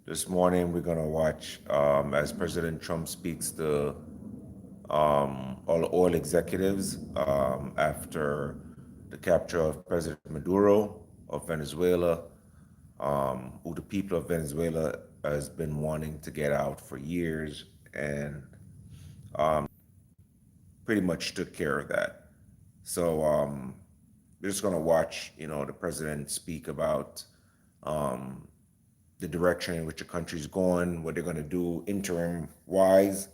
This morning, we're going to watch as President Trump speaks to all oil executives after the capture of President Maduro of Venezuela, who the people of Venezuela has been wanting to get out for years, and pretty much took care of that. So we're just going to watch, the president speak about the direction in which the country's going, what they're going to do interim wise,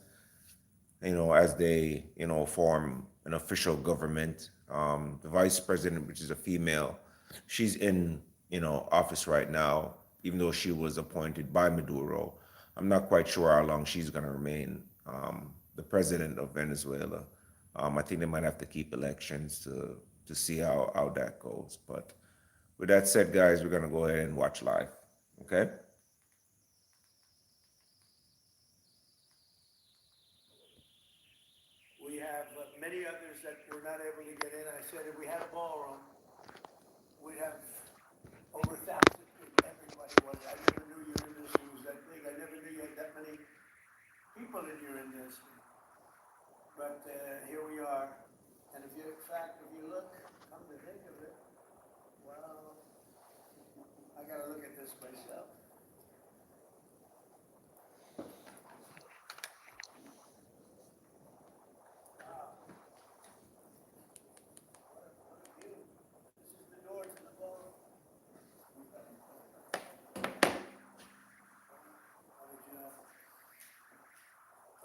as they, form an official government. The vice president, which is a female, she's in, office right now, even though she was appointed by Maduro. I'm not quite sure how long she's going to remain the president of Venezuela. I think they might have to keep elections to see how that goes. But with that said, guys, we're going to go ahead and watch live. Okay? We have many others that were not able to get in. I said if we had a ballroom, we'd have over 1,000 people. Everybody was. I never knew your industry was that big. I never knew you had that many people in your industry. But here we are. And if you, in fact, if you look, come to think of it, well, I got to look at this myself. Wow. What a view. This is the door to the ballroom. How would you know?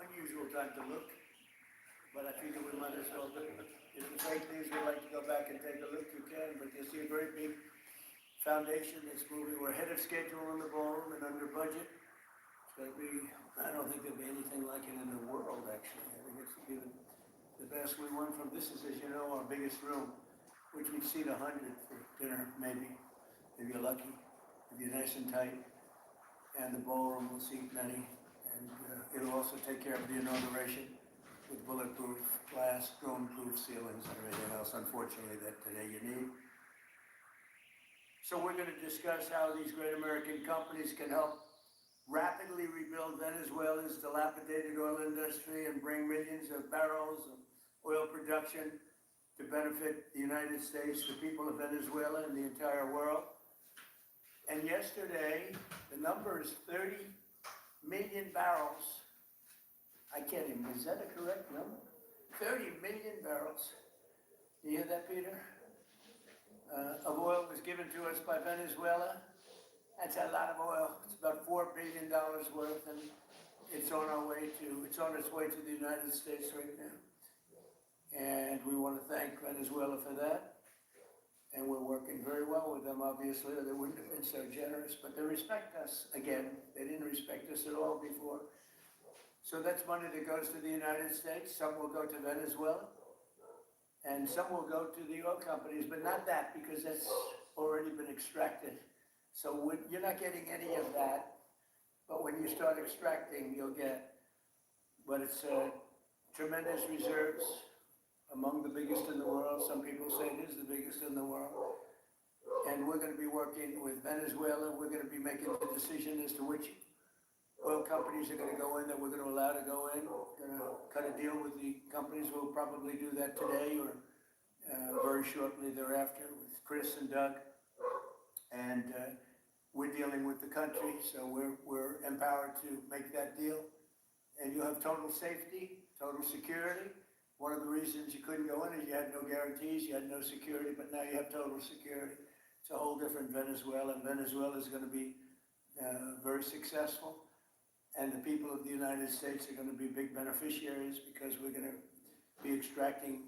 Unusual time to look, but I figure we might as well do it. If you take these, we'd like to go back and take a look, you can, but you see a great big foundation that's moving. We're ahead of schedule on the ballroom and under budget. It's going to be, I don't think there'll be anything like it in the world, actually. I think it's going to be the best. We went from, this is, as you know, our biggest room, which we'd seat 100 for dinner, maybe, if you're lucky, if you're nice and tight. And the ballroom will seat many. And it'll also take care of the inauguration with bulletproof glass, drone-proof ceilings, and everything else, unfortunately, that today you need. So we're going to discuss how these great American companies can help rapidly rebuild Venezuela's dilapidated oil industry and bring millions of barrels of oil production to benefit the United States, the people of Venezuela, and the entire world. And yesterday, the number is 30 million barrels. I can't even, is that a correct number? 30 million barrels. You hear that, Peter? Of oil was given to us by Venezuela. That's a lot of oil. It's about $4 billion worth, and it's on its way to the United States right now. And we want to thank Venezuela for that. And we're working very well with them, obviously, or they wouldn't have been so generous. But they respect us again. They didn't respect us at all before. So that's money that goes to the United States. Some will go to Venezuela. And some will go to the oil companies, but not that, because that's already been extracted. So you're not getting any of that. But when you start extracting, you'll get, but it's tremendous reserves, among the biggest in the world. Some people say it is the biggest in the world. And we're going to be working with Venezuela. We're going to be making the decision as to which oil companies are going to go in, that we're going to allow to go in. We're going to cut a deal with the companies. We'll probably do that today or very shortly thereafter with Chris and Doug. And we're dealing with the country, so we're empowered to make that deal. And you have total safety, total security. One of the reasons you couldn't go in is you had no guarantees, you had no security, but now you have total security. It's a whole different Venezuela, and Venezuela is going to be very successful. And the people of the United States are going to be big beneficiaries because we're going to be extracting,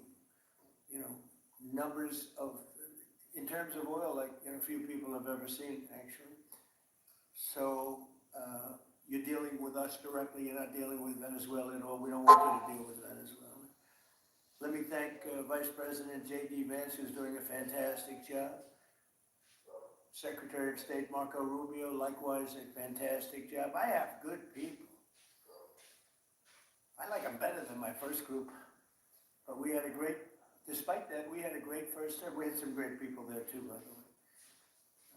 numbers of, in terms of oil, like few people have ever seen, actually. So you're dealing with us directly. You're not dealing with Venezuela at all. We don't want you to deal with Venezuela. Let me thank Vice President J.D. Vance, who's doing a fantastic job. Secretary of State Marco Rubio, likewise a fantastic job. I have good people. I like them better than my first group. But we had a great, despite that, we had a great first term. We had some great people there too, by the way.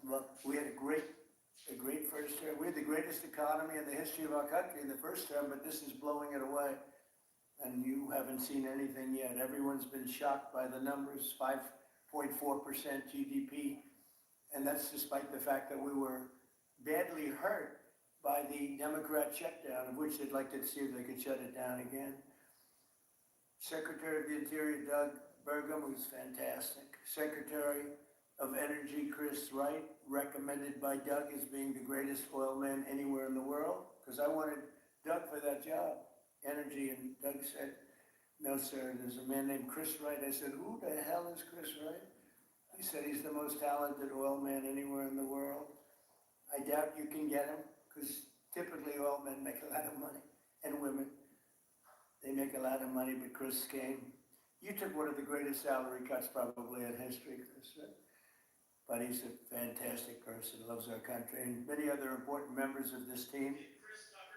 Look, we had a great a great first term. We had the greatest economy in the history of our country in the first term, but this is blowing it away. And you haven't seen anything yet. Everyone's been shocked by the numbers, 5.4% GDP. And that's despite the fact that we were badly hurt by the Democrat shutdown, of which they'd like to see if they could shut it down again. Secretary of the Interior, Doug Burgum, was fantastic. Secretary of Energy, Chris Wright, recommended by Doug as being the greatest oil man anywhere in the world, because I wanted Doug for that job, energy, and Doug said, no, sir, there's a man named Chris Wright. I said, who the hell is Chris Wright? He said, he's the most talented oil man anywhere in the world. I doubt you can get him, because typically oil men make a lot of money, and women. They make a lot of money, but Chris came. You took one of the greatest salary cuts probably in history, Chris, right? But he's a fantastic person, loves our country, and many other important members of this team.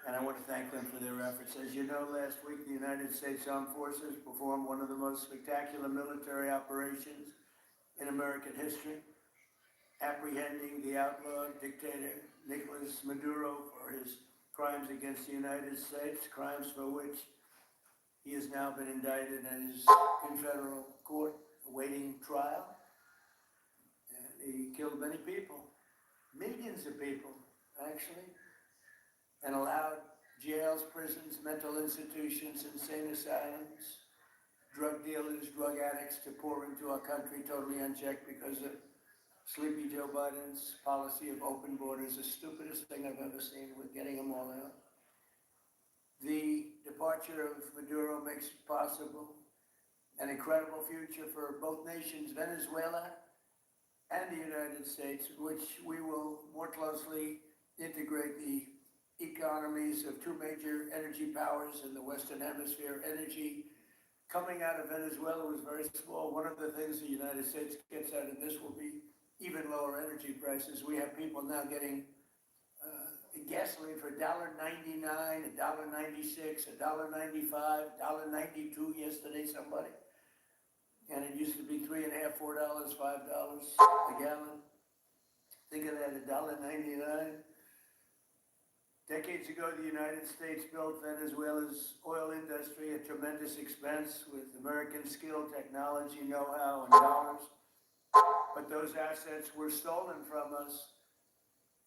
And I want to thank them for their efforts. As you know, last week, the United States Armed Forces performed one of the most spectacular military operations in American history, apprehending the outlawed dictator Nicolas Maduro for his crimes against the United States, crimes for which he has now been indicted and is in federal court awaiting trial. And he killed many people, millions of people, actually, and allowed jails, prisons, mental institutions, insane asylums, drug dealers, drug addicts to pour into our country totally unchecked because of Sleepy Joe Biden's policy of open borders, the stupidest thing I've ever seen with getting them all out. The departure of Maduro makes possible an incredible future for both nations, Venezuela and the United States, in which we will more closely integrate the economies of two major energy powers in the Western Hemisphere. Energy coming out of Venezuela was very small. One of the things the United States gets out of this will be even lower energy prices. We have people now getting gasoline for $1.99, $1.96, $1.95, $1.92 yesterday, somebody. And it used to be $3.50, $4, $5 a gallon. Think of that, $1.99. Decades ago, the United States built Venezuela's oil industry at tremendous expense with American skill, technology, know-how, and dollars. But those assets were stolen from us,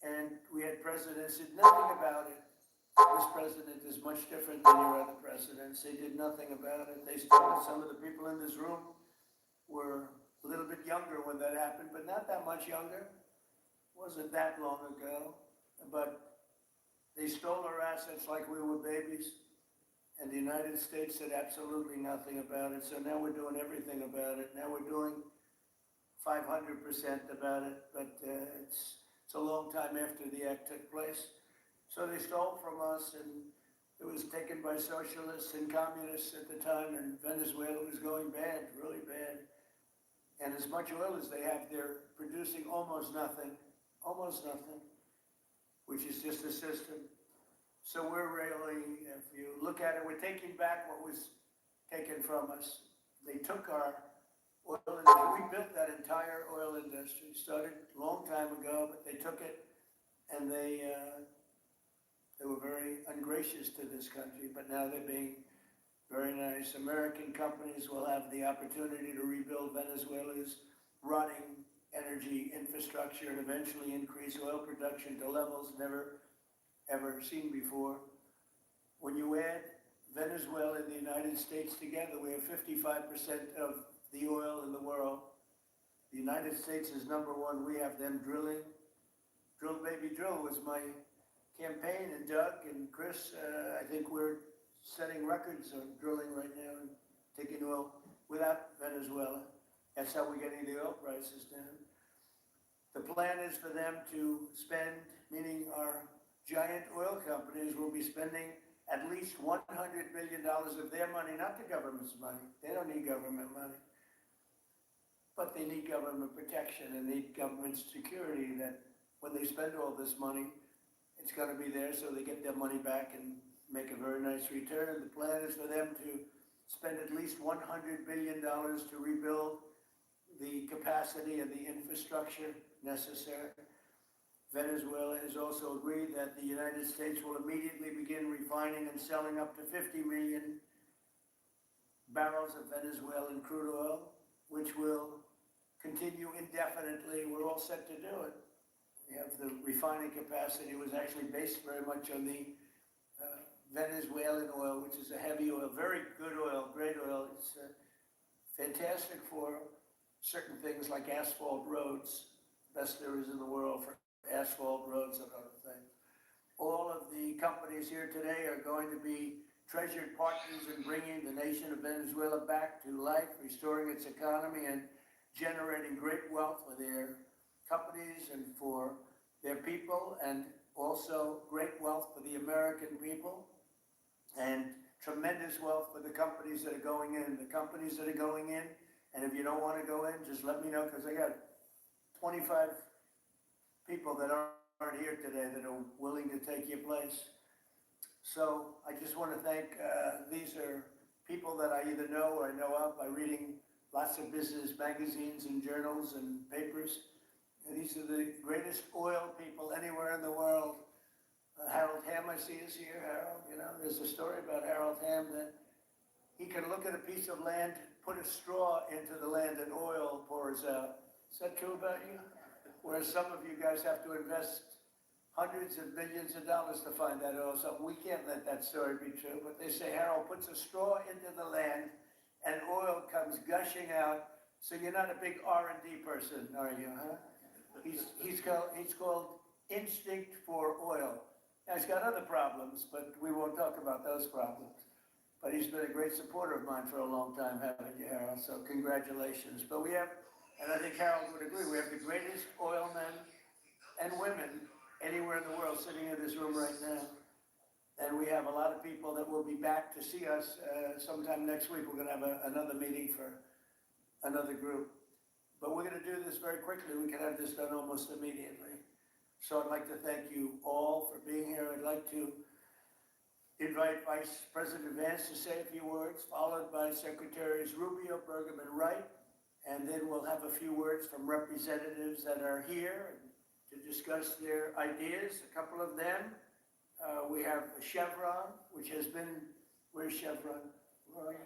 and we had presidents who did nothing about it. This president is much different than your other presidents. They did nothing about it. They stole it. Some of the people in this room were a little bit younger when that happened, but not that much younger. Wasn't that long ago. But they stole our assets like we were babies, and the United States said absolutely nothing about it. So now we're doing everything about it. Now we're doing 500% about it, but it's a long time after the act took place. So they stole from us, and it was taken by socialists and communists at the time, and Venezuela was going bad, really bad. And as much oil as they have, they're producing almost nothing, which is just a system. So we're really, if you look at it, we're taking back what was taken from us. They took our oil industry. We built that entire oil industry. Started a long time ago, but they took it, and they were very ungracious to this country, but now they're being very nice. American companies will have the opportunity to rebuild Venezuela's rotting energy infrastructure and eventually increase oil production to levels never ever seen before. When you add Venezuela and the United States together, we have 55% of the oil in the world. The United States is number one. We have them drilling. Drill, baby, drill was my campaign, and Doug and Chris, I think we're setting records of drilling right now and taking oil without Venezuela. That's how we're getting the oil prices down. The plan is for them to spend, meaning our giant oil companies will be spending at least $100 billion of their money, not the government's money. They don't need government money. But they need government protection and need government security that when they spend all this money, it's going to be there so they get their money back and make a very nice return. The plan is for them to spend at least $100 billion to rebuild the capacity and the infrastructure necessary. Venezuela has also agreed that the United States will immediately begin refining and selling up to 50 million barrels of Venezuelan crude oil, which will continue indefinitely. We're all set to do it. We have the refining capacity. It was actually based very much on the Venezuelan oil, which is a heavy oil, very good oil, great oil. It's fantastic for certain things like asphalt roads, best there is in the world for asphalt roads and other things. All of the companies here today are going to be treasured partners in bringing the nation of Venezuela back to life, restoring its economy and generating great wealth for their companies and for their people, and also great wealth for the American people, and tremendous wealth for the companies that are going in. The companies that are going in, and if you don't want to go in, just let me know, because I got 25 people that aren't here today that are willing to take your place. So I just want to thank, these are people that I either know or I know of by reading lots of business magazines and journals and papers. And these are the greatest oil people anywhere in the world. Harold Hamm, I see, is here. Harold, you know, there's a story about Harold Hamm that he can look at a piece of land, put a straw into the land, and oil pours out. Is that true about you? Whereas some of you guys have to invest hundreds of millions of dollars to find that oil. So we can't let that story be true. But they say Harold puts a straw into the land, and oil comes gushing out. So you're not a big R&D person, are you, huh? He's called Instinct for Oil. Now, he's got other problems, but we won't talk about those problems. But he's been a great supporter of mine for a long time, haven't you, Harold? So congratulations. But we have, and I think Harold would agree, we have the greatest oil men and women anywhere in the world sitting in this room right now. And we have a lot of people that will be back to see us sometime next week. We're going to have another meeting for another group. But we're going to do this very quickly. We can have this done almost immediately. So I'd like to thank you all for being here. I'd like to invite Vice President Vance to say a few words, followed by Secretaries Rubio, Bergam, and Wright. And then we'll have a few words from representatives that are here to discuss their ideas, a couple of them. We have Chevron, which has been, where's Chevron? Where are you?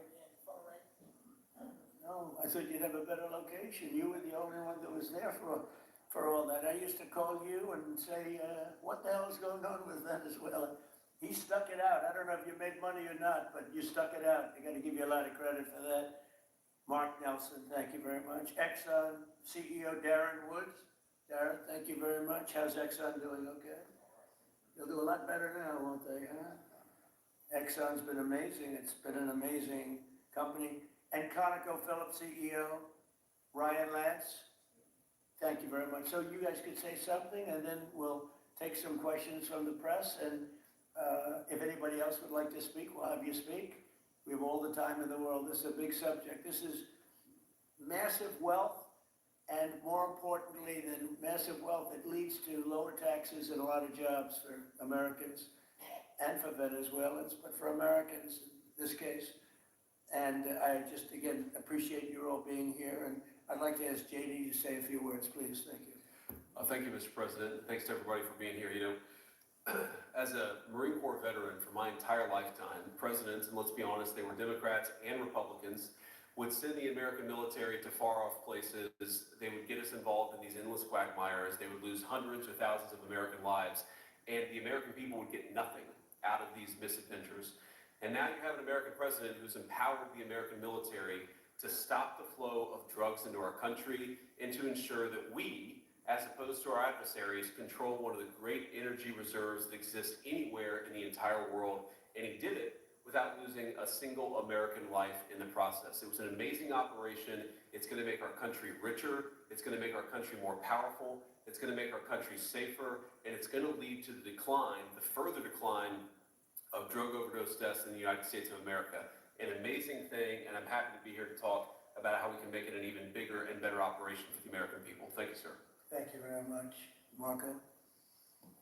No, I thought you'd have a better location. You were the only one that was there for all that. I used to call you and say, what the hell is going on with Venezuela? He stuck it out. I don't know if you made money or not, but you stuck it out. I got to give you a lot of credit for that. Mark Nelson, thank you very much. Exxon CEO Darren Woods. Darren, thank you very much. How's Exxon doing? Okay? They'll do a lot better now, won't they, huh? Exxon's been amazing. It's been an amazing company. And ConocoPhillips CEO Ryan Lance, thank you very much. So you guys could say something, and then we'll take some questions from the press. And if anybody else would like to speak, we'll have you speak. We have all the time in the world. This is a big subject. This is massive wealth. And more importantly than massive wealth, it leads to lower taxes and a lot of jobs for Americans and for Venezuelans, but for Americans in this case. And I just, again, appreciate you all being here. And I'd like to ask JD to say a few words, please. Thank you. Thank you, Mr. President. Thanks to everybody for being here. You know, as a Marine Corps veteran for my entire lifetime, presidents, and let's be honest, they were Democrats and Republicans, would send the American military to far-off places. They would get us involved in these endless quagmires. They would lose hundreds or thousands of American lives, and the American people would get nothing out of these misadventures. And now you have an American president who's empowered the American military to stop the flow of drugs into our country and to ensure that we, as opposed to our adversaries, control one of the great energy reserves that exist anywhere in the entire world. And he did it without losing a single American life in the process. It was an amazing operation. It's going to make our country richer. It's going to make our country more powerful. It's going to make our country safer. And it's going to lead to the decline, the further decline of drug overdose deaths in the United States of America. An amazing thing, and I'm happy to be here to talk about how we can make it an even bigger and better operation for the American people. Thank you, sir. Thank you very much. Marco?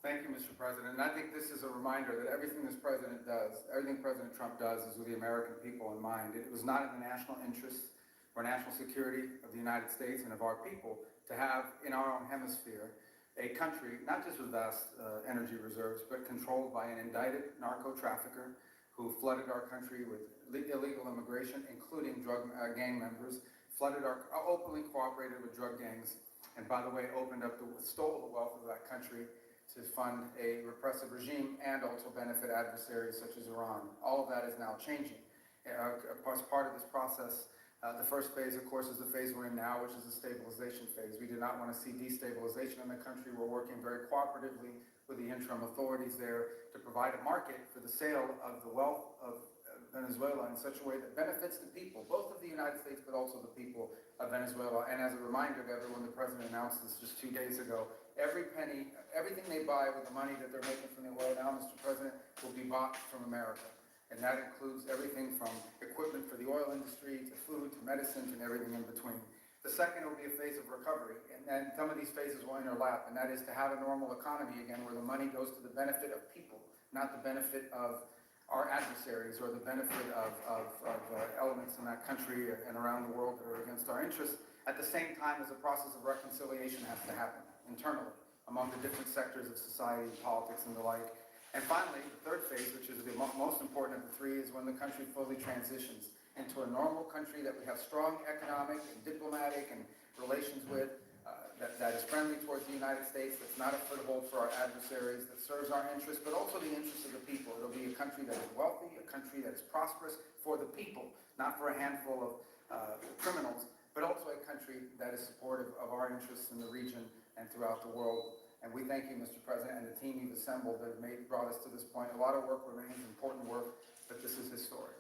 Thank you, Mr. President. And I think this is a reminder that everything this president does, everything President Trump does is with the American people in mind. It was not in the national interest or national security of the United States and of our people to have in our own hemisphere a country, not just with vast energy reserves, but controlled by an indicted narco-trafficker who flooded our country with illegal immigration, including drug gang members, openly cooperated with drug gangs, and by the way, stole the wealth of that country to fund a repressive regime and also benefit adversaries such as Iran. All of that is now changing. As part of this process, the first phase, of course, is the phase we're in now, which is the stabilization phase. We do not want to see destabilization in the country. We're working very cooperatively with the interim authorities there to provide a market for the sale of the wealth of Venezuela in such a way that benefits the people, both of the United States, but also the people of Venezuela. And as a reminder to everyone, the president announced this just 2 days ago, every penny, everything they buy with the money that they're making from the oil now, Mr. President, will be bought from America. And that includes everything from equipment for the oil industry, to food, to medicines, and everything in between. The second will be a phase of recovery, and then some of these phases will overlap, and that is to have a normal economy again where the money goes to the benefit of people, not the benefit of our adversaries or the benefit of elements in that country and around the world that are against our interests. At the same time, as a process of reconciliation has to happen internally among the different sectors of society, politics, and the like. And finally, the third phase, which is the most important of the three, is when the country fully transitions into a normal country that we have strong economic and diplomatic and relations with, that is friendly towards the United States, that's not a foothold for our adversaries, that serves our interests, but also the interests of the people. It'll be a country that is wealthy, a country that is prosperous for the people, not for a handful of criminals, but also a country that is supportive of our interests in the region and throughout the world. And we thank you, Mr. President, and the team you've assembled that have brought us to this point. A lot of work remains, important work, but this is historic.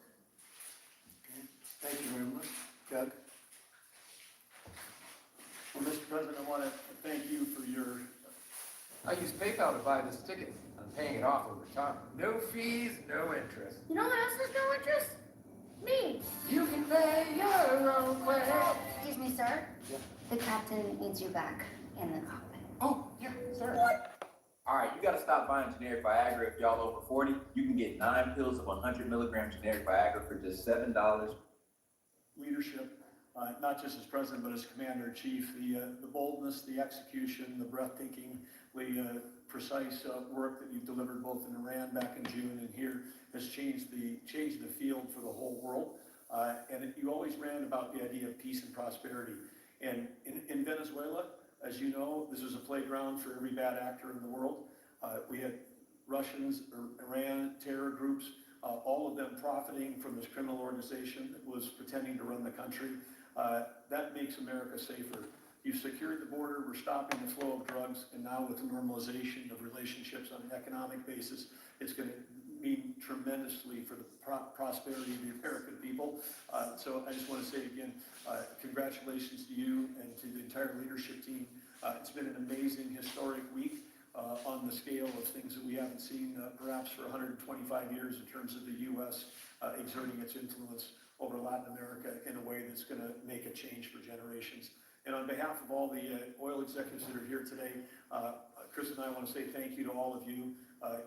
Okay. Thank you very much. Doug? Well, Mr. President, I want to thank you for your... I use PayPal to buy this ticket. I'm paying it off over time. No fees, no interest. You know what else has no interest? Me. You can pay your own way. Excuse me, sir. Yeah. The captain needs you back in the cockpit. Oh, yeah, sir. What? All right, you gotta stop buying generic Viagra if y'all over 40. You can get 9 pills of 100 milligram generic Viagra for just $7. Leadership, not just as president, but as commander-in-chief, the boldness, the execution, the breathtakingly precise work that you've delivered both in Iran back in June and here has changed the field for the whole world. And you always ran about the idea of peace and prosperity. And in Venezuela, as you know, this is a playground for every bad actor in the world. We had Russians, Iran, terror groups, all of them profiting from this criminal organization that was pretending to run the country. That makes America safer. You've secured the border, we're stopping the flow of drugs, and now with the normalization of relationships on an economic basis, it's going to mean tremendously for the prosperity of the American people. So I just want to say again, congratulations to you and to the entire leadership team. It's been an amazing, historic week on the scale of things that we haven't seen perhaps for 125 years in terms of the U.S. Exerting its influence over Latin America in a way that's going to make a change for generations. And on behalf of all the oil executives that are here today, Chris and I want to say thank you to all of you.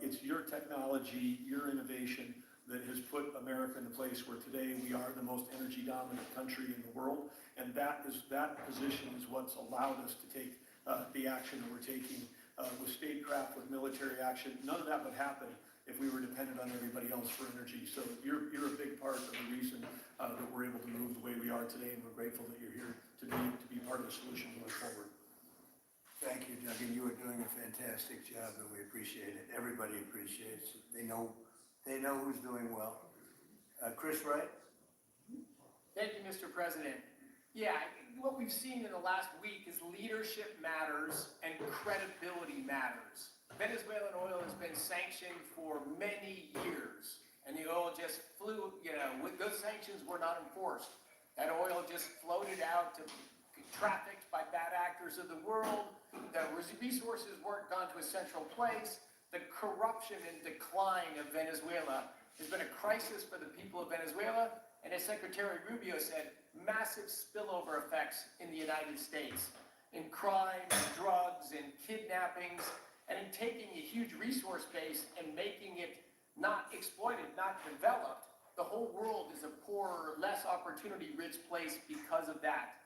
It's your technology, your innovation that has put America in a place where today we are the most energy dominant country in the world. And that position is what's allowed us to take the action that we're taking with statecraft, with military action. None of that would happen if we were dependent on everybody else for energy. So you're a big part of the reason that we're able to move the way we are today, and we're grateful that you're here to be part of the solution going forward. Thank you, Doug, and you are doing a fantastic job, and we appreciate it. Everybody appreciates it. They know who's doing well. Chris Wright? Thank you, Mr. President. Yeah, what we've seen in the last week is leadership matters and credibility matters. Venezuelan oil has been sanctioned for many years, and the oil just flew, those sanctions were not enforced. That oil just floated out to trafficked by bad actors of the world. The resources weren't gone to a central place. The corruption and decline of Venezuela has been a crisis for the people of Venezuela, and as Secretary Rubio said, massive spillover effects in the United States, in crime, and drugs, and kidnappings, and in taking a huge resource base and making it not exploited, not developed. The whole world is a poorer, less opportunity-rich place because of that.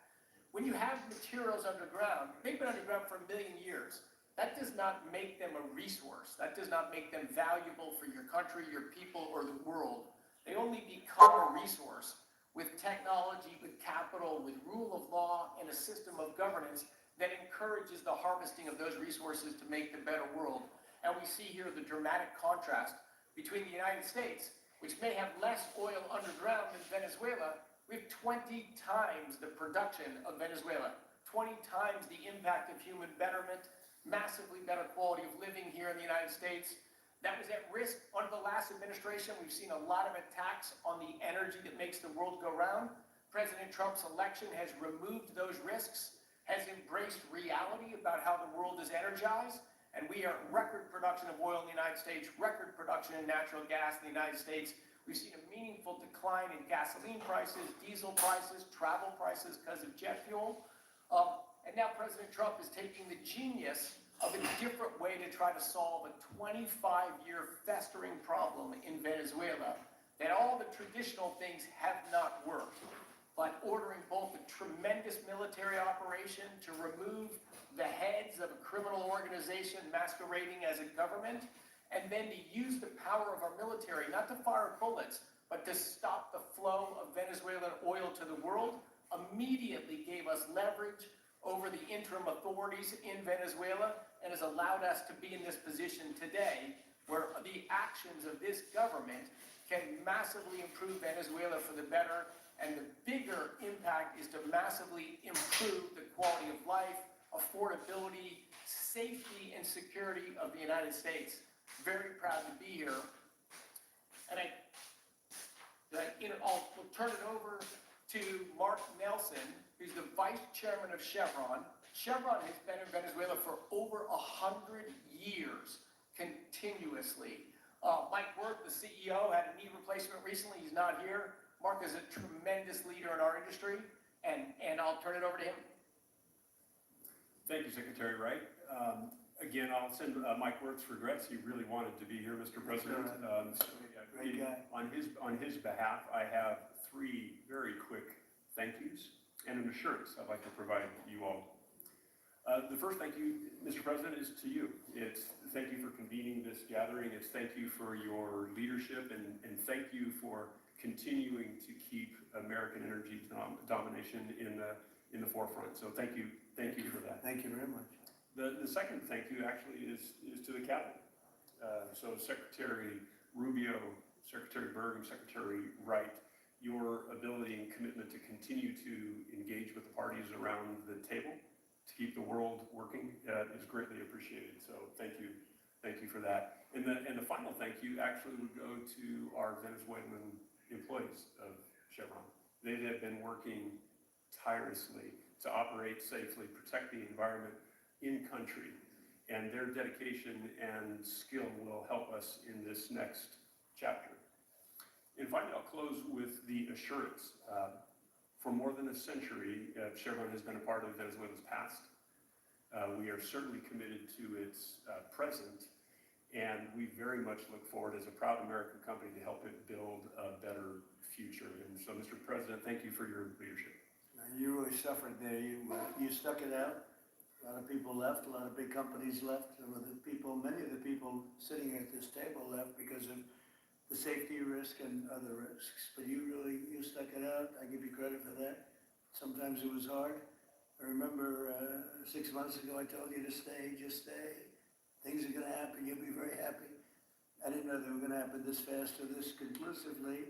When you have materials underground, they've been underground for 1 million years. that does not make them a resource. That does not make them valuable for your country, your people, or the world. They only become a resource with technology, with capital, with rule of law, and a system of governance that encourages the harvesting of those resources to make the better world. And we see here the dramatic contrast between the United States, which may have less oil underground than Venezuela, with 20 times the production of Venezuela, 20 times the impact of human betterment, massively better quality of living here in the United States. That was at risk under the last administration. We've seen a lot of attacks on the energy that makes the world go round. President Trump's election has removed those risks, has embraced reality about how the world is energized, and we are record production of oil in the United States, record production in natural gas in the United States. We've seen a meaningful decline in gasoline prices, diesel prices, travel prices because of jet fuel. And now President Trump is taking the genius of a different way to try to solve a 25-year festering problem in Venezuela, that all the traditional things have not worked, but ordering both a tremendous military operation to remove the heads of a criminal organization masquerading as a government, and then to use the power of our military, not to fire bullets, but to stop the flow of Venezuelan oil to the world, immediately gave us leverage over the interim authorities in Venezuela, and has allowed us to be in this position today, where the actions of this government can massively improve Venezuela for the better, and the bigger impact is to massively improve the quality of life, affordability, safety, and security of the United States. Very proud to be here. And I'll turn it over to Mark Nelson, who's the vice chairman of Chevron. Chevron has been in Venezuela for over 100 years, continuously. Mike Wirth, the CEO, had a knee replacement recently. He's not here. Mark is a tremendous leader in our industry, and I'll turn it over to him. Thank you, Secretary Wright. Again, I'll send Mike Wirth's regrets. He really wanted to be here, Mr. President. Great guy. On his behalf, I have 3 very quick thank yous and an assurance I'd like to provide you all. The first thank you, Mr. President, is to you. It's thank you for convening this gathering. It's thank you for your leadership, and thank you for continuing to keep American energy domination in the forefront. So thank you for that. Thank you very much. The second thank you actually is to the cabinet. So Secretary Rubio, Secretary Berg, and Secretary Wright, your ability and commitment to continue to engage with the parties around the table to keep the world working is greatly appreciated. So thank you for that. And the final thank you actually would go to our Venezuelan employees of Chevron. They have been working tirelessly to operate safely, protect the environment in country, and their dedication and skill will help us in this next chapter. And finally, I'll close with the assurance. For more than a century, Chevron has been a part of Venezuela's past. We are certainly committed to its present, and we very much look forward as a proud American company to help it build a better future. And so, Mr. President, thank you for your leadership. You really suffered there. You stuck it out. A lot of people left. A lot of big companies left. Many of the people sitting at this table left because of the safety risk and other risks. But you stuck it out. I give you credit for that. Sometimes it was hard. I remember 6 months ago I told you to stay. Just stay. Things are going to happen. You'll be very happy. I didn't know they were going to happen this fast or this conclusively.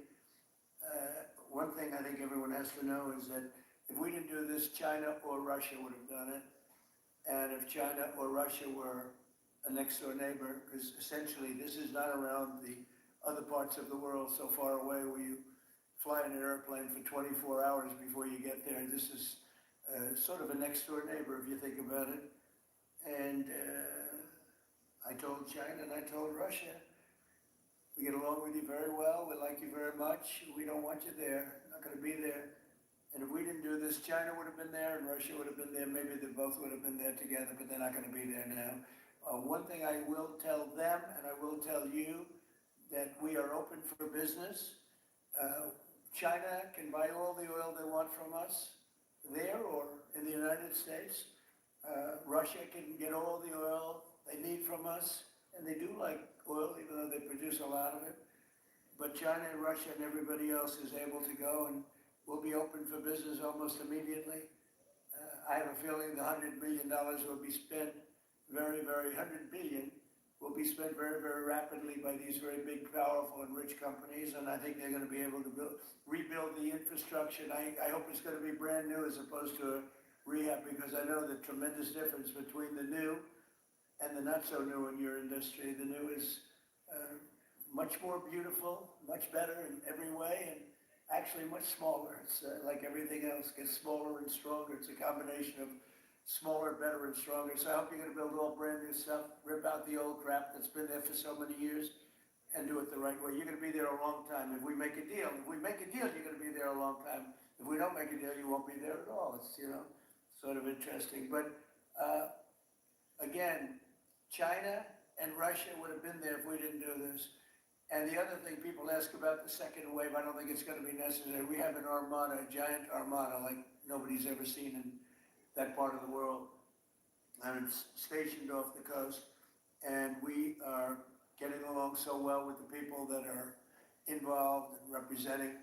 One thing I think everyone has to know is that if we didn't do this, China or Russia would have done it. And if China or Russia were a next-door neighbor, because essentially this is not around the other parts of the world so far away where you fly in an airplane for 24 hours before you get there. This is sort of a next-door neighbor if you think about it. And I told China and I told Russia, we get along with you very well, we like you very much, we don't want you there, not going to be there. And if we didn't do this, China would have been there and Russia would have been there. Maybe they both would have been there together, but they're not going to be there now. One thing I will tell them, and I will tell you, that we are open for business. China can buy all the oil they want from us there or in the United States. Russia can get all the oil they need from us, and they do like oil, even though they produce a lot of it. But China and Russia and everybody else is able to go, and we'll be open for business almost immediately. I have a feeling the $100 million will be spent $100 billion will be spent very, very rapidly by these very big, powerful, and rich companies, and I think they're going to be able to rebuild the infrastructure. And I hope it's going to be brand new as opposed to a rehab, because I know the tremendous difference between the new and the not so new in your industry. The new is much more beautiful, much better in every way, and actually much smaller. It's like everything else, gets smaller and stronger. It's a combination of smaller, better, and stronger. So I hope you're going to build all brand new stuff, rip out the old crap that's been there for so many years, and do it the right way. You're going to be there a long time. If we make a deal, you're going to be there a long time. If we don't make a deal, you won't be there at all. It's, sort of interesting. But again, China and Russia would have been there if we didn't do this. And the other thing people ask about the second wave, I don't think it's going to be necessary. We have an armada, a giant armada like nobody's ever seen in that part of the world. And it's stationed off the coast. And we are getting along so well with the people that are involved and representing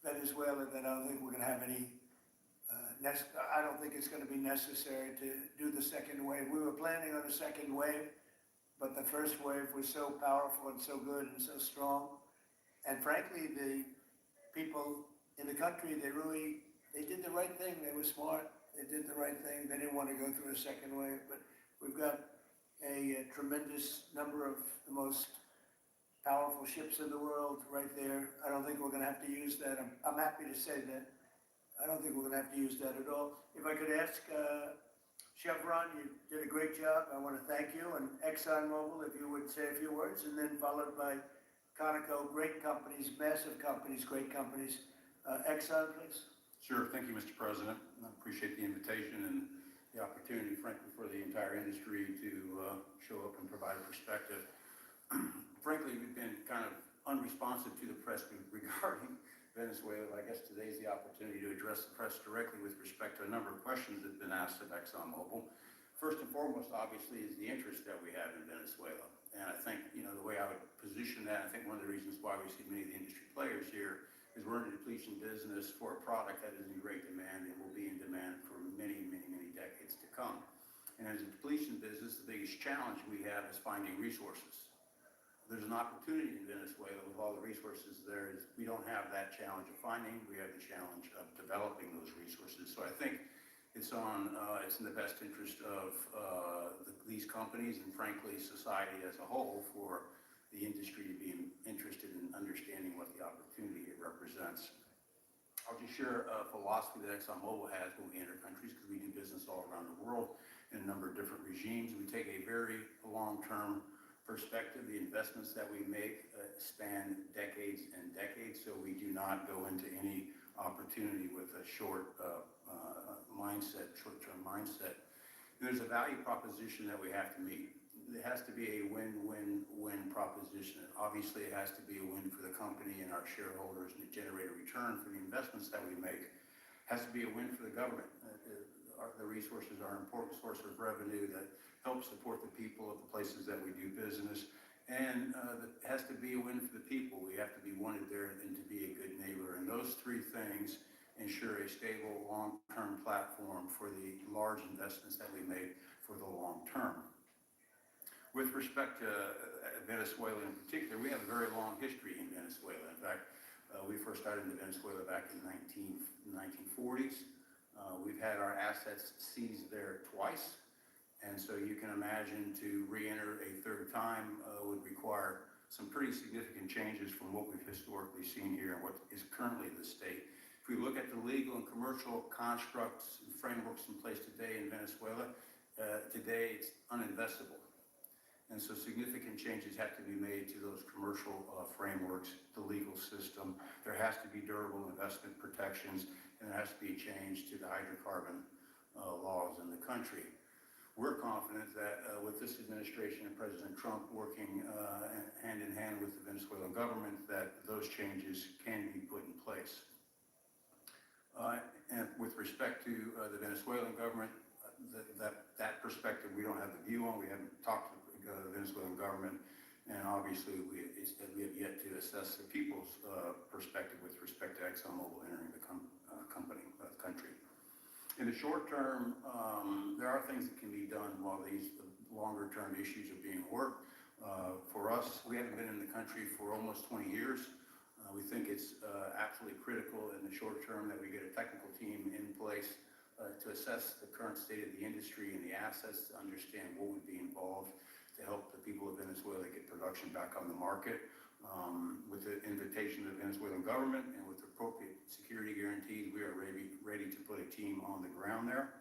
Venezuela that I don't think we're going to have any, I don't think it's going to be necessary to do the second wave. We were planning on a second wave, but the first wave was so powerful and so good and so strong. And frankly, the people in the country, they did the right thing. They were smart. They did the right thing. They didn't want to go through a second wave, but we've got a tremendous number of the most powerful ships in the world right there. I don't think we're going to have to use that. I'm happy to say that. I don't think we're going to have to use that at all. If I could ask Chevron, you did a great job. I want to thank you. And ExxonMobil, if you would say a few words, and then followed by Conoco, great companies, massive companies, great companies. Exxon, please. Sure. Thank you, Mr. President. I appreciate the invitation and the opportunity, frankly, for the entire industry to show up and provide a perspective. Frankly, we've been kind of unresponsive to the press regarding Venezuela. I guess today's the opportunity to address the press directly with respect to a number of questions that have been asked of ExxonMobil. First and foremost, obviously, is the interest that we have in Venezuela. And I think, the way I would position that, I think one of the reasons why we see many of the industry players here is we're in a depletion business for a product that is in great demand and will be in demand for many, many, many decades to come. And as a depletion business, the biggest challenge we have is finding resources. There's an opportunity in Venezuela with all the resources there. We don't have that challenge of finding. We have the challenge of developing those resources. So I think it's in the best interest of these companies and frankly society as a whole for the industry to be interested in understanding what the opportunity it represents. I'll just share a philosophy that ExxonMobil has when we enter countries, because we do business all around the world in a number of different regimes. We take a very long-term perspective. The investments that we make span decades and decades, so we do not go into any opportunity with a short-term mindset. There's a value proposition that we have to meet. It has to be a win-win-win proposition. Obviously, it has to be a win for the company and our shareholders and generate a return for the investments that we make. It has to be a win for the government. The resources are an important source of revenue that help support the people of the places that we do business. And it has to be a win for the people. We have to be wanted there and to be a good neighbor. And those three things ensure a stable, long-term platform for the large investments that we make for the long term. With respect to Venezuela in particular, we have a very long history in Venezuela. In fact, we first started in Venezuela back in the 1940s. We've had our assets seized there twice. And so you can imagine to re-enter a third time would require some pretty significant changes from what we've historically seen here and what is currently the state. If we look at the legal and commercial constructs and frameworks in place today in Venezuela, today it's uninvestable. And so significant changes have to be made to those commercial frameworks, the legal system. There has to be durable investment protections, and there has to be a change to the hydrocarbon laws in the country. We're confident that with this administration and President Trump working hand in hand with the Venezuelan government, that those changes can be put in place. And with respect to the Venezuelan government, that perspective, we don't have the view on. We haven't talked to the Venezuelan government. And obviously, we have yet to assess the people's perspective with respect to ExxonMobil entering the country. In the short term, there are things that can be done while these longer term issues are being worked. For us, we haven't been in the country for almost 20 years. We think it's absolutely critical in the short term that we get a technical team in place to assess the current state of the industry and the assets, to understand what would be involved to help the people of Venezuela get production back on the market. With the invitation of the Venezuelan government and with appropriate security guarantees, we are ready to put a team on the ground there.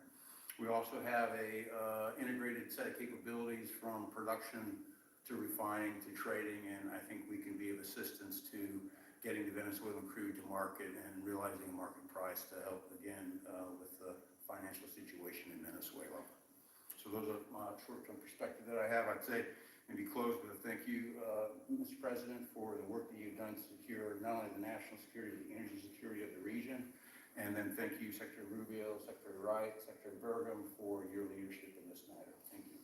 We also have a integrated set of capabilities from production to refining to trading, and I think we can be of assistance to getting the Venezuelan crude to market and realizing a market price to help again with the financial situation in Venezuela. So those are my short-term perspective that I have. I'd say maybe close with a thank you, Mr. President, for the work that you've done to secure not only the national security, but the energy security of the region. And then thank you, Secretary Rubio, Secretary Wright, Secretary Burgum, for your leadership in this matter. Thank you.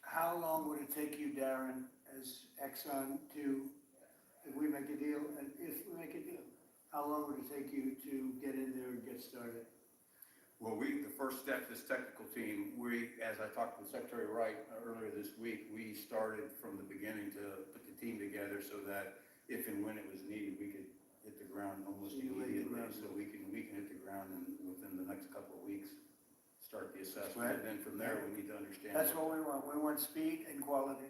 How long would it take you, Darren, as Exxon to, if we make a deal, and if we make a deal, how long would it take you to get in there and get started? Well, the first step, this technical team, as I talked with Secretary Wright earlier this week, we started from the beginning to put the team together so that if and when it was needed, we could hit the ground almost immediately. So we can hit the ground within the next couple of weeks, start the assessment. Right. And then from there, we need to understand. That's what we want. We want speed and quality.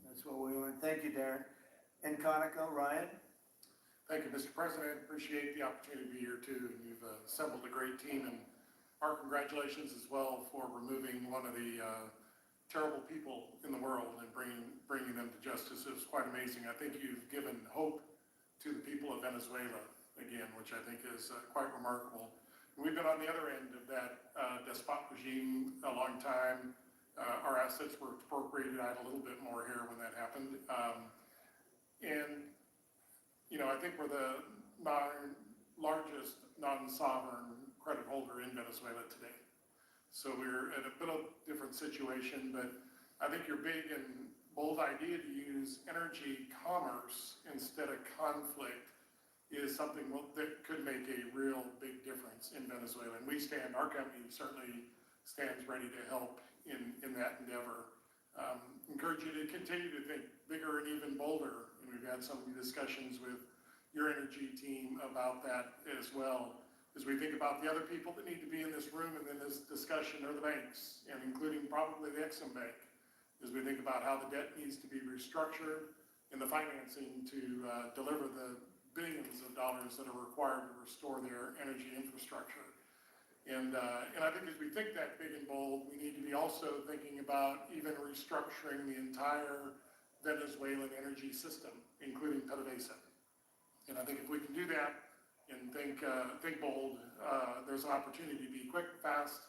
That's what we want. Thank you, Darren. And Conoco, Ryan? Thank you, Mr. President. Appreciate the opportunity to be here too. And you've assembled a great team, and our congratulations as well for removing one of the terrible people in the world and bringing them to justice. It was quite amazing. I think you've given hope to the people of Venezuela again, which I think is quite remarkable. And we've been on the other end of that despot regime a long time. Our assets were expropriated. I had a little bit more here when that happened. And, you know, I think we're the largest non-sovereign credit holder in Venezuela today. So we're in a bit of a different situation, but I think your big and bold idea to use energy commerce instead of conflict is something that could make a real big difference in Venezuela. And our company certainly stands ready to help in that endeavor. Encourage you to continue to think bigger and even bolder. And we've had some discussions with your energy team about that as well. As we think about the other people that need to be in this room and in this discussion are the banks, and including probably the Exim Bank, as we think about how the debt needs to be restructured and the financing to deliver the billions of dollars that are required to restore their energy infrastructure. And I think as we think that big and bold, we need to be also thinking about even restructuring the entire Venezuelan energy system, including PDVSA. And I think if we can do that and think bold, there's an opportunity to be quick, fast,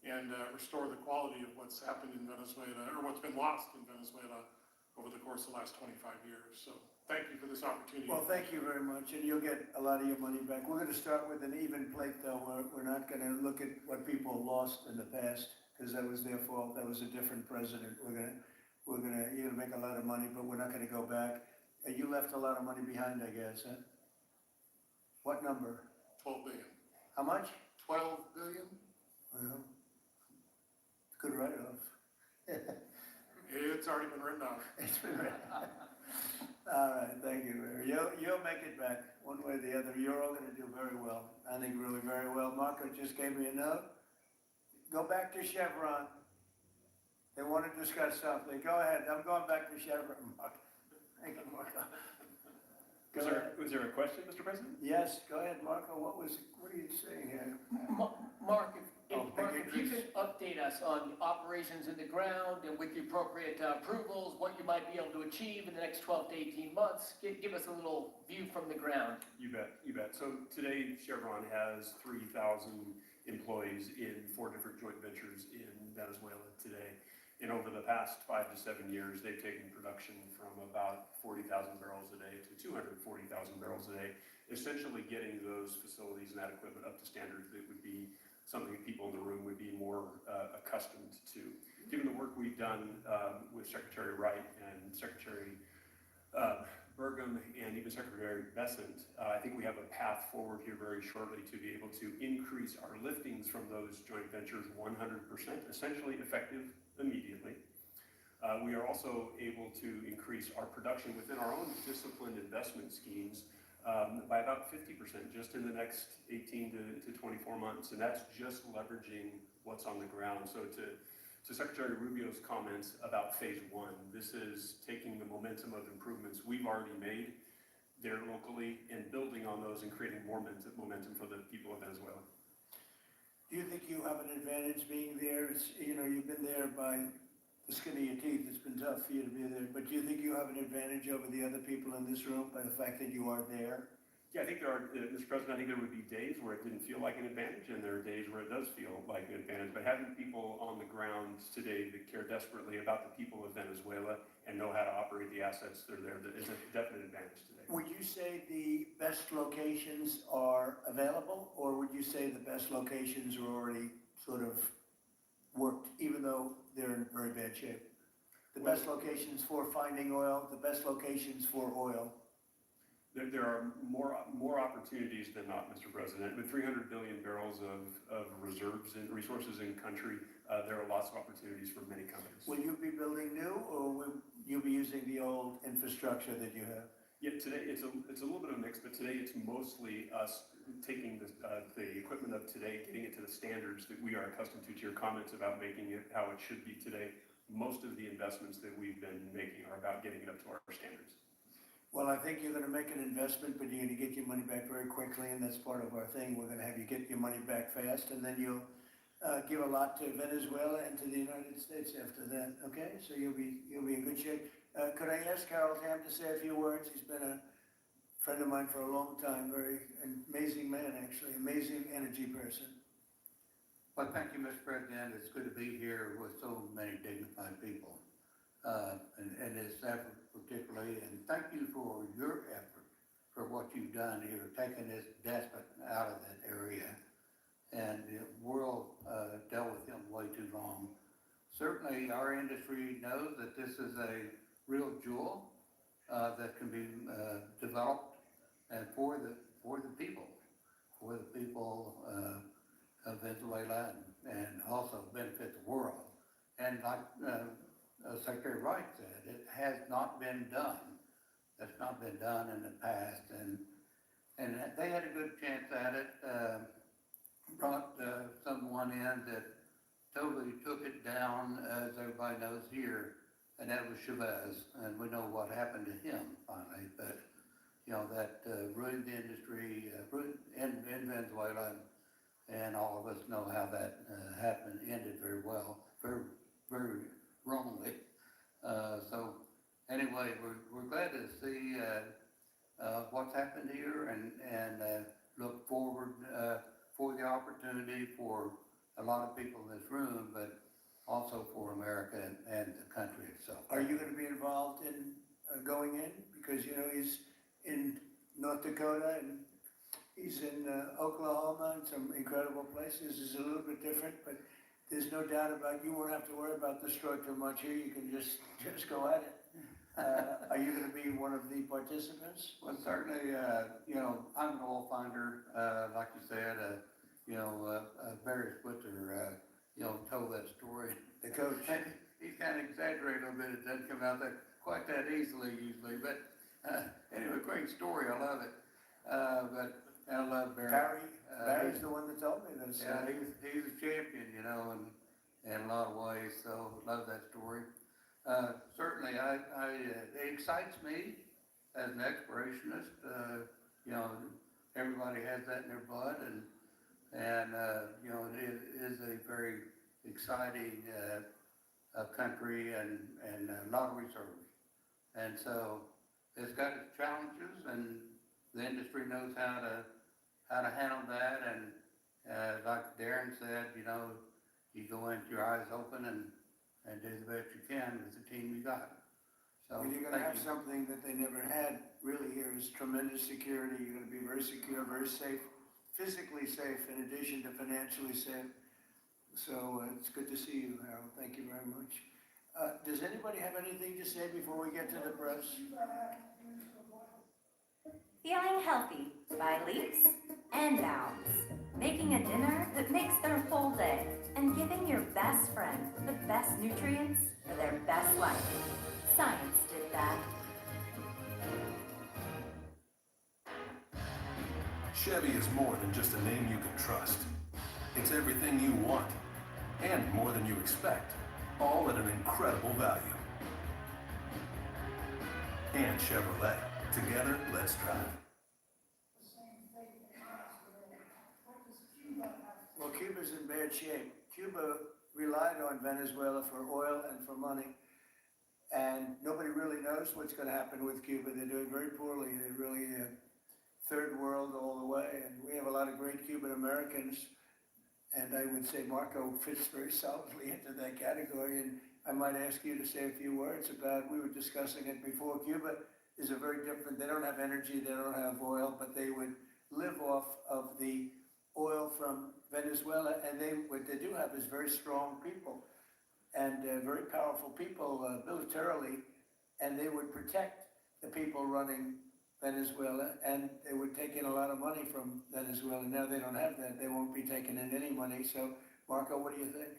and restore the quality of what's happened in Venezuela, or what's been lost in Venezuela over the course of the last 25 years. So thank you for this opportunity. Well, thank you very much, and you'll get a lot of your money back. We're going to start with an even plate, though. We're not going to look at what people lost in the past, because that was their fault. That was a different president. You're gonna make a lot of money, but we're not going to go back. You left a lot of money behind, I guess, huh? What number? 12 billion. How much? 12 billion? Well, good write-off. It's already been written off. It's been written. All right, thank you. You'll make it back one way or the other. You're all going to do very well. I think really very well. Marco just gave me a note. Go back to Chevron. They want to discuss something. Go ahead. I'm going back to Chevron, Marco. Thank you, Marco. Was there a question, Mr. President? Yes, go ahead, Marco. What are you saying here? Mark, thank if you could update us on operations in the ground and with the appropriate approvals, what you might be able to achieve in the next 12 to 18 months, give us a little view from the ground. You bet. So today Chevron has 3,000 employees in 4 different joint ventures in Venezuela today. And over the past 5 to 7 years, they've taken production from about 40,000 barrels a day to 240,000 barrels a day, essentially getting those facilities and that equipment up to standards that would be something that people in the room would be more accustomed to. Given the work we've done with Secretary Wright and Secretary Burgum and even Secretary Bessent, I think we have a path forward here very shortly to be able to increase our liftings from those joint ventures 100%, essentially effective immediately. We are also able to increase our production within our own disciplined investment schemes by about 50% just in the next 18 to 24 months. And that's just leveraging what's on the ground. So to Secretary Rubio's comments about phase one, this is taking the momentum of improvements we've already made there locally and building on those and creating more momentum for the people of Venezuela. Do you think you have an advantage being there? It's, you know, you've been there by the skin of your teeth. It's been tough for you to be there. But do you think you have an advantage over the other people in this room by the fact that you are there? Yeah, I think there are, Mr. President, I think there would be days where it didn't feel like an advantage, and there are days where it does feel like an advantage. But having people on the ground today that care desperately about the people of Venezuela and know how to operate the assets that are there is a definite advantage today. Would you say the best locations are available, or would you say the best locations are already sort of worked, even though they're in very bad shape? The best locations for finding oil, the best locations for oil. There are more opportunities than not, Mr. President. With 300 billion barrels of reserves and resources in country, there are lots of opportunities for many companies. Will you be building new, or will you be using the old infrastructure that you have? Yeah, today it's a little bit of a mix, but today it's mostly us taking the equipment of today, getting it to the standards that we are accustomed to your comments about making it how it should be today. Most of the investments that we've been making are about getting it up to our standards. Well, I think you're going to make an investment, but you're going to get your money back very quickly, and that's part of our thing. We're going to have you get your money back fast, and then you'll give a lot to Venezuela and to the United States after that. Okay, so you'll be in good shape. Could I ask Harold Hamm to say a few words? He's been a friend of mine for a long time. Very amazing man, actually, amazing energy person. Well, thank you, Mr. President. It's good to be here with so many dignified people. And this effort particularly, and thank you for your effort for what you've done here, taking this despot out of that area. And the world dealt with him way too long. Certainly our industry knows that this is a real jewel that can be developed and for the people of Venezuela and also benefit the world. And like Secretary Wright said, it has not been done. That's not been done in the past, and they had a good chance at it. Brought someone in that totally took it down, as everybody knows here, and that was Chavez, and we know what happened to him finally. But you know that ruined the industry in Venezuela, and all of us know how that happened, ended very well, very, very wrongly. So anyway, we're glad to see what's happened here, and look forward for the opportunity for a lot of people in this room, but also for America and the country itself. Are you going to be involved in going in? Because, you know, he's in North Dakota and he's in Oklahoma and some incredible places. It's a little bit different, but there's no doubt about you won't have to worry about the straw too much here. You can just go at it. Are you going to be one of the participants? Well, certainly, you know, I'm an oil finder, like you said, Barry Spitzer, you know, told that story. The coach. He's kind of exaggerated a little bit. It doesn't come out that quite that easily usually, but anyway, great story. I love it. But I love Barry. Barry's the one that told me this. Yeah, he's a champion, you know, in a lot of ways. So love that story. Certainly, it excites me as an explorationist. You know, everybody has that in their blood, and you know, it is a very exciting country and a lot of reserves. And so it's got its challenges, and the industry knows how to handle that. And like Darren said, you know, you go in with your eyes open and do the best you can with the team you got. So Well, you're going to have something that they never had really here is tremendous security. You're going to be very secure, very safe physically safe in addition to financially safe. So it's good to see you, Harold. Thank you very much. Does anybody have anything to say before we get to the press? Feeling healthy by leaps and bounds. Making a dinner that makes their whole day. And giving your best friend the best nutrients for their best life. Science did that. Chevy is more than just a name you can trust. It's everything you want, and more than you expect, all at an incredible value. And Chevrolet. Together, let's drive. Well, Cuba's in bad shape. Cuba relied on Venezuela for oil and for money. And nobody really knows what's going to happen with Cuba. They're doing very poorly. They're really third world all the way. And we have a lot of great Cuban Americans. And I would say Marco fits very solidly into that category. And I might ask you to say a few words about, we were discussing it before, Cuba is a very different, they don't have energy, they don't have oil, but they would live off of the oil from Venezuela. And what they do have is very strong people and very powerful people militarily. And they would protect the people running Venezuela, and they would take in a lot of money from Venezuela. Now they don't have that. They won't be taking in any money. So, Marco, what do you think?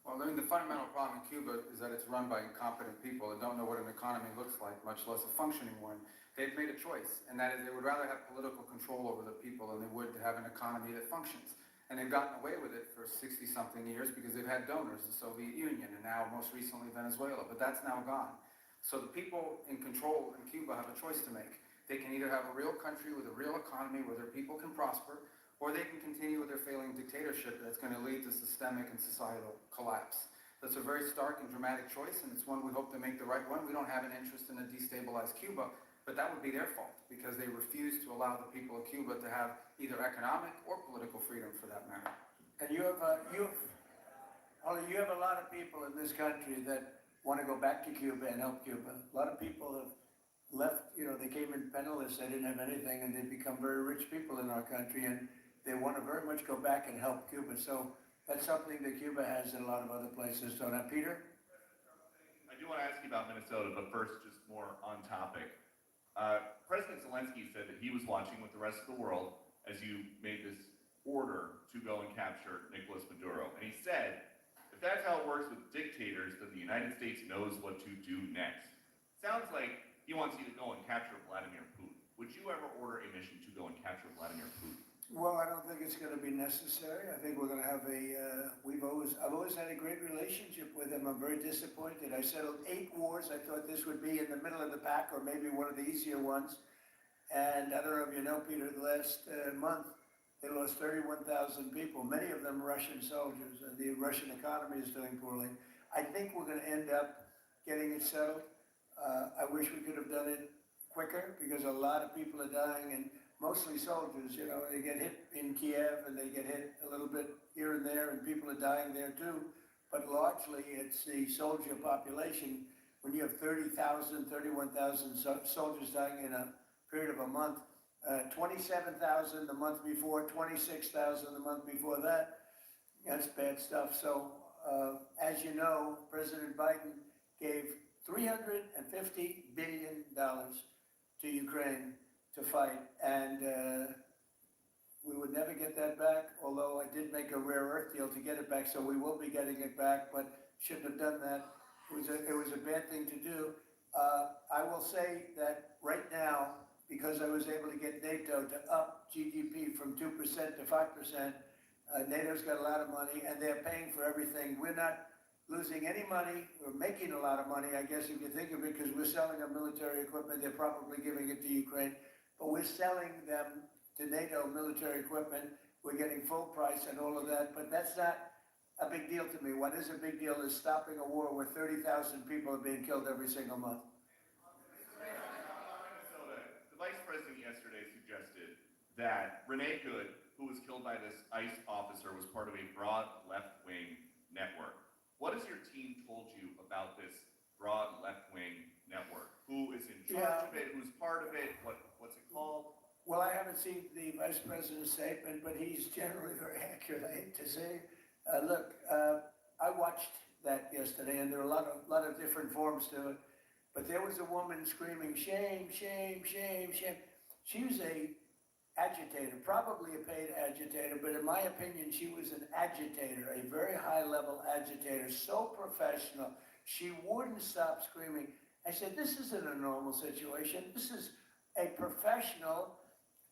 Well, I mean, the fundamental problem in Cuba is that it's run by incompetent people that don't know what an economy looks like, much less a functioning one. They've made a choice, and that is they would rather have political control over the people than they would to have an economy that functions. And they've gotten away with it for 60-something years because they've had donors, the Soviet Union, and now most recently Venezuela, but that's now gone. So the people in control in Cuba have a choice to make. They can either have a real country with a real economy where their people can prosper, or they can continue with their failing dictatorship that's going to lead to systemic and societal collapse. That's a very stark and dramatic choice, and it's one we hope to make the right one. We don't have an interest in a destabilized Cuba, but that would be their fault because they refuse to allow the people of Cuba to have either economic or political freedom for that matter. And you have a lot of people in this country that want to go back to Cuba and help Cuba. A lot of people have left, they came in penniless, they didn't have anything, and they've become very rich people in our country, and they want to very much go back and help Cuba. So that's something that Cuba has that a lot of other places don't have. Peter? I do want to ask you about Minnesota, but first, just more on topic. President Zelensky said that he was watching with the rest of the world as you made this order to go and capture Nicolas Maduro. And he said, if that's how it works with dictators, then the United States knows what to do next. Sounds like he wants you to go and capture Vladimir Putin. Would you ever order a mission to go and capture Vladimir Putin? Well, I don't think it's going to be necessary. I think we're going to have I've always had a great relationship with him. I'm very disappointed. I settled 8 wars. I thought this would be in the middle of the pack or maybe one of the easier ones. And I don't know if you know, Peter, the last month, they lost 31,000 people, many of them Russian soldiers, and the Russian economy is doing poorly. I think we're going to end up getting it settled. I wish we could have done it quicker because a lot of people are dying, and mostly soldiers, they get hit in Kiev and they get hit a little bit here and there, and people are dying there too. But largely it's the soldier population. When you have 30,000, 31,000 soldiers dying in a period of a month, 27,000 the month before, 26,000 the month before that, that's bad stuff. So as you know, President Biden gave $350 billion to Ukraine to fight, and we would never get that back, although I did make a rare earth deal to get it back, so we will be getting it back, but shouldn't have done that. It was a bad thing to do. I will say that right now, because I was able to get NATO to up GDP from 2% to 5%, NATO's got a lot of money, and they're paying for everything. We're not losing any money. We're making a lot of money, I guess, if you think of it, because we're selling our military equipment. They're probably giving it to Ukraine, but we're selling them to NATO military equipment. We're getting full price and all of that, but that's not a big deal to me. What is a big deal is stopping a war where 30,000 people are being killed every single month. Minnesota, the vice president yesterday suggested that Renee Good, who was killed by this ICE officer, was part of a broad left-wing network. What has your team told you about this broad left-wing network? Who is in charge of it? Who's part of it? What's it called? Well, I haven't seen the vice president's statement, but he's generally very accurate, I hate to say. Look, I watched that yesterday, and there are a lot of different forms to it. But there was a woman screaming, shame, shame, shame, shame. She was a agitator, probably a paid agitator, but in my opinion, she was an agitator, a very high-level agitator, so professional. She wouldn't stop screaming. I said, this isn't a normal situation. This is a professional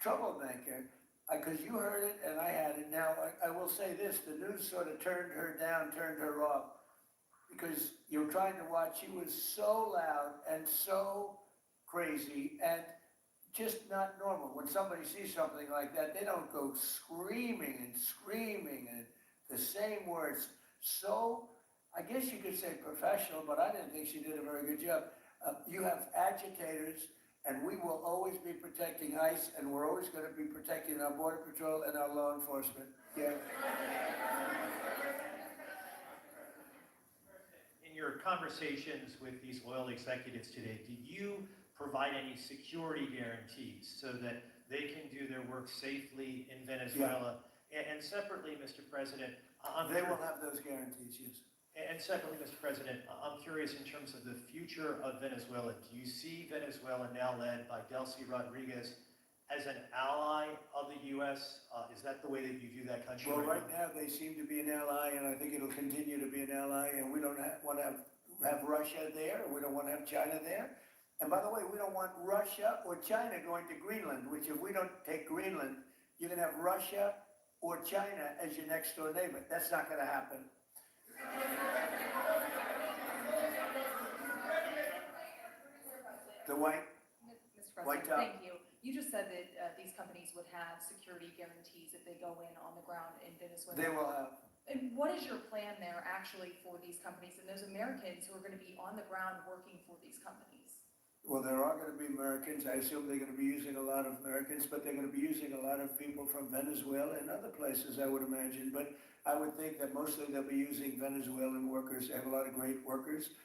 troublemaker. Because you heard it and I had it. Now, I will say this, the news sort of turned her down, turned her off. Because you're trying to watch, she was so loud and so crazy and just not normal. When somebody sees something like that, they don't go screaming and the same words. So, I guess you could say professional, but I didn't think she did a very good job. You have agitators, and we will always be protecting ICE, and we're always going to be protecting our Border Patrol and our law enforcement. Yeah. In your conversations with these oil executives today, did you provide any security guarantees so that they can do their work safely in Venezuela? Yeah. And separately, Mr. President, they will have those guarantees, yes. And separately, Mr. President, I'm curious in terms of the future of Venezuela. Do you see Venezuela, now led by Delcy Rodriguez, as an ally of the U.S.? Is that the way that you view that country? Well, right now they seem to be an ally, and I think it'll continue to be an ally, and we don't want to have Russia there, we don't want to have China there. And by the way, we don't want Russia or China going to Greenland, which if we don't take Greenland, you can have Russia or China as your next door neighbor. That's not going to happen. The white Mr. White President, top. thank you. You just said that these companies would have security guarantees if they go in on the ground in Venezuela. They will have. And what is your plan there actually for these companies and those Americans who are going to be on the ground working for these companies? Well, there are going to be Americans. I assume they're going to be using a lot of Americans, but they're going to be using a lot of people from Venezuela and other places, I would imagine. But I would think that mostly they'll be using Venezuelan workers. They have a lot of great workers.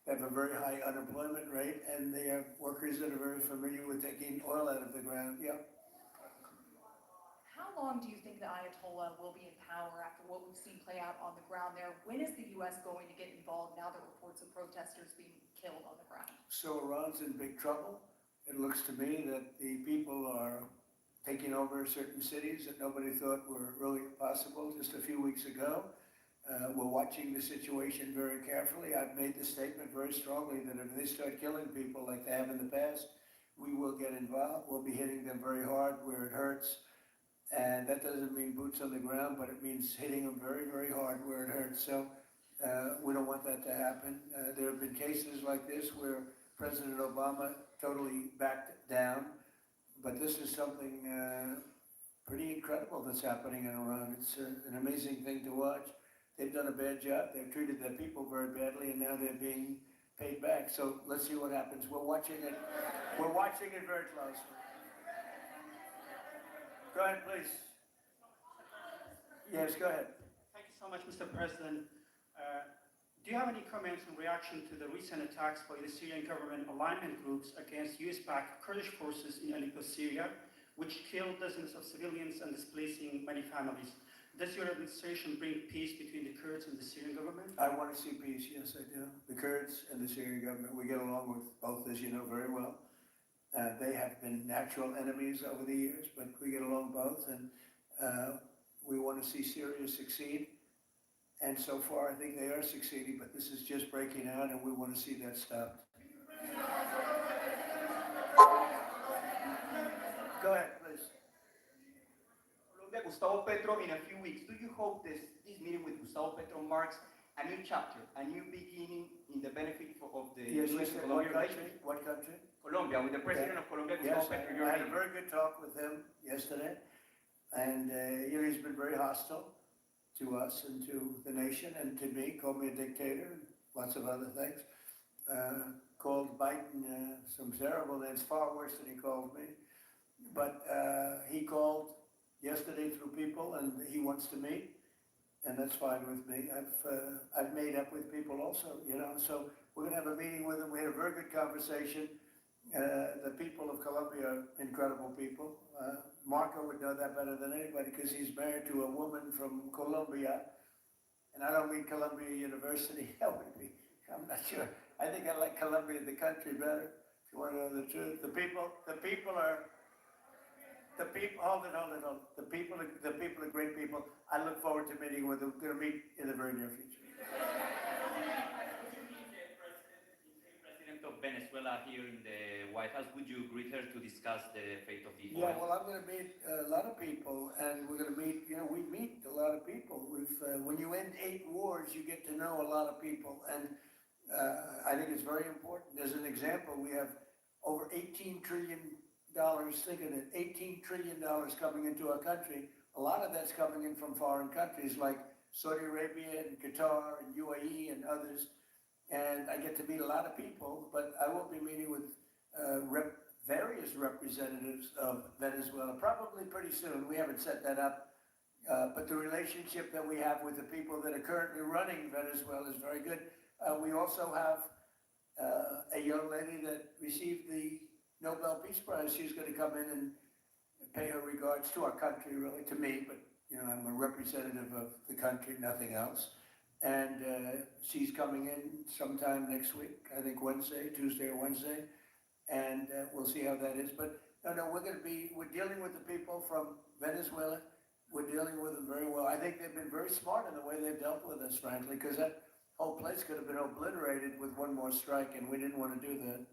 They have a very high unemployment rate, and they have workers that are very familiar with taking oil out of the ground. Yeah. How long do you think the Ayatollah will be in power after what we've seen play out on the ground there? When is the U.S. going to get involved now that reports of protesters being killed on the ground? So Iran's in big trouble. It looks to me that the people are taking over certain cities that nobody thought were really possible just a few weeks ago. We're watching the situation very carefully. I've made the statement very strongly that if they start killing people like they have in the past, we will get involved. We'll be hitting them very hard where it hurts. And that doesn't mean boots on the ground, but it means hitting them very, very hard where it hurts. So we don't want that to happen. There have been cases like this where President Obama totally backed down. But this is something pretty incredible that's happening in Iran. It's an amazing thing to watch. They've done a bad job. They've treated their people very badly, and now they're being paid back. So let's see what happens. We're watching it. We're watching it very closely. Go ahead, please. Yes, go ahead. Thank you so much, Mr. President. Do you have any comments in reaction to the recent attacks by the Syrian government alignment groups against US-backed Kurdish forces in Aleppo, Syria, which killed dozens of civilians and displacing many families? Does your administration bring peace between the Kurds and the Syrian government? I want to see peace, yes, I do. The Kurds and the Syrian government, we get along with both, as you know very well. They have been natural enemies over the years, but we get along both, and we want to see Syria succeed. And so far, I think they are succeeding, but this is just breaking out, and we want to see that stopped. Go ahead, please. Gustavo Petro in a few weeks. Do you hope this meeting with Gustavo Petro marks a new chapter, a new beginning in the benefit of the U.S. and Colombia relations? What country? Colombia, with the president of Colombia, Gustavo Petro. I had a very good talk with him yesterday, and he's been very hostile to us and to the nation and to me, called me a dictator and lots of other things. Called Biden some terrible names, far worse than he called me. But he called yesterday through people, and he wants to meet, and that's fine with me. I've made up with people also, you know. So we're going to have a meeting with him. We had a very good conversation. The people of Colombia are incredible people. Marco would know that better than anybody because he's married to a woman from Colombia. And I don't mean Columbia University. I'm not sure. I think I like Colombia, the country, better. If you want to know the truth, the people are. Hold it. The people are great people. I look forward to meeting with them. Going to meet in the very near future. President of Venezuela here in the White House, would you greet her to discuss the fate of the Yeah, oil? well, I'm going to meet a lot of people, and we're going to meet. We meet a lot of people. When you end 8 wars, you get to know a lot of people, and I think it's very important. As an example, we have over $18 trillion. Think of it, $18 trillion coming into our country. A lot of that's coming in from foreign countries like Saudi Arabia and Qatar and UAE and others. And I get to meet a lot of people, but I will be meeting with various representatives of Venezuela probably pretty soon. We haven't set that up, but the relationship that we have with the people that are currently running Venezuela is very good. We also have a young lady that received the Nobel Peace Prize. She's going to come in and pay her regards to our country, really, to me, but I'm a representative of the country, nothing else. And she's coming in sometime next week, I think Tuesday or Wednesday, and we'll see how that is. But no, we're dealing with the people from Venezuela. We're dealing with them very well. I think they've been very smart in the way they've dealt with us, frankly, because that whole place could have been obliterated with one more strike, and we didn't want to do that.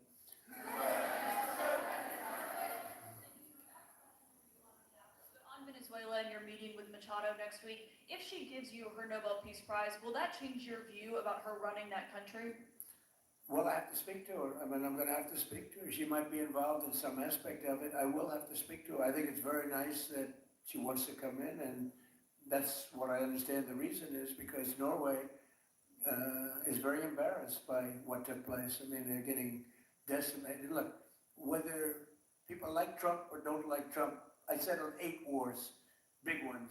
Venezuela and your meeting with Machado next week, if she gives you her Nobel Peace Prize, will that change your view about her running that country? Well, I have to speak to her. I'm going to have to speak to her. She might be involved in some aspect of it. I will have to speak to her. I think it's very nice that she wants to come in, and that's what I understand the reason is, because Norway is very embarrassed by what took place. They're getting decimated. Look, whether people like Trump or don't like Trump, I said on 8 wars, big ones,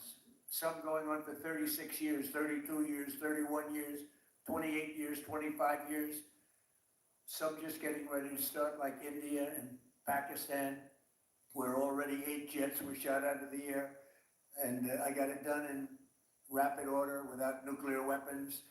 some going on for 36 years, 32 years, 31 years, 28 years, 25 years, some just getting ready to start like India and Pakistan, where already 8 jets were shot out of the air, and I got it done in rapid order without nuclear weapons.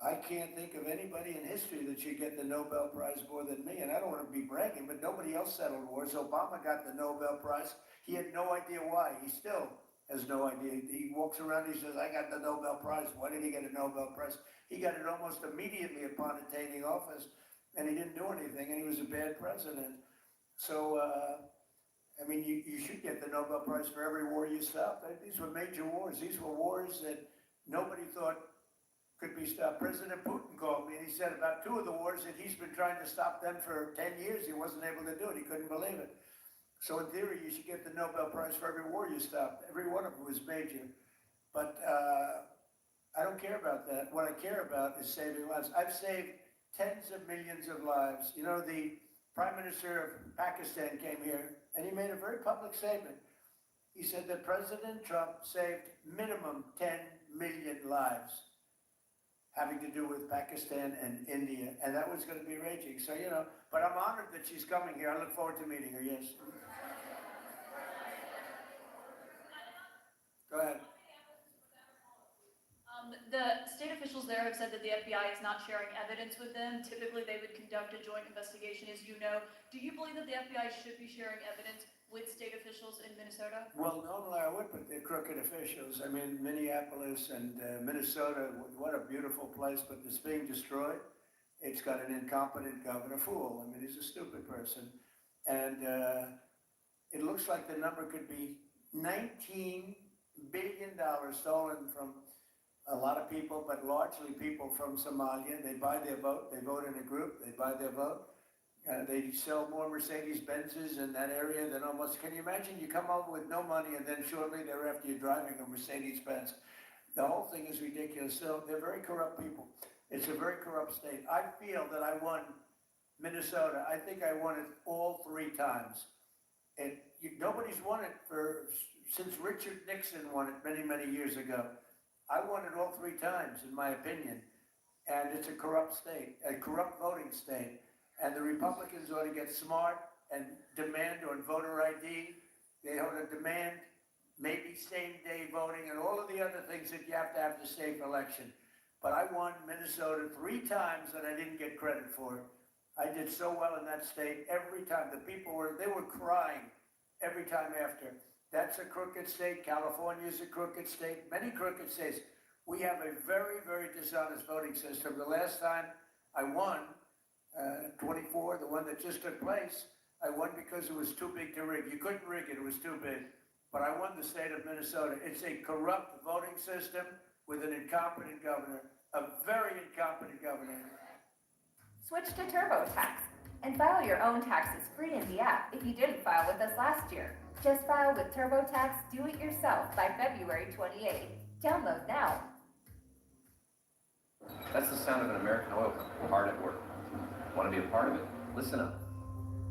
I can't think of anybody in history that should get the Nobel Prize more than me, and I don't want to be bragging, but nobody else settled wars. Obama got the Nobel Prize. He had no idea why. He still has no idea. He walks around, he says, I got the Nobel Prize. Why did he get a Nobel Prize? He got it almost immediately upon attaining office, and he didn't do anything, and he was a bad president. So, you should get the Nobel Prize for every war you stopped. These were major wars. These were wars that nobody thought could be stopped. President Putin called me and he said about 2 of the wars that he's been trying to stop them for 10 years. He wasn't able to do it. He couldn't believe it. So in theory, you should get the Nobel Prize for every war you stopped. Every one of them was major. But I don't care about that. What I care about is saving lives. I've saved tens of millions of lives. The Prime Minister of Pakistan came here and he made a very public statement. He said that President Trump saved minimum 10 million lives having to do with Pakistan and India, and that was going to be raging. So, but I'm honored that she's coming here. I look forward to meeting her, yes. Go ahead. The state officials there have said that the FBI is not sharing evidence with them. Typically, they would conduct a joint investigation, as you know. Do you believe that the FBI should be sharing evidence with state officials in Minnesota? Well, normally I would, but they're crooked officials. Minneapolis and Minnesota, what a beautiful place, but it's being destroyed. It's got an incompetent governor, fool. He's a stupid person. And it looks like the number could be $19 billion stolen from a lot of people, but largely people from Somalia. They buy their vote. They vote in a group. They buy their vote. They sell more Mercedes-Benzes in that area than almost, can you imagine? You come over with no money and then shortly thereafter you're driving a Mercedes-Benz. The whole thing is ridiculous. So they're very corrupt people. It's a very corrupt state. I feel that I won Minnesota. I think I won it all 3 times. And nobody's won it since Richard Nixon won it many, many years ago. I won it all 3 times, in my opinion. And it's a corrupt state, a corrupt voting state. And the Republicans ought to get smart and demand on voter ID. They ought to demand maybe same-day voting and all of the other things that you have to have to safe election. But I won Minnesota 3 times and I didn't get credit for it. I did so well in that state every time. The people were crying every time after. That's a crooked state. California's a crooked state. Many crooked states. We have a very, very dishonest voting system. The last time I won, 24, the one that just took place, I won because it was too big to rig. You couldn't rig it, it was too big. But I won the state of Minnesota. It's a corrupt voting system with an incompetent governor, a very incompetent governor. Switch to TurboTax and file your own taxes free in the app if you didn't file with us last year. Just file with TurboTax Do It Yourself by February 28th. Download now. That's the sound of an American oil company hard at work. Want to be a part of it? Listen up.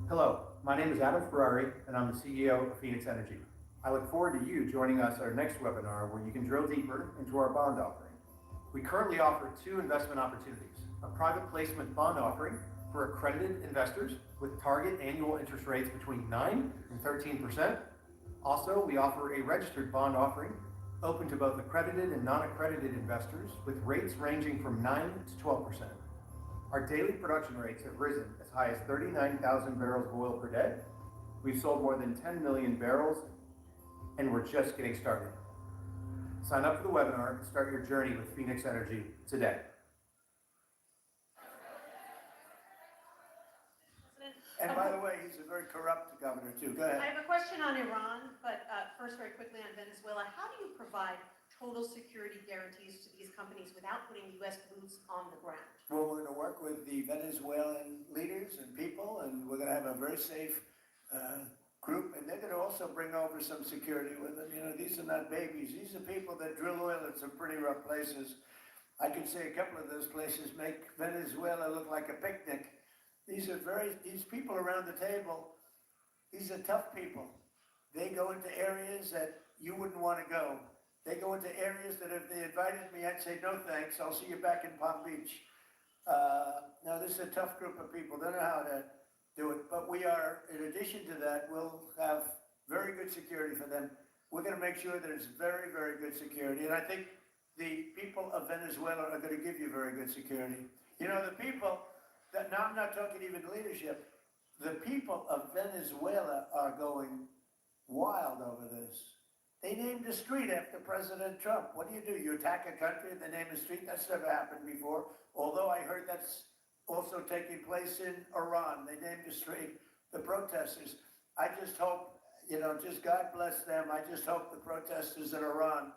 Hello, my name is Adam Ferrari, and I'm the CEO of Phoenix Energy. I look forward to you joining us at our next webinar where you can drill deeper into our bond offering. We currently offer 2 investment opportunities: a private placement bond offering for accredited investors with target annual interest rates between 9 and 13%. Also, we offer a registered bond offering open to both accredited and non-accredited investors with rates ranging from 9 to 12%. Our daily production rates have risen as high as 39,000 barrels of oil per day. We've sold more than 10 million barrels, and we're just getting started. Sign up for the webinar and start your journey with Phoenix Energy today. And by the way, he's a very corrupt governor too. Go ahead. I have a question on Iran, but first, very quickly on Venezuela. How do you provide total security guarantees to these companies without putting U.S. boots on the ground? Well, we're going to work with the Venezuelan leaders and people, and we're going to have a very safe group, and they're going to also bring over some security with them. You know, these are not babies. These are people that drill oil in some pretty rough places. I can say a couple of those places make Venezuela look like a picnic. These people around the table, these are tough people. They go into areas that you wouldn't want to go. They go into areas that if they invited me, I'd say, no thanks, I'll see you back in Palm Beach. Now, this is a tough group of people. They know how to do it. But we are, in addition to that, we'll have very good security for them. We're going to make sure there's very, very good security. And I think the people of Venezuela are going to give you very good security. You know, the people, now I'm not talking even leadership, the people of Venezuela are going wild over this. They named a street after President Trump. What do? You attack a country and they name a street? That's never happened before. Although I heard that's also taking place in Iran. They named a street. The protesters. I just hope, you know, just God bless them. I just hope the protesters in Iran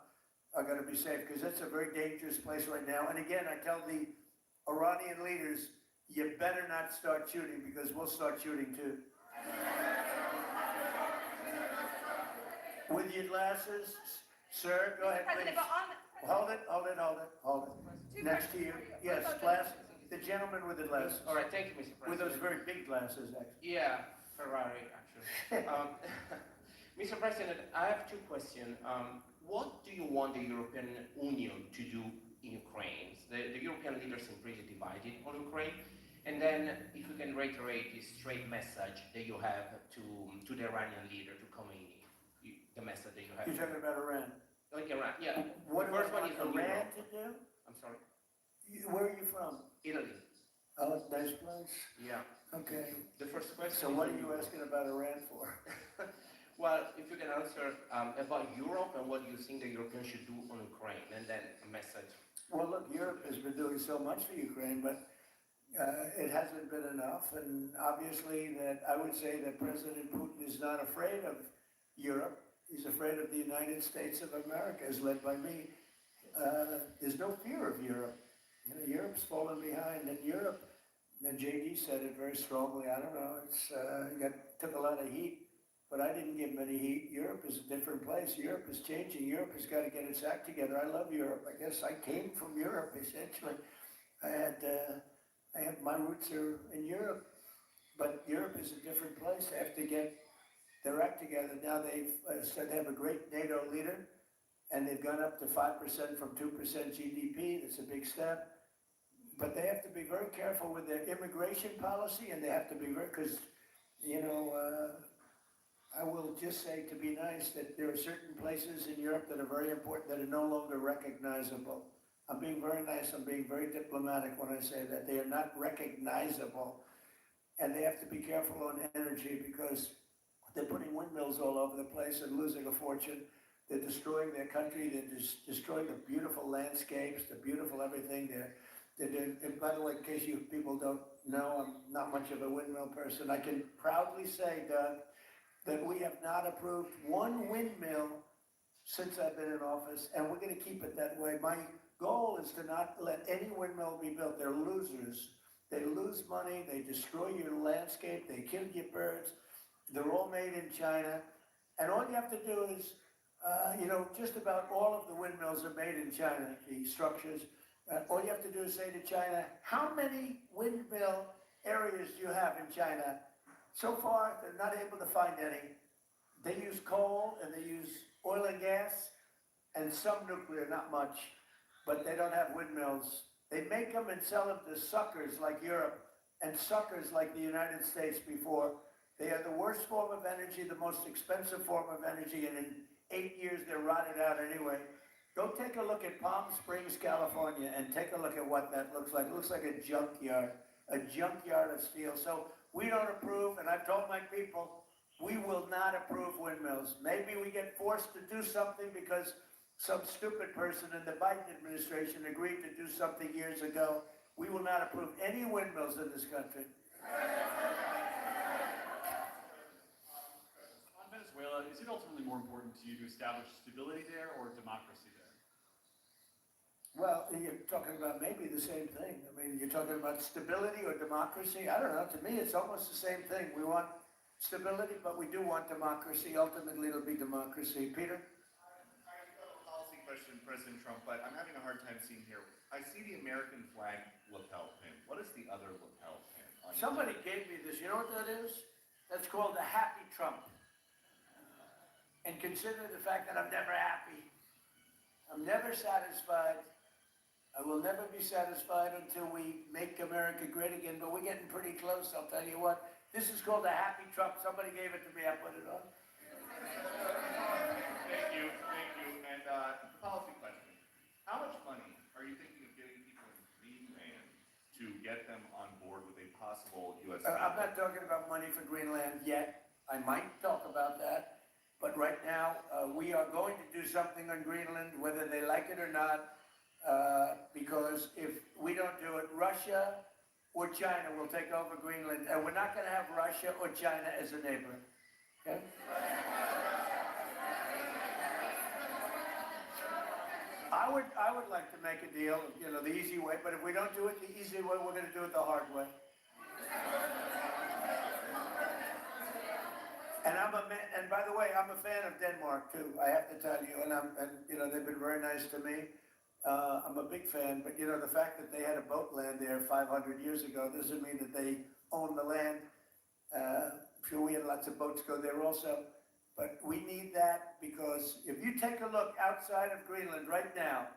are going to be safe because it's a very dangerous place right now. And again, I tell the Iranian leaders, you better not start shooting because we'll start shooting too. With your glasses, sir, go ahead, please. Hold it. Next to you. Yes, glasses. The gentleman with the glasses. All right, thank you, Mr. President. With those very big glasses, actually. Yeah, Ferrari, actually. Mr. President, I have 2 questions. What do you want the European Union to do in Ukraine? The European leaders are pretty divided on Ukraine. And then, if you can reiterate this straight message that you have to the Iranian leader, to Khomeini, the message that you have. You're talking about Iran? Like Iran, yeah. What the first one is on Iran Europe. to do? I'm sorry. Where are you from? Italy. Oh, nice place. Yeah. Okay. The first question. So what are you asking about Iran for? Well, if you can answer about Europe and what you think the Europeans should do on Ukraine, and then a message. Well, look, Europe has been doing so much for Ukraine, but it hasn't been enough. And obviously that I would say that President Putin is not afraid of Europe. He's afraid of the United States of America, as led by me. There's no fear of Europe. You know, Europe's fallen behind. And Europe, and JD said it very strongly, I don't know, it's took a lot of heat, but I didn't give him any heat. Europe is a different place. Europe is changing. Europe has got to get its act together. I love Europe. I guess I came from Europe, essentially. My roots are in Europe, but Europe is a different place. They have to get their act together. Now they've said they have a great NATO leader, and they've gone up to 5% from 2% GDP. That's a big step. But they have to be very careful with their immigration policy, and they have to be very, because, I will just say, to be nice, that there are certain places in Europe that are very important that are no longer recognizable. I'm being very nice, I'm being very diplomatic when I say that. They are not recognizable. And they have to be careful on energy because they're putting windmills all over the place and losing a fortune. They're destroying their country, they're destroying the beautiful landscapes, the beautiful everything. And by the way, in case you people don't know, I'm not much of a windmill person. I can proudly say, Doug, that we have not approved one windmill since I've been in office, and we're gonna keep it that way. My goal is to not let any windmill be built. They're losers. They lose money, they destroy your landscape, they kill your birds. They're all made in China. And all you have to do is, just about all of the windmills are made in China, the structures. All you have to do is say to China, how many windmill areas do you have in China? So far, they're not able to find any. They use coal and they use oil and gas and some nuclear, not much, but they don't have windmills. They make them and sell them to suckers like Europe and suckers like the United States before. They are the worst form of energy, the most expensive form of energy, and in 8 years they're rotted out anyway. Go take a look at Palm Springs, California, and take a look at what that looks like. It looks like a junkyard of steel. So we don't approve, and I've told my people, we will not approve windmills. Maybe we get forced to do something because some stupid person in the Biden administration agreed to do something years ago. We will not approve any windmills in this country. On Venezuela, is it ultimately more important to you to establish stability there or democracy there? Well, you're talking about maybe the same thing. I mean, you're talking about stability or democracy. I don't know. To me, it's almost the same thing. We want stability, but we do want democracy. Ultimately, it'll be democracy. Peter? I have a policy question, President Trump, but I'm having a hard time seeing here. I see the American flag lapel pin. What is the other lapel pin? Somebody gave me this. You know what that is? That's called the Happy Trump. And consider the fact that I'm never happy. I'm never satisfied. I will never be satisfied until we make America great again, but we're getting pretty close, I'll tell you what. This is called a Happy Trump. Somebody gave it to me, I put it on. Thank you. And policy question. How much money are you thinking of giving people in Greenland to get them on board with a possible U.S. I'm not talking about money for Greenland yet. I might talk about that. But right now, we are going to do something on Greenland, whether they like it or not. Because if we don't do it, Russia or China will take over Greenland, and we're not going to have Russia or China as a neighbor. Okay? I would like to make a deal, the easy way, but if we don't do it the easy way, we're going to do it the hard way. And by the way, I'm a fan of Denmark too. I have to tell you, and they've been very nice to me. I'm a big fan, but the fact that they had a boat land there 500 years ago doesn't mean that they own the land. I'm sure we had lots of boats go there also, but we need that because if you take a look outside of Greenland right now,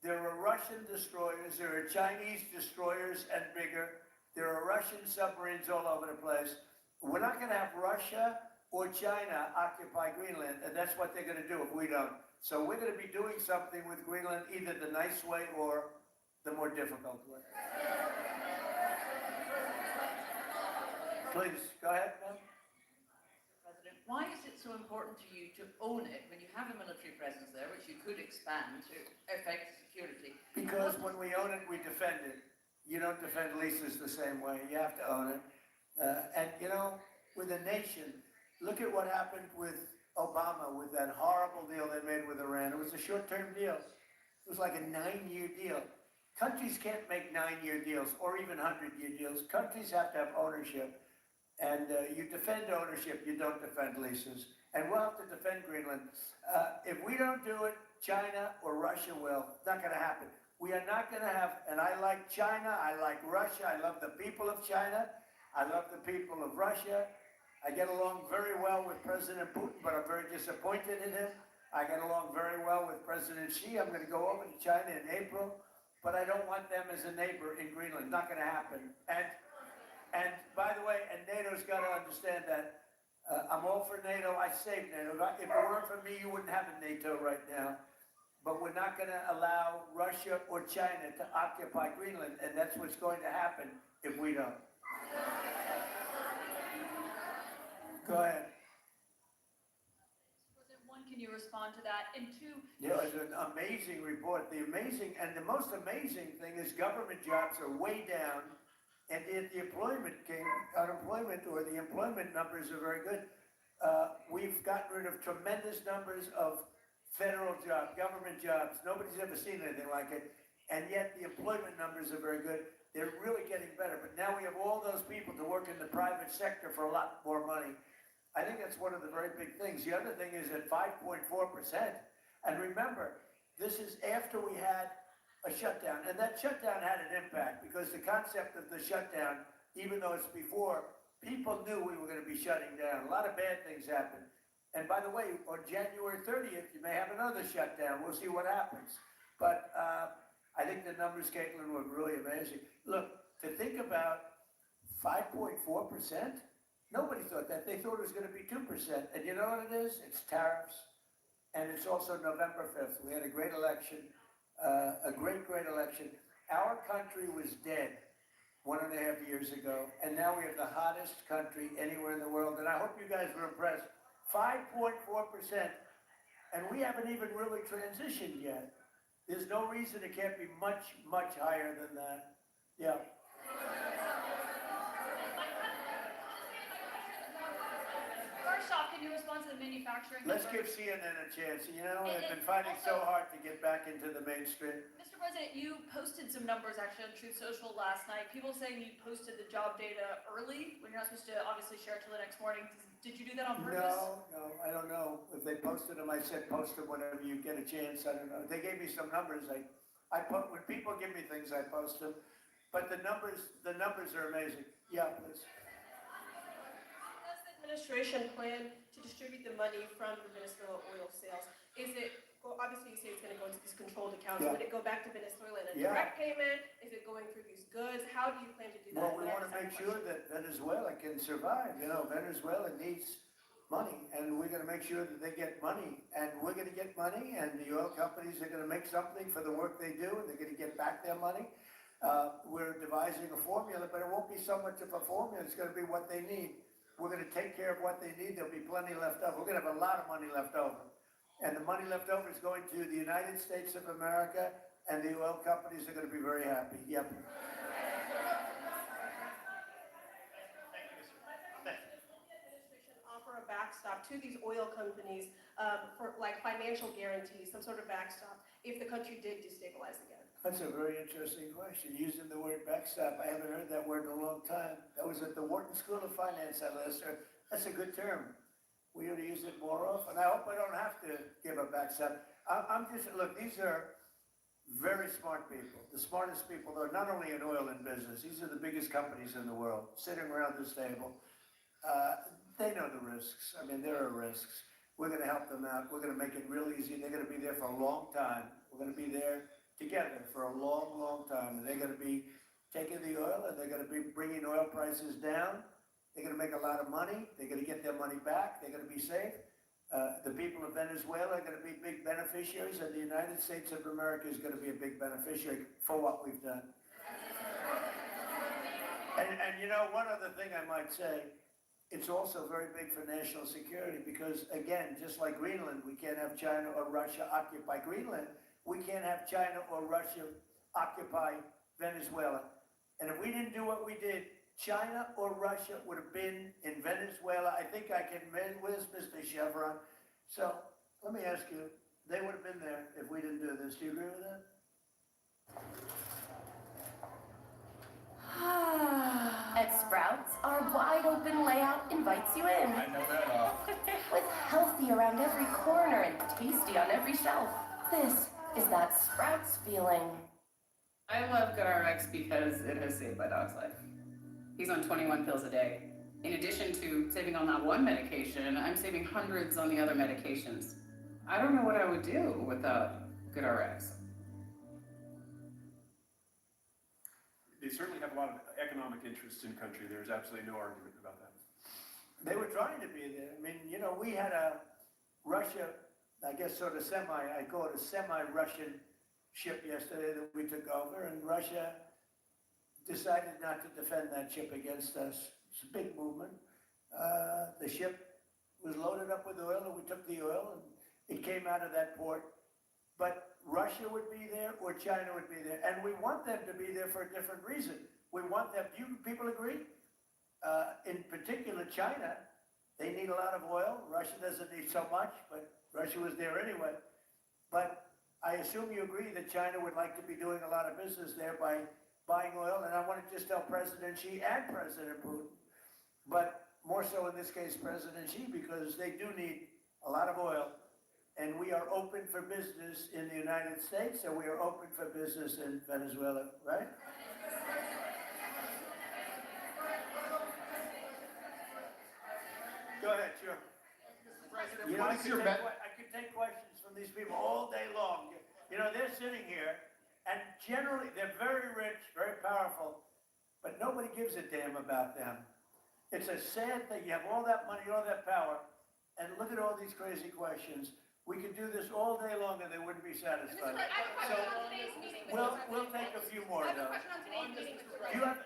there are Russian destroyers, there are Chinese destroyers and bigger, there are Russian submarines all over the place. We're not going to have Russia or China occupy Greenland, and that's what they're going to do if we don't. So we're going to be doing something with Greenland, either the nice way or the more difficult way. Please, go ahead, ma'am. President, why is it so important to you to own it when you have a military presence there, which you could expand to affect security? Because when we own it, we defend it. You don't defend leases the same way. You have to own it. And with a nation, look at what happened with Obama, with that horrible deal they made with Iran. It was a short-term deal. It was like a 9-year deal. Countries can't make 9-year deals or even 100-year deals. Countries have to have ownership. And you defend ownership, you don't defend leases. And we'll have to defend Greenland. If we don't do it, China or Russia will. It's not going to happen. We are not going to have, and I like China, I like Russia, I love the people of China, I love the people of Russia. I get along very well with President Putin, but I'm very disappointed in him. I get along very well with President Xi. I'm going to go over to China in April, but I don't want them as a neighbor in Greenland. Not going to happen. And by the way, and NATO's got to understand that. I'm all for NATO. I saved NATO. If it weren't for me, you wouldn't have a NATO right now. But we're not going to allow Russia or China to occupy Greenland, and that's what's going to happen if we don't. Go ahead. President, one, can you respond to that? And two, Yeah, it's an amazing report. The most amazing thing is government jobs are way down, and yet the unemployment or the employment numbers are very good. We've gotten rid of tremendous numbers of federal jobs, government jobs. Nobody's ever seen anything like it, and yet the employment numbers are very good. They're really getting better, but now we have all those people to work in the private sector for a lot more money. I think that's one of the very big things. The other thing is at 5.4%. And remember, this is after we had a shutdown. And that shutdown had an impact because the concept of the shutdown, even though it's before, people knew we were going to be shutting down. A lot of bad things happened. And by the way, on January 30th, you may have another shutdown. We'll see what happens. But I think the numbers, Caitlin, were really amazing. Look, to think about 5.4%, nobody thought that. They thought it was going to be 2%. And you know what it is? It's tariffs. And it's also November 5th. We had a great election, a great election. Our country was dead 1.5 years ago. And now we have the hottest country anywhere in the world. And I hope you guys were impressed. 5.4%. And we haven't even really transitioned yet. There's no reason it can't be much, much higher than that. Yeah. first off, can you respond to the manufacturing? Let's give CNN a chance. You know, they've been fighting so hard to get back into the mainstream. Mr. President, you posted some numbers actually on Truth Social last night. People saying you posted the job data early when you're not supposed to obviously share it till the next morning. Did you do that on purpose? No, I don't know. If they posted them, I said post them whenever you get a chance. I don't know. They gave me some numbers. When people give me things, I post them. But the numbers are amazing. Yeah, please. Does the administration plan to distribute the money from the Venezuela oil sales? Is it, well, obviously you say it's going to go into these controlled accounts. Yeah. Would it go back to Venezuela in a Yeah. direct payment? Is it going through these goods? How do you plan to do that? Well, we want to make sure that Venezuela can survive. You know, Venezuela needs money, and we're going to make sure that they get money, and we're going to get money, and the oil companies are going to make something for the work they do, and they're going to get back their money. We're devising a formula, but it won't be so much of a formula. It's going to be what they need. We're going to take care of what they need. There'll be plenty left over. We're going to have a lot of money left over. And the money left over is going to the United States of America, and the oil companies are going to be very happy. Yep. Offer a backstop to these oil companies for like financial guarantees, some sort of backstop, if the country did destabilize again? That's a very interesting question. Using the word backstop, I haven't heard that word in a long time. That was at the Wharton School of Finance I last heard. That's a good term. We ought to use it more often. I hope I don't have to give a backstop. Look, these are very smart people. The smartest people, though, not only in oil and business. These are the biggest companies in the world sitting around this table. They know the risks. I mean, there are risks. We're going to help them out. We're going to make it real easy. They're going to be there for a long time. We're going to be there together for a long, long time. And they're going to be taking the oil, and they're going to be bringing oil prices down. They're going to make a lot of money. They're going to get their money back. They're going to be safe. The people of Venezuela are going to be big beneficiaries, and the United States of America is going to be a big beneficiary for what we've done. And you know, one other thing I might say, it's also very big for national security because, again, just like Greenland, we can't have China or Russia occupy Greenland. We can't have China or Russia occupy Venezuela. And if we didn't do what we did, China or Russia would have been in Venezuela. I think I can, where's Mr. Chevron? So let me ask you, they would have been there if we didn't do this. Do you agree with that? At Sprouts, our wide open layout invites you in. I know that. With healthy around every corner and tasty on every shelf. This is that Sprouts feeling. I love GoodRx because it has saved my dog's life. He's on 21 pills a day. In addition to saving on that one medication, I'm saving hundreds on the other medications. I don't know what I would do without GoodRx. they certainly have a lot of economic interests in country. There's absolutely no argument about that. They were trying to be there. I mean, you know, we had a Russia, I guess sort of I call it a semi-Russian ship yesterday that we took over, and Russia decided not to defend that ship against us. It's a big movement. The ship was loaded up with oil, and we took the oil, and it came out of that port. But Russia would be there, or China would be there, and we want them to be there for a different reason. We want them, do you people agree? In particular, China, they need a lot of oil. Russia doesn't need so much, but Russia was there anyway. But I assume you agree that China would like to be doing a lot of business there by buying oil, and I want to just tell President Xi and President Putin, but more so in this case President Xi, because they do need a lot of oil, and we are open for business in the United States, and we are open for business in Venezuela, right? Go ahead, sure. President, You know, what is your bet? I could take questions from these people all day long. You know, they're sitting here, and generally, they're very rich, very powerful, but nobody gives a damn about them. It's a sad thing. You have all that money, all that power, and look at all these crazy questions. We could do this all day long, and they wouldn't be satisfied. We'll take a few more, though.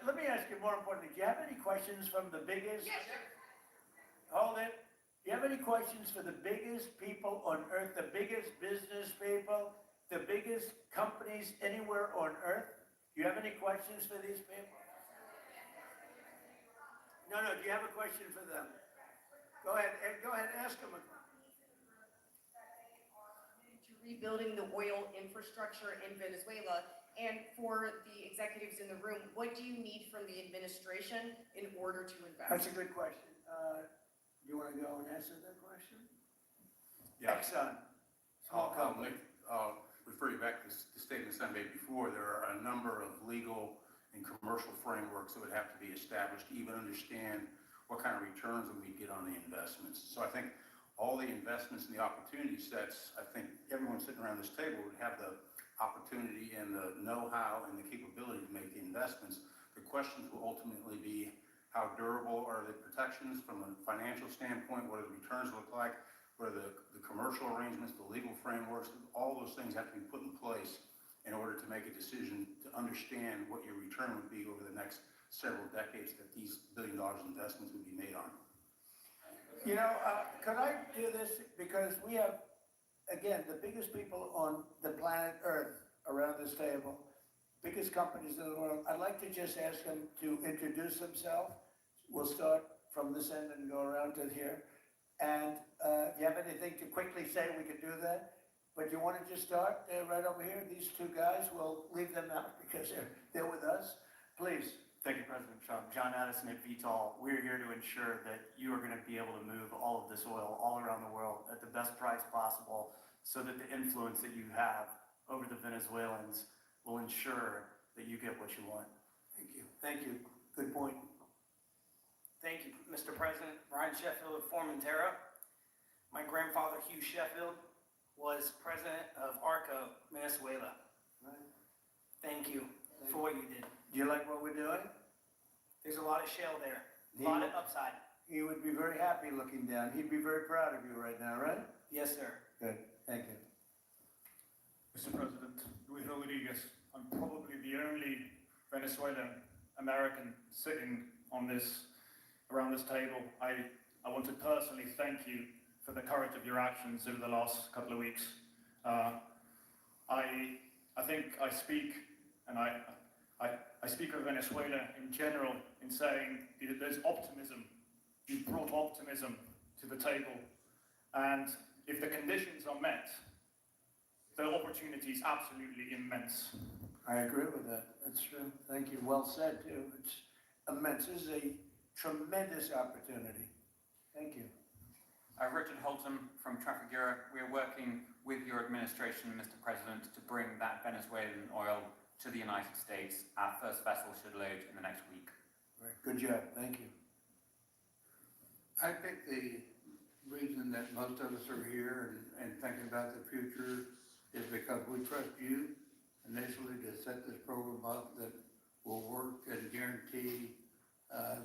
Let me ask you more importantly, do you have any questions from the biggest? Yes, sir. Hold it. Do you have any questions for the biggest people on earth, the biggest business people, the biggest companies anywhere on earth? Do you have any questions for these people? No, do you have a question for them? Go ahead, ask them. To rebuilding the oil infrastructure in Venezuela, and for the executives in the room, what do you need from the administration in order to invest? That's a good question. Do you want to go and answer that question? Yeah. Exxon. I'll refer you back to the statements I made before. There are a number of legal and commercial frameworks that would have to be established to even understand what kind of returns that we get on the investments. So I think all the investments and the opportunity sets, I think everyone sitting around this table would have the opportunity and the know-how and the capability to make the investments. The questions will ultimately be, how durable are the protections from a financial standpoint? What do the returns look like? What are the commercial arrangements, the legal frameworks? All those things have to be put in place in order to make a decision to understand what your return would be over the next several decades that these $1 billion investments would be made on. You know, could I do this? Because we have, again, the biggest people on the planet Earth around this table, biggest companies in the world. I'd like to just ask them to introduce themselves. We'll start from this end and go around to here. And if you have anything to quickly say, we could do that. But you want to just start right over here? These two guys, we'll leave them out because they're with us. Please. Thank you, President Trump. John Addison at VTOL. We're here to ensure that you are going to be able to move all of this oil all around the world at the best price possible so that the influence that you have over the Venezuelans will ensure that you get what you want. Thank you. Thank you. Good point. Thank you, Mr. President. Ryan Sheffield of Formentera. My grandfather, Hugh Sheffield, was president of ARCO, Venezuela. Right. Thank you for what you did. Do you like what we're doing? There's a lot of shale there, a lot of upside. He would be very happy looking down. He'd be very proud of you right now, right? Yes, sir. Good. Thank you. Mr. President, Luis Rodriguez, I'm probably the only Venezuelan American sitting around this table. I want to personally thank you for the courage of your actions over the last couple of weeks. I think I speak, and I speak of Venezuela in general in saying that there's optimism. You've brought optimism to the table, and if the conditions are met, the opportunity is absolutely immense. I agree with that. That's true. Thank you. Well said, too. It's immense. This is a tremendous opportunity. Thank you. Richard Holton from Trafigura. We are working with your administration, Mr. President, to bring that Venezuelan oil to the United States. Our first vessel should load in the next week. Right. Good job. Thank you. I think the reason that most of us are here and thinking about the future is because we trust you initially to set this program up that will work and guarantee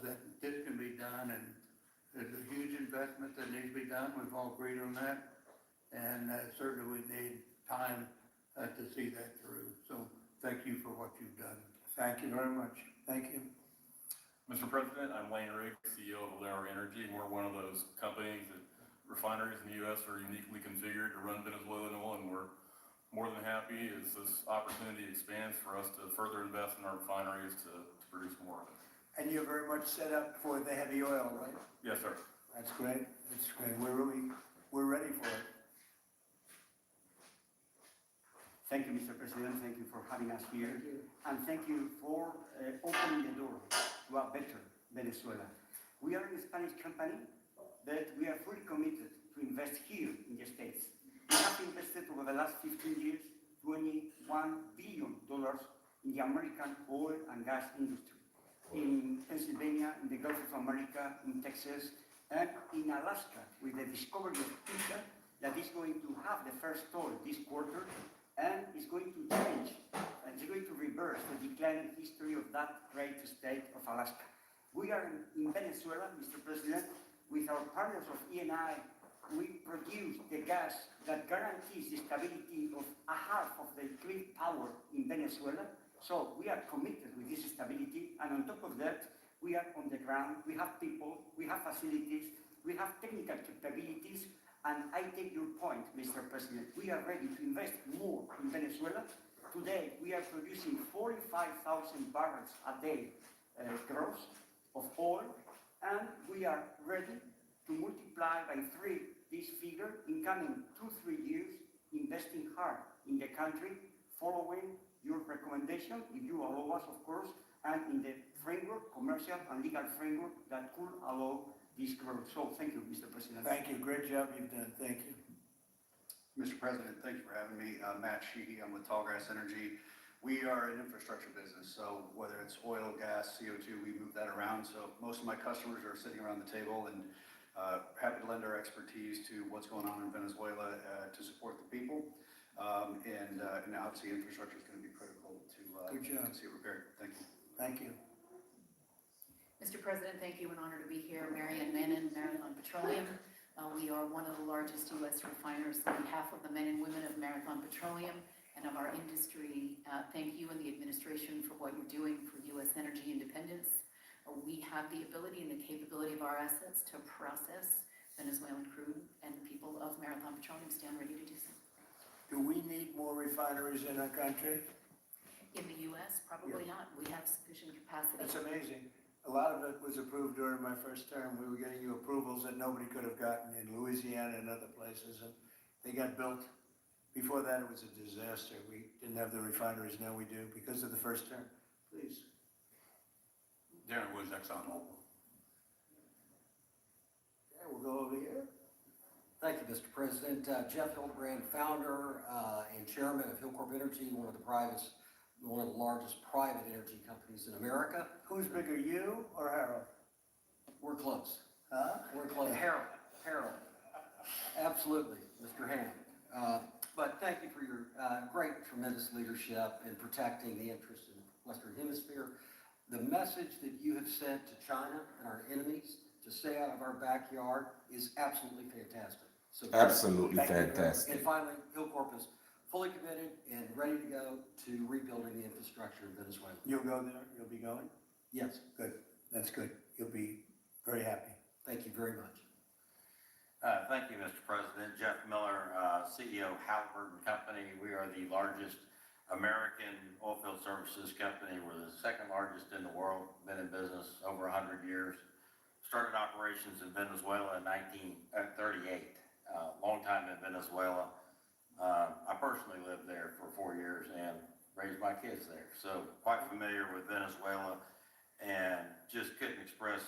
that this can be done. And there's a huge investment that needs to be done. We've all agreed on that. And certainly we need time to see that through. So thank you for what you've done. Thank you very much. Thank you. Mr. President, I'm Wayne Riggs, CEO of Valero Energy, and we're one of those companies that refineries in the U.S. are uniquely configured to run Venezuelan oil, and we're more than happy as this opportunity expands for us to further invest in our refineries to produce more of it. And you're very much set up for the heavy oil, right? Yes, sir. That's great. That's great. We're ready for it. Thank you, Mr. President. Thank you for having us here. And thank you for opening the door to a better Venezuela. We are a Spanish company, but we are fully committed to invest here in the States. We have invested over the last 15 years $21 billion in the American oil and gas industry. In Pennsylvania, in the Gulf of America, in Texas, and in Alaska, with the discovery of Pikka, that is going to have the first oil this quarter, and is going to change, and it's going to reverse the declining history of that great state of Alaska. We are in Venezuela, Mr. President, with our partners of ENI. We produce the gas that guarantees the stability of a half of the grid power in Venezuela. So we are committed with this stability, and on top of that, we are on the ground, we have people, we have facilities, we have technical capabilities, and I take your point, Mr. President. We are ready to invest more in Venezuela. Today, we are producing 45,000 barrels a day gross of oil, and we are ready to multiply by 3 this figure in coming 2-3 years, investing hard in the country, following your recommendation, if you allow us, of course, and in the framework, commercial and legal framework that could allow this growth. So thank you, Mr. President. Thank you. Great job you've done. Thank you. Mr. President, thank you for having me. Matt Sheehy, I'm with Tallgrass Energy. We are an infrastructure business, so whether it's oil, gas, CO2, we move that around. So most of my customers are sitting around the table and happy to lend our expertise to what's going on in Venezuela to support the people. And obviously infrastructure is going to be critical to see it repaired. Thank you. Thank you. Mr. President, thank you. An honor to be here. Marian Mannon, Marathon Petroleum. We are one of the largest U.S. refiners. On behalf of the men and women of Marathon Petroleum and of our industry, thank you and the administration for what you're doing for U.S. energy independence. We have the ability and the capability of our assets to process Venezuelan crude, and people of Marathon Petroleum stand ready to do so. Do we need more refineries in our country? In the U.S., probably not. We have sufficient capacity. That's amazing. A lot of it was approved during my first term. We were getting you approvals that nobody could have gotten in Louisiana and other places, and they got built. Before that, it was a disaster. We didn't have the refineries, now we do, because of the first term. Please. Darren Woods, ExxonMobil. Yeah, we'll go over here. Thank you, Mr. President. Jeff Hildebrand, founder and chairman of Hillcorp Energy, one of the largest private energy companies in America. Who's bigger, you or Harold? We're close. Huh? We're close. Harold. Absolutely, Mr. Hammond. But thank you for your great, tremendous leadership in protecting the interests in the Western Hemisphere. The message that you have sent to China and our enemies to stay out of our backyard is absolutely fantastic. So absolutely fantastic. And finally, Hillcorp is fully committed and ready to go to rebuilding the infrastructure in Venezuela. You'll go there? You'll be going? Yes. Good. That's good. You'll be very happy. Thank you very much. Thank you, Mr. President. Jeff Miller, CEO of Halliburton Company. We are the largest American oilfield services company. We're the second largest in the world. Been in business over 100 years. Started operations in Venezuela in 1938. Long time in Venezuela. I personally lived there for 4 years and raised my kids there. So quite familiar with Venezuela, and just couldn't express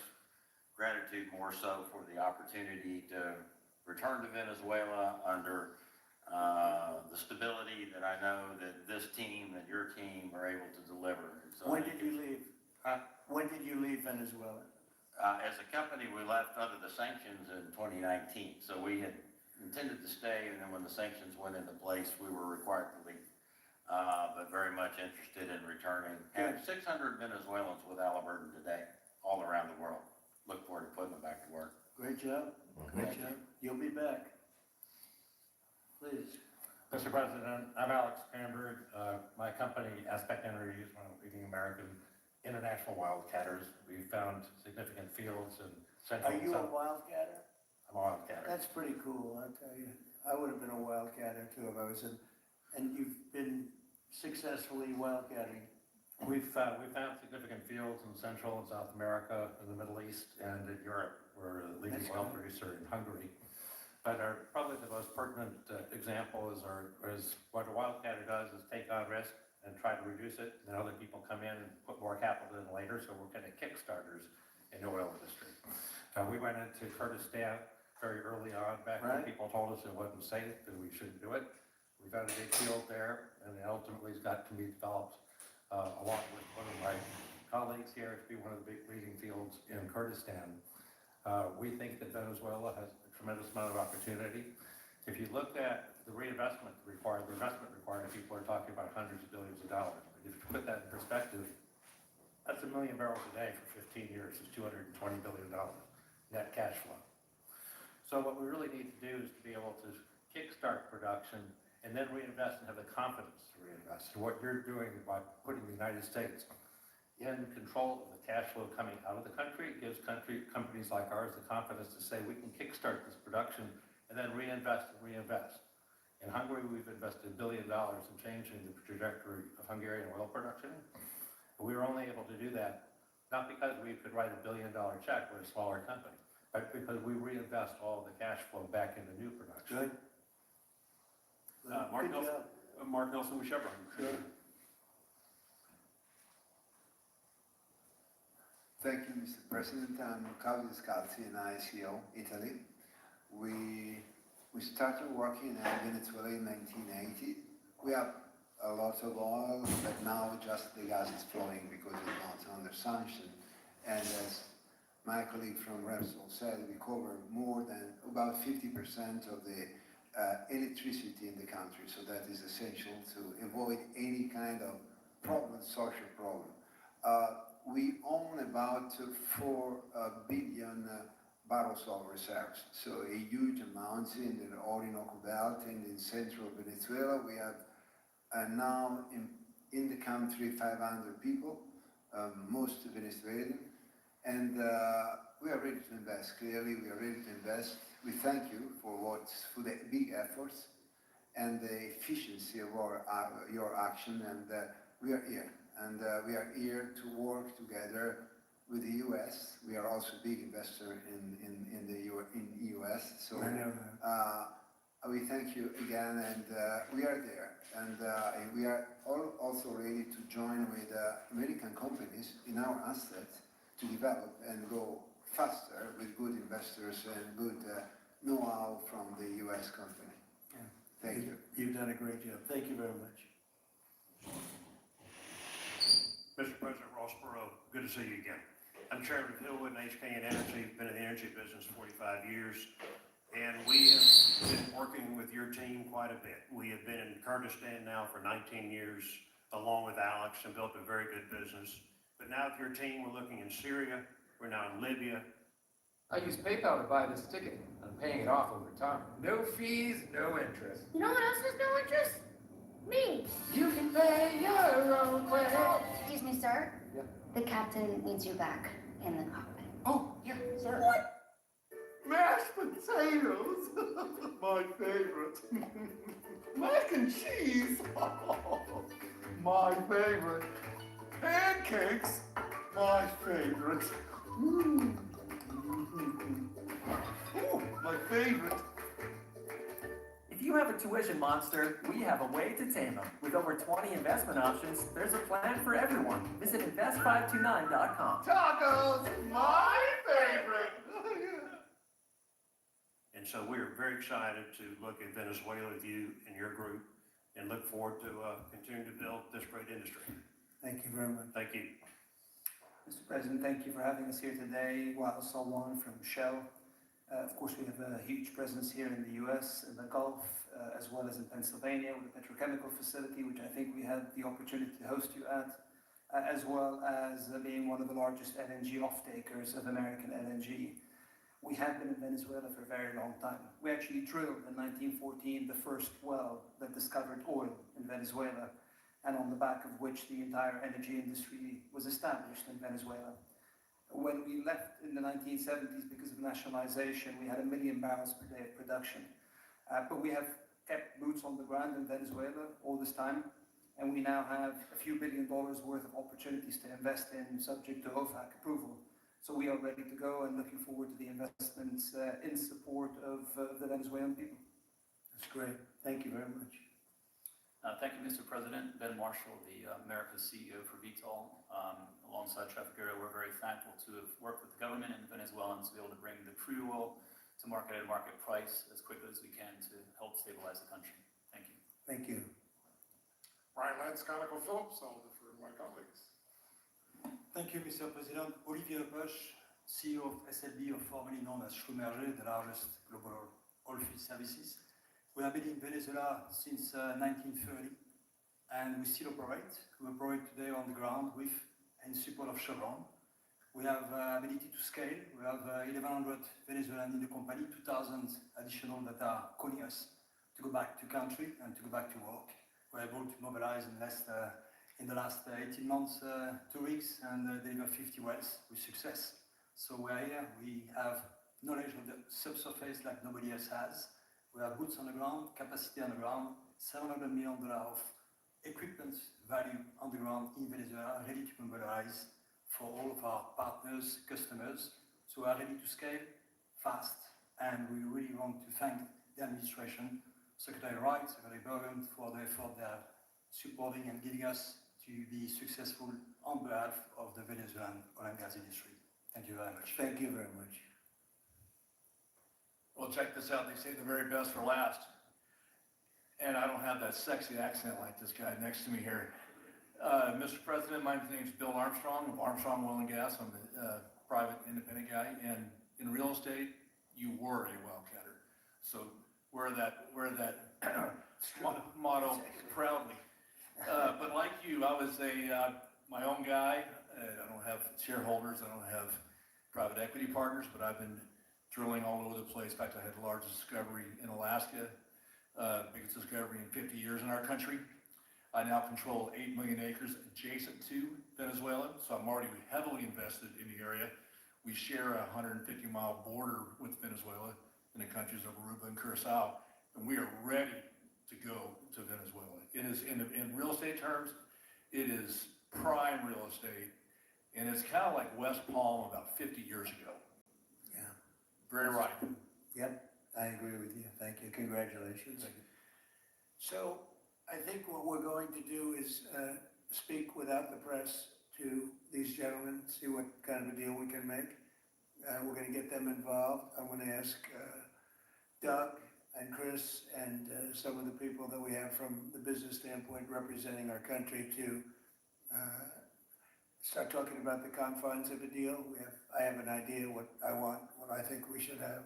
gratitude more so for the opportunity to return to Venezuela under the stability that I know that this team and your team are able to deliver. So when did you leave? When did you leave Venezuela? As a company, we left under the sanctions in 2019. So we had intended to stay, and then when the sanctions went into place, we were required to leave. but very much interested in returning. Have 600 Venezuelans with Halliburton today, all around the world. Look forward to putting them back to work. Great job, great job. You'll be back. Please. Mr. President, I'm Alex Hamburg. My company, Aspect Energy, is one of the leading American international wildcatters. We found significant fields in central. Are you a wildcatter? I'm a wildcatter. That's pretty cool, I'll tell you. I would have been a wildcatter too if I was in, and you've been successfully wildcatting. We've found significant fields in Central and South America, in the Middle East, and in Europe. We're a leading oil producer in Hungary. But probably the most pertinent example is what a wildcatter does is take on risk and try to reduce it, and other people come in and put more capital in later, so we're kind of kickstarters in the oil industry. We went into Kurdistan very early on, back when people told us it wasn't safe and we shouldn't do it. We found a big field there, and it ultimately got to be developed along with one of my colleagues here to be one of the big leading fields in Kurdistan. We think that Venezuela has a tremendous amount of opportunity. If you look at the investment required, people are talking about hundreds of billions of dollars. But if you put that in perspective, that's 1 million barrels a day for 15 years. It's $220 billion net cash flow. So what we really need to do is to be able to kickstart production and then reinvest and have the confidence to reinvest. So what you're doing by putting the United States in control of the cash flow coming out of the country gives companies like ours the confidence to say we can kickstart this production and then reinvest and reinvest. In Hungary, we've invested $1 billion in changing the trajectory of Hungarian oil production. But we were only able to do that not because we could write $1 billion check, we're a smaller company, but because we reinvest all the cash flow back into new production. Good. Mark Nelson with Chevron. Thank you, Mr. President. I'm Claudio Scalzi in ICO, Italy. We started working in Venezuela in 1980. We have a lot of oil, but now just the gas is flowing because it's not under sanction. And as my colleague from Repsol said, we cover more than about 50% of the electricity in the country. So that is essential to avoid any kind of problem, social problem. We own about 4 billion barrels of reserves. So a huge amount in the Orinoco Belt and in central Venezuela. We have now in the country 500 people, most Venezuelan, and we are ready to invest. Clearly, we are ready to invest. We thank you for the big efforts and the efficiency of your action, and we are here. And we are here to work together with the U.S. We are also a big investor in the U.S. So we thank you again, and we are there. And we are also ready to join with American companies in our assets to develop and go faster with good investors and good know-how from the U.S. company. Yeah. Thank you. You've done a great job. Thank you very much. Mr. President Rossborough, good to see you again. I'm Chairman of Hillwood and HK Energy, been in the energy business 45 years, and we have been working with your team quite a bit. We have been in Kurdistan now for 19 years, along with Alex, and built a very good business. But now with your team, we're looking in Syria, we're now in Libya. I use PayPal to buy this ticket. I'm paying it off over time. No fees, no interest. You know what else has no interest? Me. You can pay your own way. Excuse me, sir. Yeah. The captain needs you back in the cockpit. Oh, yeah, sir. What? Mashed potatoes, my favorite. Mac and cheese, my favorite. Pancakes, my favorite. Ooh, my favorite. If you have a tuition monster, we have a way to tame them. With over 20 investment options, there's a plan for everyone. Visit invest529.com. Tacos, my favorite. And so we are very excited to look at Venezuela with you and your group and look forward to continuing to build this great industry. Thank you very much. Thank you. Mr. President, thank you for having us here today. Wael Salwan from Shell. Of course, we have a huge presence here in the US, in the Gulf, as well as in Pennsylvania with the petrochemical facility, which I think we had the opportunity to host you at, as well as being one of the largest LNG off-takers of American LNG. We have been in Venezuela for a very long time. We actually drilled in 1914 the first well that discovered oil in Venezuela, and on the back of which the entire energy industry was established in Venezuela. When we left in the 1970s because of nationalization, we had 1 million barrels per day of production. But we have kept boots on the ground in Venezuela all this time, and we now have a few $1 billion worth of opportunities to invest in, subject to OFAC approval. So we are ready to go and looking forward to the investments in support of the Venezuelan people. That's great. Thank you very much. Thank you, Mr. President. Ben Marshall, the America's CEO for Vitol. Alongside Trafigura, we're very thankful to have worked with the government and the Venezuelans to be able to bring the crude oil to market at a market price as quickly as we can to help stabilize the country. Thank you. Thank you. Brian Lance, ConocoPhillips, I'll defer to my colleagues. Thank you, Mr. President. Olivier Bush, CEO of SLB, or formerly known as Schlumberger, the largest global oilfield services. We have been in Venezuela since 1930, and we still operate. We operate today on the ground with and support of Chevron. We have ability to scale. We have 1,100 Venezuelans in the company, 2,000 additional that are calling us to go back to country and to go back to work. We're able to mobilize in the last 18 months, 2 weeks, and deliver 50 wells with success. So we're here. We have knowledge of the subsurface like nobody else has. We have boots on the ground, capacity on the ground, $700 million of equipment value on the ground in Venezuela, ready to mobilize for all of our partners, customers. So we are ready to scale fast, and we really want to thank the administration, Secretary Wright, Secretary Bergen, for the effort they are supporting and giving us to be successful on behalf of the Venezuelan oil and gas industry. Thank you very much. Thank you very much. Well, check this out. They say the very best for last. And I don't have that sexy accent like this guy next to me here. Mr. President, my name's Bill Armstrong of Armstrong Oil and Gas. I'm a private independent guy. And in real estate, you were a wildcatter. So wear that motto proudly. But like you, I was my own guy. I don't have shareholders. I don't have private equity partners, but I've been drilling all over the place. In fact, I had the largest discovery in Alaska, biggest discovery in 50 years in our country. I now control 8 million acres adjacent to Venezuela, so I'm already heavily invested in the area. We share a 150-mile border with Venezuela in the countries of Aruba and Curacao, and we are ready to go to Venezuela. It is, in real estate terms, it is prime real estate, and it's kind of like West Palm about 50 years ago. Yeah. Very right. Yep, I agree with you. Thank you. Congratulations. Thank you. So I think what we're going to do is speak without the press to these gentlemen, see what kind of a deal we can make. We're going to get them involved. I'm going to ask Doug and Chris and some of the people that we have from the business standpoint representing our country to start talking about the confines of a deal. I have an idea what I want, what I think we should have.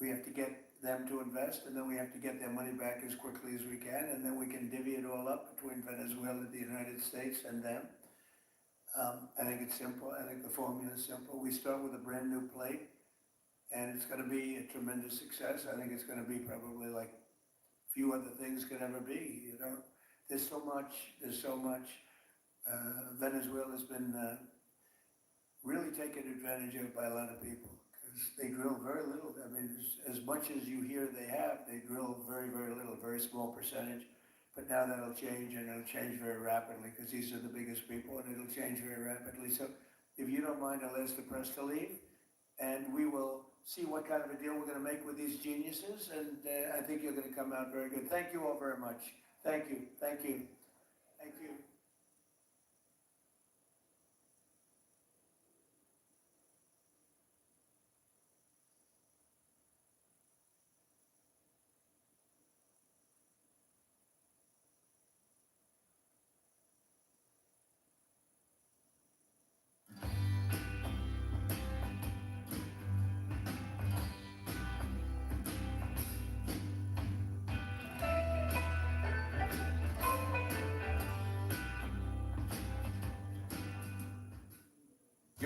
We have to get them to invest, and then we have to get their money back as quickly as we can, and then we can divvy it all up between Venezuela, the United States, and them. I think it's simple. I think the formula is simple. We start with a brand new plate, and it's going to be a tremendous success. I think it's going to be probably like few other things could ever be. You know, there's so much. Venezuela's been really taken advantage of by a lot of people. They drill very little. I mean, as much as you hear they have, they drill very, very little, very small percentage. But now that'll change, and it'll change very rapidly because these are the biggest people, and it'll change very rapidly. So if you don't mind, I'll ask the press to leave, and we will see what kind of a deal we're going to make with these geniuses, and I think you're going to come out very good. Thank you all very much. Thank you. Thank you. Thank you.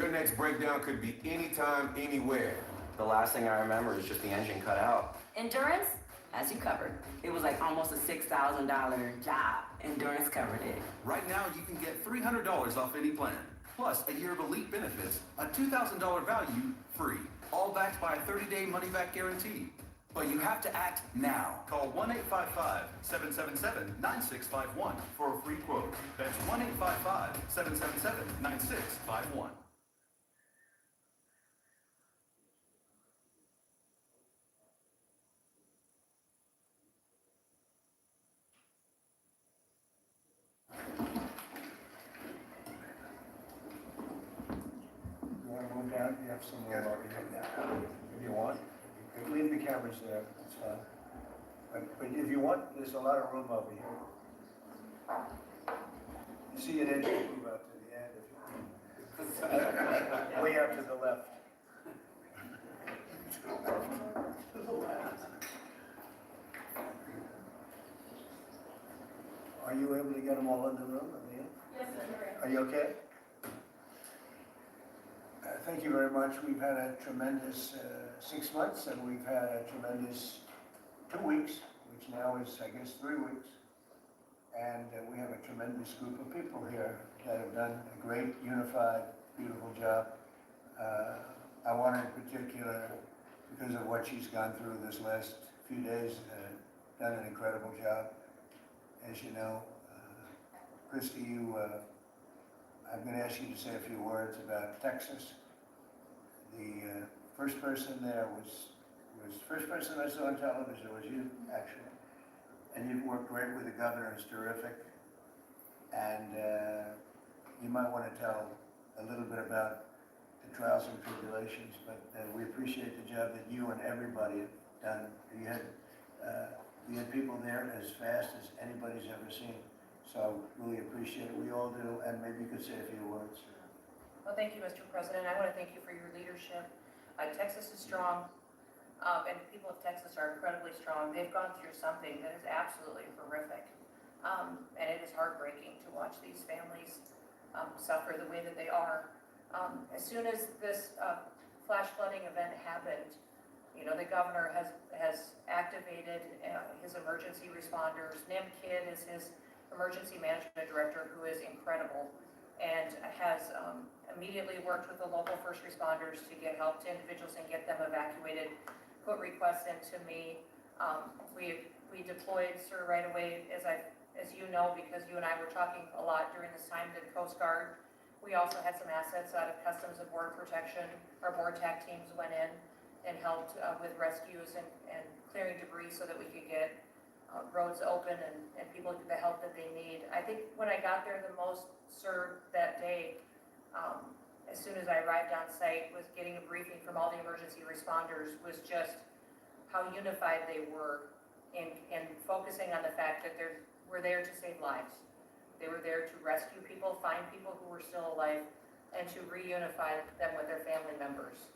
Your next breakdown could be anytime, anywhere. The last thing I remember is just the engine cut out. Endurance has you covered. It was like almost a $6,000 job. Endurance covered it. Right now, you can get $300 off any plan, plus a year of elite benefits, a $2,000 value free, all backed by a 30-day money-back guarantee. But you have to act now. Call 1-855-777-9651 for a free quote. That's 1-855-777-9651. You want to move down? You have some more over here now. If you want. You can leave the cameras there, that's fine. But if you want, there's a lot of room over here. You see an engine move out to the end. If you, way out to the left. To the left. Are you able to get them all in the room? Yes, sir. Are you okay? Thank you very much. We've had a tremendous 6 months, and we've had a tremendous 2 weeks, which now is, I guess, 3 weeks. And we have a tremendous group of people here that have done a great, unified, beautiful job. I want in particular, because of what she's gone through this last few days, done an incredible job. As you know, Christy, I'm going to ask you to say a few words about Texas. The first person there was first person I saw on television was you, actually. And you've worked great with the governor, it's terrific. And you might want to tell a little bit about the trials and tribulations, but we appreciate the job that you and everybody have done. You had people there as fast as anybody's ever seen. So really appreciate it. We all do, and maybe you could say a few words. Well, thank you, Mr. President. I want to thank you for your leadership. Texas is strong, and the people of Texas are incredibly strong. They've gone through something that is absolutely horrific, and it is heartbreaking to watch these families suffer the way that they are. As soon as this flash flooding event happened, you know, the governor has activated his emergency responders. Nim Kidd is his emergency management director, who is incredible, and has immediately worked with the local first responders to get help to individuals and get them evacuated, put requests into me. We deployed sort of right away, as you know, because you and I were talking a lot during this time, the Coast Guard. We also had some assets out of Customs and Border Protection. Our board TAC teams went in and helped with rescues and clearing debris so that we could get roads open and people get the help that they need. I think when I got there, the most served that day, as soon as I arrived on site, was getting a briefing from all the emergency responders, was just how unified they were in focusing on the fact that we're there to save lives. They were there to rescue people, find people who were still alive, and to reunify them with their family members.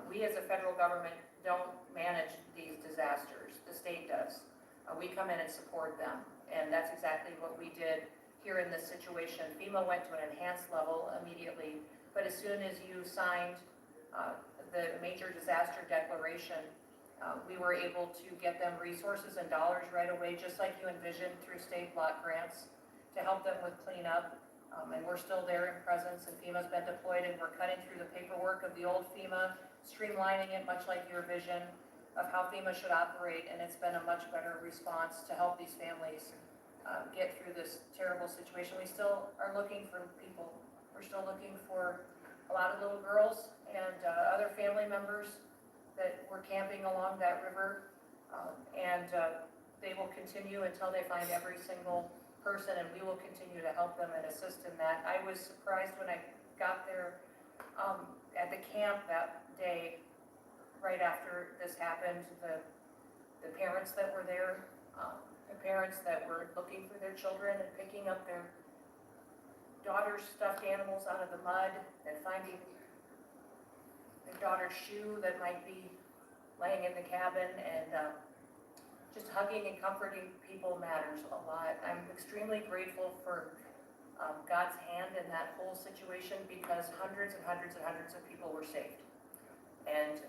We as a federal government don't manage these disasters. The state does. We come in and support them, and that's exactly what we did here in this situation. FEMA went to an enhanced level immediately, but as soon as you signed the major disaster declaration, we were able to get them resources and dollars right away, just like you envisioned, through state block grants to help them with cleanup. And we're still there in presence, and FEMA's been deployed, and we're cutting through the paperwork of the old FEMA, streamlining it much like your vision of how FEMA should operate, and it's been a much better response to help these families get through this terrible situation. We still are looking for people. We're still looking for a lot of little girls and other family members that were camping along that river, and they will continue until they find every single person, and we will continue to help them and assist in that. I was surprised when I got there at the camp that day, right after this happened, the parents that were there, the parents that were looking for their children and picking up their daughter's stuffed animals out of the mud and finding their daughter's shoe that might be laying in the cabin, and just hugging and comforting people matters a lot. I'm extremely grateful for God's hand in that whole situation because hundreds and hundreds and hundreds of people were saved. And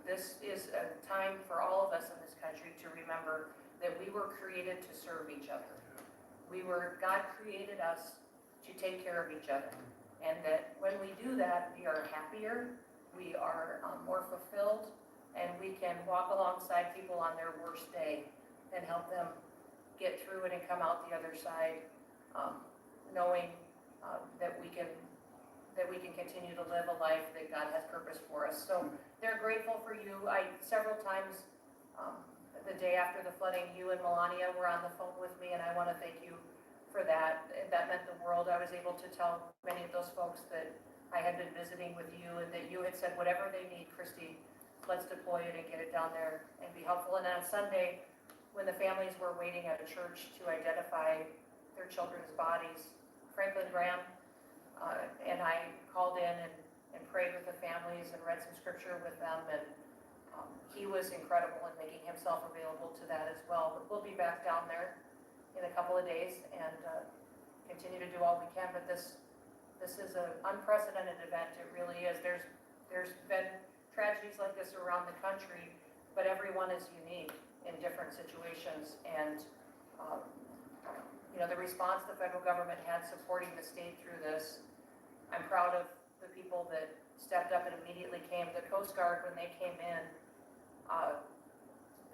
this is a time for all of us in this country to remember that we were created to serve each other. God created us to take care of each other. And that when we do that, we are happier, we are more fulfilled, and we can walk alongside people on their worst day and help them get through it and come out the other side, knowing that we can continue to live a life that God has purpose for us. So they're grateful for you. Several times the day after the flooding, you and Melania were on the phone with me, and I want to thank you for that. That meant the world. I was able to tell many of those folks that I had been visiting with you and that you had said, whatever they need, Christy, let's deploy it and get it down there and be helpful. And on Sunday, when the families were waiting at a church to identify their children's bodies, Franklin Graham and I called in and prayed with the families and read some scripture with them, and he was incredible in making himself available to that as well. But we'll be back down there in a couple of days and continue to do all we can. But this is an unprecedented event. It really is. There's been tragedies like this around the country, but everyone is unique in different situations. And the response the federal government had supporting the state through this, I'm proud of the people that stepped up and immediately came. The Coast Guard, when they came in,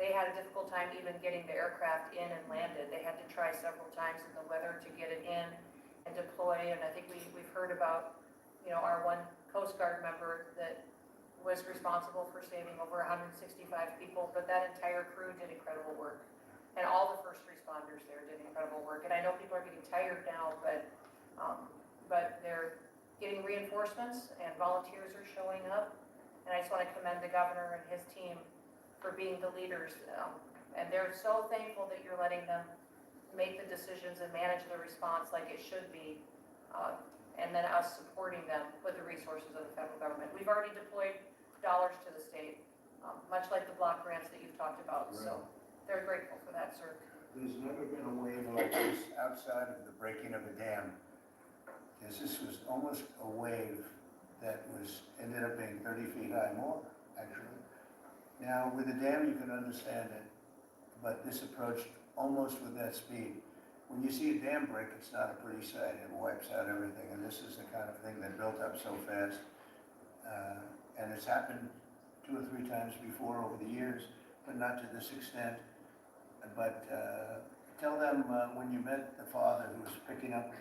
they had a difficult time even getting the aircraft in and landed. They had to try several times in the weather to get it in and deploy. And I think we've heard about, our one Coast Guard member that was responsible for saving over 165 people, but that entire crew did incredible work. And all the first responders there did incredible work. And I know people are getting tired now, but they're getting reinforcements and volunteers are showing up. And I just want to commend the governor and his team for being the leaders. And they're so thankful that you're letting them make the decisions and manage the response like it should be. And then us supporting them with the resources of the federal government. We've already deployed dollars to the state, much like the block grants that you've talked about. Right. So they're grateful for that, sir. There's never been a wave like this outside of the breaking of a dam. This was almost a wave that ended up being 30 feet high, more actually. Now with the dam you can understand it, but this approached almost with that speed. When you see a dam break, it's not a pretty sight. It wipes out everything, and this is the kind of thing that built up so fast. And it's happened 2 or 3 times before over the years, but not to this extent. But tell them when you met the father who was picking up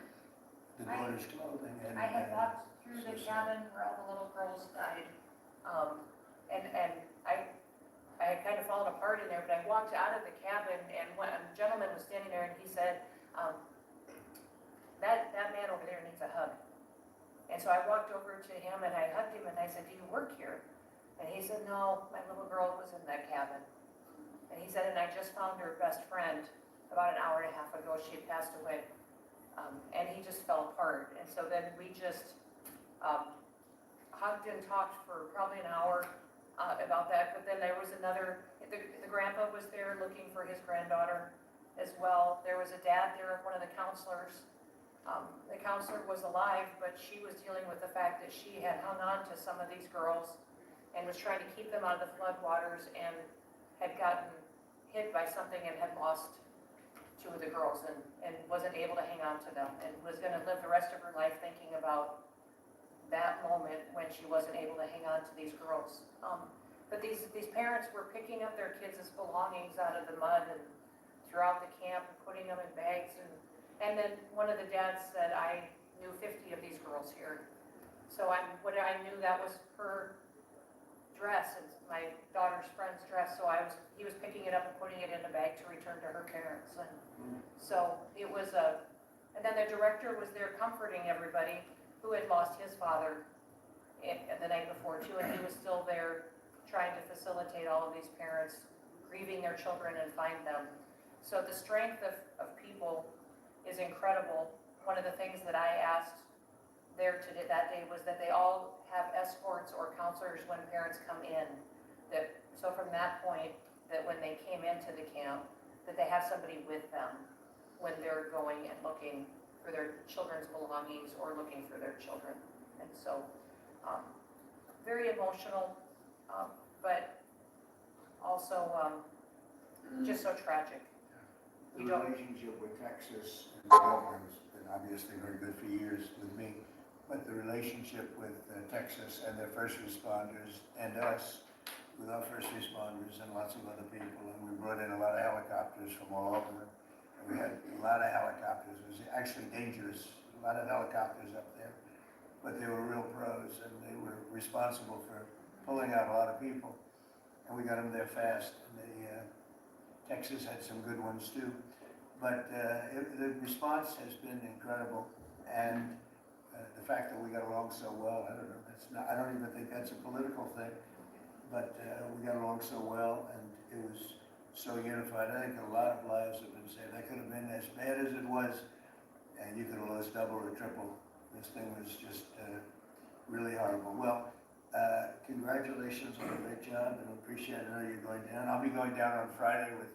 the daughter's clothing. I had walked through the cabin where all the little girls died, and I had kind of fallen apart in there, but I walked out of the cabin, and a gentleman was standing there, and he said, that man over there needs a hug. And so I walked over to him, and I hugged him, and I said, do you work here? And he said, no, my little girl was in that cabin. And he said, and I just found her best friend about an hour and a half ago. She had passed away. And he just fell apart. And so then we just hugged and talked for probably an hour about that. But then there was the grandpa was there looking for his granddaughter as well. There was a dad there, one of the counselors. The counselor was alive, but she was dealing with the fact that she had hung on to some of these girls and was trying to keep them out of the floodwaters and had gotten hit by something and had lost 2 of the girls and wasn't able to hang on to them and was going to live the rest of her life thinking about that moment when she wasn't able to hang on to these girls. But these parents were picking up their kids' belongings out of the mud and throughout the camp and putting them in bags. And then one of the dads said, I knew 50 of these girls here. So I knew that was her dress, and my daughter's friend's dress. So he was picking it up and putting it in a bag to return to her parents. And so it was and then the director was there comforting everybody who had lost his father the night before too, and he was still there trying to facilitate all of these parents grieving their children and find them. So the strength of people is incredible. One of the things that I asked there that day was that they all have escorts or counselors when parents come in. So from that point, that when they came into the camp, that they have somebody with them when they're going and looking for their children's belongings or looking for their children. And so, very emotional, but also just so tragic. The relationship with Texas and the governor has been obviously very good for years with me, but the relationship with Texas and their first responders and us, with our first responders and lots of other people, and we brought in a lot of helicopters from all over. And we had a lot of helicopters. It was actually dangerous, a lot of helicopters up there, but they were real pros, and they were responsible for pulling out a lot of people. And we got them there fast, and Texas had some good ones too. But the response has been incredible, and the fact that we got along so well, I don't know, I don't even think that's a political thing, but we got along so well, and it was so unified. I think a lot of lives have been saved. That could have been as bad as it was, and you could have lost double or triple. This thing was just really horrible. Well, congratulations on a great job, and I appreciate it. I know you're going down. I'll be going down on Friday with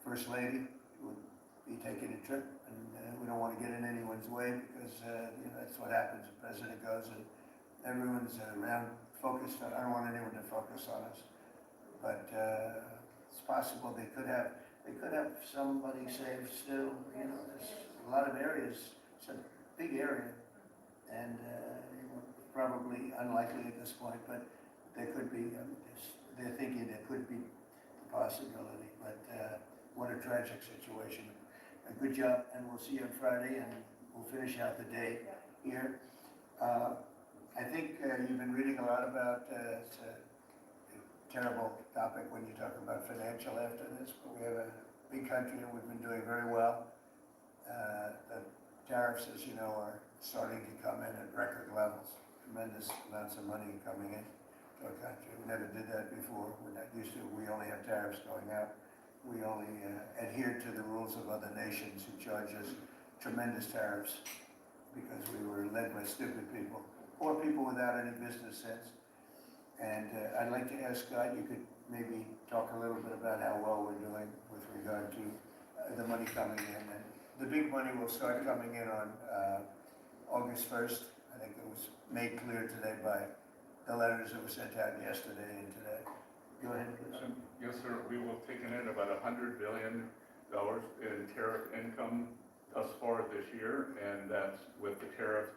First Lady, who will be taking a trip, and we don't want to get in anyone's way because you know, that's what happens. The president goes and everyone's around focused on. I don't want anyone to focus on us, but it's possible they could have somebody saved still. You know, there's a lot of areas. It's a big area, and you know, probably unlikely at this point, but there could be. They're thinking there could be the possibility, but what a tragic situation. A good job, and we'll see you on Friday, and we'll finish out the day here. I think you've been reading a lot about, it's a terrible topic when you talk about financial after this, but we have a big country and we've been doing very well. The tariffs, as you know, are starting to come in at record levels. Tremendous amounts of money coming in to our country. We never did that before. We're not used to it. We only have tariffs going out. We only adhere to the rules of other nations who charge us tremendous tariffs because we were led by stupid people or people without any business sense. And I'd like to ask Scott, you could maybe talk a little bit about how well we're doing with regard to the money coming in. And the big money will start coming in on August 1st. I think it was made clear today by the letters that were sent out yesterday and today. Go ahead, please. Yes, sir. We will take in about $100 billion in tariff income thus far this year, and that's with the tariff,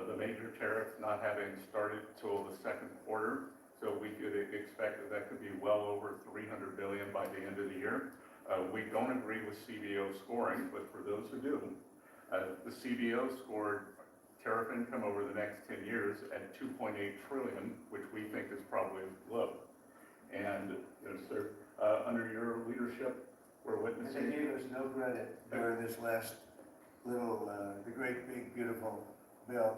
the major tariff not having started till the second quarter. So we could expect that could be well over $300 billion by the end of the year. We don't agree with CBO scoring, but for those who do, the CBO scored tariff income over the next 10 years at $2.8 trillion, which we think is probably low. And, sir, under your leadership, we're witnessing. They gave us no credit during this last little, the great, big, beautiful bill.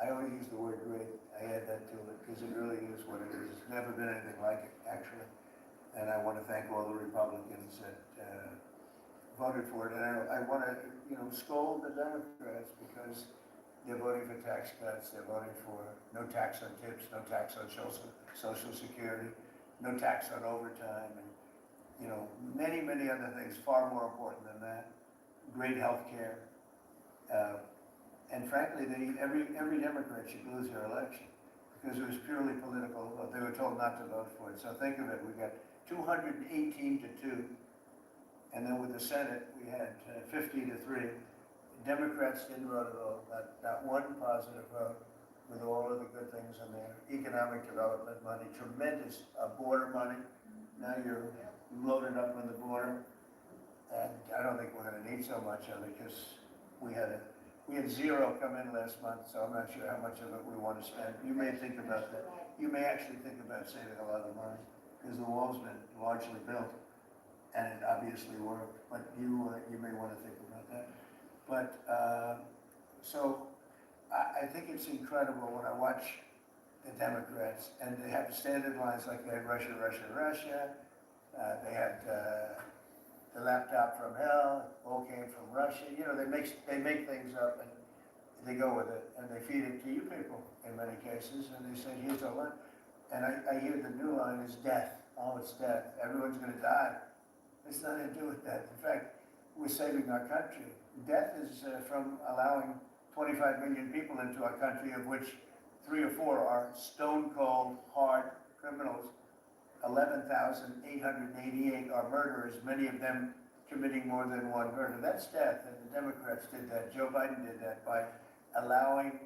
I only use the word great. I add that to it because it really is what it is. It's never been anything like it, actually. And I want to thank all the Republicans that voted for it. And I want to, scold the Democrats because they're voting for tax cuts. They're voting for no tax on tips, no tax on Social Security, no tax on overtime, and many, many other things far more important than that. Great health care, and frankly, every Democrat should lose their election because it was purely political. They were told not to vote for it. So think of it: we got 218 to 2, and then with the Senate, we had 50 to 3. Democrats didn't vote at all. Not one positive vote. With all of the good things in there, economic development money, tremendous border money. Now you're loaded up on the border, and I don't think we're going to need so much of it because we had zero come in last month, so I'm not sure how much of it we want to spend. You may think about that. You may actually think about saving a lot of money because the wall's been largely built, and it obviously worked. But you may want to think about that. But so. I think it's incredible when I watch the Democrats, and they have standard lines like they had Russia, Russia, Russia. They had the laptop from hell, all came from Russia. They make things up and they go with it, and they feed it to you people in many cases, and they say, here's a line. And I hear the new line is death. Oh, it's death. Everyone's going to die. It's nothing to do with that. In fact, we're saving our country. death is from allowing 25 million people into our country, of which 3 or 4 are stone cold, hard criminals. 11,888 are murderers, many of them committing more than one murder. That's death, and the Democrats did that. Joe Biden did that by allowing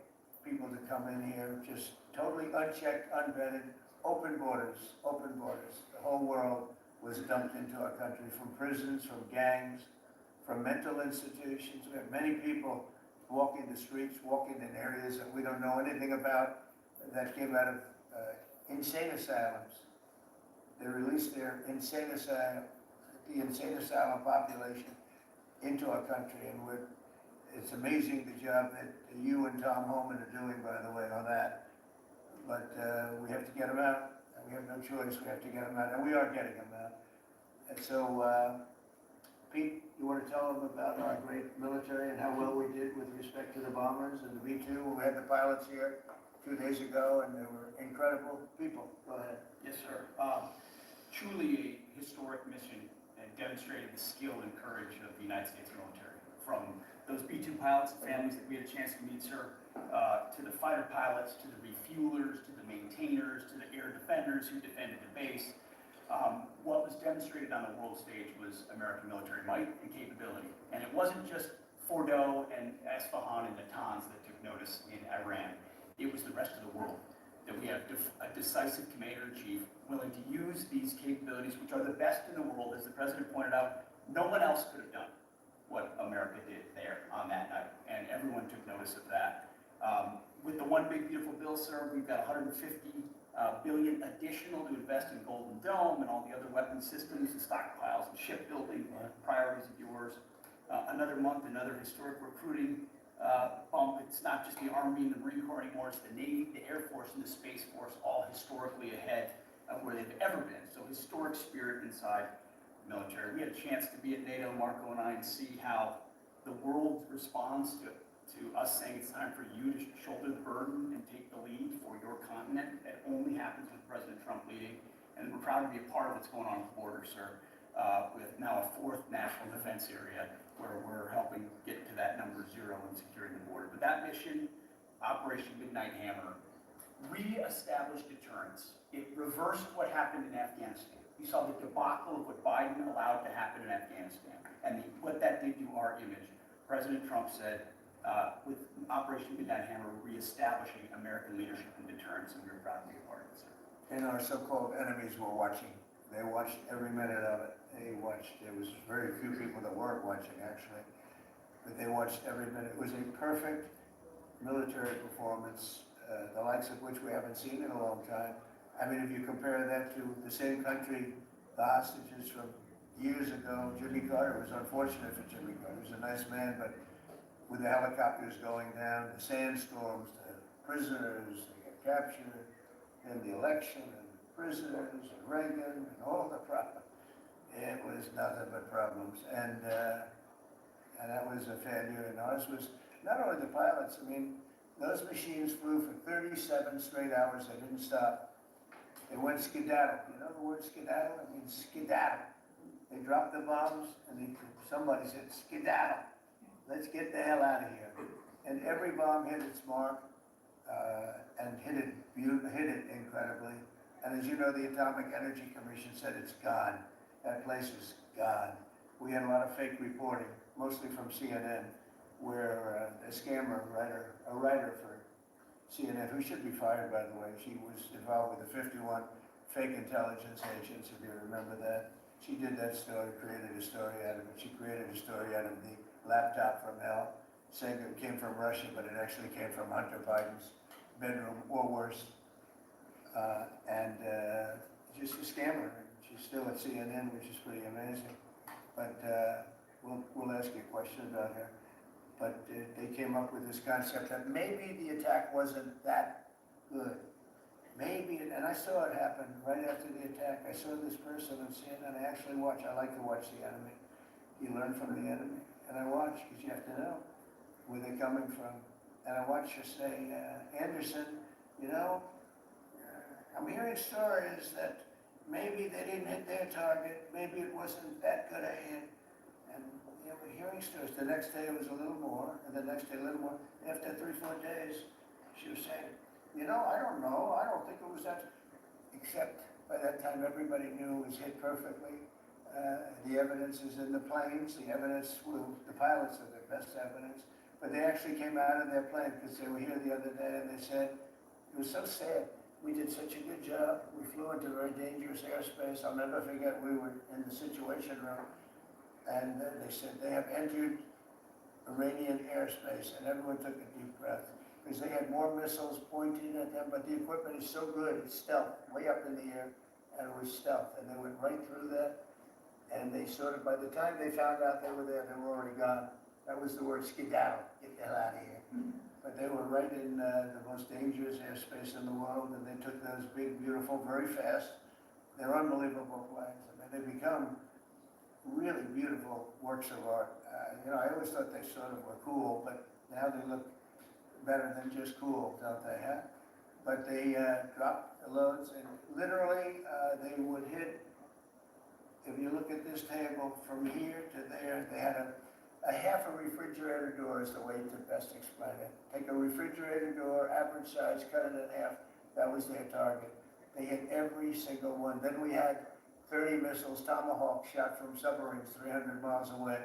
people to come in here just totally unchecked, unvetted, open borders, open borders. The whole world was dumped into our country, from prisons, from gangs, from mental institutions. We have many people walking the streets, walking in areas that we don't know anything about, that came out of insane asylums. They released their the insane asylum population into our country, and it's amazing the job that you and Tom Homan are doing, by the way, on that. But we have to get them out, and we have no choice. We have to get them out, and we are getting them out. And so, Pete, you want to tell them about our great military and how well we did with respect to the bombers and the V-2? We had the pilots here 2 days ago, and they were incredible people. Go ahead. Yes, sir. Truly a historic mission, and demonstrating the skill and courage of the United States military. From those B-2 pilots, families that we had a chance to meet, sir, to the fighter pilots, to the refuelers, to the maintainers, to the air defenders who defended the base. What was demonstrated on the world stage was American military might and capability. And it wasn't just Fordo and Esfahan and Natanz that took notice in Iran. It was the rest of the world. That we have a decisive commander-in-chief willing to use these capabilities, which are the best in the world. As the president pointed out, no one else could have done what America did there on that night, and everyone took notice of that. With the One Big Beautiful Bill, sir, we've got $150 billion additional to invest in Golden Dome and all the other weapon systems and stockpiles and shipbuilding priorities of yours. Another month, another historic recruiting bump. It's not just the Army and the Marine Corps anymore, it's the Navy, the Air Force, and the Space Force, all historically ahead of where they've ever been. So historic spirit inside the military. We had a chance to be at NATO, Marco and I, and see how the world responds to us saying it's time for you to shoulder the burden and take the lead for your continent. It only happens with President Trump leading, and we're proud to be a part of what's going on at the border, sir, with now a 4th national defense area where we're helping get to that number 0 and securing the border. But that mission, Operation Midnight Hammer, re-established deterrence. It reversed what happened in Afghanistan. You saw the debacle of what Biden allowed to happen in Afghanistan and what that did to our image. President Trump said, with Operation Midnight Hammer, we're reestablishing American leadership and deterrence, and we're proud to be a part of it, sir. And our so-called enemies were watching. They watched every minute of it. They watched. There was very few people that weren't watching, actually, but they watched every minute. It was a perfect military performance, the likes of which we haven't seen in a long time. I mean, if you compare that to the same country, the hostages from years ago, Jimmy Carter, it was unfortunate for Jimmy Carter. He was a nice man, but with the helicopters going down, the sandstorms, the prisoners, they get captured, and the election, and the prisoners, and Reagan, and all the problems. It was nothing but problems, and that was a failure. And ours was not only the pilots. I mean, those machines flew for 37 straight hours. They didn't stop. They went skedaddle. You know the word skedaddle? It means skedaddle. They dropped the bombs, and somebody said, skedaddle. Let's get the hell out of here. And every bomb hit its mark, and hit it incredibly. And as you know, the Atomic Energy Commission said it's gone. That place is gone. We had a lot of fake reporting, mostly from CNN, where a scammer writer, a writer for CNN, who should be fired, by the way, she was involved with the 51 fake intelligence agents, if you remember that. She did that story, created a story out of it. She created a story out of the laptop from hell, saying it came from Russia, but it actually came from Hunter Biden's bedroom, or worse. Just a scammer. She's still at CNN, which is pretty amazing. But we'll ask you a question about her. But they came up with this concept that maybe the attack wasn't that good. Maybe, and I saw it happen right after the attack. I saw this person on CNN. I actually watch. I like to watch the enemy. You learn from the enemy. And I watch, because you have to know where they're coming from. And I watch her say, Anderson, you know, I'm hearing stories that maybe they didn't hit their target, maybe it wasn't that good a hit. And, you know, we're hearing stories. The next day it was a little more, and the next day a little more. After 3-4 days, she was saying, you know, I don't know. I don't think it was that. Except by that time, everybody knew it was hit perfectly. The evidence is in the planes. The evidence, the pilots are their best evidence. But they actually came out of their plane because they were here the other day, and they said, it was so sad. We did such a good job. We flew into very dangerous airspace. I'll never forget, we were in the Situation Room, and they said they have entered Iranian airspace, and everyone took a deep breath because they had more missiles pointing at them, but the equipment is so good, it's stealth, way up in the air, and it was stealth, and they went right through that, and they sort of, by the time they found out they were there, they were already gone. That was the word skedaddle, get the hell out of here. But they were right in the most dangerous airspace in the world, and they took those big, beautiful, very fast, they're unbelievable planes. I mean, they become really beautiful works of art. You know, I always thought they sort of were cool, but now they look better than just cool, don't they, huh? But they dropped the loads, and literally they would hit, if you look at this table, from here to there, they had a half a refrigerator door is the way to best explain it. Take a refrigerator door, average size, cut it in half, that was their target. They hit every single one. Then we had 30 missiles, Tomahawk, shot from submarines 300 miles away.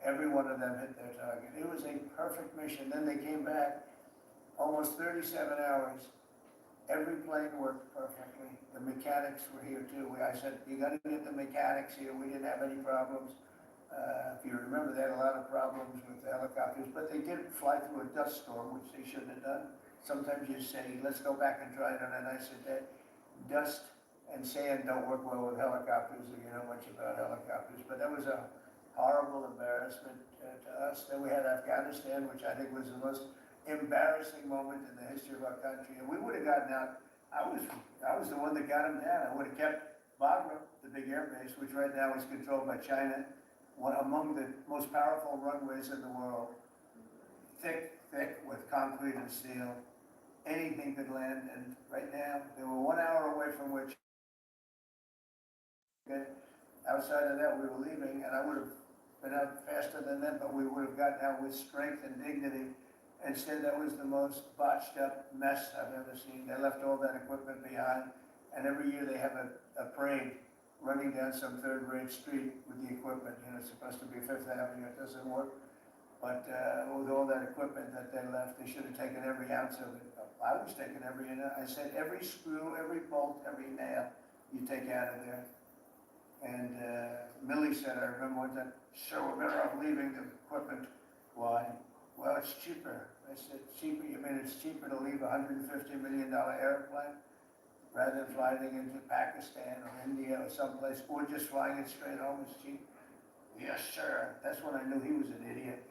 Every one of them hit their target. It was a perfect mission. Then they came back, almost 37 hours. Every plane worked perfectly. The mechanics were here too. I said, you got to get the mechanics here. We didn't have any problems. If you remember, they had a lot of problems with the helicopters, but they did fly through a dust storm, which they shouldn't have done. Sometimes you say, let's go back and try it on a nicer day. Dust and sand don't work well with helicopters if you know much about helicopters, but that was a horrible embarrassment to us. Then we had Afghanistan, which I think was the most embarrassing moment in the history of our country. And we would have gotten out. I was the one that got them down. I would have kept Bagram, the big air base, which right now is controlled by China, one among the most powerful runways in the world. Thick with concrete and steel. Anything could land, and right now, they were 1 hour away from which, outside of that, we were leaving, and I would have been out faster than them, but we would have gotten out with strength and dignity. Instead, that was the most botched up mess I've ever seen. They left all that equipment behind, and every year they have a parade running down some third-rate street with the equipment. You know, it's supposed to be Fifth Avenue, it doesn't work. But with all that equipment that they left, they should have taken every ounce of it. I was taking every, I said every screw, every bolt, every nail you take out of there. And Millie said, I remember one time, sir, we're better off leaving the equipment. Why? Well, it's cheaper. I said, cheaper? You mean it's cheaper to leave a $150 million airplane rather than flying it into Pakistan or India or someplace, or just flying it straight home is cheap? Yes, sir. That's when I knew he was an idiot.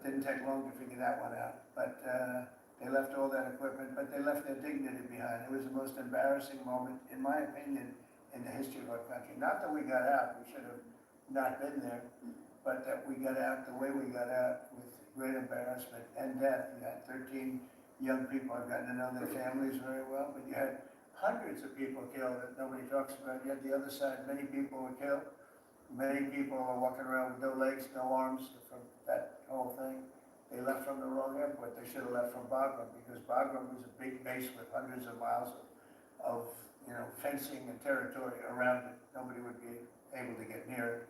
Didn't take long to figure that one out. But they left all that equipment, but they left their dignity behind. It was the most embarrassing moment, in my opinion, in the history of our country. Not that we got out, we should have not been there, but that we got out the way we got out with great embarrassment and death. You had 13 young people. I've gotten to know their families very well, but you had hundreds of people killed that nobody talks about. You had the other side, many people were killed. Many people are walking around with no legs, no arms from that whole thing. They left from the wrong airport. They should have left from Bagram, because Bagram was a big base with hundreds of miles of fencing and territory around it. Nobody would be able to get near it.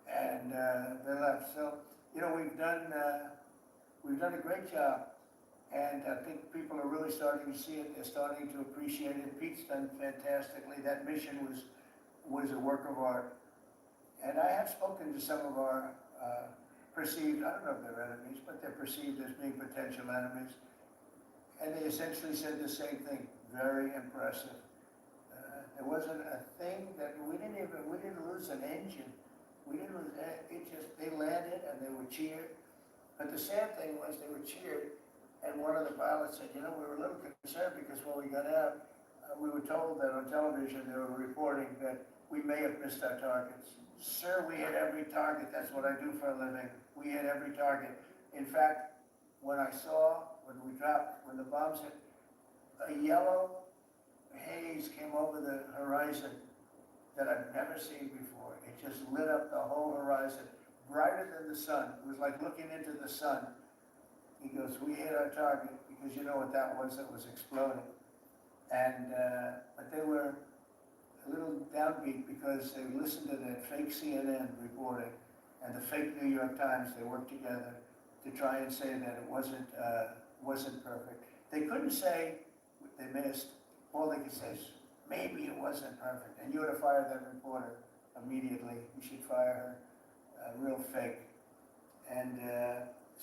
And they left. So, we've done a great job. And I think people are really starting to see it. They're starting to appreciate it. Pete's done fantastically. That mission was a work of art. And I have spoken to some of our perceived, I don't know if they're enemies, but they're perceived as being potential enemies. And they essentially said the same thing, very impressive. There wasn't a thing that, we didn't lose an engine. We didn't lose, they landed and they were cheered. But the sad thing was they were cheered, and one of the pilots said, we were a little concerned because when we got out, we were told that on television they were reporting that we may have missed our targets. Sir, we hit every target. That's what I do for a living. We hit every target. In fact, when the bombs hit, a yellow haze came over the horizon that I've never seen before. It just lit up the whole horizon. brighter than the sun. It was like looking into the sun. He goes, we hit our target, because you know what that was exploding. And, but they were a little downbeat because they listened to that fake CNN reporting and the fake New York Times. They worked together to try and say that it wasn't perfect. They couldn't say they missed. All they could say is, maybe it wasn't perfect. And you ought to fire that reporter immediately. You should fire her. Real fake. And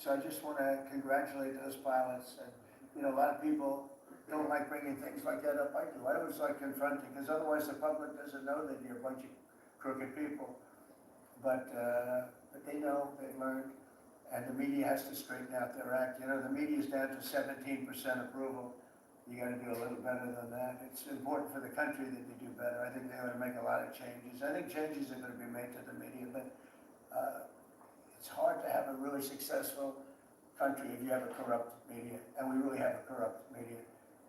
so I just want to congratulate those pilots. And, you know, a lot of people don't like bringing things like that up. I do. I always like confronting, because otherwise the public doesn't know that you're a bunch of crooked people. But they know, they've learned, and the media has to straighten out their act. You know, the media's down to 17% approval. You got to do a little better than that. It's important for the country that they do better. I think they ought to make a lot of changes. I think changes are going to be made to the media, but it's hard to have a really successful country if you have a corrupt media, and we really have a corrupt media.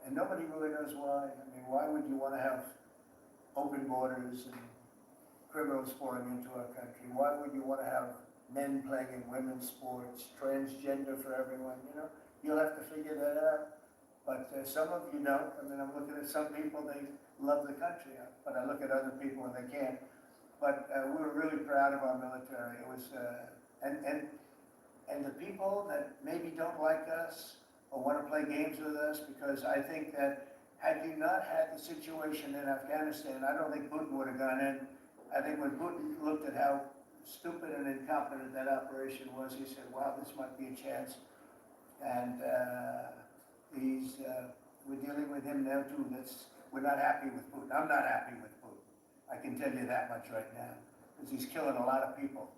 And nobody really knows why. I mean, why would you want to have open borders and criminals pouring into our country? Why would you want to have men playing in women's sports, transgender for everyone? You know, you'll have to figure that out. But some of you don't. I mean, I'm looking at some people, they love the country, but I look at other people and they can't. But we were really proud of our military. It was, and the people that maybe don't like us or want to play games with us, because I think that had you not had the situation in Afghanistan, I don't think Putin would have gone in. I think when Putin looked at how stupid and incompetent that operation was, he said, wow, this might be a chance. And we're dealing with him now too. We're not happy with Putin. I'm not happy with Putin. I can tell you that much right now, because he's killing a lot of people.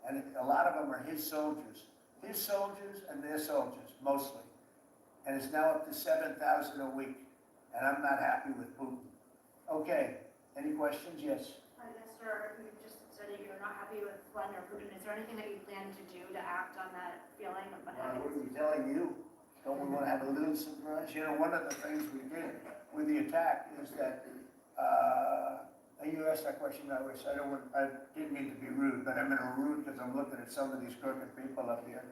And a lot of them are his soldiers and their soldiers, mostly. And it's now up to 7,000 a week, and I'm not happy with Putin. Okay, any questions? Yes. Yes, sir. You just said that you're not happy with Vladimir Putin. Is there anything that you plan to do to act on that feeling of unhappiness? What are we telling you? Don't we want to have a little surprise? You know, one of the things we did with the attack is that, you asked that question, I didn't mean to be rude, but I'm rude because I'm looking at some of these crooked people up here.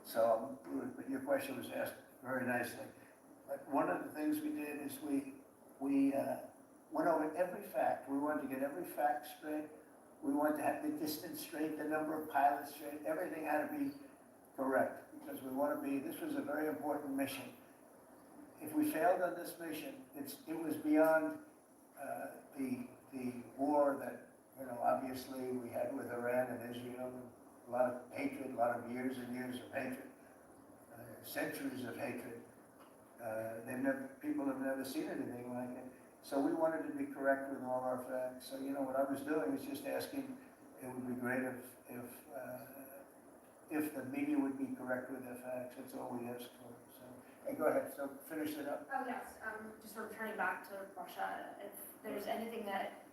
So I'm rude, but your question was asked very nicely. But one of the things we did is we went over every fact. We wanted to get every fact straight. We wanted to have the distance straight, the number of pilots straight. Everything had to be correct, because we want to be, this was a very important mission. If we failed on this mission, it was beyond the war that, you know, obviously we had with Iran and Israel, a lot of hatred, a lot of years and years of hatred, centuries of hatred. People have never seen anything like it. So we wanted to be correct with all our facts. So, you know, what I was doing was just asking, it would be great if the media would be correct with their facts. That's all we asked for. So, hey, go ahead. So finish it up. Oh, yes. Just sort of turning back to Russia, if there's anything that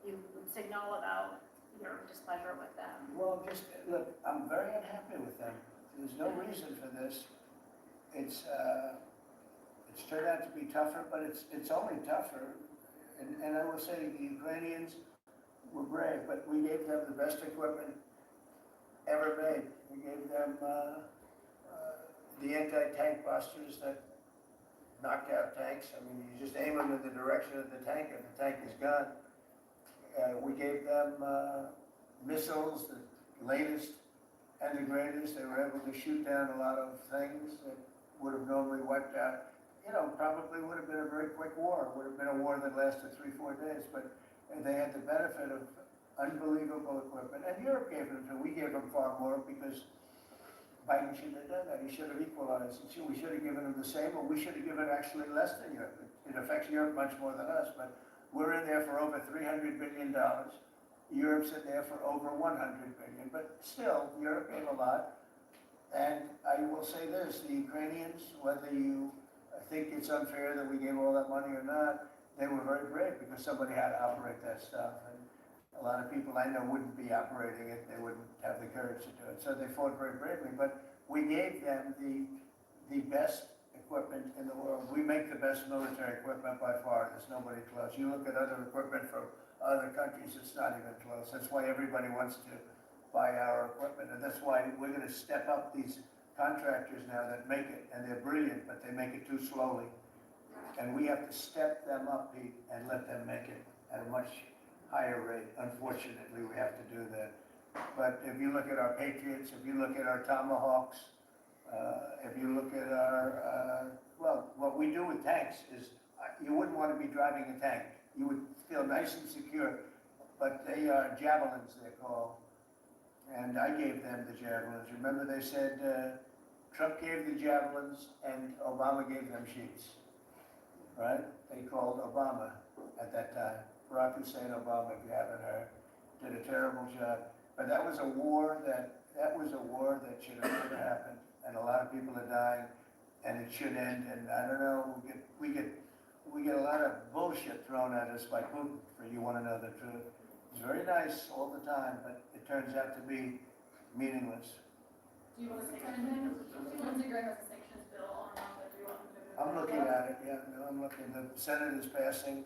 you would signal about your displeasure with them. Well, just, look, I'm very unhappy with them. There's no reason for this. It's turned out to be tougher, but it's only tougher. And I will say the Ukrainians were brave, but we gave them the best equipment ever made. We gave them the anti-tank busters that knocked out tanks. I mean, you just aim them in the direction of the tank and the tank is gone. We gave them missiles, the latest and the greatest. They were able to shoot down a lot of things that would have normally wiped out. You know, probably would have been a very quick war. It would have been a war that lasted 3-4 days, but they had the benefit of unbelievable equipment. And Europe gave them too. We gave them far more because Biden shouldn't have done that. He should have equalized. We should have given them the same, or we should have given actually less than Europe. It affects Europe much more than us, but we're in there for over $300 billion. Europe's in there for over $100 billion, but still, Europe gave a lot. And I will say this, the Ukrainians, whether you think it's unfair that we gave all that money or not, they were very brave because somebody had to operate that stuff. And a lot of people I know wouldn't be operating it. They wouldn't have the courage to do it. So they fought very bravely. But we gave them the best equipment in the world. We make the best military equipment by far. There's nobody close. You look at other equipment from other countries, it's not even close. That's why everybody wants to buy our equipment. And that's why we're gonna step up these contractors now that make it, and they're brilliant, but they make it too slowly. And we have to step them up, Pete, and let them make it at a much higher rate. Unfortunately, we have to do that. But if you look at our Patriots, if you look at our Tomahawks, if you look at our, well, what we do with tanks is, you wouldn't want to be driving a tank. You would feel nice and secure, but they are javelins, they're called. And I gave them the javelins. Remember they said, Trump gave the javelins and Obama gave them sheets, right? They called Obama at that time. Barack Hussein Obama, if you haven't heard, did a terrible job. But that was a war that should have never happened. And a lot of people are dying, and it should end. And I don't know, we get a lot of bullshit thrown at us by Putin, for you want to know the truth. It's very nice all the time, but it turns out to be meaningless. Do you want to say anything? Lindsey Graham has a sanctions bill on that. Do you want him to? I'm looking at it, yeah, no, I'm looking. The Senate is passing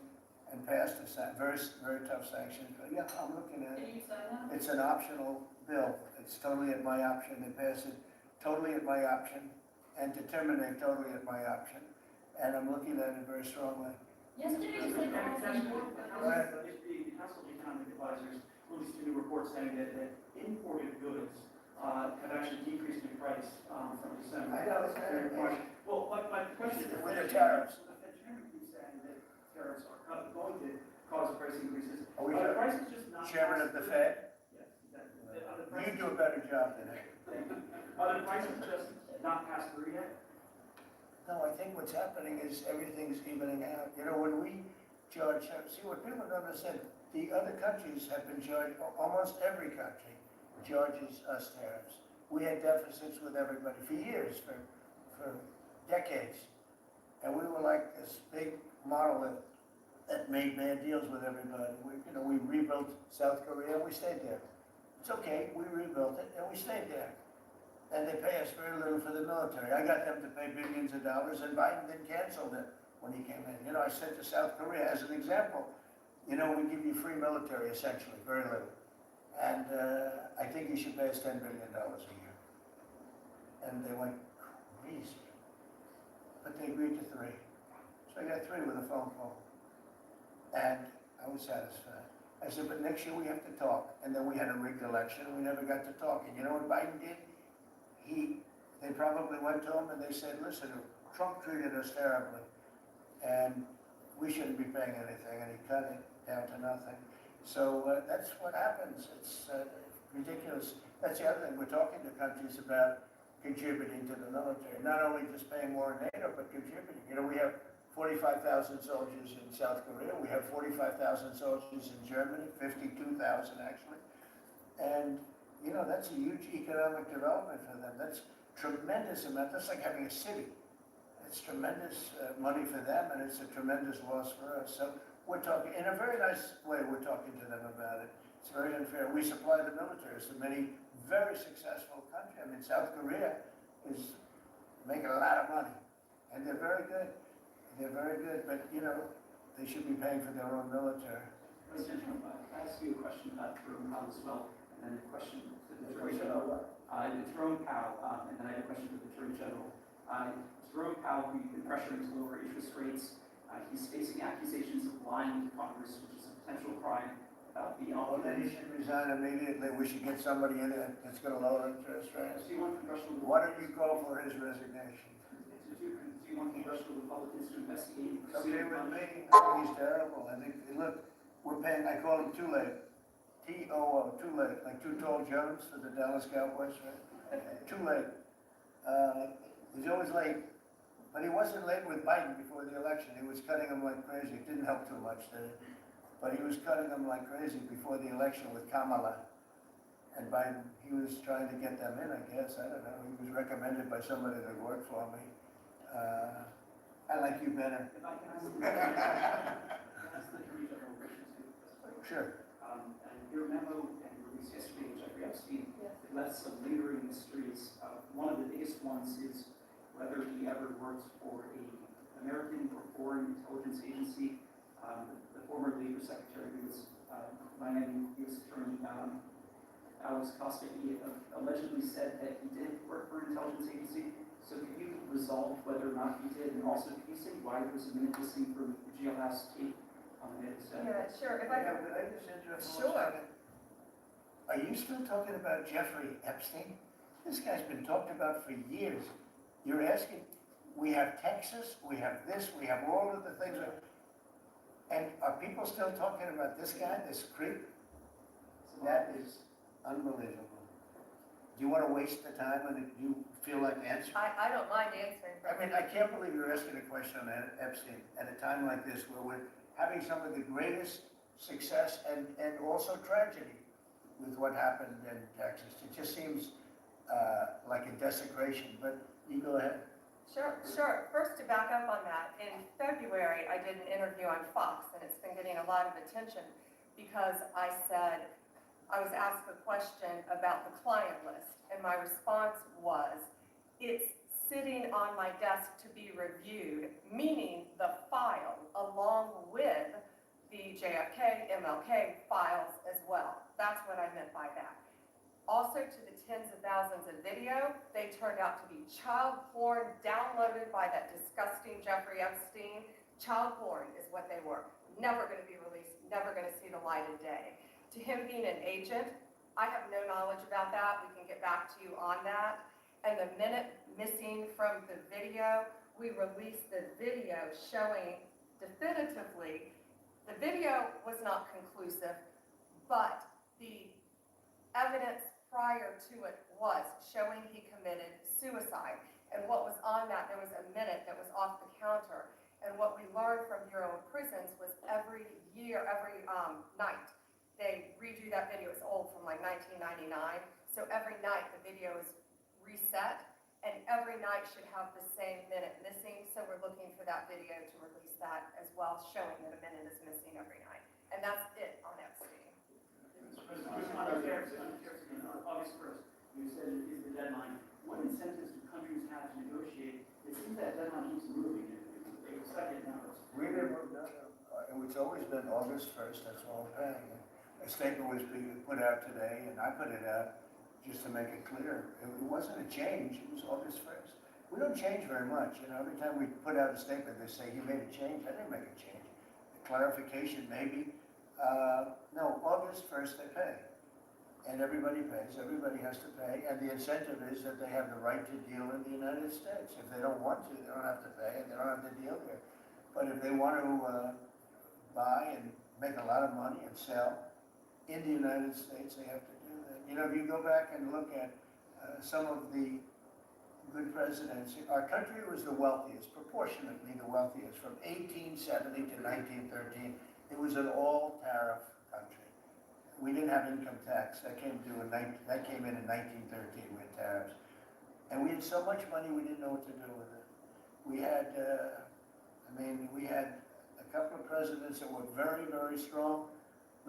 and passed a very, very tough sanctions, but yeah, I'm looking at it. Can you sign that? It's an optional bill. It's totally at my option. They pass it totally at my option and to terminate totally at my option. And I'm looking at it very strongly. Yesterday you said that. Go ahead. The House of Economic Advisors released a new report saying that imported goods have actually decreased in price from December. I know, it's very important. Well, my question is, With the tariffs. The Fed chairman keeps saying that tariffs are going to cause price increases. Are we the prices just not Chairman of the Fed? Yes, exactly. You do a better job than him. Are the prices just not passed through yet? No, I think what's happening is everything's evening out. You know, when we charge, see what people don't understand, the other countries have been charged, almost every country charges us tariffs. We had deficits with everybody for years, for decades. And we were like this big monolith that made bad deals with everybody. We rebuilt South Korea and we stayed there. It's okay, we rebuilt it and we stayed there. And they pay us very little for the military. I got them to pay billions of dollars, and Biden then canceled it when he came in. You know, I said to South Korea as an example, you know, we give you free military essentially, very little. And I think you should pay us $10 billion a year. And they went crazy. But they agreed to 3. So I got 3 with a phone call. And I was satisfied. I said, but next year we have to talk. And then we had a rigged election and we never got to talk. And you know what Biden did? They probably went to him and they said, listen, Trump treated us terribly and we shouldn't be paying anything, and he cut it down to nothing. So that's what happens. It's ridiculous. That's the other thing. We're talking to countries about contributing to the military, not only just paying more in NATO, but contributing. You know, we have 45,000 soldiers in South Korea. We have 45,000 soldiers in Germany, 52,000 actually. And you know, that's a huge economic development for them. That's tremendous amount. That's like having a city. It's tremendous money for them, and it's a tremendous loss for us. So we're talking, in a very nice way, we're talking to them about it. It's very unfair. We supply the military to many very successful countries. I mean, South Korea is making a lot of money, and they're very good. They're very good, but, you know, they should be paying for their own military. President Trump, I asked you a question about Jerome Powell as well. And then a question to the Attorney General. Jerome Powell, and then I had a question for the Attorney General. Jerome Powell, who you've been pressuring to lower interest rates, he's facing accusations of lying to Congress, which is a potential crime about the Well, then he should resign immediately. We should get somebody in there that's going to lower interest rates. Why don't you call for his resignation? Do you want congressional Republicans to investigate? It's okay with me. I think he's terrible. I think, look, we're paying, I call him too late. T-O-O, too late, like Too Tall Jones for the Dallas Cowboys, right? Too late. He's always late, but he wasn't late with Biden before the election. He was cutting him like crazy. It didn't help too much, did it? But he was cutting him like crazy before the election with Kamala. And Biden, he was trying to get them in, I guess. I don't know. He was recommended by somebody that worked for me. I like you better. If I can ask the Attorney General a question too. Sure. Your memo and release yesterday, Jeffrey Epstein, it left some lingering mysteries. One of the biggest ones is whether he ever worked for an American or foreign intelligence agency. The former Labor Secretary, who was Miami U.S. Attorney, Alex Costa, he allegedly said that he did work for an intelligence agency. So can you resolve whether or not he did? And also, can you say why there was a minute missing from jailhouse tape on the minutes? Yeah, sure. If I Yeah, could, but I just interrupt for Sure. 1 second. Are you still talking about Jeffrey Epstein? This guy's been talked about for years. You're asking, we have Texas, we have this, we have all of the things. And are people still talking about this guy, this creep? That is unbelievable. Do you want to waste the time and do you feel like answering? I don't mind answering. I mean, I can't believe you're asking a question on Epstein at a time like this where we're having some of the greatest success and also tragedy with what happened in Texas. It just seems like a desecration, but you go ahead. Sure. First, to back up on that, in February, I did an interview on Fox, and it's been getting a lot of attention because I said, I was asked a question about the client list, and my response was, it's sitting on my desk to be reviewed, meaning the file along with the JFK, MLK files as well. That's what I meant by that. Also, to the tens of thousands of video, they turned out to be child porn downloaded by that disgusting Jeffrey Epstein. Child porn is what they were. Never going to be released, never going to see the light of day. To him being an agent, I have no knowledge about that. We can get back to you on that. And the minute missing from the video, we released the video showing definitively, the video was not conclusive, but the evidence prior to it was showing he committed suicide. And what was on that, there was a minute that was off the counter. And what we learned from Bureau of Prisons was every year, every night, they redo that video. It's old, from like 1999. So every night the video is reset, and every night should have the same minute missing. So we're looking for that video to release that as well, showing that a minute is missing every night. And that's it on Epstein. August 1st, you said it is the deadline. What incentives do countries have to negotiate? It seems that deadline keeps moving. It's second now. We never, it's always been August 1st, that's all we're paying. A statement was being put out today, and I put it out just to make it clear. It wasn't a change, it was August 1st. We don't change very much, every time we put out a statement, they say, he made a change. I didn't make a change. A clarification, maybe. No, August 1st they pay. And everybody pays, everybody has to pay, and the incentive is that they have the right to deal in the United States. If they don't want to, they don't have to pay, and they don't have to deal here. But if they want to buy and make a lot of money and sell in the United States, they have to do that. If you go back and look at some of the good presidents, our country was the wealthiest, proportionately the wealthiest, from 1870 to 1913. It was an all-tariff country. We didn't have income tax. That came in in 1913 with tariffs. And we had so much money we didn't know what to do with it. We had, we had a couple of presidents that were very, very strong.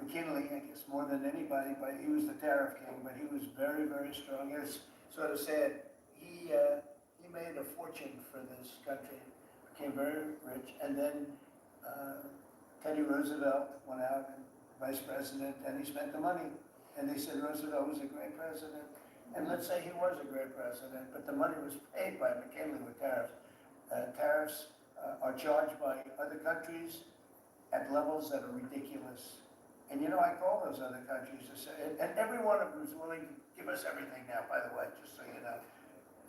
McKinley, I guess, more than anybody, but he was the tariff king, but he was very, very strong. It's sort of sad. He made a fortune for this country, became very rich, and then Teddy Roosevelt went out and vice president, and he spent the money. And they said Roosevelt was a great president. And let's say he was a great president, but the money was paid by McKinley with tariffs. Tariffs are charged by other countries at levels that are ridiculous. And I call those other countries to say, and every one of them is willing to give us everything now, by the way, just so you know.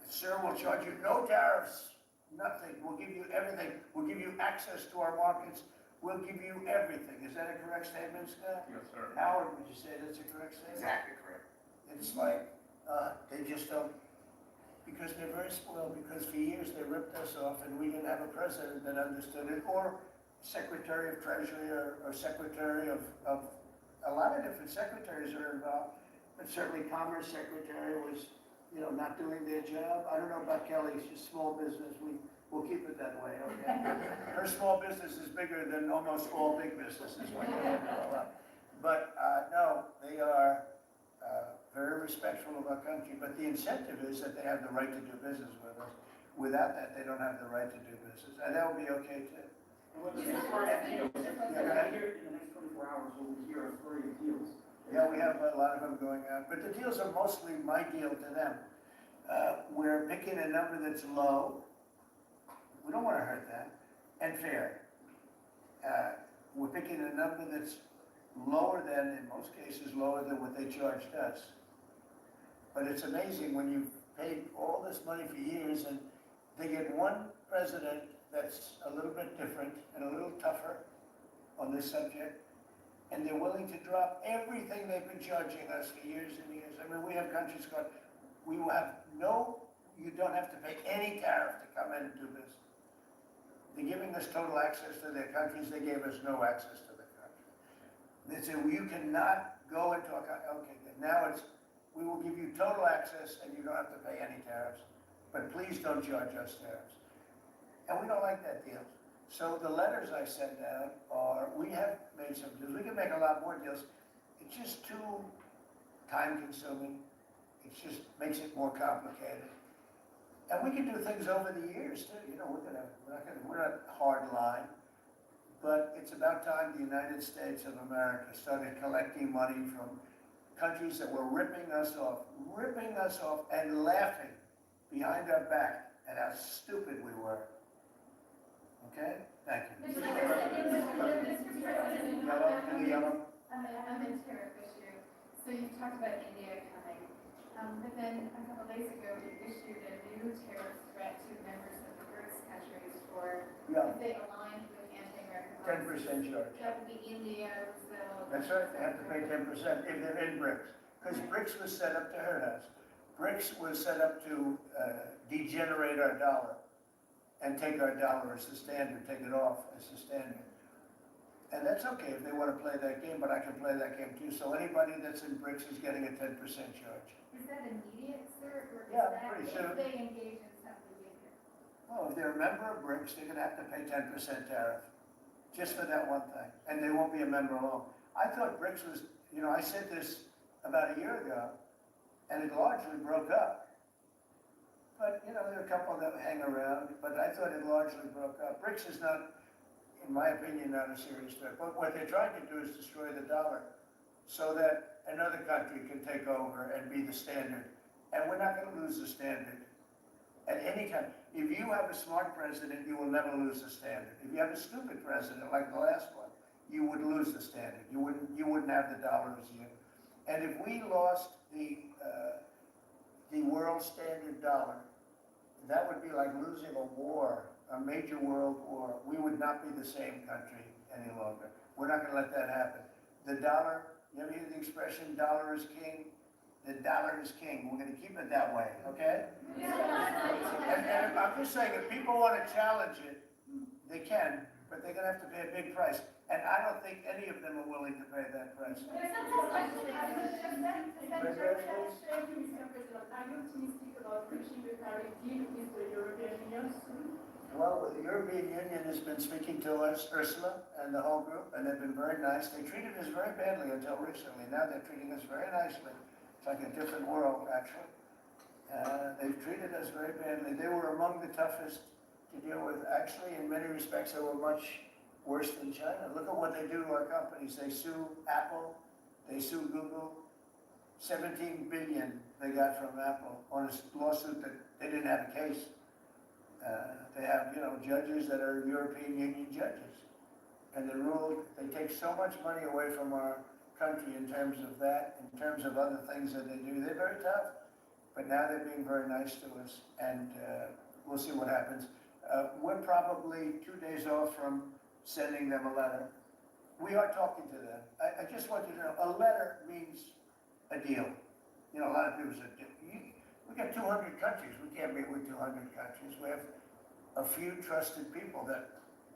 Sir, we'll charge you no tariffs, nothing. We'll give you everything. We'll give you access to our markets. We'll give you everything. Is that a correct statement, Scott? Yes, sir. Howard, would you say that's a correct statement? Exactly correct. It's like, they just don't, because they're very spoiled, because for years they ripped us off and we didn't have a president that understood it, or Secretary of Treasury or Secretary of a lot of different secretaries are involved, but certainly Commerce Secretary was, not doing their job. I don't know about Kelly, she's small business, we'll keep it that way, okay? Her small business is bigger than almost all big businesses. But no, they are very respectful of our country, but the incentive is that they have the right to do business with us. Without that, they don't have the right to do business, and that would be okay too. And what the next part of deals, in the next 24 hours, we'll hear a flurry of deals Yeah, we have a lot of them going out, but the deals are mostly my deal to them. We're picking a number that's low. We don't want to hurt that, and fair. We're picking a number that's lower than, in most cases, lower than what they charged us. But it's amazing when you've paid all this money for years and they get one president that's a little bit different and a little tougher on this subject, and they're willing to drop everything they've been charging us for years and years. I mean, we have countries going, we will have you don't have to pay any tariff to come in and do business. They're giving us total access to their countries, they gave us no access to their country. They say, well, you cannot go into a country, okay, then now we will give you total access and you don't have to pay any tariffs, but please don't charge us tariffs. And we don't like that deal. So the letters I send out are, we have made some deals, we can make a lot more deals, it's just too time consuming, it just makes it more complicated. And we can do things over the years too, you know, we're not hard line, but it's about time the United States of America started collecting money from countries that were ripping us off and laughing behind our back at how stupid we were. Okay? Thank you. Yellow. I'm in tariff issue. So you talked about India coming, but then a couple days ago we issued a new tariff threat to members of the BRICS countries for if they align with anti-American policies. 10% charge. That would be India, Brazil. That's right, they have to pay 10% if they're in BRICS. Because BRICS was set up to hurt us. BRICS was set up to degenerate our dollar and take our dollar as the standard, take it off as the standard. And that's okay if they want to play that game, but I can play that game too. So anybody that's in BRICS is getting a 10% charge. Is that immediate, sir, or is Yeah, that pretty if soon. they engage in some behavior? Well, if they're a member of BRICS, they're gonna have to pay 10% tariff, just for that one thing, and they won't be a member long. I thought BRICS was, you know, I said this about a year ago, and it largely broke up. But, you know, there are a couple that hang around, but I thought it largely broke up. BRICS is not, in my opinion, not a serious threat, but what they're trying to do is destroy the dollar so that another country can take over and be the standard. And we're not gonna lose the standard at any time. If you have a smart president, you will never lose the standard. If you have a stupid president, like the last one, you would lose the standard. You wouldn't have the dollar as you. And if we lost the world standard dollar, that would be like losing a war, a major world war. We would not be the same country any longer. We're not gonna let that happen. The dollar, you ever hear the expression, dollar is king? The dollar is king. We're gonna keep it that way, okay? And I'm just saying, if people wanna challenge it, they can, but they're gonna have to pay a big price. And I don't think any of them are willing to pay that price. Well, the European Union has been speaking to us, Ursula and the whole group, and they've been very nice. They treated us very badly until recently. Now they're treating us very nicely. It's like a different world, actually. They've treated us very badly. They were among the toughest to deal with. Actually, in many respects, they were much worse than China. Look at what they do to our companies. They sue Apple, they sue Google. 17 billion they got from Apple on a lawsuit that they didn't have a case. They have, you know, judges that are European Union judges. And they ruled, they take so much money away from our country in terms of that, in terms of other things that they do. They're very tough, but now they're being very nice to us, and we'll see what happens. We're probably 2 days off from sending them a letter. We are talking to them. I just want you to know, a letter means a deal. You know, a lot of people say, we got 200 countries. We can't meet with 200 countries. We have a few trusted people that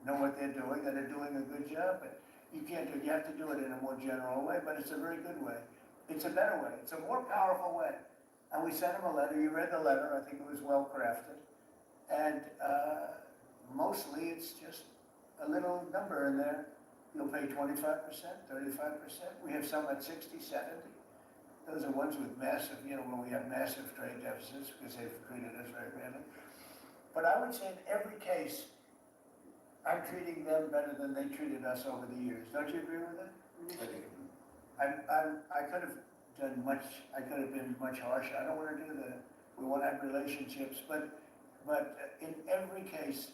know what they're doing, that are doing a good job, but you can't do it. You have to do it in a more general way, but it's a very good way. It's a better way. It's a more powerful way. And we sent them a letter. You read the letter. I think it was well crafted. And mostly it's just a little number in there. You'll pay 25%, 35%. We have some at 60, 70. Those are ones with massive, you know, when we have massive trade deficits because they've treated us very badly. But I would say in every case, I'm treating them better than they treated us over the years. Don't you agree with that? I could have done much, I could have been much harsher. I don't want to do that. We want to have relationships, but in every case,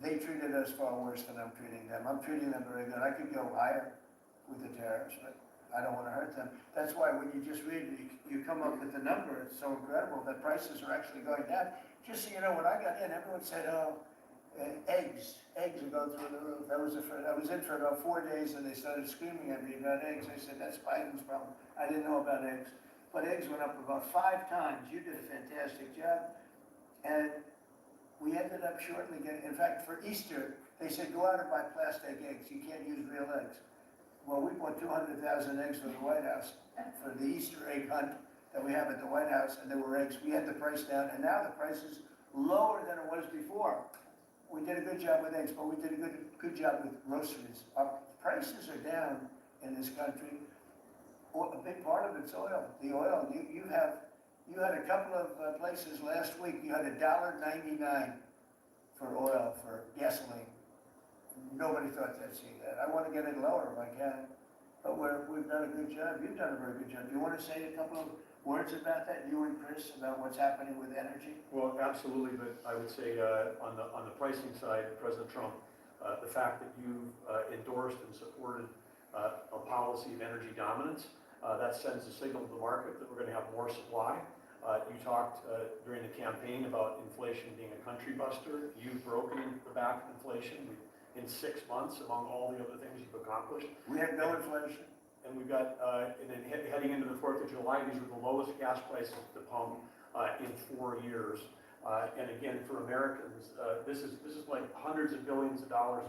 they treated us far worse than I'm treating them. I'm treating them very good. I could go higher with the tariffs, but I don't want to hurt them. That's why when you just read, you come up with the number, it's so incredible that prices are actually going down. Just so you know, when I got in, everyone said, oh, eggs are going through the roof. I was in for about 4 days and they started screaming at me about eggs. I said, that's Biden's problem. I didn't know about eggs. But eggs went up about 5 times. You did a fantastic job. And we ended up shortly getting, in fact, for Easter, they said, go out and buy plastic eggs. You can't use real eggs. Well, we bought 200,000 eggs for the White House for the Easter egg hunt that we have at the White House, and there were eggs. We had the price down, and now the price is lower than it was before. We did a good job with eggs, but we did a good job with groceries. Our prices are down in this country. Well, a big part of it's oil. The oil, you had a couple of places last week, you had $1.99 for oil, for gasoline. Nobody thought they'd see that. I want to get it lower if I can, but we've done a good job. You've done a very good job. Do you want to say a couple of words about that, you and Chris, about what's happening with energy? Well, absolutely, but I would say on the pricing side, President Trump, the fact that you've endorsed and supported a policy of energy dominance, that sends a signal to the market that we're going to have more supply. You talked during the campaign about inflation being a country buster. You've broken the back of inflation in 6 months among all the other things you've accomplished. We have no inflation. And we've got, and then heading into the 4th of July, these are the lowest gas prices at the pump in 4 years. And again, for Americans, this is like hundreds of billions of dollars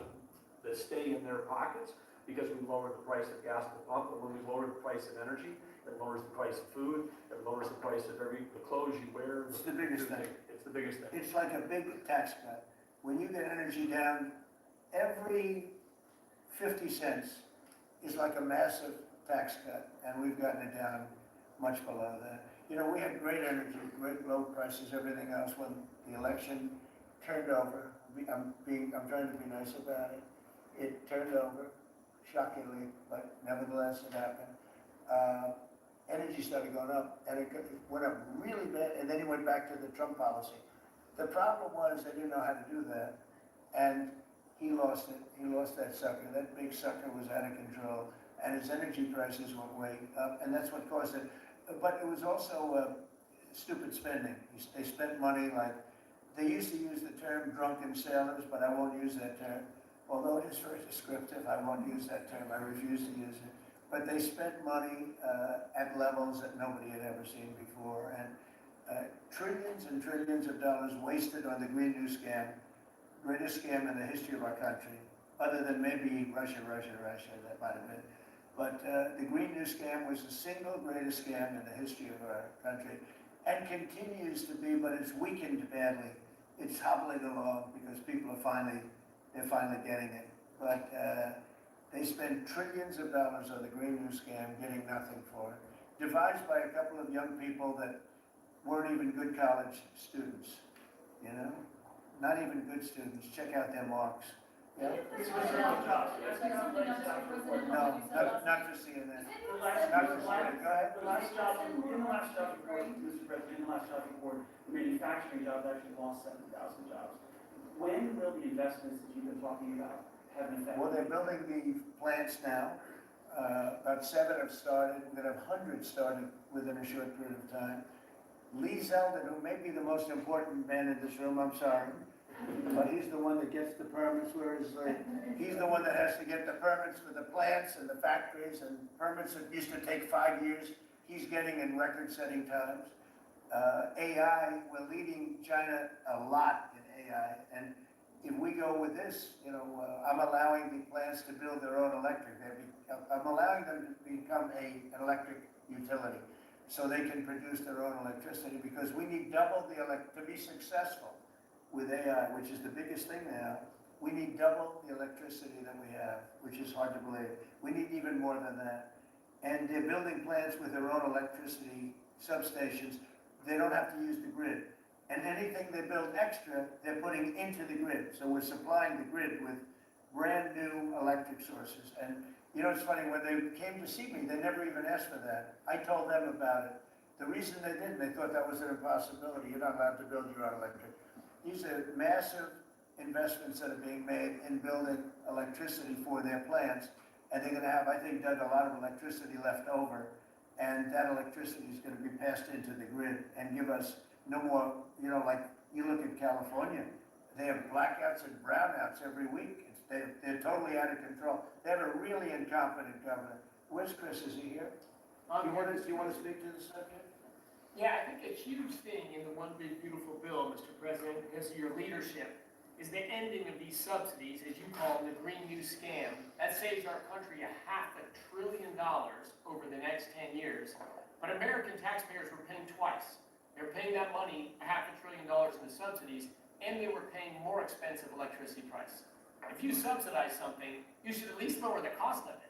that stay in their pockets because we lowered the price of gas at the pump. But when we lower the price of energy, it lowers the price of food, it lowers the price of the clothes you wear. It's the biggest thing. It's the biggest thing. It's like a big tax cut. When you get energy down, every 50 cents is like a massive tax cut, and we've gotten it down much below that. You know, we had great energy, great low prices, everything else. When the election turned over, I'm trying to be nice about it. It turned over, shockingly, but nevertheless it happened. Energy started going up, and it went up really bad, and then he went back to the Trump policy. The problem was they didn't know how to do that, and he lost it. He lost that sucker. That big sucker was out of control, and his energy prices went way up, and that's what caused it. But it was also stupid spending. They spent money like, they used to use the term drunken sailors, but I won't use that term. Although it is very descriptive, I won't use that term. I refuse to use it. But they spent money at levels that nobody had ever seen before, and trillions and trillions of dollars wasted on the Green New Scam, greatest scam in the history of our country, other than maybe Russia, that might have been. But the Green New Scam was the single greatest scam in the history of our country, and continues to be, but it's weakened badly. It's hobbling along because people are finally getting it. But they spend trillions of dollars on the Green New Scam, getting nothing for it. Devised by a couple of young people that weren't even good college students, you know? Not even good students. Check out their marks. Yeah? No, not for CNN. Not for CNN. Go ahead. The last job report, Mr. President, in the last job report, the manufacturing jobs actually lost 7,000 jobs. When will the investments that you've been talking about have an effect? Well, they're building the plants now. About 7 have started. We're going to have hundreds started within a short period of time. Lee Zeldin, who may be the most important man in this room, I'm sorry, but he's the one that gets the permits, whereas he's the one that has to get the permits for the plants and the factories, and permits that used to take 5 years, he's getting in record-setting times. AI, we're leading China a lot in AI, and if we go with this, you know, I'm allowing the plants to build their own electric. I'm allowing them to become an electric utility, so they can produce their own electricity, because we need double the to be successful with AI, which is the biggest thing now. We need double the electricity that we have, which is hard to believe. We need even more than that. And they're building plants with their own electricity substations. They don't have to use the grid. And anything they build extra, they're putting into the grid. So we're supplying the grid with brand new electric sources. And You know, it's funny, when they came to see me, they never even asked for that. I told them about it. The reason they didn't, they thought that was an impossibility. You're not allowed to build your own electric. These are massive investments that are being made in building electricity for their plants. And they're gonna have, I think, Doug, a lot of electricity left over. And that electricity is gonna be passed into the grid and give us no more, you know, like you look at California, they have blackouts and brownouts every week. They're totally out of control. They have a really incompetent governor. Where's Chris? Is he here? Do you want to speak to the subject? Yeah, I think a huge thing in the One Big Beautiful Bill, Mr. President, because of your leadership, is the ending of these subsidies, as you call them, the Green New Scam. That saves our country $500 billion over the next 10 years. But American taxpayers were paying twice. They were paying that money, $500 billion in the subsidies, and they were paying more expensive electricity price. If you subsidize something, you should at least lower the cost of it.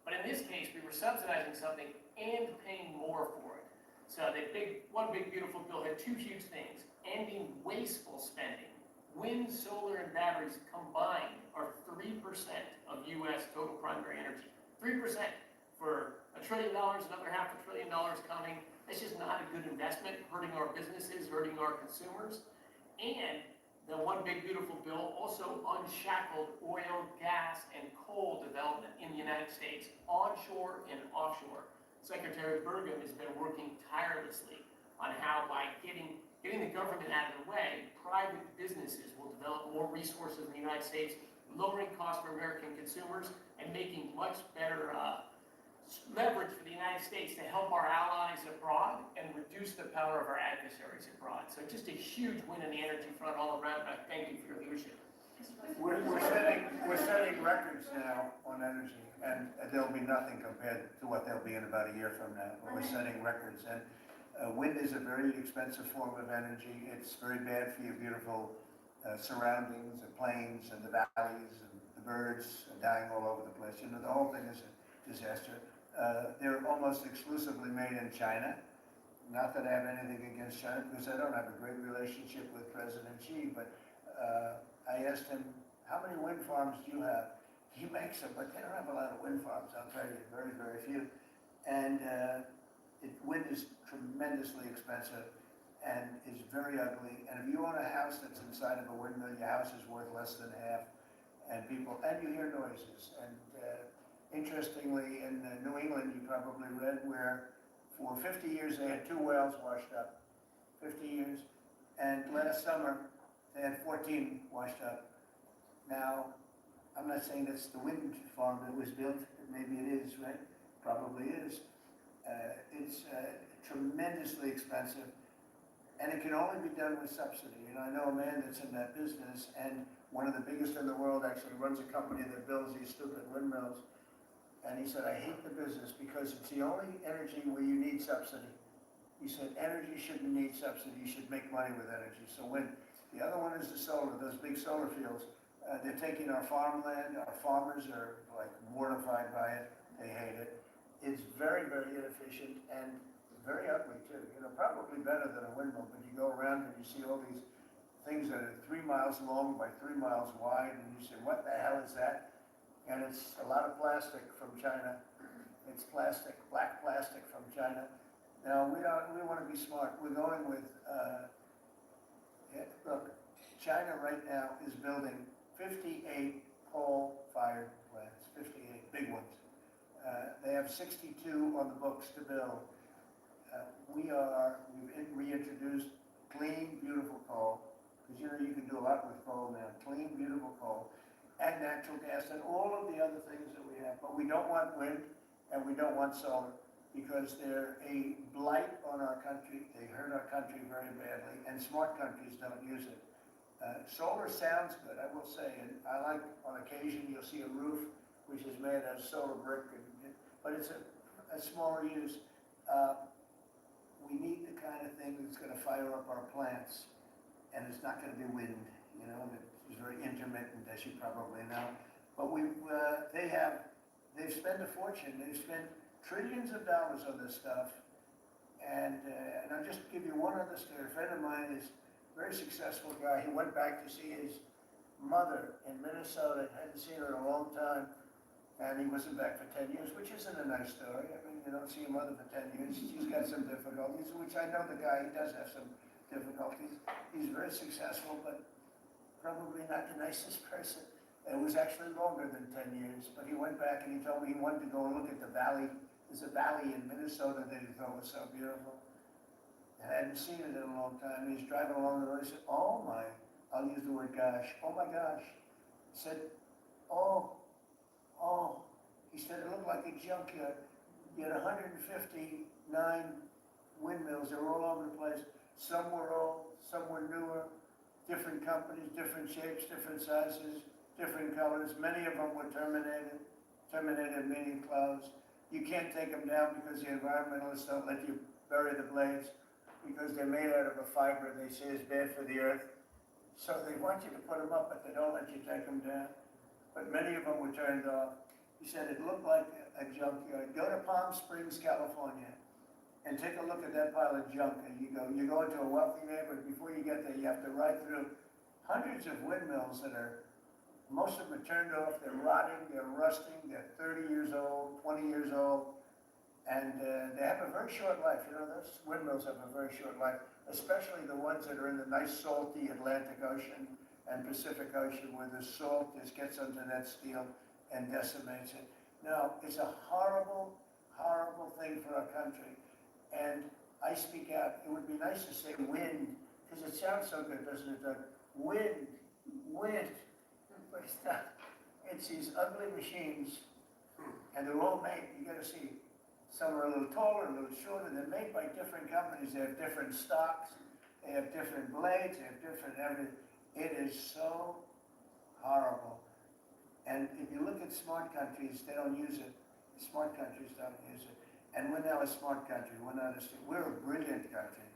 But in this case, we were subsidizing something and paying more for it. So the One Big Beautiful Bill had two huge things: ending wasteful spending. Wind, solar, and batteries combined are 3% of U.S. total primary energy. 3% for $1 trillion, another $500 billion coming. That's just not a good investment, hurting our businesses, hurting our consumers. And the One Big Beautiful Bill also unshackled oil, gas, and coal development in the United States, onshore and offshore. Secretary Burgum has been working tirelessly on how, by getting the government out of the way, private businesses will develop more resources in the United States, lowering costs for American consumers, and making much better leverage for the United States to help our allies abroad and reduce the power of our adversaries abroad. So just a huge win in the energy front all around, and I thank you for your leadership. We're setting records now on energy, and there'll be nothing compared to what they'll be in about a year from now. We're setting records, and wind is a very expensive form of energy. It's very bad for your beautiful surroundings, the plains and the valleys, and the birds dying all over the place. You know, the whole thing is a disaster. They're almost exclusively made in China. Not that I have anything against China, because I don't have a great relationship with President Xi, but I asked him, how many wind farms do you have? He makes them, but they don't have a lot of wind farms, I'll tell you, very, very few. And wind is tremendously expensive and is very ugly. And if you own a house that's inside of a windmill, your house is worth less than half. And you hear noises. And interestingly, in New England, you probably read where for 50 years they had 2 wells washed up. 50 years. And last summer, they had 14 washed up. Now, I'm not saying that's the wind farm that was built. Maybe it is, right? Probably is. It's tremendously expensive. And it can only be done with subsidy. You know, I know a man that's in that business, and one of the biggest in the world actually runs a company that builds these stupid windmills. And he said, I hate the business because it's the only energy where you need subsidy. He said, energy shouldn't need subsidy. You should make money with energy. So wind. The other one is the solar, those big solar fields. They're taking our farmland. Our farmers are like mortified by it. They hate it. It's very, very inefficient and very ugly too. You know, probably better than a windmill, but you go around and you see all these things that are 3 miles long by 3 miles wide, and you say, what the hell is that? And it's a lot of plastic from China. It's plastic, black plastic from China. Now, we want to be smart. We're going with, look, China right now is building 58 coal-fired plants, 58 big ones. They have 62 on the books to build. We've reintroduced clean, beautiful coal, because you know you can do a lot with coal now. Clean, beautiful coal, and natural gas, and all of the other things that we have. But we don't want wind, and we don't want solar, because they're a blight on our country. They hurt our country very badly, and smart countries don't use it. Solar sounds good, I will say, and I like, on occasion, you'll see a roof which is made out of solar brick, but it's a smaller use. We need the kind of thing that's going to fire up our plants, and it's not going to be wind, you know, it's very intermittent, as you probably know. But they've spent a fortune. They've spent trillions of dollars on this stuff, and I'll just give you one other story. A friend of mine is a very successful guy. He went back to see his mother in Minnesota, hadn't seen her in a long time, and he wasn't back for 10 years, which isn't a nice story. I mean, you don't see your mother for 10 years. She's got some difficulties, which I know the guy, he does have some difficulties. He's very successful, but probably not the nicest person. It was actually longer than 10 years, but he went back and he told me he wanted to go and look at the valley. There's a valley in Minnesota that he thought was so beautiful. I hadn't seen it in a long time. He's driving along the road. He said, oh my, I'll use the word gosh, oh my gosh. He said, oh, he said it looked like a junkyard. You had 159 windmills. They were all over the place. Some were old, some were newer, different companies, different shapes, different sizes, different colors. Many of them were terminated meaning closed. You can't take them down because the environmentalists don't let you bury the blades because they're made out of a fiber they say is bad for the earth. So they want you to put them up, but they don't let you take them down. But many of them were turned off. He said it looked like a junkyard. Go to Palm Springs, California, and take a look at that pile of junk. And you go into a wealthy neighborhood. Before you get there, you have to ride through hundreds of windmills that are, most of them are turned off. They're rotting, they're rusting, they're 30 years old, 20 years old, and they have a very short life. You know, those windmills have a very short life, especially the ones that are in the nice salty Atlantic Ocean and Pacific Ocean, where the salt just gets under that steel and decimates it. Now, it's a horrible, horrible thing for our country. And I speak out. It would be nice to say wind, because it sounds so good, doesn't it, Doug? Wind. But it's not. It's these ugly machines, and they're all made, you gotta see, some are a little taller, a little shorter. They're made by different companies. They have different stocks. They have different blades. They have different everything. It is so horrible. And if you look at smart countries, they don't use it. Smart countries don't use it. And we're now a smart country. We're a brilliant country.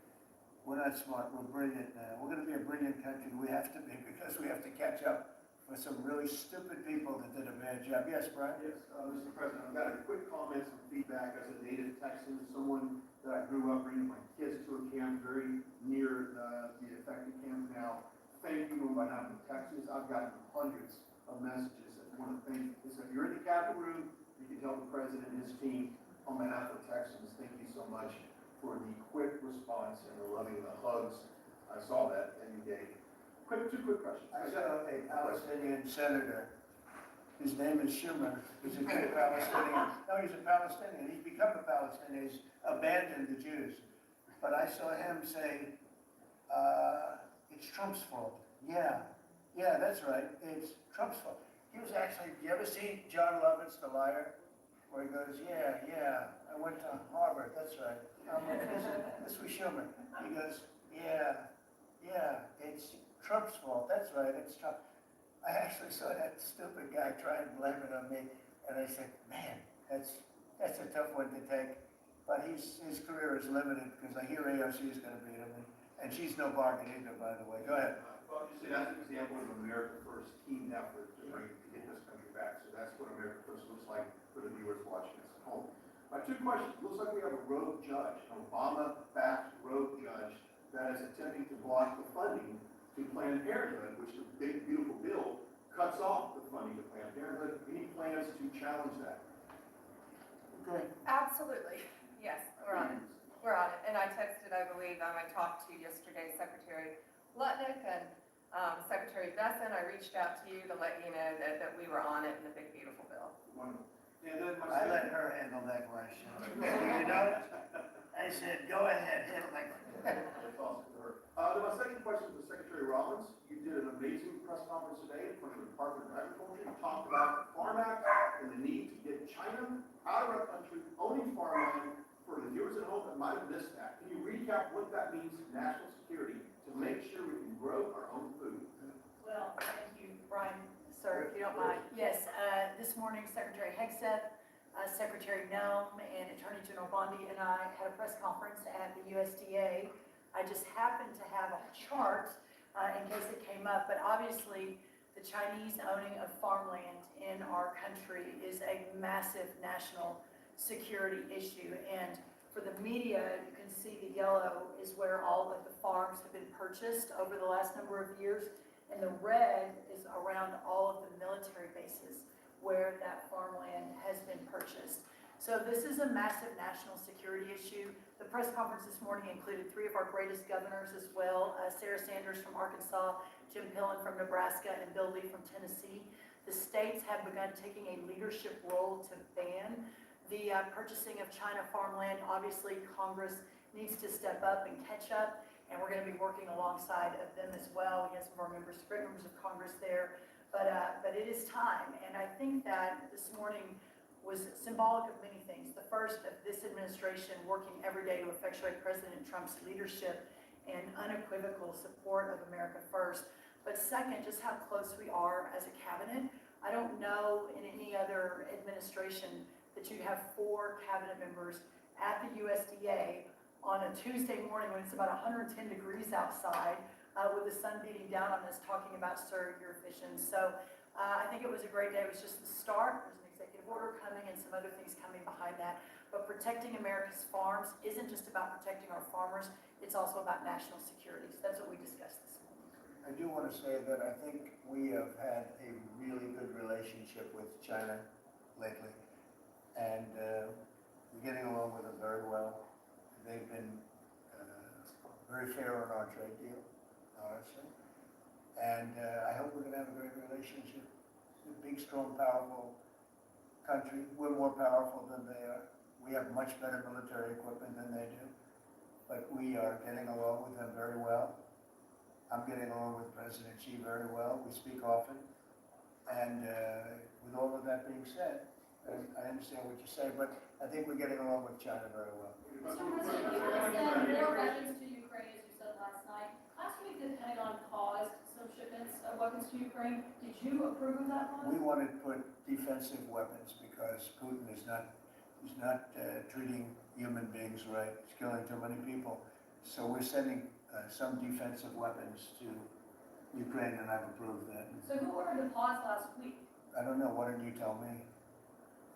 We're not smart, we're brilliant now. We're gonna be a brilliant country. We have to be, because we have to catch up with some really stupid people that did a bad job. Yes, Brian? Yes, Mr. President, I've got a quick comment, some feedback as a native Texan, someone that I grew up bringing my kids to a camp very near the affected camp now. Thank you on behalf of Texas. I've gotten hundreds of messages. One of the things is if you're in the Capitol room, you can tell the president and his team on behalf of Texans, thank you so much for the quick response and the loving, the hugs. I saw that you gave. Two quick questions. I saw a Palestinian senator. His name is Schumer. He's a good Palestinian. No, he's a Palestinian. He's become a Palestinian. He's abandoned the Jews. But I saw him say, it's Trump's fault. Yeah, that's right. It's Trump's fault. He was actually, you ever see John Lovitz, The Liar? Where he goes, yeah, I went to Harvard, that's right. This was Schumer. He goes, yeah, it's Trump's fault, that's right, it's Trump. I actually saw that stupid guy try and blame it on me, and I said, man, that's a tough one to take. But his career is limited, because I hear AOC is going to beat him, and she's no bargain either, by the way. Go ahead. Well, you see, that's an example of America First team effort to get this country back. So that's what America First looks like for the viewers watching us at home. My two questions. Looks like we have a rogue judge, an Obama-backed rogue judge that is attempting to block the funding to Planned Parenthood, which the big, beautiful bill cuts off the funding to Planned Parenthood. Any plans to challenge that? Okay. Absolutely. Yes, we're on it. We're on it. And I texted, I believe, I talked to yesterday Secretary Lutnick and Secretary Besson. I reached out to you to let you know that we were on it in the big, beautiful bill. Wonderful. And then I let her handle that question. You know, I said, go ahead, handle that question. That's awesome to her. Then my second question is to Secretary Rollins. You did an amazing press conference today in front of the Department of Agriculture. You talked about the Farm Act and the need to get China out of our country, owning farmland. For the viewers at home that might have missed that, can you recap what that means to national security to make sure we can grow our own food? Well, thank you, Brian. Sir, if you don't mind. Yes, this morning Secretary Hegseth, Secretary Nome, and Attorney General Bondi and I had a press conference at the USDA. I just happened to have a chart in case it came up, but obviously the Chinese owning of farmland in our country is a massive national security issue. And for the media, you can see the yellow is where all of the farms have been purchased over the last number of years, and the red is around all of the military bases. where that farmland has been purchased. So this is a massive national security issue. The press conference this morning included 3 of our greatest governors as well, Sarah Sanders from Arkansas, Jim Pillen from Nebraska, and Bill Lee from Tennessee. The states have begun taking a leadership role to ban the purchasing of China farmland. Obviously, Congress needs to step up and catch up, and we're going to be working alongside of them as well. We have some of our members, great members of Congress there, but it is time. And I think that this morning was symbolic of many things. The first, of this administration working every day to effectuate President Trump's leadership and unequivocal support of America First. But second, just how close we are as a cabinet. I don't know in any other administration that you have 4 cabinet members at the USDA on a Tuesday morning when it's about 110 degrees outside with the sun beating down on us talking about Sir, your vision. So I think it was a great day. It was just the start. There's an executive order coming and some other things coming behind that. But protecting America's farms isn't just about protecting our farmers, it's also about national security. So that's what we discussed this morning. I do want to say that I think we have had a really good relationship with China lately. And we're getting along with them very well. They've been very fair on our trade deal, honestly. And I hope we're going to have a great relationship. It's a big, strong, powerful country. We're more powerful than they are. We have much better military equipment than they do. But we are getting along with them very well. I'm getting along with President Xi very well. We speak often. And with all of that being said, I understand what you say, but I think we're getting along with China very well. Mr. President, you have sent more weapons to Ukraine, as you said last night. Last week, the Pentagon paused some shipments of weapons to Ukraine. Did you approve of that pause? We wanted to put defensive weapons because Putin is not treating human beings right. He's killing too many people. So we're sending some defensive weapons to Ukraine, and I've approved that. So who ordered the pause last week? I don't know. Why don't you tell me?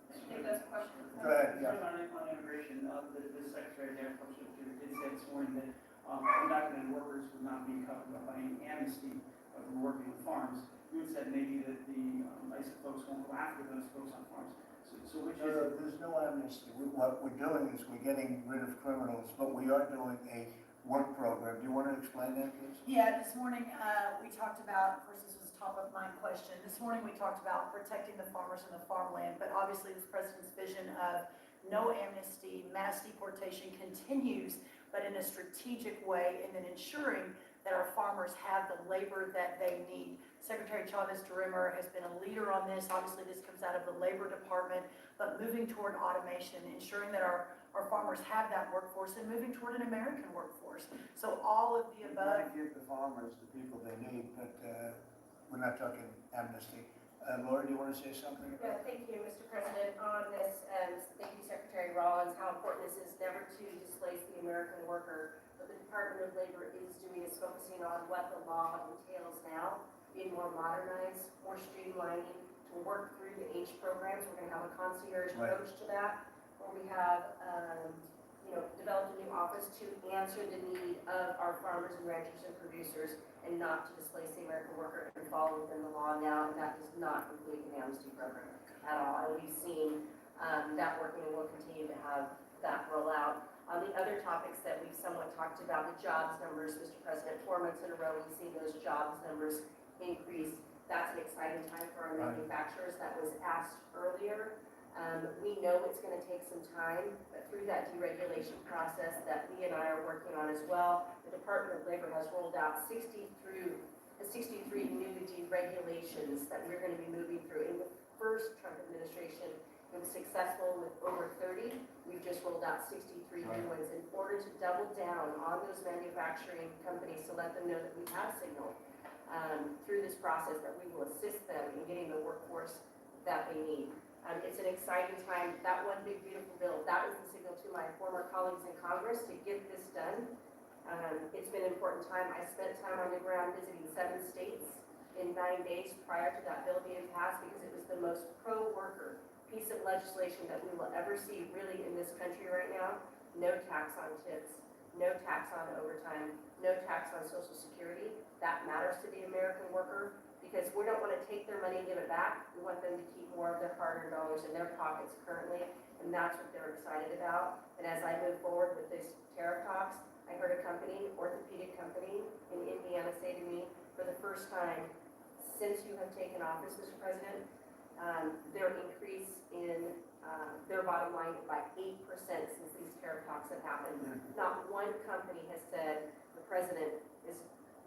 I think that's a question. Go ahead, yeah. On immigration, the Secretary of the Agriculture did say this morning that undocumented workers would not be covered by any amnesty of working with farms. You had said maybe that the ICE folks won't go after those folks on farms. So which is it? There's no amnesty. What we're doing is we're getting rid of criminals, but we are doing a work program. Do you want to explain that, please? Yeah, this morning we talked about, of course this was a top of mind question, this morning we talked about protecting the farmers and the farmland, but obviously this president's vision of no amnesty, mass deportation continues, but in a strategic way, and then ensuring that our farmers have the labor that they need. Secretary Chavez DeRimmer has been a leader on this. Obviously this comes out of the Labor Department, but moving toward automation, ensuring that our farmers have that workforce and moving toward an American workforce. So all of the We're above. trying to give the farmers the people they need, but we're not talking amnesty. Laura, do you want to say something? Yeah, thank you, Mr. President. On this, thank you, Secretary Rollins, how important this is never to displace the American worker. What the Department of Labor is doing is focusing on what the law entails now, being more modernized, more streamlining, to work through the H programs. We're going to have a concierge approach to that, where we have, developed a new office to answer the need of our farmers and ranchers and producers, and not to displace the American worker and fall within the law now, and that does not include an amnesty program at all. And we've seen that working, and we'll continue to have that roll out. On the other topics that we've somewhat talked about, the jobs numbers, Mr. President, 4 months in a row, we've seen those jobs numbers increase. That's an exciting time for our manufacturers. That was asked earlier. We know it's going to take some time, but through that deregulation process that Lee and I are working on as well, the Department of Labor has rolled out 63 new deregulations that we're going to be moving through. In the first Trump administration, it was successful with over 30. We've just rolled out 63 new ones in order to double down on those manufacturing companies to let them know that we have signaled through this process that we will assist them in getting the workforce that they need. It's an exciting time. That one big beautiful bill, that was the signal to my former colleagues in Congress to get this done. It's been an important time. I spent time on the ground visiting 7 states in 9 days prior to that bill being passed, because it was the most pro-worker piece of legislation that we will ever see really in this country right now. No tax on tips, no tax on overtime, no tax on Social Security. That matters to the American worker. because we don't want to take their money and give it back. We want them to keep more of their hard-earned dollars in their pockets currently, and that's what they're excited about. And as I move forward with this tariff talks, I heard a company, orthopedic company in Indiana, say to me, for the first time since you have taken office, Mr. President, their increase in their bottom line by 8% since these tariff talks have happened. Not one company has said the president is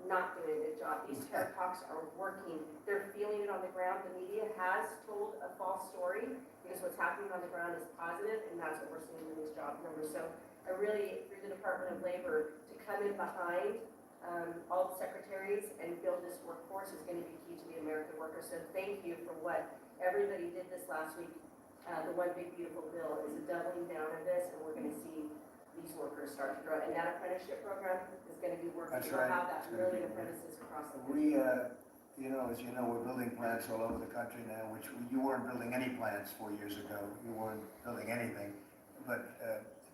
not doing a good job. These tariff talks are working. They're feeling it on the ground. The media has told a false story because what's happening on the ground is positive, and that's what we're seeing in these job numbers. So I really, through the Department of Labor, to come in behind all the secretaries and build this workforce is going to be key to the American worker. So thank you for what everybody did this last week. The One Big Beautiful Bill is a doubling down of this, and we're going to see these workers start to grow. And that apprenticeship program is going to be working. That's We'll right. have that million apprentices across the country. We, as you know, we're building plants all over the country now, which you weren't building any plants 4 years ago. You weren't building anything. But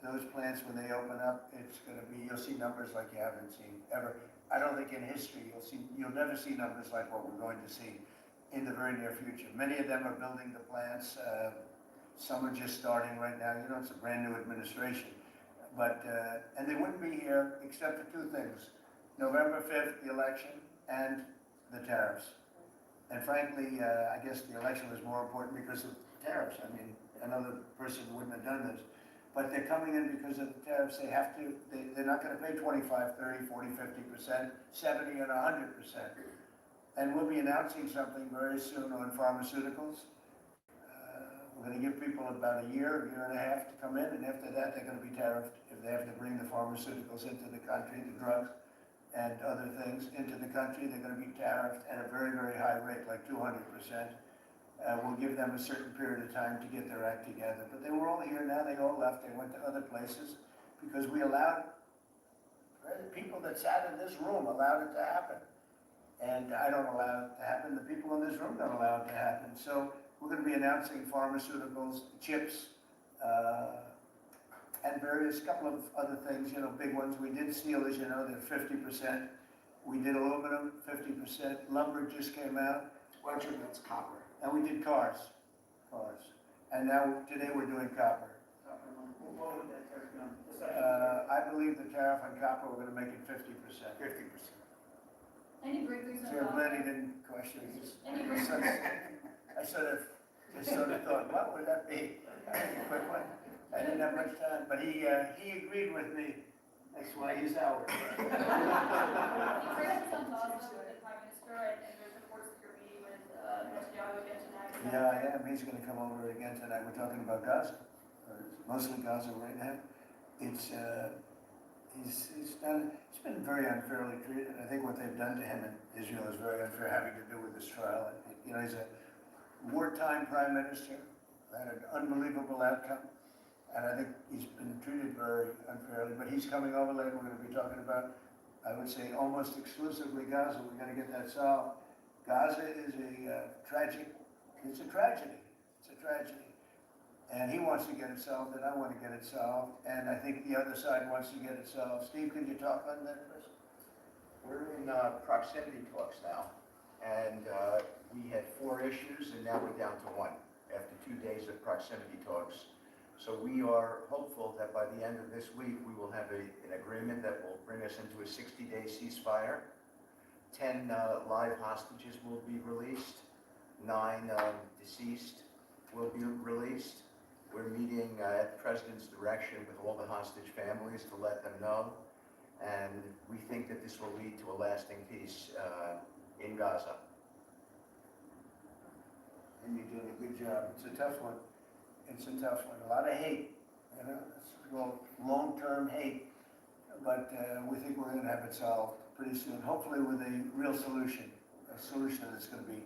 those plants, when they open up, it's going to be, you'll see numbers like you haven't seen ever. I don't think in history you'll never see numbers like what we're going to see in the very near future. Many of them are building the plants. Some are just starting right now. You know, it's a brand new administration. But, and they wouldn't be here except for two things. November 5th, the election, and the tariffs. And frankly, I guess the election was more important because of tariffs. I mean, another person wouldn't have done this. But they're coming in because of the tariffs. They have to, they're not going to pay 25, 30, 40, 50%, 70, and 100%. And we'll be announcing something very soon on pharmaceuticals. We're going to give people about a year and a half to come in, and after that, they're going to be tariffed if they have to bring the pharmaceuticals into the country, the drugs and other things into the country. They're going to be tariffed at a very, very high rate, like 200%. We'll give them a certain period of time to get their act together. But they were all here now, they all left, they went to other places because we allowed, the people that sat in this room allowed it to happen. And I don't allow it to happen, the people in this room don't allow it to happen. So we're going to be announcing pharmaceuticals, chips, and various couple of other things, you know, big ones. We did steel, as you know, they're 50%. We did aluminum, 50%. Lumber just came out. That's copper. And we did cars. And now, today we're doing copper. What would that tariff be on? I believe the tariff on copper, we're going to make it 50%. 50%. Any breakthroughs on So I'm glad he copper? didn't question it. Any breakthroughs? I sort of thought, what would that be? Quick one. I didn't have much time, but he agreed with me. That's why he's ours. He breaks on Gaza with the Prime Minister, and there's reports that you're meeting with Netanyahu again tonight. Yeah, I am. He's going to come over again tonight. We're talking about Gaza, mostly Gaza right now. It's he's been very unfairly treated. I think what they've done to him in Israel is very unfair, having to do with this trial. You know, he's a wartime prime minister, had an unbelievable outcome, and I think he's been treated very unfairly. But he's coming over later. We're going to be talking about, I would say, almost exclusively Gaza. We're going to get that solved. Gaza is it's a tragedy. It's a tragedy. And he wants to get it solved, and I want to get it solved, and I think the other side wants to get it solved. Steve, can you talk on that, please? We're in proximity talks now, and we had 4 issues, and now we're down to 1 after 2 days of proximity talks. So we are hopeful that by the end of this week, we will have an agreement that will bring us into a 60-day ceasefire. 10 live hostages will be released. 9 deceased will be released. We're meeting at the President's direction with all the hostage families to let them know. And we think that this will lead to a lasting peace in Gaza. And you're doing a good job. It's a tough one. It's a tough one. A lot of hate, you know, it's long-term hate. But we think we're going to have it solved pretty soon, hopefully with a real solution, a solution that's going to be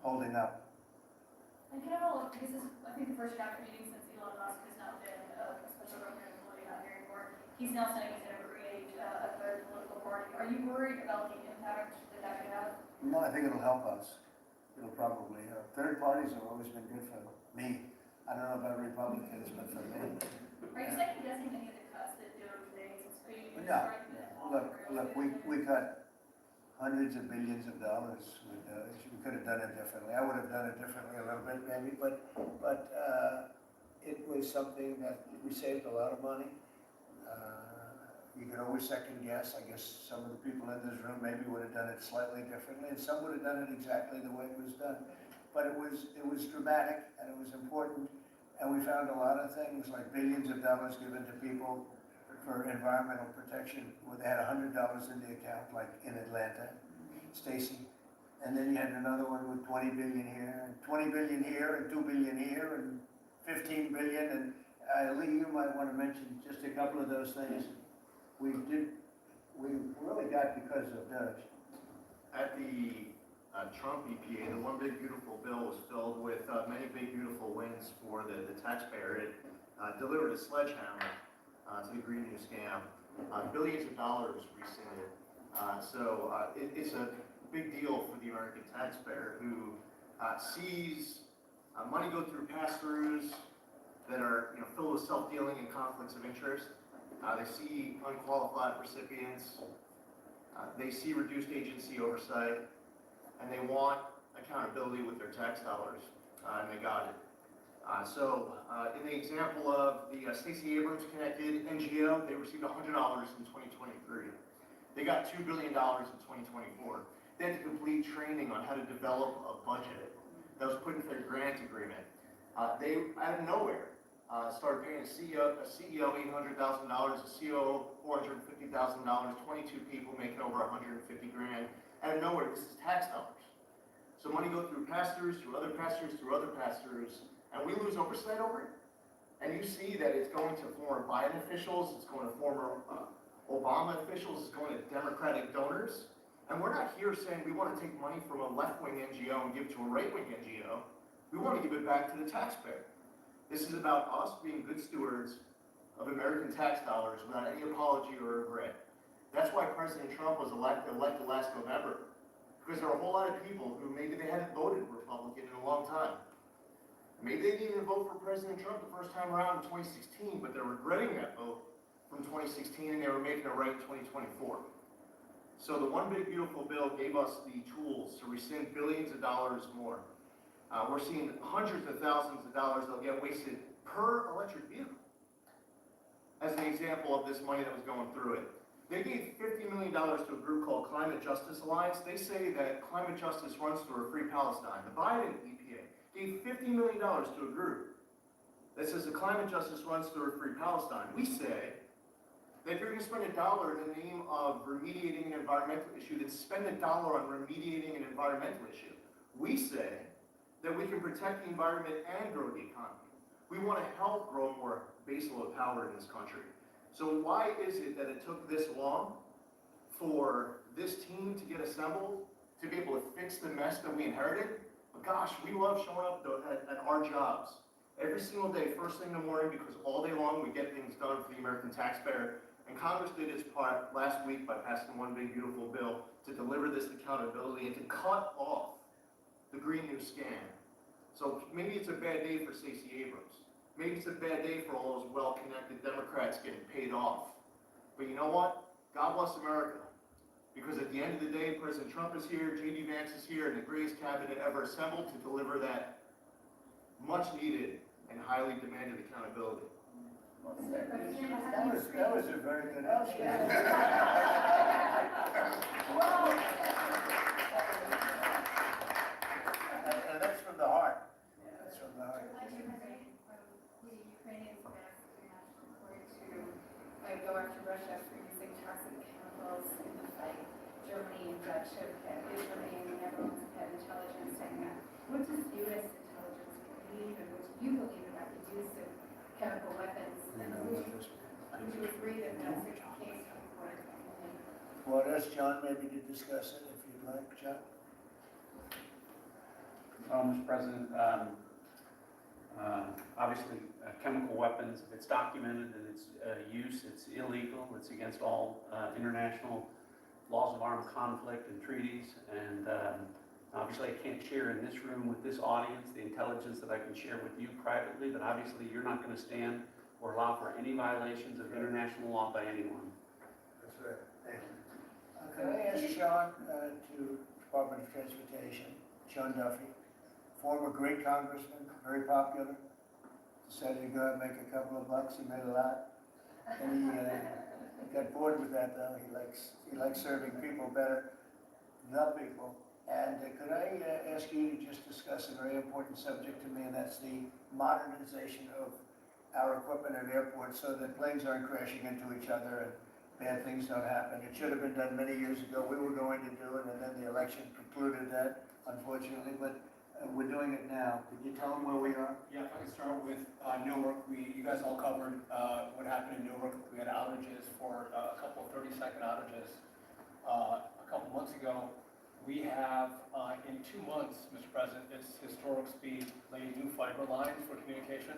holding up. And can I follow up, because this is, I think, the first chapter meeting since Elon Musk has now been a special representative employee out here anymore. He's now saying he's going to create a third political party. Are you worried about the impact that that could have? No, I think it'll help us. It'll probably. Third parties have always been good for me. I don't know about Republicans, but for me. Are you second guessing any of the cuts that DOJ made? No. Look, we cut hundreds of billions of dollars. We could have done it differently. I would have done it differently a little bit maybe, but it was something that we saved a lot of money. You can always second guess. I guess some of the people in this room maybe would have done it slightly differently, and some would have done it exactly the way it was done. But it was dramatic and it was important, and we found a lot of things like billions of dollars given to people for environmental protection, where they had $100 in the account, like in Atlanta, Stacy. And then you had another one with 20 billion here, and 20 billion here, and 2 billion here, and 15 billion. And Lee, you might want to mention just a couple of those things. We really got because of Dutch. At the Trump EPA, the One Big Beautiful Bill was filled with many big beautiful wins for the taxpayer. It delivered a sledgehammer to the Green New Scam. Billions of dollars rescinded. It's a big deal for the American taxpayer who sees money go through pass-throughs that are filled with self-dealing and conflicts of interest. They see unqualified recipients. They see reduced agency oversight, and they want accountability with their tax dollars, and they got it. In the example of the Stacey Abrams connected NGO, they received $100 in 2023. They got $2 billion in 2024. They had to complete training on how to develop a budget that was put into their grant agreement. They, out of nowhere, started paying a CEO $800,000, a COO $450,000, 22 people making over 150 grand. Out of nowhere, this is tax dollars. So money goes through pass-throughs, through other pass-throughs, through other pass-throughs, and we lose oversight over it. And you see that it's going to former Biden officials, it's going to former Obama officials, it's going to Democratic donors. And we're not here saying we want to take money from a left-wing NGO and give it to a right-wing NGO. We want to give it back to the taxpayer. This is about us being good stewards of American tax dollars without any apology or regret. That's why President Trump was elected last November. Because there are a whole lot of people who maybe they hadn't voted Republican in a long time. Maybe they didn't even vote for President Trump the first time around in 2016, but they're regretting that vote from 2016 and they were making it right in 2024. So the One Big Beautiful Bill gave us the tools to rescind billions of dollars more. We're seeing hundreds of thousands of dollars that'll get wasted per electric vehicle. As an example of this money that was going through it. They gave $50 million to a group called Climate Justice Alliance. They say that climate justice runs through a free Palestine. The Biden EPA gave $50 million to a group that says the climate justice runs through a free Palestine. We say that if you're going to spend $1 in the name of remediating an environmental issue, then spend $1 on remediating an environmental issue. We say that we can protect the environment and grow the economy. We want to help grow more baseload power in this country. So why is it that it took this long for this team to get assembled, to be able to fix the mess that we inherited? But gosh, we love showing up at our jobs every single day, first thing in the morning, because all day long we get things done for the American taxpayer. And Congress did its part last week by passing One Big Beautiful Bill to deliver this accountability and to cut off the Green New Scam. So maybe it's a bad day for Stacey Abrams. Maybe it's a bad day for all those well-connected Democrats getting paid off. But you know what? God bless America. Because at the end of the day, President Trump is here, J.D. Vance is here, and the greatest cabinet ever assembled to deliver that much-needed and highly demanded accountability. That was a very good answer. And that's from the heart. That's from the heart. The Ukrainians have asked the International Court to go after Russia for using toxic chemicals in the fight. Germany and Dutch have had, Germany and the Netherlands have had intelligence saying that. What does U.S. intelligence believe, and what do you believe about the use of chemical weapons? And would you agree that that's the case for the court? Well, that's John maybe to discuss it if you'd like, John. Mr. President, obviously chemical weapons, if it's documented that its use, it's illegal, it's against all international laws of armed conflict and treaties, and obviously I can't share in this room with this audience the intelligence that I can share with you privately, but obviously you're not going to stand or allow for any violations of international law by anyone. That's right. Thank you. Can I ask Sean to Department of Transportation, Sean Duffy, former great congressman, very popular, decided to go out and make a couple of bucks, he made a lot. And he got bored with that though, he likes serving people better, the people. And could I ask you to just discuss a very important subject to me, and that's the modernization of our equipment at airports so that planes aren't crashing into each other and bad things don't happen. It should have been done many years ago. We were going to do it, and then the election precluded that, unfortunately, but we're doing it now. Could you tell them where we are? Yeah, if I could start with Newark. You guys all covered what happened in Newark. We had outages for a couple of 30-second outages a couple months ago. We have, in 2 months, Mr. President, it's historic speed, laid new fiber lines for communication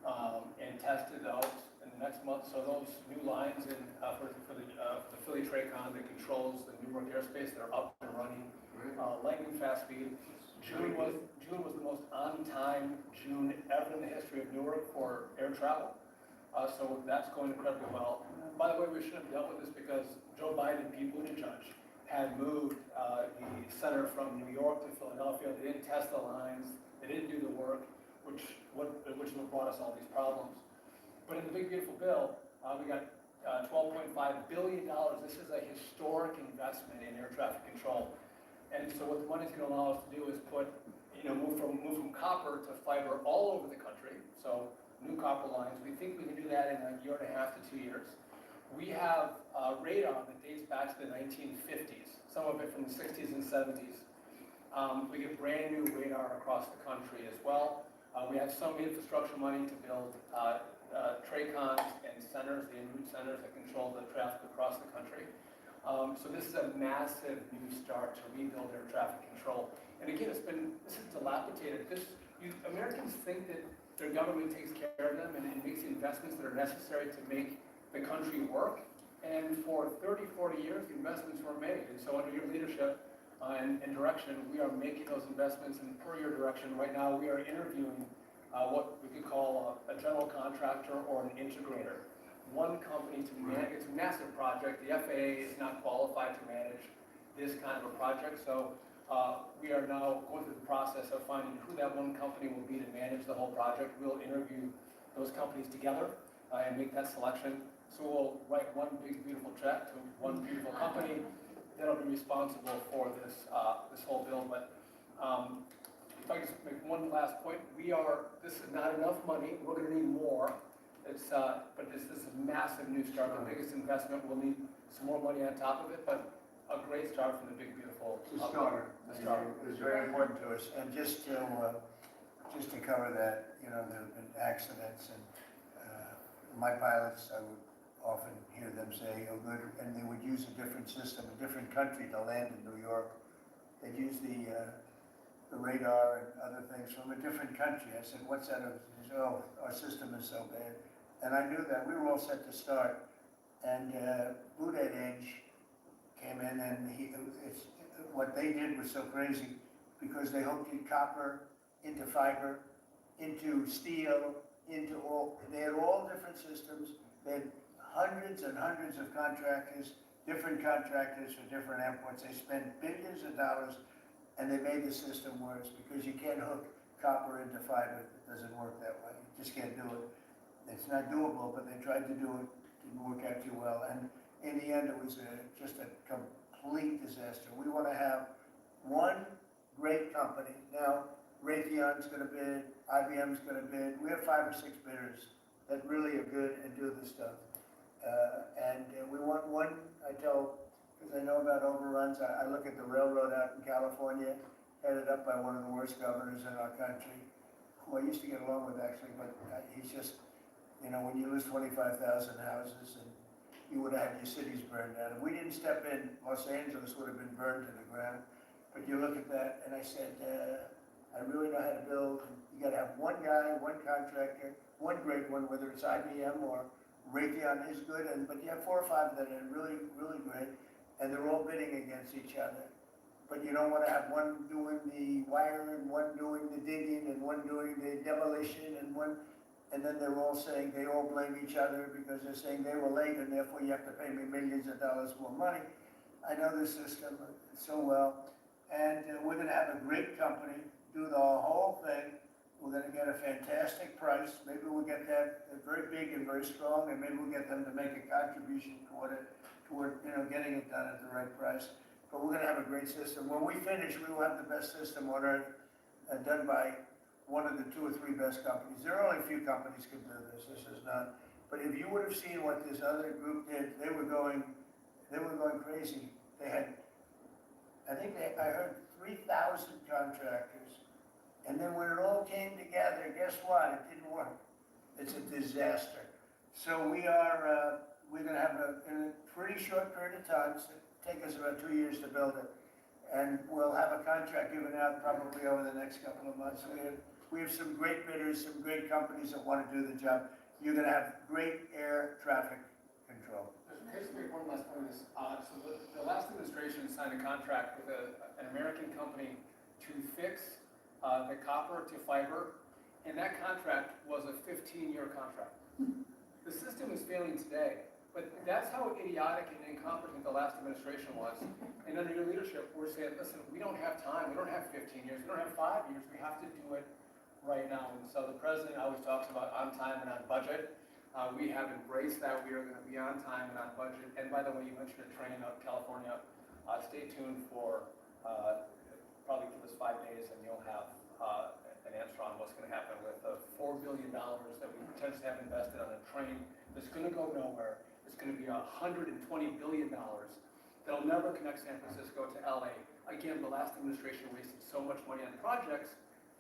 and tested out in the next month. So those new lines for the Philly Tracon that controls the Newark airspace, they're up and running, lightning fast speed. June was the most on-time June ever in the history of Newark for air travel. So that's going incredibly well. By the way, we shouldn't have dealt with this because Joe Biden, Pete Buttigieg, had moved the center from New York to Philadelphia. They didn't test the lines. They didn't do the work, which is what brought us all these problems. But in the big beautiful bill, we got $12.5 billion. This is a historic investment in air traffic control. And so what the money's going to allow us to do is move from copper to fiber all over the country. So new copper lines. We think we can do that in a year and a half to 2 years. We have radar that dates back to the 1950s, some of it from the 60s and 70s. We get brand new radar across the country as well. We have some infrastructure money to build TRACONs and centers, the en route centers that control the traffic across the country. So this is a massive new start to rebuild air traffic control. And again, this is dilapidated. Americans think that their government takes care of them and makes the investments that are necessary to make the country work. And for 30, 40 years, the investments were made. And so under your leadership and direction, we are making those investments. And per your direction, right now we are interviewing what we could call a general contractor or an integrator. One company to manage, it's a massive project. The FAA is not qualified to manage this kind of a project. So we are now going through the process of finding who that one company will be to manage the whole project. We'll interview those companies together and make that selection. So we'll write one big beautiful check to one beautiful company that'll be responsible for this whole bill. But if I just make one last point, this is not enough money. We're going to need more. But this is a massive new start, the biggest investment. We'll need some more money on top of it, but a great start from the big beautiful. The start is very important to us. And just to cover that, there have been accidents, and my pilots, I would often hear them say, oh good, and they would use a different system, a different country to land in New York. They'd use the radar and other things from a different country. I said, what's that? He said, oh, our system is so bad. And I knew that. We were all set to start. And Buttigieg came in, and what they did was so crazy because they hooked copper into fiber, into steel, they had all different systems. They had hundreds and hundreds of contractors, different contractors for different airports. They spent billions of dollars, and they made the system worse because you can't hook copper into fiber. It doesn't work that way. You just can't do it. It's not doable, but they tried to do it. It didn't work out too well. And in the end, it was just a complete disaster. We want to have one great company. Now, Raytheon's going to bid, IBM's going to bid. We have 5 or 6 bidders that really are good and do this stuff. And we want one, I tell, because I know about overruns, I look at the railroad out in California, headed up by one of the worst governors in our country, who I used to get along with actually, but he's just, when you lose 25,000 houses and you would have had your cities burned down. If we didn't step in, Los Angeles would have been burned to the ground. But you look at that, and I said, I really know how to build. You got to have one guy, one contractor, one great one, whether it's IBM or Raytheon is good, but you have 4 or 5 that are really, really great, and they're all bidding against each other. But you don't want to have one doing the wiring, one doing the digging, and one doing the demolition, and then they're all saying, they all blame each other because they're saying they were late, and therefore you have to pay me millions of dollars more money. I know the system so well. And we're gonna have a great company do the whole thing. We're gonna get a fantastic price. Maybe we'll get that very big and very strong, and maybe we'll get them to make a contribution toward it, toward, getting it done at the right price. But we're gonna have a great system. When we finish, we will have the best system on earth, done by one of the 2 or 3 best companies. There are only a few companies can do this. This is not. But if you would have seen what this other group did, they were going crazy. They had, I heard 3,000 contractors. And then when it all came together, guess what? It didn't work. It's a disaster. So we're gonna have in a pretty short period of time, it's take us about 2 years to build it. And we'll have a contract given out probably over the next couple of months. We have some great bidders, some great companies that want to do the job. You're gonna have great air traffic control. Can I just make one last point on this? So the last administration signed a contract with an American company to fix the copper to fiber, and that contract was a 15-year contract. The system is failing today, but that's how idiotic and incompetent the last administration was. And under your leadership, we're saying, listen, we don't have time. We don't have 15 years. We don't have 5 years. We have to do it right now. And so the president always talks about on time and on budget. We have embraced that. We are going to be on time and on budget. And by the way, you mentioned a train out of California. Stay tuned for probably give us 5 days and you'll have an answer on what's going to happen with the $4 billion that we potentially have invested on a train that's going to go nowhere. It's going to be $120 billion that'll never connect San Francisco to LA. Again, the last administration wasted so much money on projects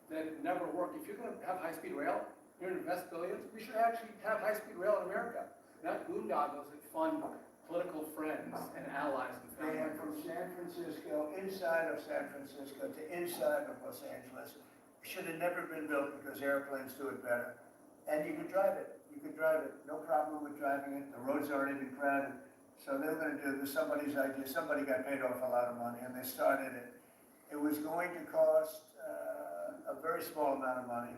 that never worked. If you're going to have high-speed rail, you're going to invest billions, we should actually have high-speed rail in America, not boondoggles that fund political friends and allies and family. They have from San Francisco, inside of San Francisco to inside of Los Angeles. Should have never been built because airplanes do it better. And you could drive it. You could drive it. No problem with driving it. The roads aren't even crowded. So they're going to do this. Somebody's idea. Somebody got paid off a lot of money and they started it. It was going to cost a very small amount of money.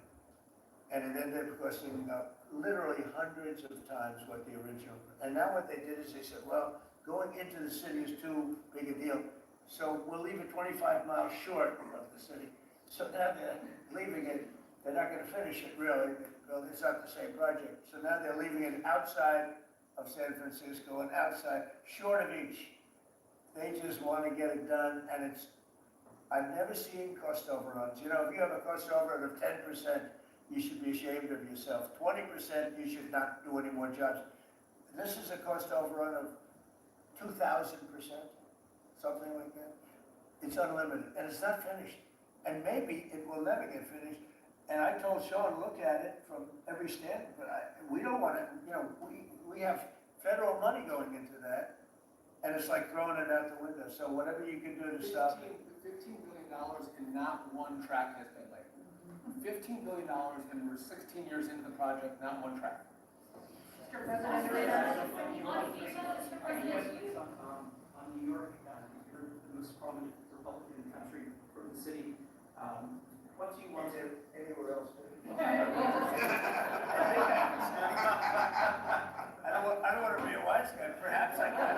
And it ended up costing literally hundreds of times what the original. And now what they did is they said, well, going into the city is too big a deal. So we'll leave it 25 miles short of the city. So now they're leaving it, they're not going to finish it really, because it's not the same project. So now they're leaving it outside of San Francisco and outside, short of each. They just want to get it done, and I've never seen cost overruns. If you have a cost overrun of 10%, you should be ashamed of yourself. 20%, you should not do any more jobs. This is a cost overrun of 2,000%, something like that. It's unlimited, and it's not finished. And maybe it will never get finished. And I told Sean, look at it from every standpoint, but we don't want to, we have federal money going into that, and it's like throwing it out the window. So whatever you can do to stop it. $15 billion and not one track has been laid. $15 billion and we're 16 years into the project, not one track. Mr. President, on New York, you're the most prominent Republican country for the city. What do you want to anywhere else? I don't want to be a wise guy. Perhaps I can.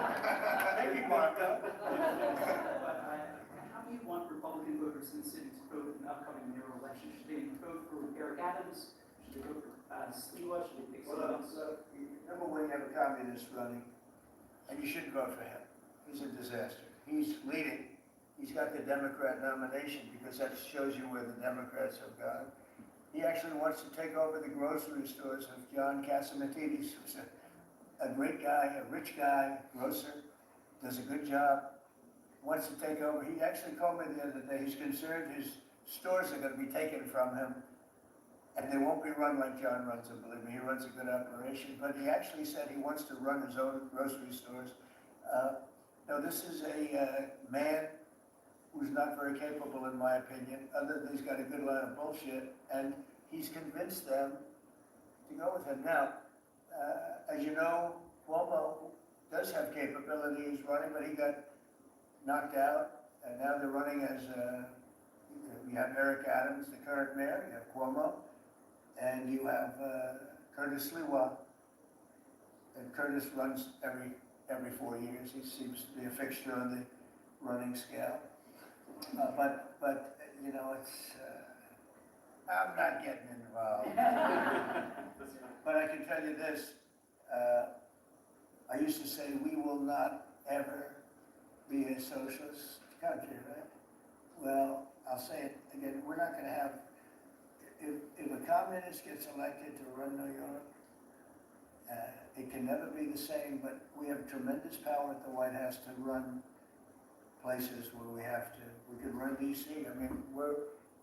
Maybe Marco. But how do you want Republican voters in the city to vote in the upcoming mayoral election? Should they vote for Eric Adams? Should they vote for Sliwa? Should they pick someone else? Number one, you have a communist running, and you shouldn't vote for him. He's a disaster. He's leading. He's got the Democrat nomination because that shows you where the Democrats have gone. He actually wants to take over the grocery stores of John Catsimatidis, who's a great guy, a rich guy, grocer, does a good job, wants to take over. He actually called me the other day. He's concerned his stores are going to be taken from him, and they won't be run like John runs them. Believe me, he runs a good operation. But he actually said he wants to run his own grocery stores. Now, this is a man who's not very capable, in my opinion, other than he's got a good line of bullshit, and he's convinced them to go with him. Now, as you know, Cuomo does have capability. He's running, but he got knocked out, and now they're running as, you have Eric Adams, the current mayor, you have Cuomo, and you have Curtis Sliwa, and Curtis runs every every 4 years. He seems to be a fixture on the running scale. But you know, I'm not getting involved. But I can tell you this, I used to say we will not ever be a socialist country, right? Well, I'll say it again, we're not gonna have, if a communist gets elected to run New York, it can never be the same, but we have tremendous power at the White House to run places where we have to. We could run DC. I mean, we're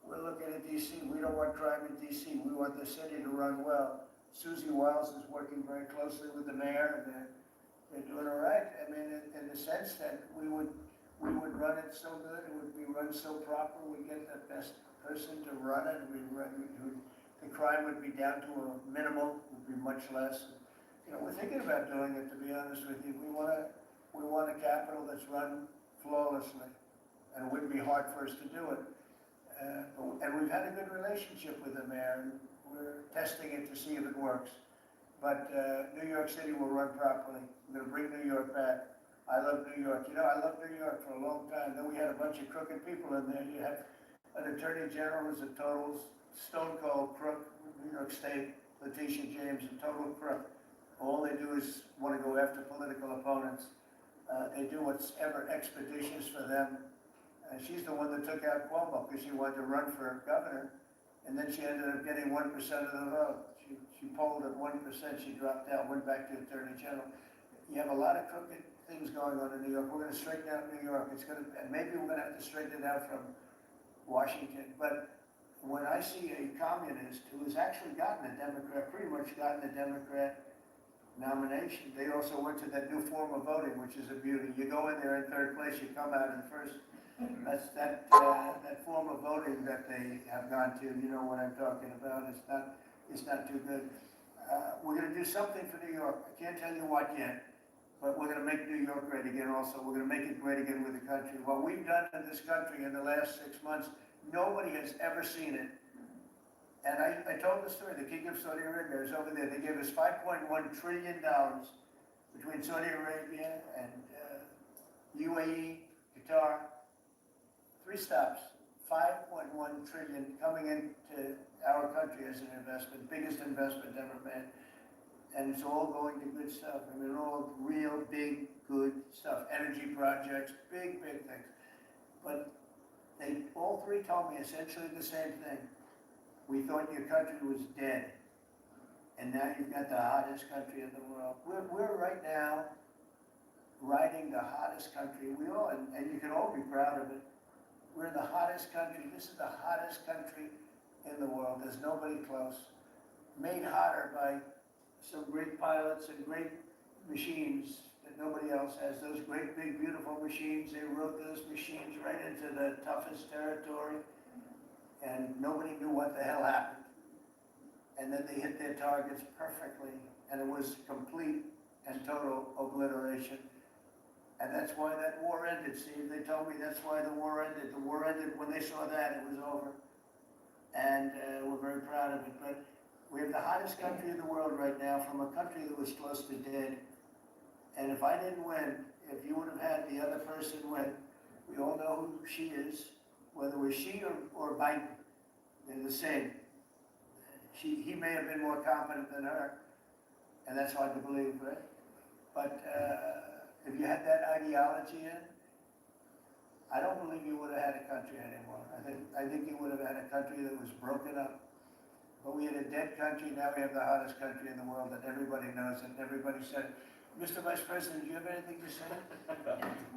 looking at DC. We don't want crime in DC. We want the city to run well. Susie Wiles is working very closely with the mayor, and they're doing all right. I mean, in the sense that we would run it so good, it would be run so proper, we get the best person to run it, the crime would be down to a minimal, would be much less. You know, we're thinking about doing it, to be honest with you. We want a capital that's run flawlessly, and it wouldn't be hard for us to do it. And we've had a good relationship with the mayor, and we're testing it to see if it works. But New York City will run properly. We're going to bring New York back. I love New York. You know, I loved New York for a long time. Then we had a bunch of crooked people in there. You had an attorney general who's a total stone cold crook, New York State, Letitia James, a total crook. All they do is want to go after political opponents. They do what's ever expeditious for them. She's the one that took out Cuomo because she wanted to run for governor, and then she ended up getting 1% of the vote. She polled at 1%, she dropped out, went back to Attorney General. You have a lot of crooked things going on in New York. We're going to straighten out New York. And maybe we're going to have to straighten it out from Washington. But when I see a communist who has actually gotten a Democrat, pretty much gotten a Democrat nomination, they also went to that new form of voting, which is a beauty. You go in there in third place, you come out in first. That's that form of voting that they have gone to. You know what I'm talking about. It's not too good. We're going to do something for New York. I can't tell you what yet, but we're going to make New York great again also. We're going to make it great again with the country. What we've done in this country in the last 6 months, nobody has ever seen it. And I told the story. The King of Saudi Arabia is over there. They gave us $5.1 trillion between Saudi Arabia and UAE, Qatar. 3 stops, 5.1 trillion coming into our country as an investment, biggest investment ever made. And it's all going to good stuff. I mean, all real big, good stuff. Energy projects, big things. But they all 3 told me essentially the same thing. We thought your country was dead. And now you've got the hottest country in the world. We're right now riding the hottest country. We all, and you can all be proud of it. We're the hottest country. This is the hottest country in the world. There's nobody close. Made hotter by some great pilots and great machines that nobody else has. Those great, big, beautiful machines, they rode those machines right into the toughest territory, and nobody knew what the hell happened. And then they hit their targets perfectly, and it was complete and total obliteration. And that's why that war ended, Steve. They told me that's why the war ended. The war ended when they saw that, it was over. And we're very proud of it. But we have the hottest country in the world right now from a country that was close to dead. And if I didn't win, if you would have had the other person win, we all know who she is, whether it was she or Biden, they're the same. He may have been more competent than her, and that's hard to believe, right? But if you had that ideology in, I don't believe you would have had a country anymore. I think you would have had a country that was broken up. But we had a dead country, now we have the hottest country in the world that everybody knows and everybody said. Mr. Vice President, do you have anything to say?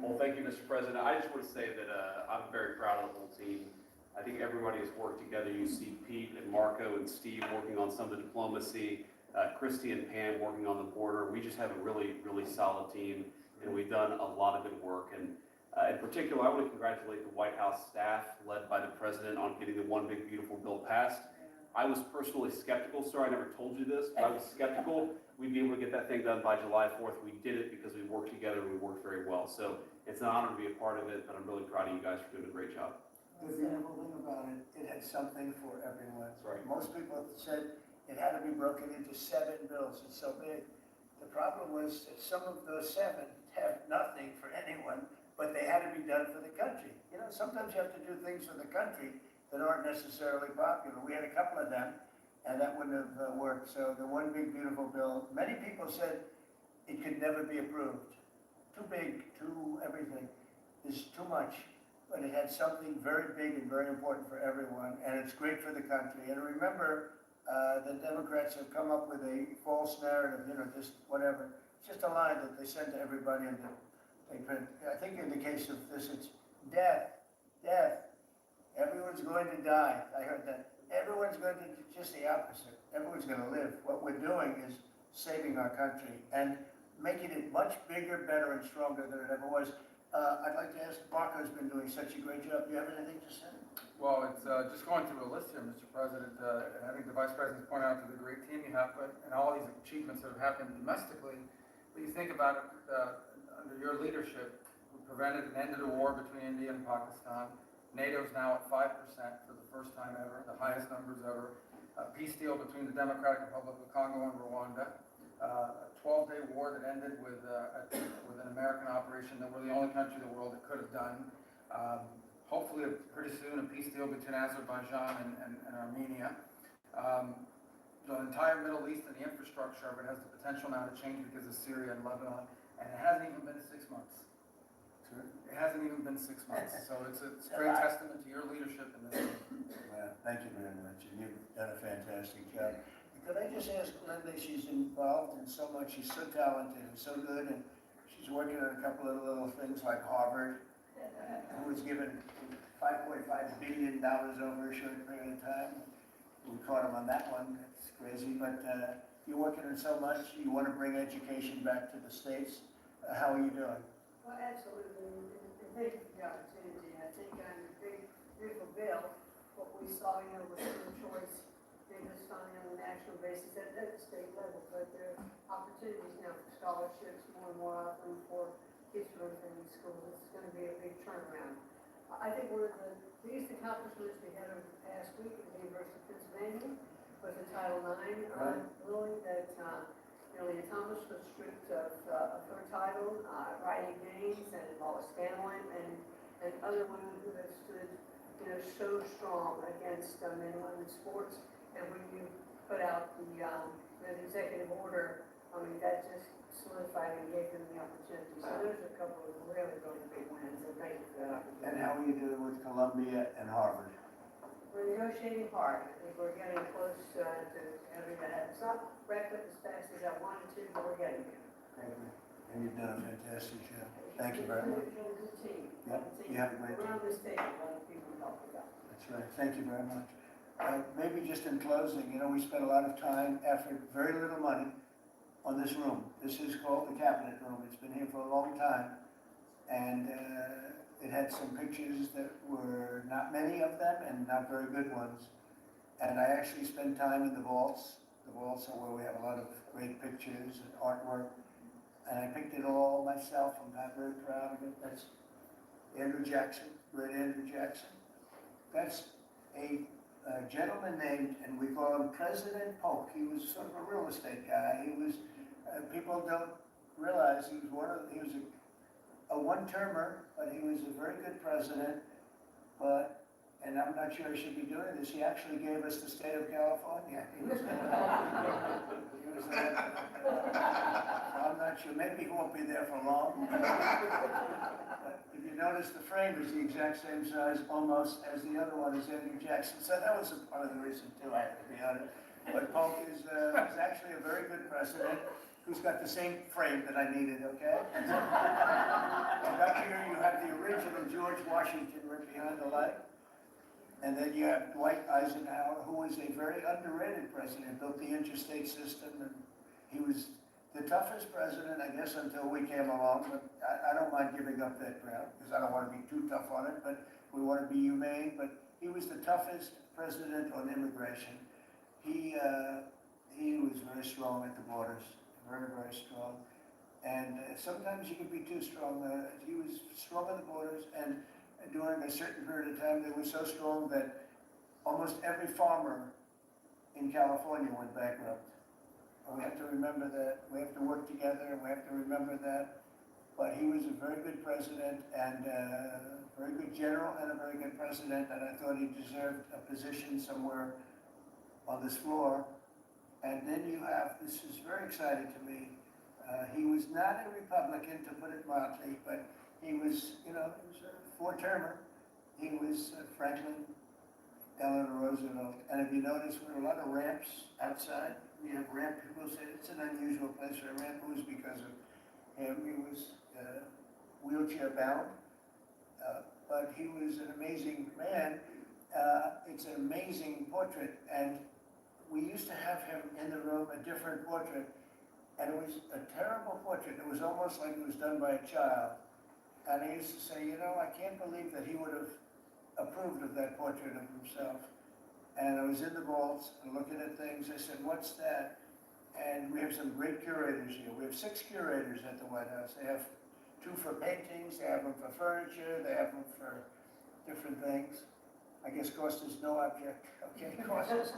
Well, thank you, Mr. President. I just want to say that I'm very proud of the whole team. I think everybody has worked together. You see Pete and Marco and Steve working on some of the diplomacy, Christy and Pam working on the border. We just have a really, really solid team, and we've done a lot of good work. And in particular, I want to congratulate the White House staff led by the President on getting the One Big Beautiful Bill passed. I was personally skeptical, sir. I never told you this, but I was skeptical we'd be able to get that thing done by July 4th. We did it because we worked together and we worked very well. So it's an honor to be a part of it, but I'm really proud of you guys for doing a great job. The beautiful thing about it, it had something for everyone. That's right. Most people said it had to be broken into 7 bills. It's so big. The problem was that some of those 7 have nothing for anyone, but they had to be done for the country. You know, sometimes you have to do things for the country that aren't necessarily popular. We had a couple of them, and that wouldn't have worked. So the one big beautiful bill, many people said it could never be approved. Too big, too everything, is too much. But it had something very big and very important for everyone, and it's great for the country. And remember, the Democrats have come up with a false narrative, you know, just whatever. It's just a line that they send to everybody, and they print. I think in the case of this, it's death, death. Everyone's going to die. I heard that. Everyone's going to, just the opposite. Everyone's going to live. What we're doing is saving our country and making it much bigger, better, and stronger than it ever was. I'd like to ask, Marco's been doing such a great job. Do you have anything to say? Well, it's just going through a list here, Mr. President. I think the Vice President's pointed out to the great team you have, and all these achievements that have happened domestically. But you think about it, under your leadership, we prevented and ended a war between India and Pakistan. NATO's now at 5% for the first time ever, the highest numbers ever. A peace deal between the Democratic Republic of Congo and Rwanda. A 12-day war that ended with an American operation that we're the only country in the world that could have done. Hopefully, pretty soon, a peace deal between Azerbaijan and Armenia. The entire Middle East and the infrastructure of it has the potential now to change because of Syria and Lebanon, and it hasn't even been 6 months. It hasn't even been 6 months, so it's a great testament to your leadership in this. Well, thank you very much, and you've done a fantastic job. Could I just ask Linda, she's involved in so much, she's so talented and so good, and she's working on a couple of little things like Harvard, who was given $5.5 billion over a short period of time. We caught him on that one, it's crazy, but you're working on so much, you want to bring education back to the States. How are you doing? Well, absolutely, and thank you for the opportunity. I think on the big, beautiful bill, what we saw, you know, was school choice, this funding on a national basis at the state level, but there are opportunities now for scholarships more and more often for kids from independent schools. It's going to be a big turnaround. I think one of the biggest accomplishments we had over the past week at the University of Pennsylvania was the Title IX ruling that Leah Thomas was stripped of her title, Riley Gaines and Wallace Scanlon and other women who have stood, you know, so strong against men and women's sports. And when you put out the executive order, I mean, that just solidified and gave them the opportunity. So there's a couple of really, really big wins, and thank you for that opportunity. And how are you doing with Columbia and Harvard? We're negotiating hard. I think we're getting close to having that. It's not wrapped up as fast as I wanted to, but we're getting there. Thank you. And you've done a fantastic job. Thank you very much. You've got a good team. Yep, you have a great team. Around this table, a lot of people help us out. That's right. Thank you very much. Maybe just in closing, you know, we spent a lot of time, effort, very little money on this room. This is called the Cabinet Room. It's been here for a long time. And it had some pictures that were not many of them and not very good ones. And I actually spent time in the vaults. The vaults are where we have a lot of great pictures and artwork. And I picked it all myself. I'm not very proud of it. That's Andrew Jackson, great Andrew Jackson. That's a gentleman named, and we call him President Polk. He was sort of a real estate guy. He was, people don't realize he was a one-termer, but he was a very good president. But, and I'm not sure I should be doing this, he actually gave us the state of California. He was, I'm not sure, maybe he won't be there for long. But if you notice, the frame is the exact same size almost as the other one is Andrew Jackson. So that was a part of the reason too, I have to be honest. But Polk is actually a very good president who's got the same frame that I needed, okay? And up here you have the original George Washington right behind the light. And then you have Dwight Eisenhower, who was a very underrated president, built the interstate system, and he was the toughest president, I guess, until we came along. But I don't mind giving up that ground, because I don't want to be too tough on it, but we want to be humane. But he was the toughest president on immigration. He was very strong at the borders, very, very strong. And sometimes you can be too strong. He was strong at the borders, and during a certain period of time, they were so strong that almost every farmer in California went bankrupt. we have to remember that, we have to work together, and we have to remember that. But he was a very good president, and a very good general, and a very good president, and I thought he deserved a position somewhere on this floor. And then you have, this is very exciting to me, he was not a Republican, to put it mildly, but he was, he was a four-termer. He was Franklin Delano Roosevelt. And if you notice, there were a lot of ramps outside. We have ramp, people say it's an unusual place for a ramp. It was because of him. He was wheelchair bound, but he was an amazing man. It's an amazing portrait, and we used to have him in the room, a different portrait, and it was a terrible portrait. It was almost like it was done by a child. And I used to say, I can't believe that he would have approved of that portrait of himself. And I was in the vaults and looking at things. I said, what's that? And we have some great curators here. We have 6 curators at the White House. They have 2 for paintings, they have them for furniture, they have them for different things. I guess cost is no object. Okay, cost is,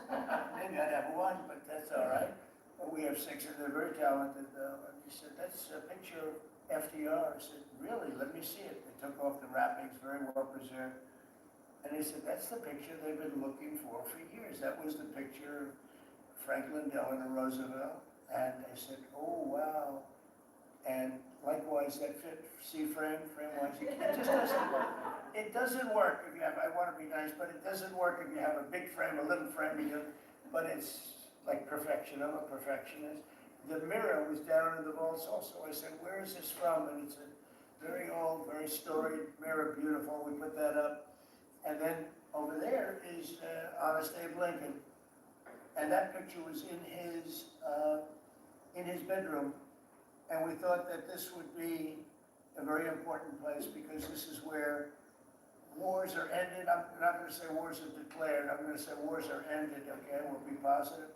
maybe I'd have 1, but that's all right. But we have 6, and they're very talented. And he said, that's a picture of FDR. I said, really? Let me see it. They took off the wrappings, very well preserved. And he said, that's the picture they've been looking for years. That was the picture of Franklin Delano Roosevelt. And I said, oh, wow. And likewise, that fit, see frame-wise, it just doesn't work. It doesn't work if you have, I want to be nice, but it doesn't work if you have a big frame, a little frame, but it's like perfection. I'm a perfectionist. The mirror was down in the vaults also. I said, where is this from? And it's a very old, very storied mirror, beautiful. We put that up. And then over there is Honest Abe Lincoln. And that picture was in his bedroom. And we thought that this would be a very important place because this is where wars are ended. I'm not going to say wars are declared. I'm going to say wars are ended, okay? We'll be positive.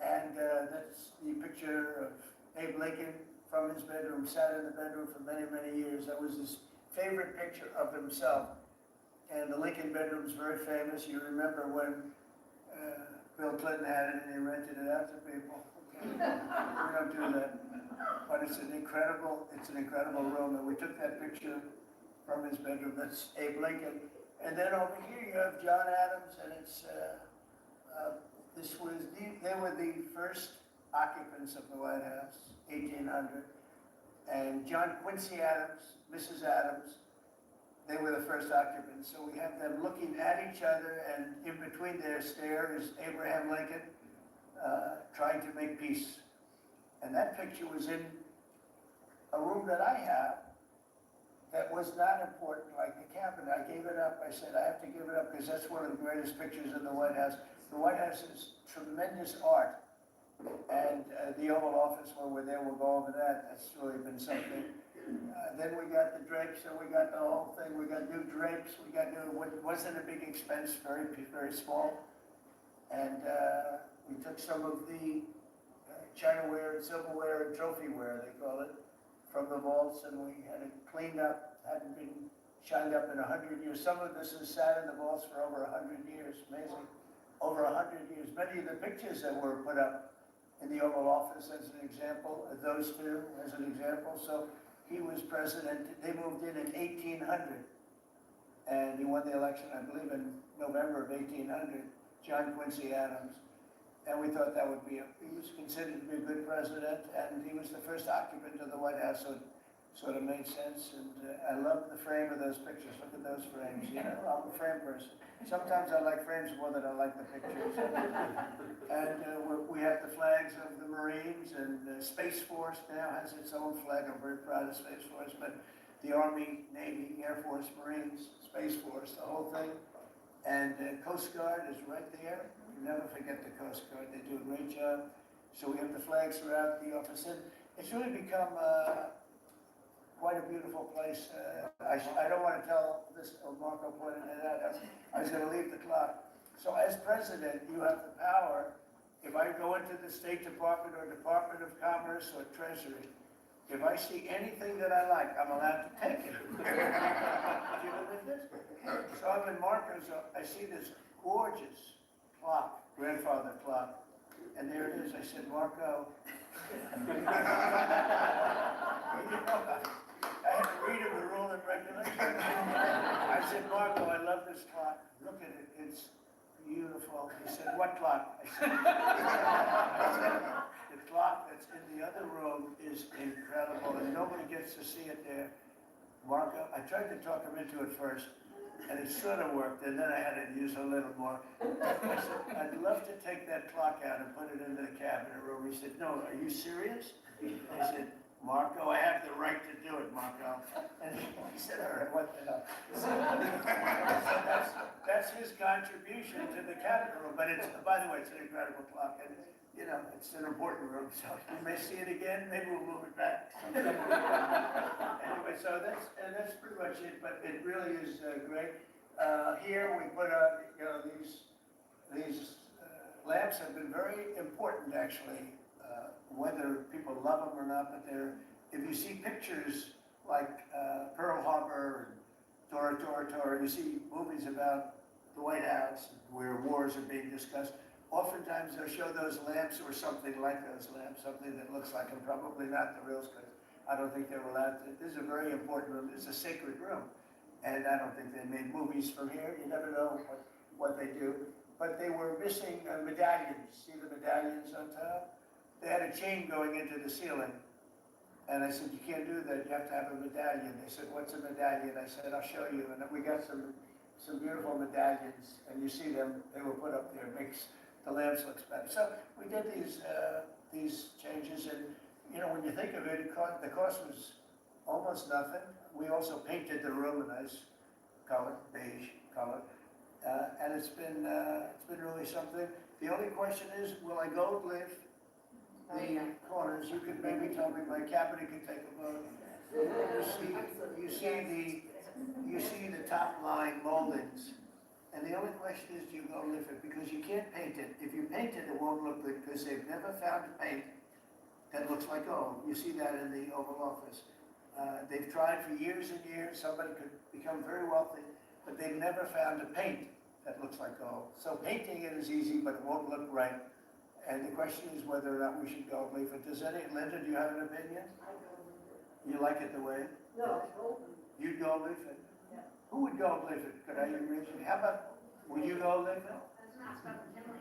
And that's the picture of Abe Lincoln from his bedroom, sat in the bedroom for many, many years. That was his favorite picture of himself. And the Lincoln bedroom is very famous. You remember when Bill Clinton had it and he rented it out to people. Okay. We don't do that. But it's an incredible room. And we took that picture from his bedroom. That's Abe Lincoln. And then over here you have John Adams, and it's they were the first occupants of the White House, 1800. And John Quincy Adams, Mrs. Adams, they were the first occupants. So we have them looking at each other, and in between their stare is Abraham Lincoln trying to make peace. And that picture was in a room that I have that was not important, like the cabinet. I gave it up. I said, I have to give it up because that's one of the greatest pictures in the White House. The White House is tremendous art. And the Oval Office, when we're there, we'll go over that. That's really been something. Then we got the drapes, and we got the whole thing. We got new drapes. We got new, it wasn't a big expense, very, very small. And we took some of the Chinaware and silverware and trophy-ware, they call it, from the vaults, and we had it cleaned up, hadn't been shined up in 100 years. Some of this has sat in the vaults for over 100 years, amazing. Over 100 years. Many of the pictures that were put up in the Oval Office as an example, those two as an example. So he was president, they moved in 1800, and he won the election, I believe, in November of 1800, John Quincy Adams. And we thought that would be, he was considered to be a good president, and he was the first occupant of the White House, so it sort of made sense. And I love the frame of those pictures. Look at those frames. I'm a frame person. Sometimes I like frames more than I like the pictures. And we have the flags of the Marines, and Space Force now has its own flag. I'm very proud of Space Force, but the Army, Navy, Air Force, Marines, Space Force, the whole thing. And Coast Guard is right there. You never forget the Coast Guard. They do a great job. So we have the flags throughout the office. And it's really become quite a beautiful place. I don't want to tell this, Marco pointed it out. I was going to leave the clock. So as president, you have the power. If I go into the State Department or Department of Commerce or Treasury, if I see anything that I like, I'm allowed to take it. Do you believe this? So I'm in Marco's, I see this gorgeous clock, grandfather clock, and there it is. I said, Marco. I had to read him the rule and regulations. I said, Marco, I love this clock. Look at it. It's beautiful. He said, what clock? I said, the clock that's in the other room is incredible, and nobody gets to see it there. Marco, I tried to talk him into it first, and it sort of worked, and then I had to use a little more. I said, I'd love to take that clock out and put it into the cabinet room. He said, no, are you serious? I said, Marco, I have the right to do it, Marco. And he said, all right, what the hell? So that's his contribution to the cabinet room. But it's, by the way, it's an incredible clock. And, you know, it's an important room. So you may see it again. Maybe we'll move it back. Anyway, so that's pretty much it. But it really is great. Here we put you know, these lamps have been very important, actually. Whether people love them or not, but if you see pictures like Pearl Harbor and Tora Tora Tora, you see movies about the White House where wars are being discussed, oftentimes they'll show those lamps or something like those lamps, something that looks like them, probably not the reals, because I don't think they were allowed to. This is a very important room. This is a sacred room. And I don't think they made movies from here. You never know what they do. But they were missing medallions. See the medallions on top? They had a chain going into the ceiling. And I said, you can't do that, you have to have a medallion. They said, what's a medallion? I said, I'll show you. And we got some beautiful medallions, and you see them, they were put up there, makes the lamps look better. So we did these changes, and you know, when you think of it, the cost was almost nothing. We also painted the room a nice color, beige color. And it's been really something. The only question is, will I gold leaf the corners? You could maybe tell me, my cabinet could take a vote. You see the top line moldings, and the only question is, do you gold leaf it? Because you can't paint it. If you paint it, it won't look good, because they've never found a paint that looks like gold. You see that in the Oval Office. They've tried for years and years. Somebody could become very wealthy, but they've never found a paint that looks like gold. So painting it is easy, but it won't look right. And the question is whether or not we should gold leaf it. Linda, do you have an opinion? I gold leaf it. You like it the way? No, gold leaf. You'd gold leaf it? Yeah. Who would gold leaf it? Could I hear you? How about, would you gold leaf it? That's not about McKinley.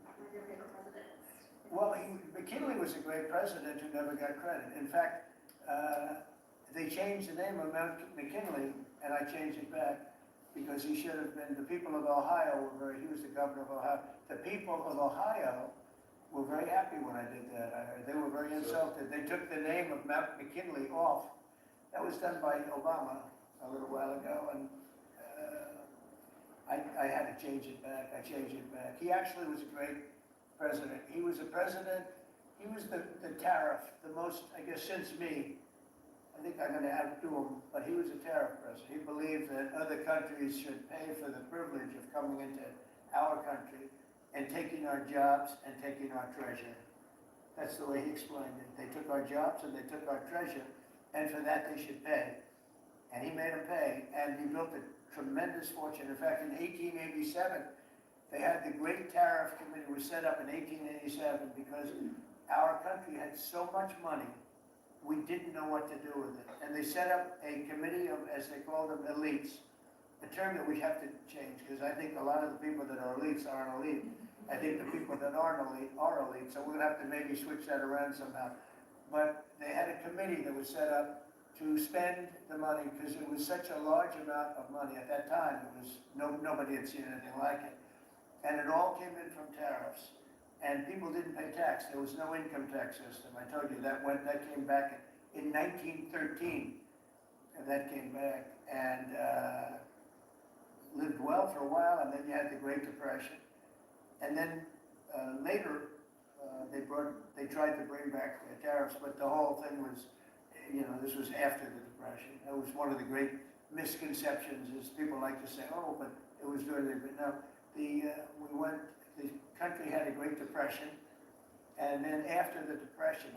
One of your favorite presidents. Well, McKinley was a great president who never got credit. In fact, they changed the name of Mount McKinley, and I changed it back because he should have been, the people of Ohio he was the governor of Ohio. The people of Ohio were very happy when I did that. They were very insulted. They took the name of Mount McKinley off. That was done by Obama a little while ago, and I had to change it back. I changed it back. He actually was a great president. He was a president, he was the tariff, the most, I guess, since me. I think I'm going to outdo him, but he was a tariff president. He believed that other countries should pay for the privilege of coming into our country and taking our jobs and taking our treasure. That's the way he explained it. They took our jobs and they took our treasure, and for that they should pay. And he made them pay, and he built a tremendous fortune. In fact, in 1887, they had the Great Tariff Committee was set up in 1887 because our country had so much money, we didn't know what to do with it. And they set up a committee of, as they call them, elites, a term that we have to change, because I think a lot of the people that are elites aren't elite. I think the people that aren't elite are elite, so we're going to have to maybe switch that around somehow. But they had a committee that was set up to spend the money, because it was such a large amount of money at that time. It was nobody had seen anything like it. And it all came in from tariffs. And people didn't pay tax. There was no income tax system. I told you that came back in 1913. And that came back and lived well for a while, and then you had the Great Depression. And then later, they tried to bring back the tariffs, but the whole thing was, you know, this was after the Depression. That was one of the great misconceptions, is people like to say, oh, but it was during the, but no, the country had a Great Depression, and then after the Depression,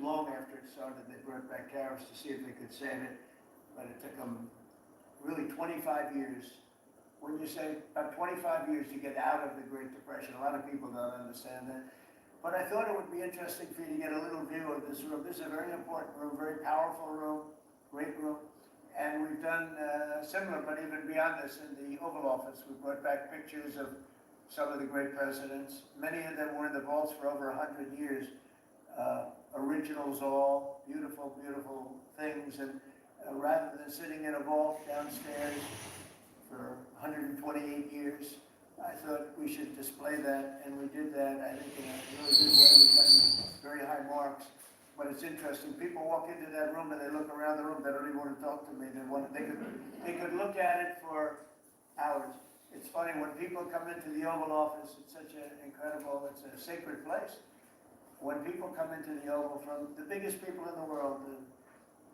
long after it started, they brought back tariffs to see if they could save it, but it took them really 25 years when you say about 25 years to get out of the Great Depression. A lot of people don't understand that. But I thought it would be interesting for you to get a little view of this room. This is a very important room, very powerful room, great room. And we've done similar, but even beyond this, in the Oval Office. We brought back pictures of some of the great presidents. Many of them were in the vaults for over 100 years. Originals all, beautiful, beautiful things. And rather than sitting in a vault downstairs for 128 years, I thought we should display that, and we did that, I think, in a really good way. We've gotten very high marks. But it's interesting. People walk into that room and they look around the room. They don't even want to talk to me. They could look at it for hours. It's funny, when people come into the Oval Office, it's such an incredible, it's a sacred place. When people come into the Oval, from the biggest people in the world, the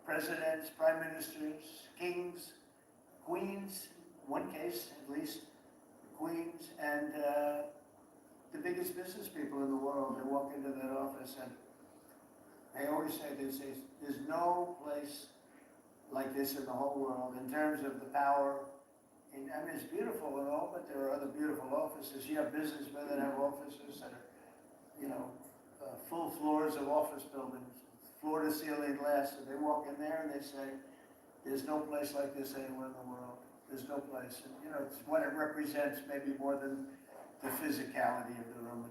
presidents, prime ministers, kings, queens, one case at least, queens, and the biggest business people in the world, they walk into that office, and I always say this, there's no place like this in the whole world in terms of the power. And, I mean, it's beautiful and all, but there are other beautiful offices. You have businessmen that have offices that are, you know, full floors of office buildings, floor to ceiling glass. And they walk in there and they say, there's no place like this anywhere in the world. There's no place. And, you know, it's what it represents maybe more than the physicality of the room.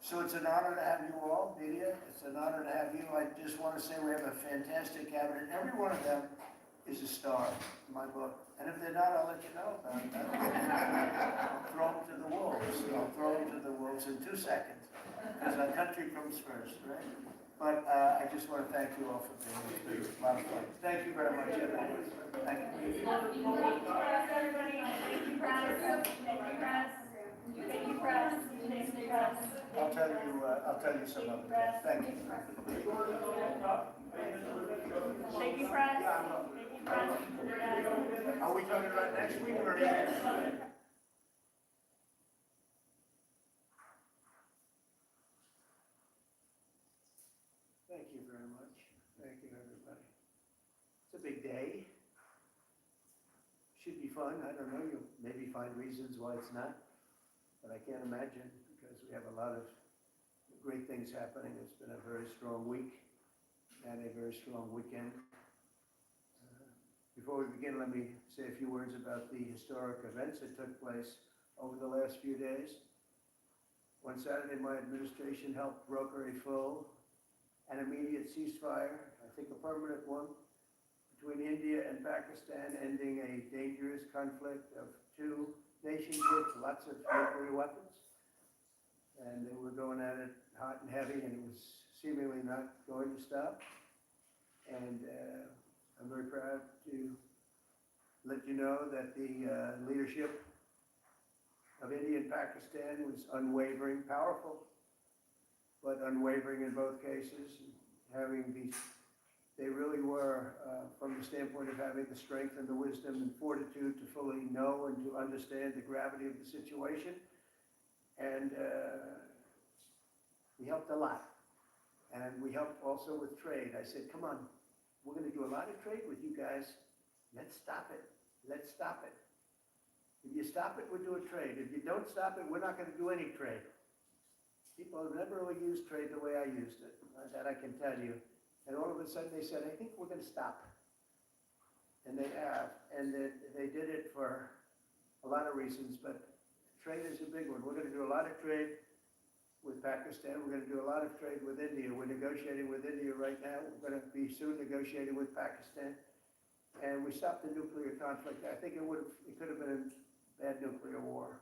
So it's an honor to have you all, media. It's an honor to have you. I just want to say we have a fantastic cabinet. Every one of them is a star in my book. And if they're not, I'll let you know about it. I'll throw them to the wolves. I'll throw them to the wolves in 2 seconds. Because our country comes first, right? But I just want to thank you all for being here. It's been a lot of fun. Thank you very much, everyone. Thank you. Thank you, everybody. Thank you, press. Thank you, press. Thank you, press. Thank you, press. I'll tell you some other things. Thank you. Thank you, press. Thank you, press. Are we talking about next week or? Thank you very much. Thank you, everybody. It's a big day. Should be fun. I don't know. You'll maybe find reasons why it's not, but I can't imagine, because we have a lot of great things happening. It's been a very strong week and a very strong weekend. Before we begin, let me say a few words about the historic events that took place over the last few days. One Saturday, my administration helped broker a full and immediate ceasefire, I think a permanent one, between India and Pakistan, ending a dangerous conflict of two nations with lots of nuclear weapons. And they were going at it hot and heavy, and it was seemingly not going to stop. And I'm very proud to let you know that the leadership of India and Pakistan was unwavering, powerful, but unwavering in both cases. They really were, from the standpoint of having the strength and the wisdom and fortitude to fully know and to understand the gravity of the situation. And we helped a lot. And we helped also with trade. I said, come on, we're going to do a lot of trade with you guys. Let's stop it. Let's stop it. If you stop it, we'll do a trade. If you don't stop it, we're not going to do any trade. People have never really used trade the way I used it. That I can tell you. And all of a sudden they said, I think we're going to stop. And they have. And they did it for a lot of reasons, but trade is a big one. We're going to do a lot of trade with Pakistan. We're going to do a lot of trade with India. We're negotiating with India right now. We're going to be soon negotiating with Pakistan. And we stopped the nuclear conflict. I think it could have been a bad nuclear war.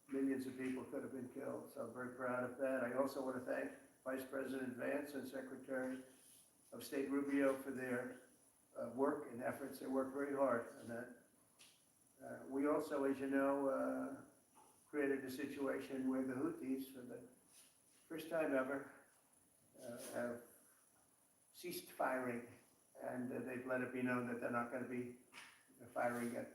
Millions of people could have been killed. So I'm very proud of that. I also want to thank Vice President Vance and Secretary of State Rubio for their work and efforts. They worked very hard on that. We also, as you know, created a situation where the Houthis, for the first time ever, have ceased firing, and they've let it be known that they're not going to be firing at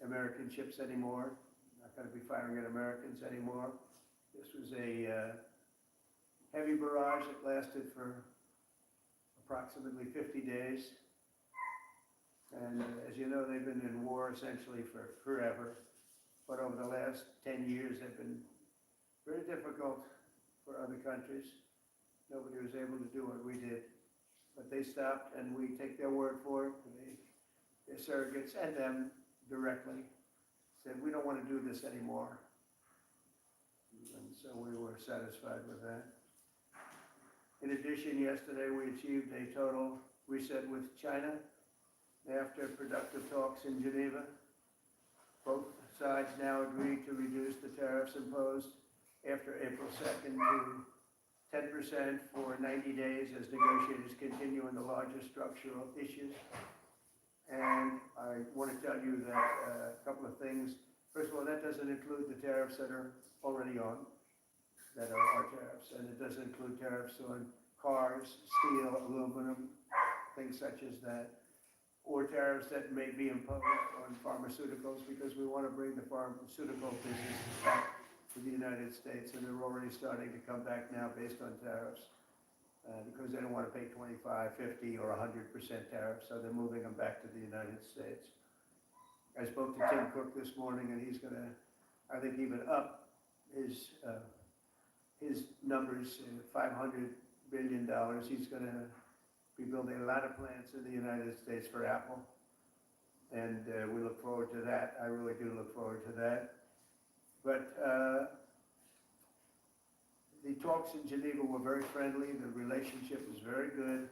American ships anymore, not going to be firing at Americans anymore. This was a heavy barrage that lasted for approximately 50 days. And as you know, they've been in war essentially for forever. but over the last 10 years have been very difficult for other countries. Nobody was able to do what we did. But they stopped, and we take their word for it. Their surrogates and them directly said, we don't want to do this anymore. And so we were satisfied with that. In addition, yesterday we achieved a total reset with China after productive talks in Geneva. Both sides now agreed to reduce the tariffs imposed after April 2nd to 10% for 90 days as negotiators continue on the larger structural issues. And I want to tell you that a couple of things. First of all, that doesn't include the tariffs that are already on, that are our tariffs. And it doesn't include tariffs on cars, steel, aluminum, things such as that. Or tariffs that may be imposed on pharmaceuticals, because we want to bring the pharmaceutical business back to the United States, and they're already starting to come back now based on tariffs, because they don't want to pay 25, 50, or 100% tariffs, so they're moving them back to the United States. I spoke to Tim Cook this morning, and he's going to, I think, even up his numbers, $500 billion. He's going to be building a lot of plants in the United States for Apple, and we look forward to that. I really do look forward to that. But the talks in Geneva were very friendly. The relationship was very good.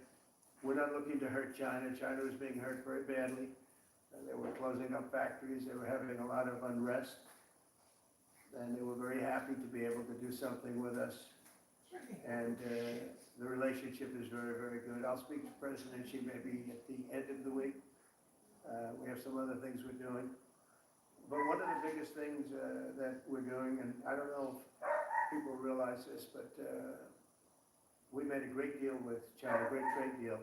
We're not looking to hurt China. China was being hurt very badly. They were closing up factories. They were having a lot of unrest. And they were very happy to be able to do something with us. And the relationship is very, very good. I'll speak to President Xi maybe at the end of the week. We have some other things we're doing. But one of the biggest things that we're doing, and I don't know if people realize this, but we made a great deal with China, a great trade deal.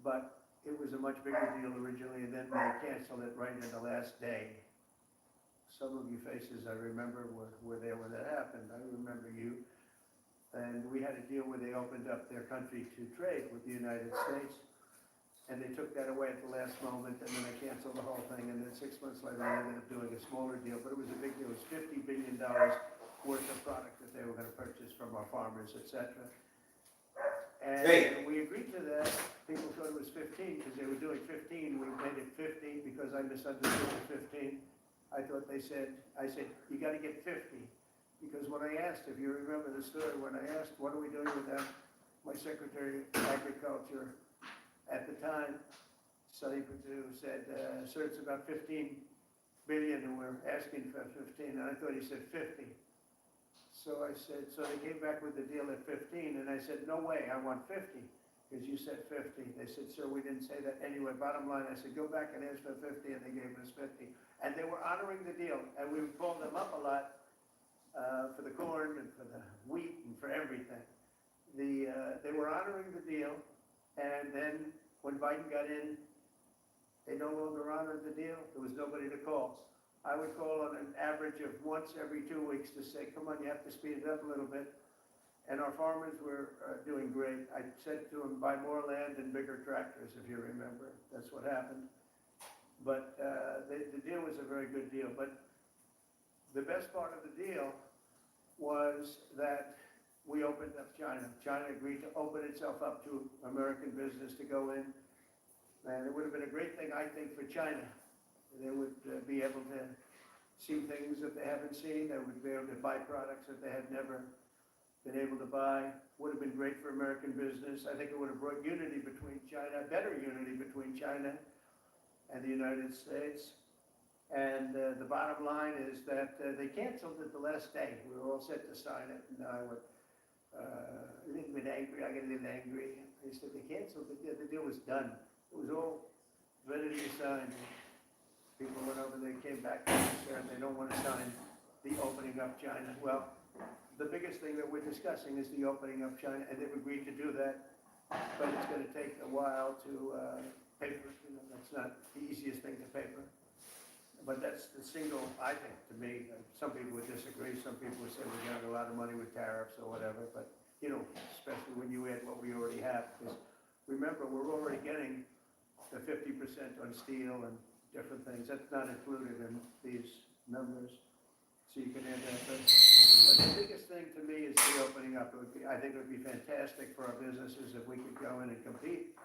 But it was a much bigger deal originally, and then they canceled it right in the last day. Some of you faces I remember were there when that happened. I remember you. And we had a deal where they opened up their country to trade with the United States. And they took that away at the last moment, and then they canceled the whole thing. And then 6 months later, they ended up doing a smaller deal. But it was a big deal. It was $50 billion worth of product that they were going to purchase from our farmers, etc. And we agreed to that. People thought it was 15 because they were doing 15. We made it 50 because I misunderstood the 15. I thought I said, you got to get 50. Because when I asked, if you remember the story, when I asked, what are we doing with that? My Secretary of Agriculture at the time, Sonny Perdue, said, sir, it's about 15 billion and we're asking for 15. And I thought he said 50. So I said, so they came back with the deal at 15. And I said, no way, I want 50. Because you said 50. They said, sir, we didn't say that anyway. Bottom line, I said, go back and ask for 50. And they gave us 50. And they were honoring the deal. And we called them up a lot. For the corn and for the wheat and for everything. They were honoring the deal, and then when Biden got in, they no longer honored the deal. There was nobody to call. I would call on an average of once every 2 weeks to say, come on, you have to speed it up a little bit. And our farmers were doing great. I said to them, buy more land and bigger tractors, if you remember. That's what happened. But the deal was a very good deal. But the best part of the deal was that we opened up China. China agreed to open itself up to American business to go in. And it would have been a great thing, I think, for China. They would be able to see things that they haven't seen. They would be able to buy products that they had never been able to buy. Would have been great for American business. I think it would have brought unity between China, better unity between China and the United States. And the bottom line is that they canceled it the last day. We were all set to sign it, and I went a little bit angry. I get a little angry. They said they canceled it. The deal was done. It was all ready to be signed. People went over, they came back and they don't want to sign the opening up China. Well, the biggest thing that we're discussing is the opening up China, and they've agreed to do that. But it's going to take a while to paper. You know, that's not the easiest thing to paper. But that's the single, I think, to me, some people would disagree, some people would say we're getting a lot of money with tariffs or whatever, but, you know, especially when you add what we already have, because remember, we're already getting the 50% on steel and different things. That's not included in these numbers, so you can add that. But the biggest thing to me is the opening up. I think it would be fantastic for our businesses if we could go in and compete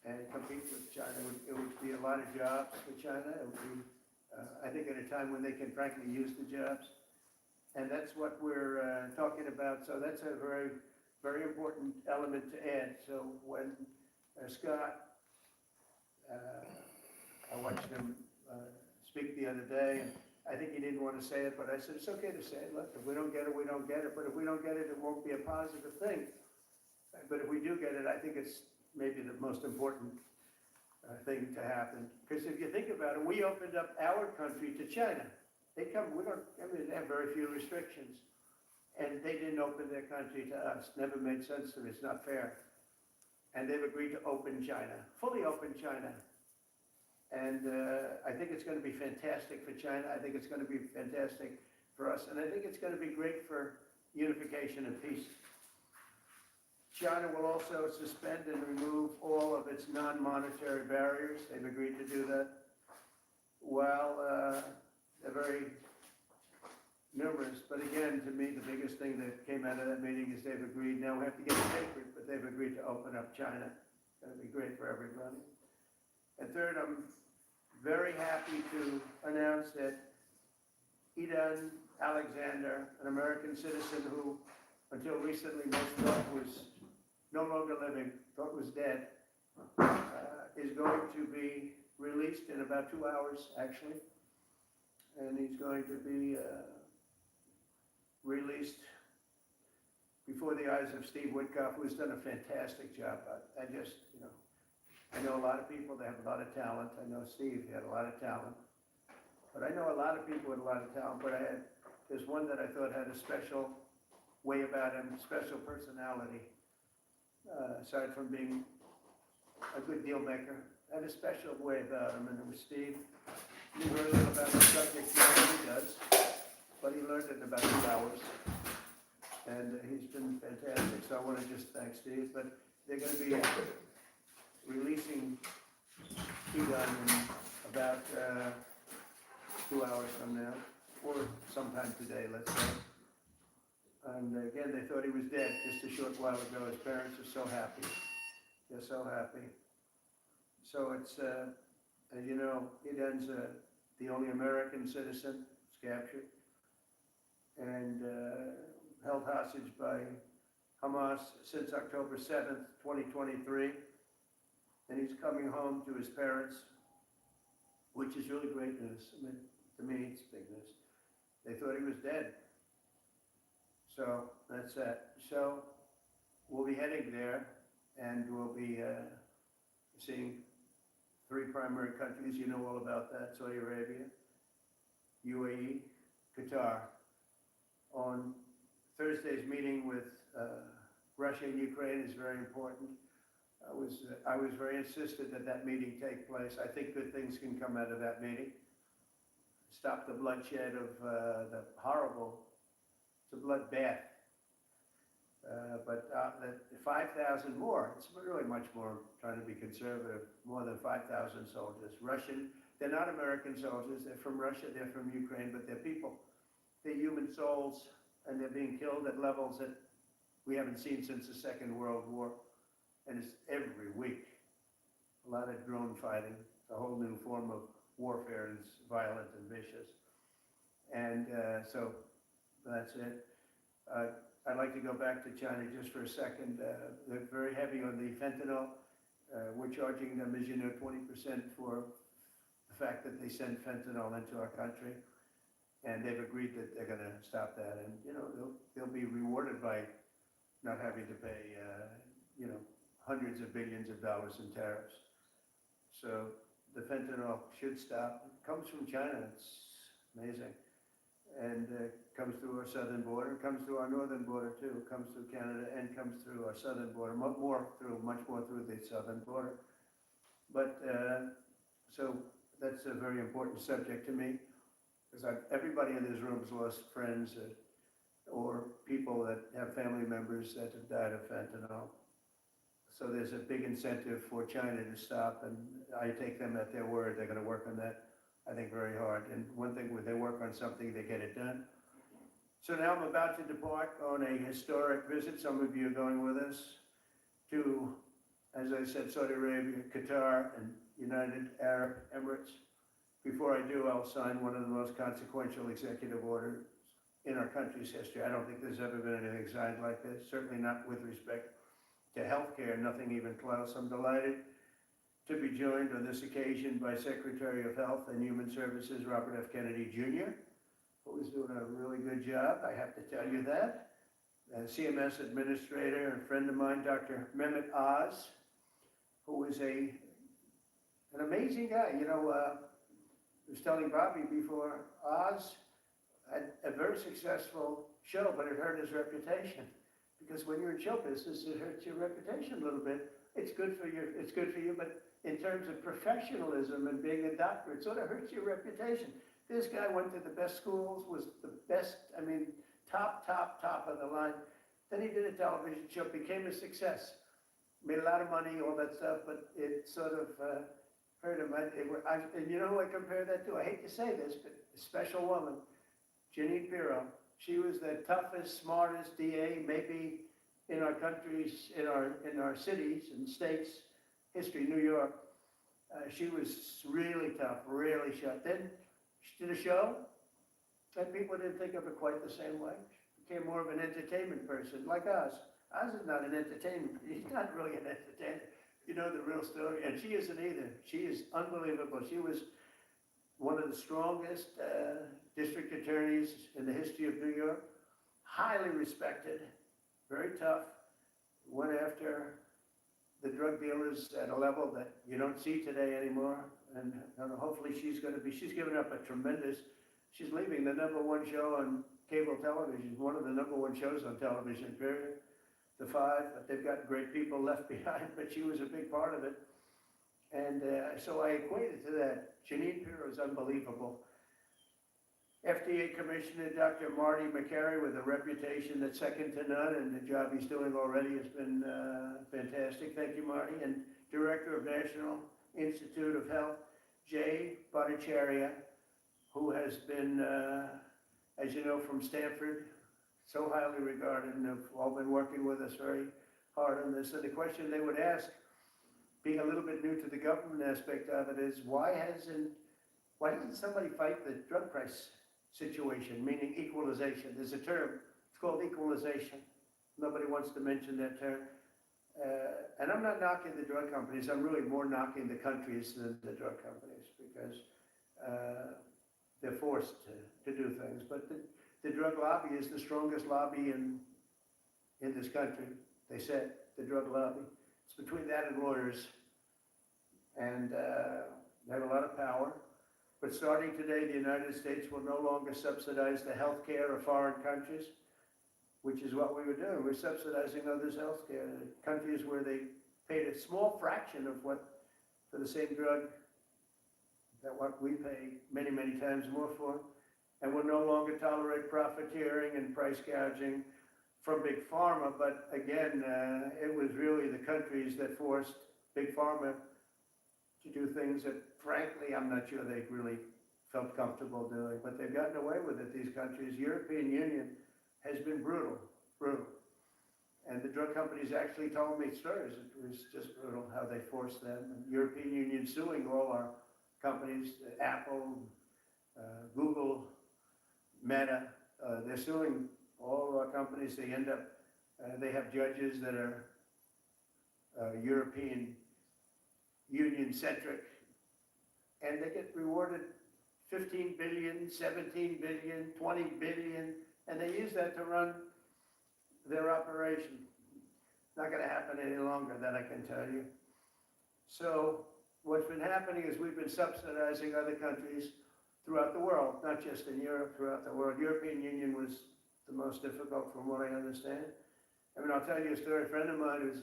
with China. It would be a lot of jobs for China. It would be, I think, at a time when they can frankly use the jobs. And that's what we're talking about. So that's a very, very important element to add. So when Scott, I watched him speak the other day, and I think he didn't want to say it, but I said, it's okay to say it. Look, if we don't get it, we don't get it. But if we don't get it, it won't be a positive thing. But if we do get it, I think it's maybe the most important thing to happen. Because if you think about it, we opened up our country to China. They have very few restrictions. And they didn't open their country to us. Never made sense to me. It's not fair. And they've agreed to open China, fully open China. And I think it's going to be fantastic for China. I think it's going to be fantastic for us. And I think it's going to be great for unification and peace. China will also suspend and remove all of its non-monetary barriers. They've agreed to do that. Well, they're very numerous, but again, to me, the biggest thing that came out of that meeting is they've agreed, now we have to get it sacred, but they've agreed to open up China. It's going to be great for everybody. And third, I'm very happy to announce that Idan Alexander, an American citizen who, until recently, most thought was no longer living, thought was dead, is going to be released in about 2 hours, actually. And he's going to be released before the eyes of Steve Woodcock, who's done a fantastic job. I just, I know a lot of people that have a lot of talent. I know Steve had a lot of talent. But I know a lot of people with a lot of talent, but there's one that I thought had a special way about him, special personality, aside from being a good deal maker, had a special way about him, and it was Steve. Knew very little about the subject matter he does, but he learned it in about 2 hours, and he's been fantastic. So I want to just thank Steve. But they're going to be releasing Idan in about 2 hours from now, or sometime today, let's say. And again, they thought he was dead just a short while ago. His parents are so happy. They're so happy. So it's, as you know, Idan's the only American citizen who's captured and held hostage by Hamas since October 7th, 2023. And he's coming home to his parents, which is really great news. I mean, to me, it's big news. They thought he was dead. So that's that. So we'll be heading there, and we'll be seeing 3 primary countries. You know all about that: Saudi Arabia, UAE, Qatar. On Thursday's meeting with Russia and Ukraine is very important. I was very insistent that that meeting take place. I think good things can come out of that meeting. Stop the bloodshed of the horrible. It's a bloodbath. But 5,000 more, it's really much more, trying to be conservative, more than 5,000 soldiers. Russian, they're not American soldiers, they're from Russia, they're from Ukraine, but they're people. They're human souls, and they're being killed at levels that we haven't seen since the Second World War. And it's every week. A lot of drone fighting, a whole new form of warfare, and it's violent and vicious. And so that's it. I'd like to go back to China just for a second. They're very heavy on the fentanyl. We're charging them, as you know, 20% for the fact that they send fentanyl into our country. And they've agreed that they're going to stop that. And, they'll be rewarded by not having to pay, hundreds of billions of dollars in tariffs. So the fentanyl should stop. It comes from China. It's amazing. And comes through our southern border, comes through our northern border too, comes through Canada and comes through our southern border, much more through the southern border. But so that's a very important subject to me, because everybody in this room has lost friends or people that have family members that have died of fentanyl. So there's a big incentive for China to stop, and I take them at their word. They're going to work on that I think, very hard. And one thing, when they work on something, they get it done. So now I'm about to depart on a historic visit. Some of you are going with us to, as I said, Saudi Arabia, Qatar, and United Arab Emirates. Before I do, I'll sign one of the most consequential executive orders in our country's history. I don't think there's ever been anything signed like this, certainly not with respect to healthcare, nothing even close. I'm delighted to be joined on this occasion by Secretary of Health and Human Services, Robert F. Kennedy Jr., who is doing a really good job, I have to tell you that. CMS Administrator and friend of mine, Dr. Mehmet Oz, who is an amazing guy. You know, I was telling Bobby before, Oz had a very successful show, but it hurt his reputation. Because when you're in show business, it hurts your reputation a little bit. It's good for you, but in terms of professionalism and being a doctor, it sort of hurts your reputation. This guy went to the best schools, was the best, I mean, top of the line. Then he did a television show, became a success, made a lot of money, all that stuff, but it sort of hurt him. And you know who I compare that to? I hate to say this, but a special woman, Jeanine Pirro. She was the toughest, smartest DA, maybe in our countries, in our cities and states history, New York. She was really tough, really sharp. Then she did a show, and people didn't think of her quite the same way. She became more of an entertainment person, like Oz. Oz is not an entertainment. He's not really an entertainer. You know the real story, and she isn't either. She is unbelievable. She was one of the strongest district attorneys in the history of New York, highly respected, very tough, went after the drug dealers at a level that you don't see today anymore, and hopefully she's given up a tremendous, she's leaving the #1 show on cable television, one of the #1 shows on television, period, the 5, but they've got great people left behind, but she was a big part of it. And so I equated to that. Jeanine Pirro is unbelievable. FDA Commissioner Dr. Marty McCary, with a reputation that's second to none, and the job he's doing already has been fantastic. Thank you, Marty. And Director of National Institute of Health, Jay Bhattacharya, who has been, as you know, from Stanford, so highly regarded, and have all been working with us very hard on this. So the question they would ask, being a little bit new to the government aspect of it, is why doesn't somebody fight the drug price situation, meaning equalization? There's a term, it's called equalization. Nobody wants to mention that term. And I'm not knocking the drug companies, I'm really more knocking the countries than the drug companies, because they're forced to do things. But the drug lobby is the strongest lobby in this country. They said, the drug lobby. It's between that and lawyers. And they have a lot of power. But starting today, the United States will no longer subsidize the health care of foreign countries, which is what we were doing. We're subsidizing others' health care. Countries where they paid a small fraction of what, for the same drug, that what we pay many, many times more for. And we'll no longer tolerate profiteering and price gouging from Big Pharma. But again, it was really the countries that forced Big Pharma to do things that, frankly, I'm not sure they really felt comfortable doing, but they've gotten away with it, these countries. European Union has been brutal. And the drug companies actually told me stories. It was just brutal how they forced them. And European Union suing all our companies, Apple, Google, Meta, they're suing all of our companies. They end up, they have judges that are European Union-centric, and they get rewarded 15 billion, 17 billion, 20 billion, and they use that to run their operation. Not going to happen any longer, that I can tell you. So what's been happening is we've been subsidizing other countries throughout the world, not just in Europe, throughout the world. European Union was the most difficult from what I understand. I mean, I'll tell you a story. A friend of mine who's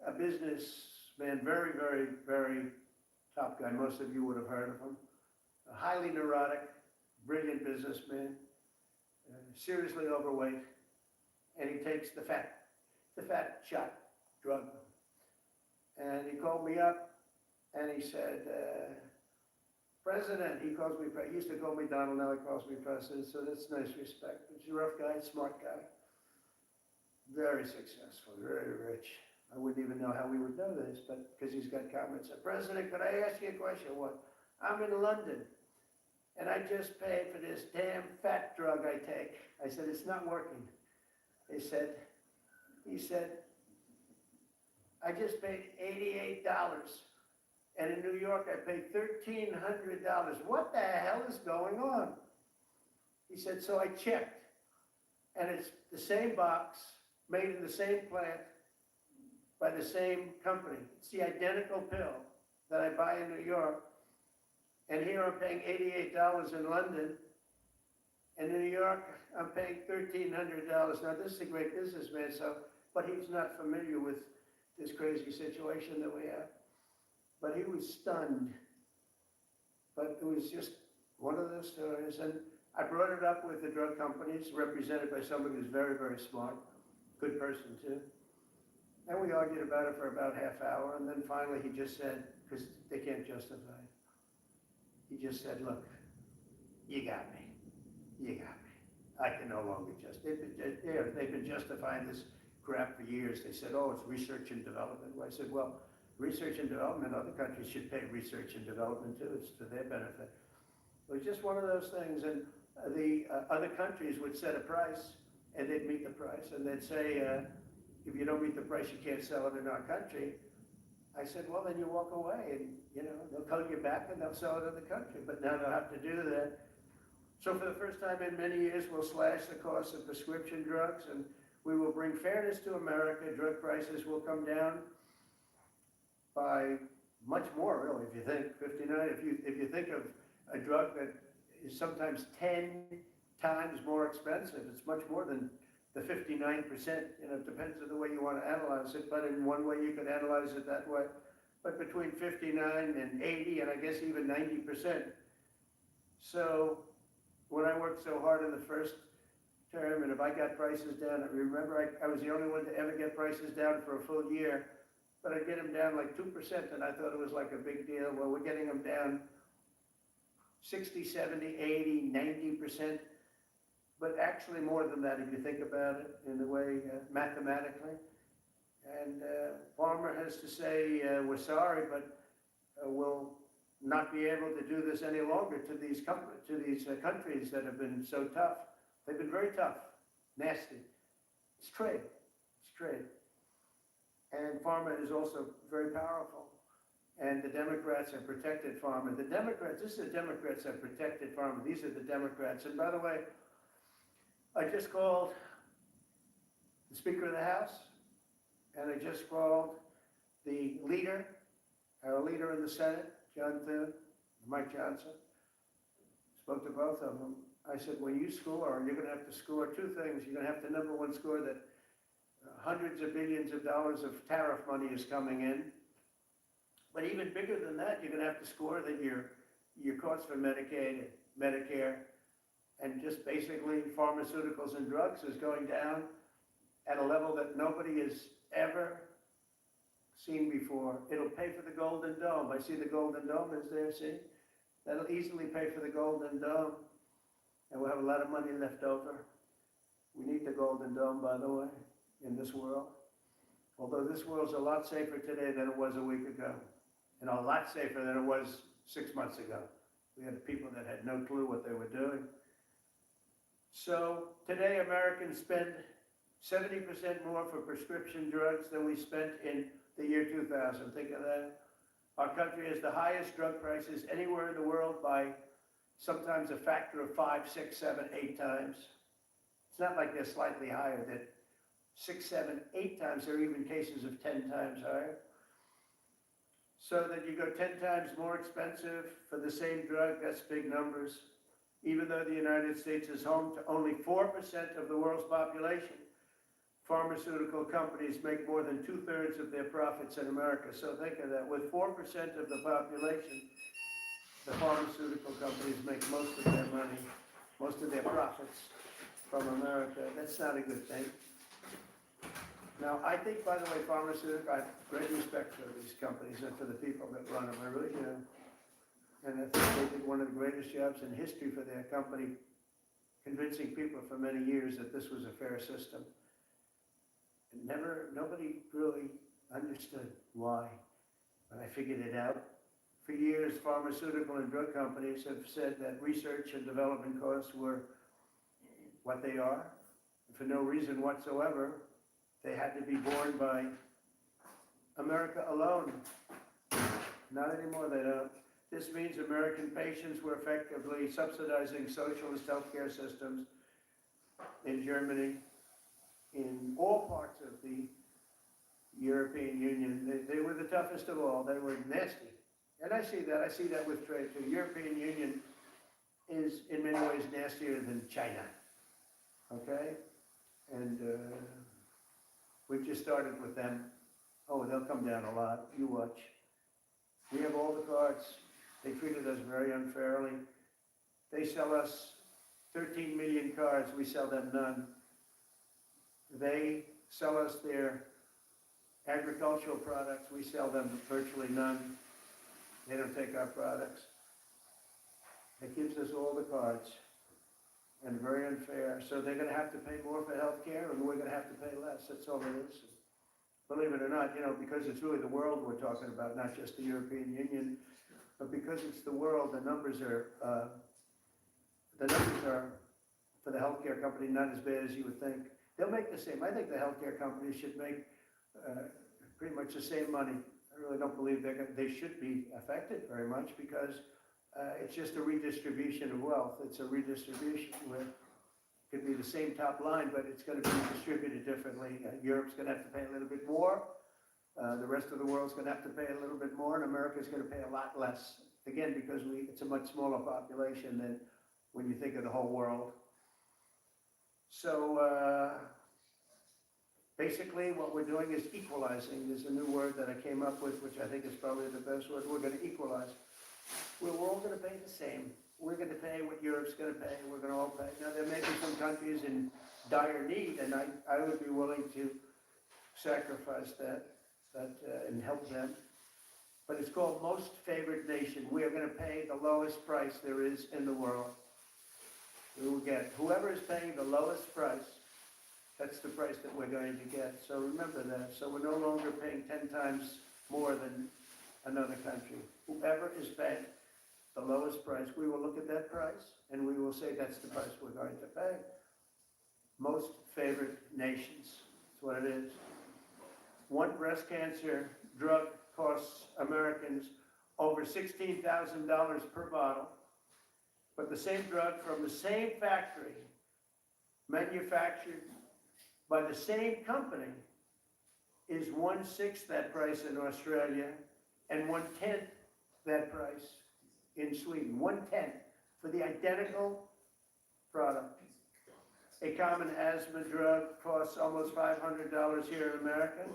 a businessman, very, very, very top guy. Most of you would have heard of him. A highly neurotic, brilliant businessman, seriously overweight, and he takes the fat shot drug. And he called me up and he said, President, he calls me, he used to call me Donald, now he calls me President, so that's nice respect. He's a rough guy, smart guy. Very successful, very rich. I wouldn't even know how we would know this, but because he's got comments. President, could I ask you a question? What? I'm in London, and I just paid for this damn fat drug I take. I said, it's not working. He said, I just paid $88. And in New York, I paid $1,300. What the hell is going on? He said, so I checked. And it's the same box, made in the same plant, by the same company. It's the identical pill that I buy in New York. And here I'm paying $88 in London. And in New York, I'm paying $1,300. Now, this is a great businessman, but he's not familiar with this crazy situation that we have. But he was stunned. But it was just one of those stories. And I brought it up with the drug companies, represented by somebody who's very, very smart, good person too. And we argued about it for about half hour, and then finally he just said, because they can't justify it, he just said, look, you got me. You got me. I can no longer they've been justifying this crap for years. They said, oh, it's research and development. Well, I said, well, research and development, other countries should pay research and development too. It's to their benefit. It was just one of those things. And the other countries would set a price, and they'd meet the price, and they'd say, if you don't meet the price, you can't sell it in our country. I said, well, then you walk away, and they'll call you back and they'll sell it in the country. But now they'll have to do that. So for the first time in many years, we'll slash the cost of prescription drugs, and we will bring fairness to America. Drug prices will come down by much more, really, if you think 59. If you think of a drug that is sometimes 10 times more expensive, it's much more than the 59%. It depends on the way you want to analyze it, but in one way you could analyze it that way. But between 59 and 80, and I guess even 90%. So when I worked so hard in the first term, and if I got prices down, I remember I was the only one to ever get prices down for a full year, but I'd get them down like 2%, and I thought it was like a big deal. Well, we're getting them down 60, 70, 80, 90%, but actually more than that if you think about it in the way mathematically. And Farmer has to say, we're sorry, but we'll not be able to do this any longer to these countries that have been so tough. They've been very tough, nasty. It's trade. It's trade. And Pharma is also very powerful. And the Democrats have protected Pharma. The Democrats, this is the Democrats that have protected Pharma. These are the Democrats. And by the way, I just called the Speaker of the House, and I just called the leader, our leader in the Senate, John Thune, Mike Johnson. Spoke to both of them. I said, when you score, you're going to have to score two things. You're going to have to, number one, score that hundreds of billions of dollars of tariff money is coming in. But even bigger than that, you're going to have to score that your costs for Medicaid, Medicare, and just basically pharmaceuticals and drugs is going down at a level that nobody has ever seen before. It'll pay for the Golden Dome. I see the Golden Dome is there, see? That'll easily pay for the Golden Dome. And we'll have a lot of money left over. We need the Golden Dome, by the way, in this world. Although this world's a lot safer today than it was a week ago. And a lot safer than it was 6 months ago. We had people that had no clue what they were doing. So today Americans spend 70% more for prescription drugs than we spent in the year 2000. Think of that. Our country has the highest drug prices anywhere in the world by sometimes a factor of 5, 6, 7, 8 times. It's not like they're slightly higher, that 6, 7, 8 times. There are even cases of 10 times higher. So that you go 10 times more expensive for the same drug, that's big numbers. Even though the United States is home to only 4% of the world's population, pharmaceutical companies make more than 2/3 of their profits in America. So think of that. With 4% of the population, the pharmaceutical companies make most of their money, most of their profits from America. That's not a good thing. Now, I think, by the way, I have great respect for these companies and for the people that run them. I really do. And I think they did one of the greatest jobs in history for their company, convincing people for many years that this was a fair system. And nobody really understood why, but I figured it out. For years, pharmaceutical and drug companies have said that research and development costs were what they are. For no reason whatsoever, they had to be borne by America alone. Not anymore, they don't. This means American patients were effectively subsidizing socialist healthcare systems in Germany, in all parts of the European Union. They were the toughest of all. They were nasty. And I see that with trade too. European Union is in many ways nastier than China, okay? And we've just started with them. Oh, they'll come down a lot, you watch. We have all the cards. They treated us very unfairly. They sell us 13 million cards, we sell them none. They sell us their agricultural products, we sell them virtually none. They don't take our products. It gives us all the cards, and very unfair. So they're going to have to pay more for health care, and we're going to have to pay less. That's all it is. Believe it or not, because it's really the world we're talking about, not just the European Union, but because it's the world, the numbers are for the healthcare company not as bad as you would think. They'll make the same. I think the healthcare companies should make pretty much the same money. I really don't believe they should be affected very much because it's just a redistribution of wealth. It's a redistribution where it could be the same top line, but it's going to be distributed differently. Europe's going to have to pay a little bit more. The rest of the world's going to have to pay a little bit more, and America's going to pay a lot less. Again, because it's a much smaller population than when you think of the whole world. So basically what we're doing is equalizing. There's a new word that I came up with, which I think is probably the best word. We're going to equalize. We're all going to pay the same. We're going to pay what Europe's going to pay. We're going to all pay. Now, there may be some countries in dire need, and I would be willing to sacrifice that and help them. But it's called most favored nation. We are going to pay the lowest price there is in the world. We will get whoever is paying the lowest price. That's the price that we're going to get. So remember that. So we're no longer paying 10 times more than another country. Whoever is paying the lowest price, we will look at that price and we will say that's the price we're going to pay. Most favored nations. That's what it is. One breast cancer drug costs Americans over $16,000 per bottle, but the same drug from the same factory, manufactured by the same company, is 1/6 that price in Australia and 1/10 that price in Sweden. 1/10 for the identical product. A common asthma drug costs almost $500 here in America,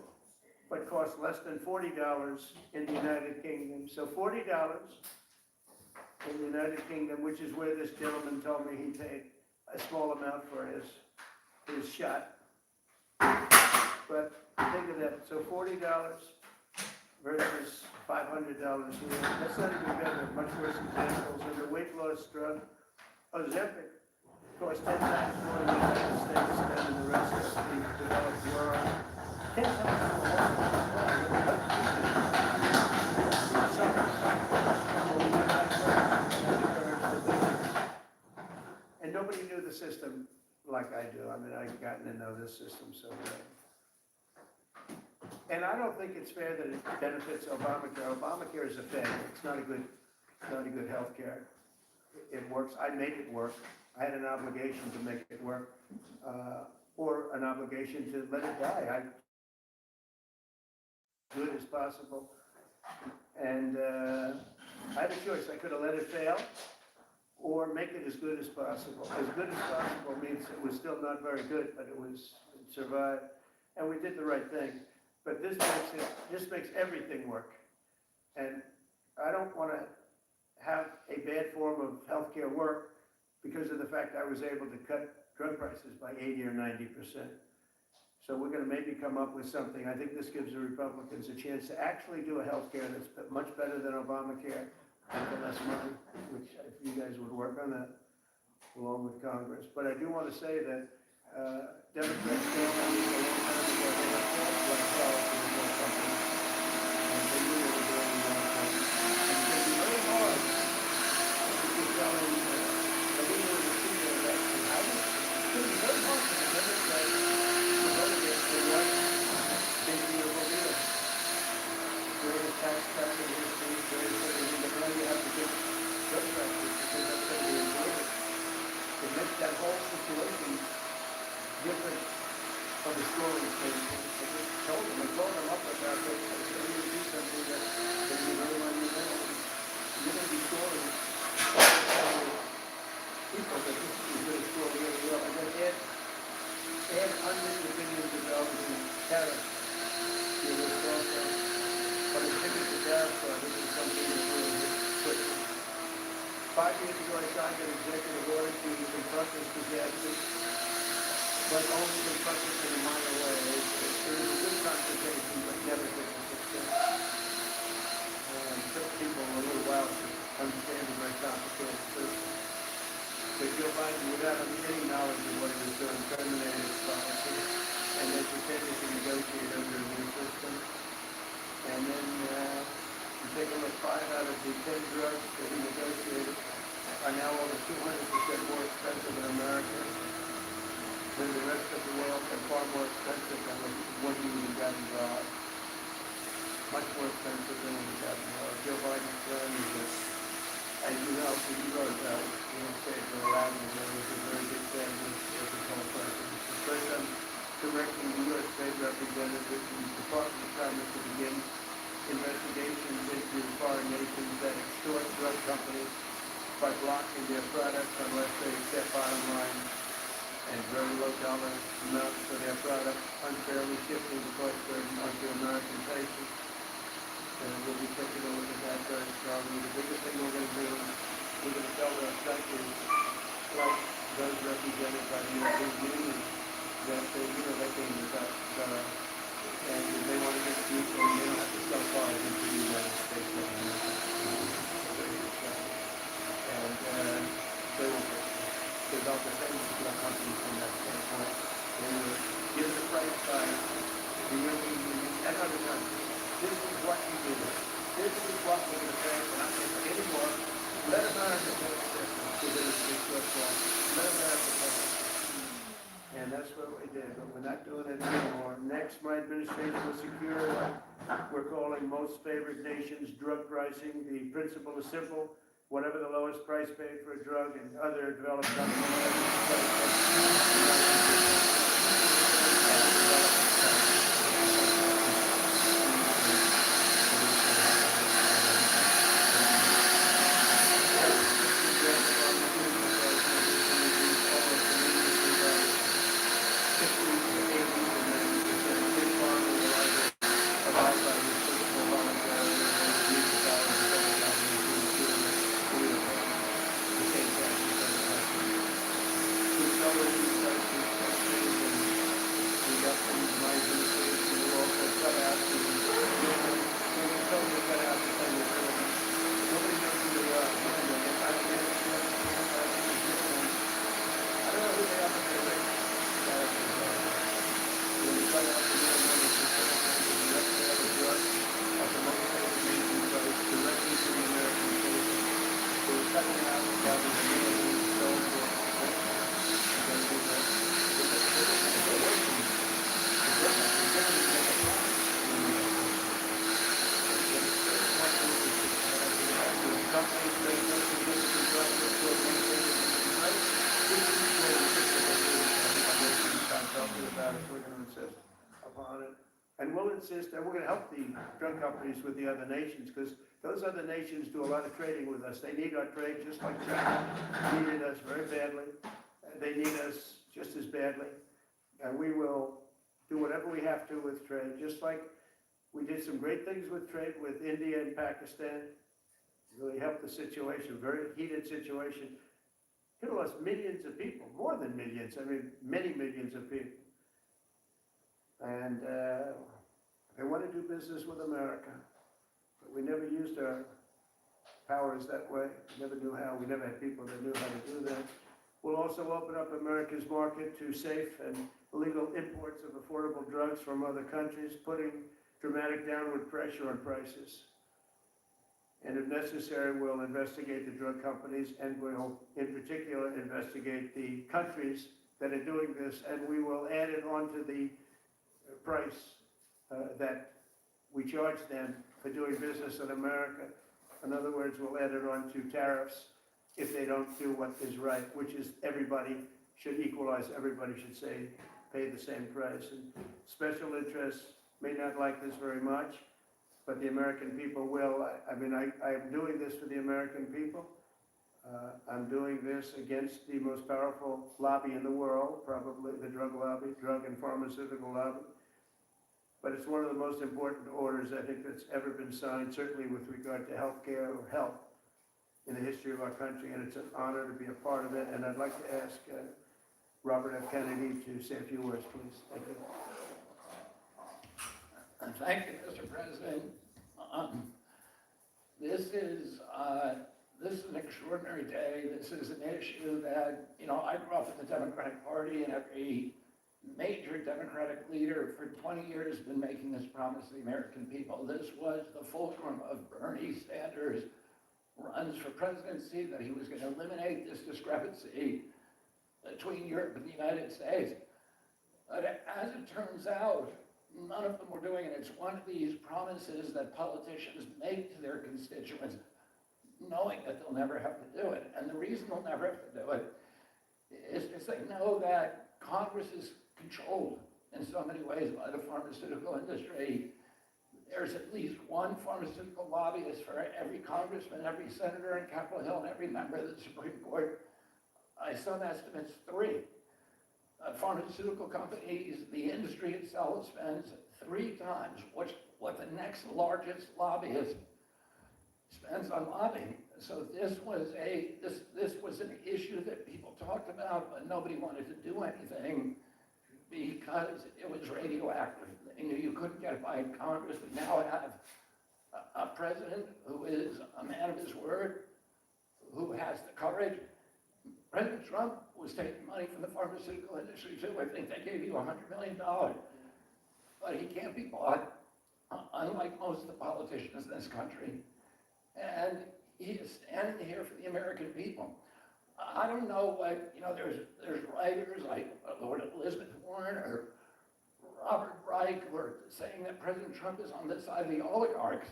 but costs less than $40 in the United Kingdom. So $40 in the United Kingdom, which is where this gentleman told me he paid a small amount for his shot. But think of that. So $40 versus $500 here. That's not even better. Much worse examples. And the weight loss drug, Ozempic, costs 10 times more in the United States than in the rest of the developed world. 10 times more. And nobody knew the system like I do. I mean, I've gotten to know this system so well. And I don't think it's fair that it benefits Obamacare. Obamacare is a failure. It's not a good health care. It works. I made it work. I had an obligation to make it work, or an obligation to let it die. Good as possible. And I had a choice. I could have let it fail or make it as good as possible. As good as possible means it was still not very good, but it survived. And we did the right thing. But this makes everything work. And I don't want to have a bad form of healthcare work because of the fact I was able to cut drug prices by 80 or 90%. So we're going to maybe come up with something. I think this gives the Republicans a chance to actually do a health care that's much better than Obamacare, and for less money, which if you guys would work on that along with Congress. But I do want to say that Democrats came on a long time ago, they have fought black dollars for the drug companies, and they knew they were doing the wrong thing. And it's going to be very hard if you're selling the leader of the CEO election. I think it's going to be very hard for the Democrats to vote against the one big beautiful deal. Greatest tax cut in history, greatest everything, but now you have to get drug prices because that's going to be important. It makes that whole situation different from the story. I just told them up about this. I said, we're going to do something that's going to be very monumental. You're going to be storing people that this is going to store really well. And then add hundreds of billions of dollars in tariffs to this also. But as big as the tariffs are, this is something that really hits quickly. 5 years ago, I signed an executive order to confront this disaster, but only confront it in a minor way. It was a good confrontation, but never to success. And it took people a little while to understand the very complicated system. But Joe Biden, without any knowledge of what he was doing, terminated his policy, and they pretended to negotiate under a new system. And then you take a look, 5 out of the 10 drugs that he negotiated are now over 200% more expensive in America than the rest of the world, and far more expensive than what he even got involved. Much more expensive than when he got involved. Joe Biden's plan is that, as you know, he wrote about it, you know, say for a while, there was a very big fan of this whole person. First, I'm directing the U.S. Trade Representative and the Department of Commerce to begin investigations into foreign nations that extort drug companies by blocking their products unless they set bottom line and very low dollar amounts for their products, unfairly shifting the cost burden onto American patients. And we'll be taking a look at that very strongly. The biggest thing we're going to do, we're going to tell those countries, like those represented by the European Union, that they can use that. And if they want to get people, they don't have to sell cars into the United States of America. And they will develop the same companies from that standpoint. They were given a price by the European Union and other countries. This is what you do. This is what we're going to pay. We're not going to pay anymore. Let America pay the difference because it is a big shortfall. Let America pay it. And that's what we did, but we're not doing it anymore. Next, my administration will secure what we're calling most favored nations drug pricing. The principle is simple. Whatever the lowest price paid for a drug in other developed And we'll insist, and we're going to help the drug companies with the other nations, because those other nations do a lot of trading with us. They need our trade just like China needed us very badly. They need us just as badly. And we will do whatever we have to with trade, just like we did some great things with trade with India and Pakistan. Really helped the situation, very heated situation. It lost millions of people, more than millions, I mean, many millions of people. And they want to do business with America, but we never used our powers that way. Never knew how. We never had people that knew how to do that. We'll also open up America's market to safe and legal imports of affordable drugs from other countries, putting dramatic downward pressure on prices. And if necessary, we'll investigate the drug companies and we'll, in particular, investigate the countries that are doing this, and we will add it onto the price that we charge them for doing business in America. In other words, we'll add it on to tariffs if they don't do what is right, which is everybody should equalize, everybody should say, pay the same price. And special interests may not like this very much, but the American people will. I'm doing this for the American people. I'm doing this against the most powerful lobby in the world, probably the drug lobby, drug and pharmaceutical lobby. But it's one of the most important orders I think that's ever been signed, certainly with regard to health care or health in the history of our country, and it's an honor to be a part of it. And I'd like to ask Robert F. Kennedy to say a few words, please. Thank you. Thank you, Mr. President. This is an extraordinary day. This is an issue that, I grew up in the Democratic Party, and every major Democratic leader for 20 years has been making this promise to the American people. This was the fulcrum of Bernie Sanders' runs for presidency, that he was going to eliminate this discrepancy between Europe and the United States. But as it turns out, none of them were doing it. It's one of these promises that politicians make to their constituents, knowing that they'll never have to do it. And the reason they'll never have to do it is because they know that Congress is controlled in so many ways by the pharmaceutical industry. There's at least one pharmaceutical lobbyist for every congressman, every senator in Capitol Hill, and every member of the Supreme Court. By some estimates, 3. Pharmaceutical companies, the industry itself spends 3 times what the next largest lobbyist spends on lobbying. So this was an issue that people talked about, but nobody wanted to do anything because it was radioactive. They knew you couldn't get it by Congress. We now have a president who is a man of his word, who has the courage. President Trump was taking money from the pharmaceutical industry too. I think they gave you $100 million. But he can't be bought, unlike most of the politicians in this country. And he is standing here for the American people. I don't know what, there's writers like Lord Elizabeth Warren or Robert Reich who are saying that President Trump is on the side of the oligarchs.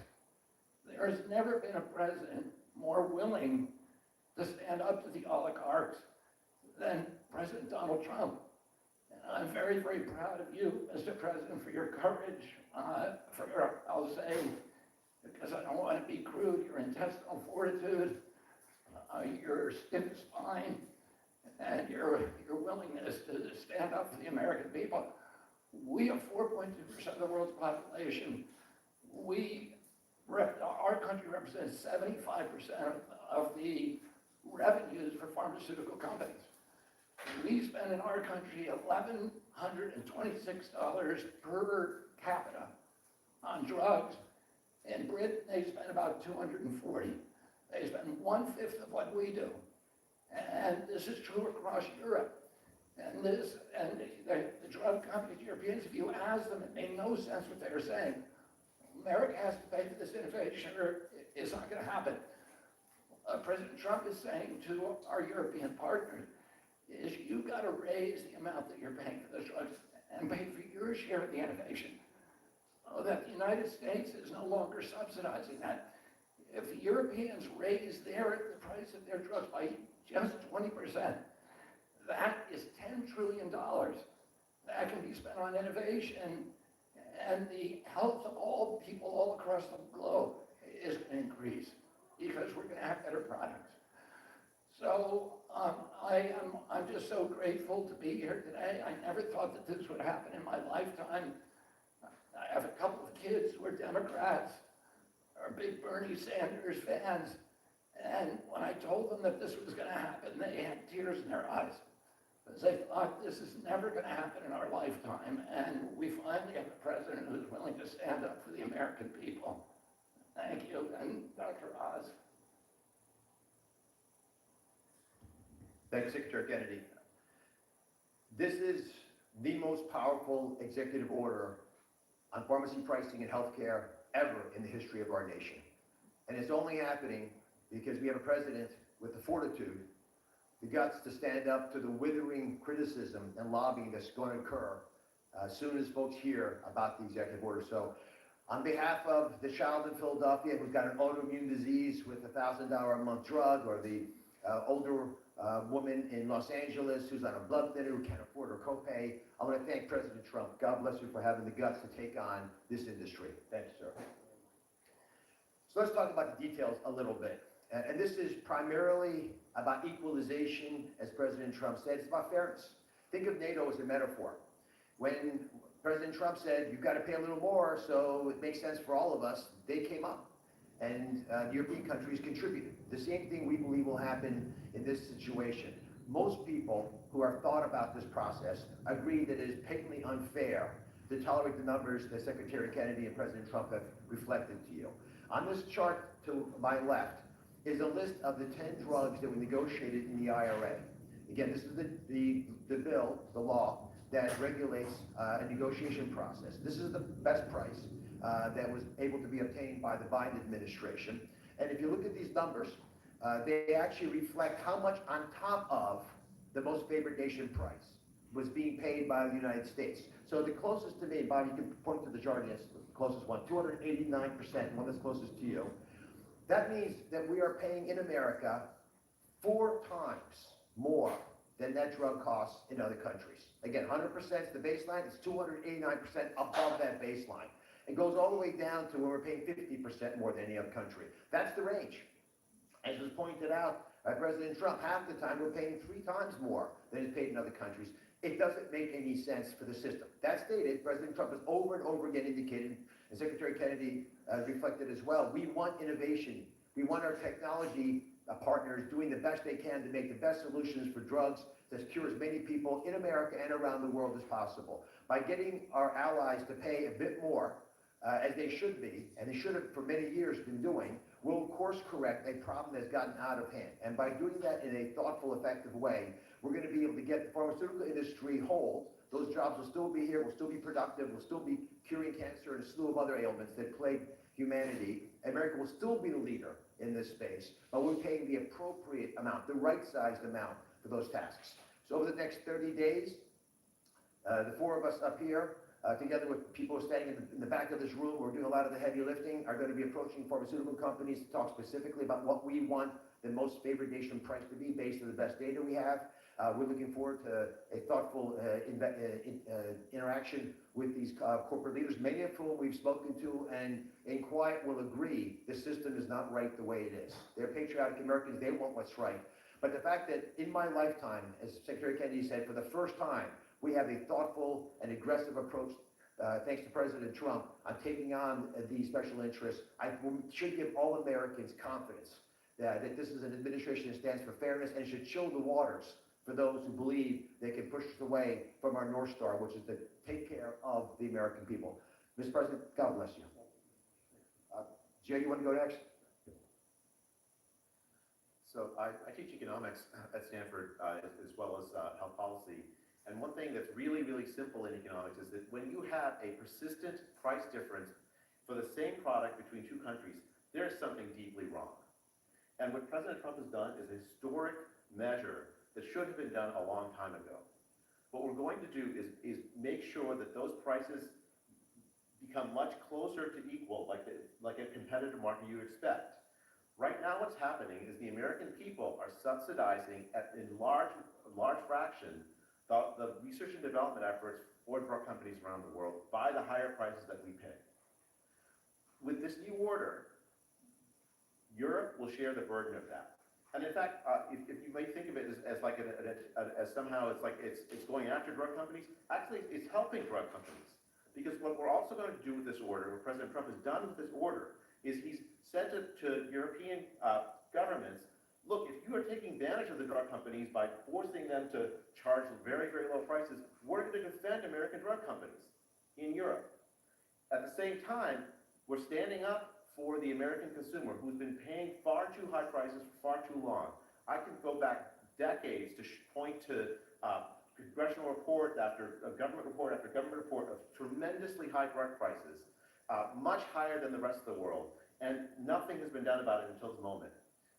There has never been a president more willing to stand up to the oligarchs than President Donald Trump. And I'm very, very proud of you, Mr. President, for your courage, I'll say, because I don't want to be crude, your intestinal fortitude, your stiff spine, and your willingness to stand up for the American people. We have 4.2% of the world's population. Our country represents 75% of the revenues for pharmaceutical companies. We spend in our country $1,126 per capita on drugs. In Britain, they spend about $240. They spend 1/5 of what we do. And this is true across Europe. And the drug companies, Europeans, if you ask them, it made no sense what they were saying. America has to pay for this innovation or it's not going to happen. President Trump is saying to our European partners, is you've got to raise the amount that you're paying for the drugs and pay for your share of the innovation, so that the United States is no longer subsidizing that. If the Europeans raise the price of their drugs by just 20%, that is $10 trillion that can be spent on innovation, and the health of all people all across the globe is going to increase because we're going to have better products. So I'm just so grateful to be here today. I never thought that this would happen in my lifetime. I have a couple of kids who are Democrats, are big Bernie Sanders fans, and when I told them that this was going to happen, they had tears in their eyes, because they thought this is never going to happen in our lifetime, and we finally have a president who's willing to stand up for the American people. Thank you, and Dr. Oz. Thank you, Secretary Kennedy. This is the most powerful executive order on pharmacy pricing and healthcare ever in the history of our nation. And it's only happening because we have a president with the fortitude, the guts to stand up to the withering criticism and lobbying that's going to occur as soon as folks hear about the executive order. So on behalf of the child in Philadelphia who's got an autoimmune disease with a $1,000 a month drug, or the older woman in Los Angeles who's on a blood thinner who can't afford her copay, I want to thank President Trump. God bless you for having the guts to take on this industry. Thank you, sir. So let's talk about the details a little bit. And this is primarily about equalization, as President Trump said. It's about fairness. Think of NATO as a metaphor. When President Trump said, you've got to pay a little more, so it makes sense for all of us, they came up. And European countries contributed. The same thing we believe will happen in this situation. Most people who have thought about this process agree that it is patently unfair to tolerate the numbers that Secretary Kennedy and President Trump have reflected to you. On this chart to my left is a list of the 10 drugs that were negotiated in the IRA. Again, this is the bill, the law, that regulates a negotiation process. This is the best price that was able to be obtained by the Biden administration. And if you look at these numbers, they actually reflect how much on top of the most favored nation price was being paid by the United States. So the closest to me, Bob, you can point to the chart, yes, the closest one, 289%, one that's closest to you. That means that we are paying in America 4 times more than that drug costs in other countries. Again, 100% is the baseline, it's 289% above that baseline. It goes all the way down to where we're paying 50% more than any other country. That's the range. As was pointed out by President Trump, half the time we're paying 3 times more than is paid in other countries. It doesn't make any sense for the system. That stated, President Trump has over and over again indicated, and Secretary Kennedy reflected as well, we want innovation. We want our technology partners doing the best they can to make the best solutions for drugs that cure as many people in America and around the world as possible. By getting our allies to pay a bit more, as they should be, and they should have for many years been doing, will course correct a problem that's gotten out of hand. And by doing that in a thoughtful, effective way, we're going to be able to get the pharmaceutical industry whole. Those jobs will still be here, will still be productive, will still be curing cancer and a slew of other ailments that plague humanity. America will still be the leader in this space, but we're paying the appropriate amount, the right-sized amount for those tasks. So over the next 30 days, the 4 of us up here, together with people standing in the back of this room, we're doing a lot of the heavy lifting, are going to be approaching pharmaceutical companies to talk specifically about what we want the most favored nation price to be based on the best data we have. We're looking forward to a thoughtful interaction with these corporate leaders, many of whom we've spoken to and in quiet will agree the system is not right the way it is. They're patriotic Americans, they want what's right. But the fact that in my lifetime, as Secretary Kennedy said, for the first time, we have a thoughtful and aggressive approach, thanks to President Trump, on taking on these special interests, should give all Americans confidence that this is an administration that stands for fairness and should chill the waters for those who believe they can push us away from our North Star, which is to take care of the American people. Mr. President, God bless you. Joe, you want to go next? So I teach economics at Stanford as well as health policy. And one thing that's really, really simple in economics is that when you have a persistent price difference for the same product between 2 countries, there's something deeply wrong. And what President Trump has done is a historic measure that should have been done a long time ago. What we're going to do is make sure that those prices become much closer to equal, like a competitive market you expect. Right now what's happening is the American people are subsidizing in large fraction the research and development efforts for drug companies around the world by the higher prices that we pay. With this new order, Europe will share the burden of that. And in fact, if you may think of it as somehow it's going after drug companies, actually it's helping drug companies. Because what we're also going to do with this order, what President Trump has done with this order, is he's sent it to European governments. Look, if you are taking advantage of the drug companies by forcing them to charge very, very low prices, we're going to defend American drug companies in Europe. At the same time, we're standing up for the American consumer who's been paying far too high prices for far too long. I can go back decades to point to congressional report after government report after government report of tremendously high drug prices, much higher than the rest of the world, and nothing has been done about it until this moment.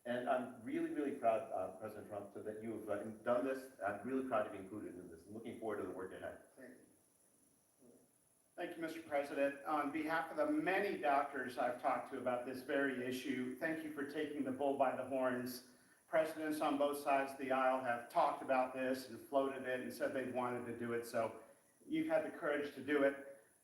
And I'm really, really proud, President Trump, that you've done this. I'm really proud to be included in this. I'm looking forward to the work ahead. Thank you, Mr. President. On behalf of the many doctors I've talked to about this very issue, thank you for taking the bull by the horns. Presidents on both sides of the aisle have talked about this and floated it and said they wanted to do it, so you've had the courage to do it.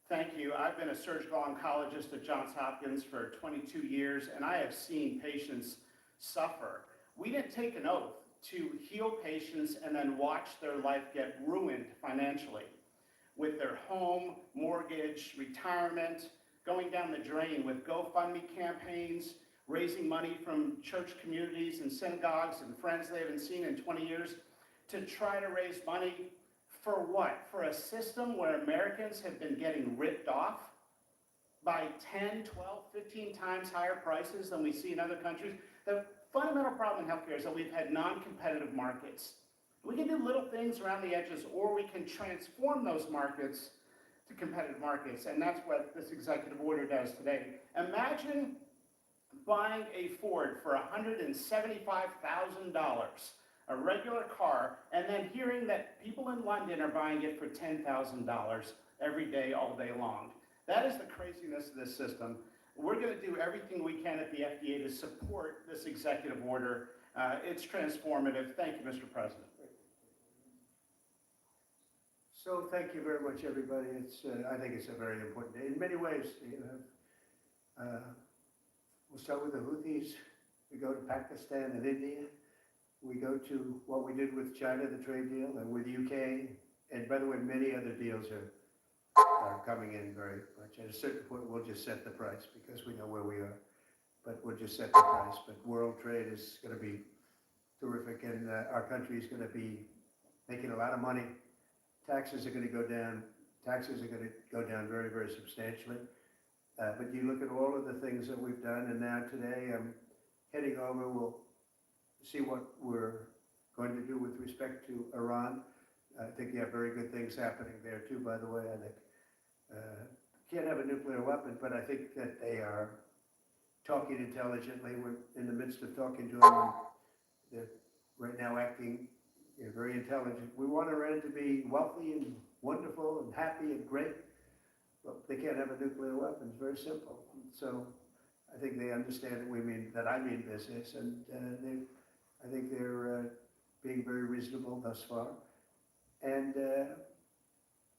Thank you. I've been a surgical oncologist at Johns Hopkins for 22 years, and I have seen patients suffer. We didn't take an oath to heal patients and then watch their life get ruined financially, with their home, mortgage, retirement, going down the drain with GoFundMe campaigns, raising money from church communities and synagogues and friends they haven't seen in 20 years to try to raise money for what? For a system where Americans have been getting ripped off by 10, 12, 15 times higher prices than we see in other countries. The fundamental problem in healthcare is that we've had non-competitive markets. We can do little things around the edges, or we can transform those markets to competitive markets, and that's what this executive order does today. Imagine buying a Ford for $175,000, a regular car, and then hearing that people in London are buying it for $10,000 every day, all day long. That is the craziness of this system. We're going to do everything we can at the FDA to support this executive order. It's transformative. Thank you, Mr. President. So thank you very much, everybody. I think it's a very important day in many ways. We'll start with the Houthis. We go to Pakistan and India. We go to what we did with China, the trade deal, and with UK. And by the way, many other deals are coming in very much. At a certain point, we'll just set the price because we know where we are. But we'll just set the price. But world trade is going to be terrific, and our country is going to be making a lot of money. Taxes are going to go down. Taxes are going to go down very, very substantially. But you look at all of the things that we've done, and now today I'm heading over. We'll see what we're going to do with respect to Iran. I think you have very good things happening there too, by the way. I think can't have a nuclear weapon, but I think that they are talking intelligently. We're in the midst of talking to them. They're right now acting very intelligent. We want Iran to be wealthy and wonderful and happy and great, but they can't have a nuclear weapon. It's very simple. So I think they understand that I mean business, and I think they're being very reasonable thus far. And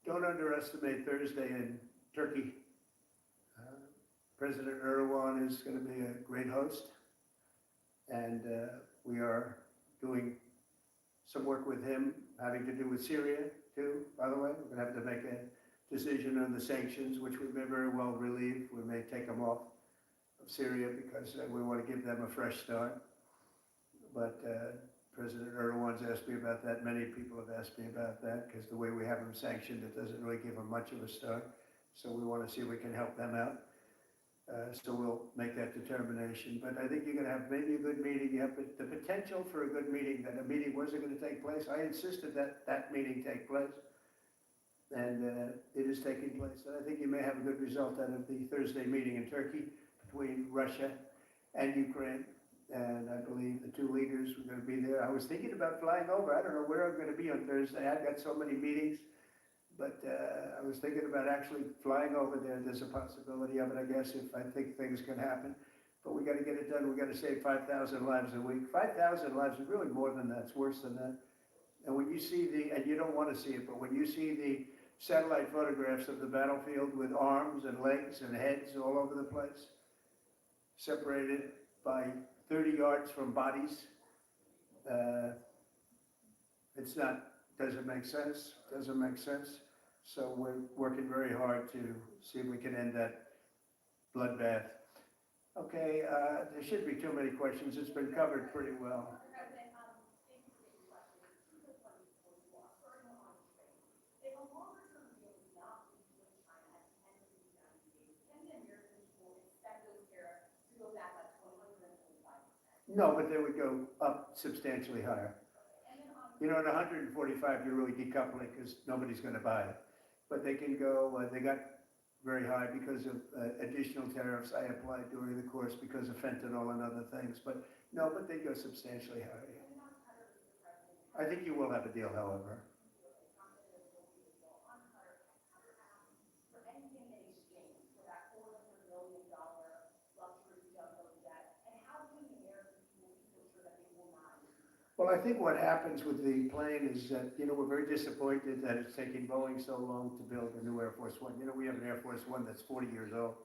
don't underestimate Thursday in Turkey. President Erdogan is going to be a great host, and we are doing some work with him having to do with Syria too, by the way. We're going to have to make a decision on the sanctions, which we may very well relieve. We may take them off of Syria because we want to give them a fresh start. But President Erdogan's asked me about that. Many people have asked me about that because the way we have them sanctioned, it doesn't really give them much of a start. So we want to see if we can help them out. So we'll make that determination. But I think you're going to have maybe a good meeting. You have the potential for a good meeting, that a meeting wasn't going to take place. I insisted that that meeting take place. And it is taking place. And I think you may have a good result out of the Thursday meeting in Turkey between Russia and Ukraine. And I believe the two leaders were going to be there. I was thinking about flying over. I don't know where I'm going to be on Thursday. I've got so many meetings. But I was thinking about actually flying over there. There's a possibility of it, I guess, if I think things can happen. But we got to get it done. We got to save 5,000 lives a week. 5,000 lives is really more than that. It's worse than that. And when you see and you don't want to see it, but when you see the satellite photographs of the battlefield with arms and legs and heads all over the place, separated by 30 yards from bodies, doesn't make sense. Doesn't make sense. So we're working very hard to see if we can end that bloodbath. Okay, there shouldn't be too many questions. It's been covered pretty well. No, but they would go up substantially higher. You know, at 145, you're really decoupling because nobody's going to buy it. But they can go, they got very high because of additional tariffs I applied during the course because of fentanyl and other things. But no, but they go substantially higher. I think you will have a deal, however. Well, I think what happens with the plane is that, you know, we're very disappointed that it's taking Boeing so long to build a new Air Force One. You know, we have an Air Force One that's 40 years old.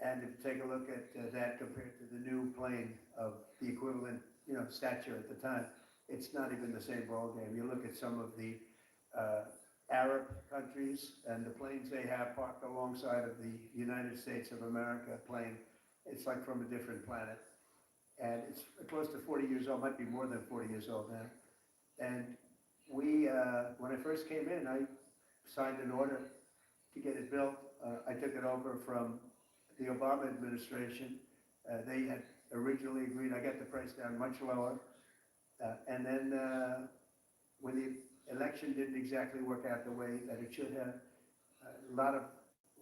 And if you take a look at that compared to the new plane of the equivalent, you know, stature at the time, it's not even the same ballgame. You look at some of the Arab countries and the planes they have parked alongside of the United States of America plane, it's like from a different planet. And it's close to 40 years old, might be more than 40 years old now. And we, when I first came in, I signed an order to get it built. I took it over from the Obama administration. They had originally agreed, I got the price down much lower. And then when the election didn't exactly work out the way that it should have, a lot of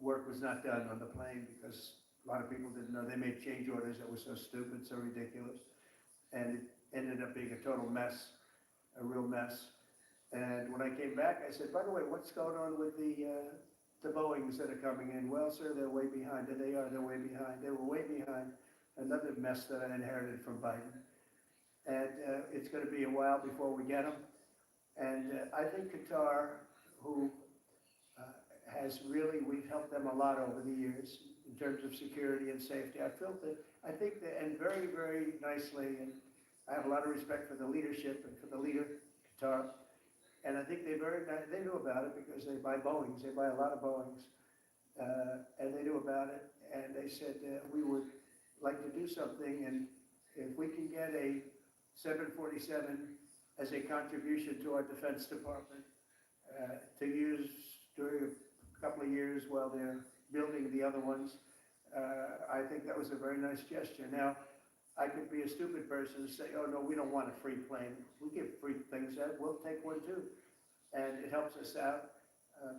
work was not done on the plane because a lot of people didn't know. They made change orders that were so stupid, so ridiculous. And it ended up being a total mess, a real mess. And when I came back, I said, by the way, what's going on with the Boeings that are coming in? Well, sir, they're way behind. And they are, they're way behind. They were way behind. Another mess that I inherited from Biden. And it's going to be a while before we get them. And I think Qatar, who has really, we've helped them a lot over the years in terms of security and safety. I think that, and very, very nicely, and I have a lot of respect for the leadership and for the leader, Qatar. And I think they knew about it because they buy Boeings. They buy a lot of Boeings. And they knew about it. And they said, we would like to do something. And if we can get a 747 as a contribution to our Defense Department to use during a couple of years while they're building the other ones, I think that was a very nice gesture. Now, I could be a stupid person and say, oh no, we don't want a free plane. We give free things out, we'll take one too. And it helps us out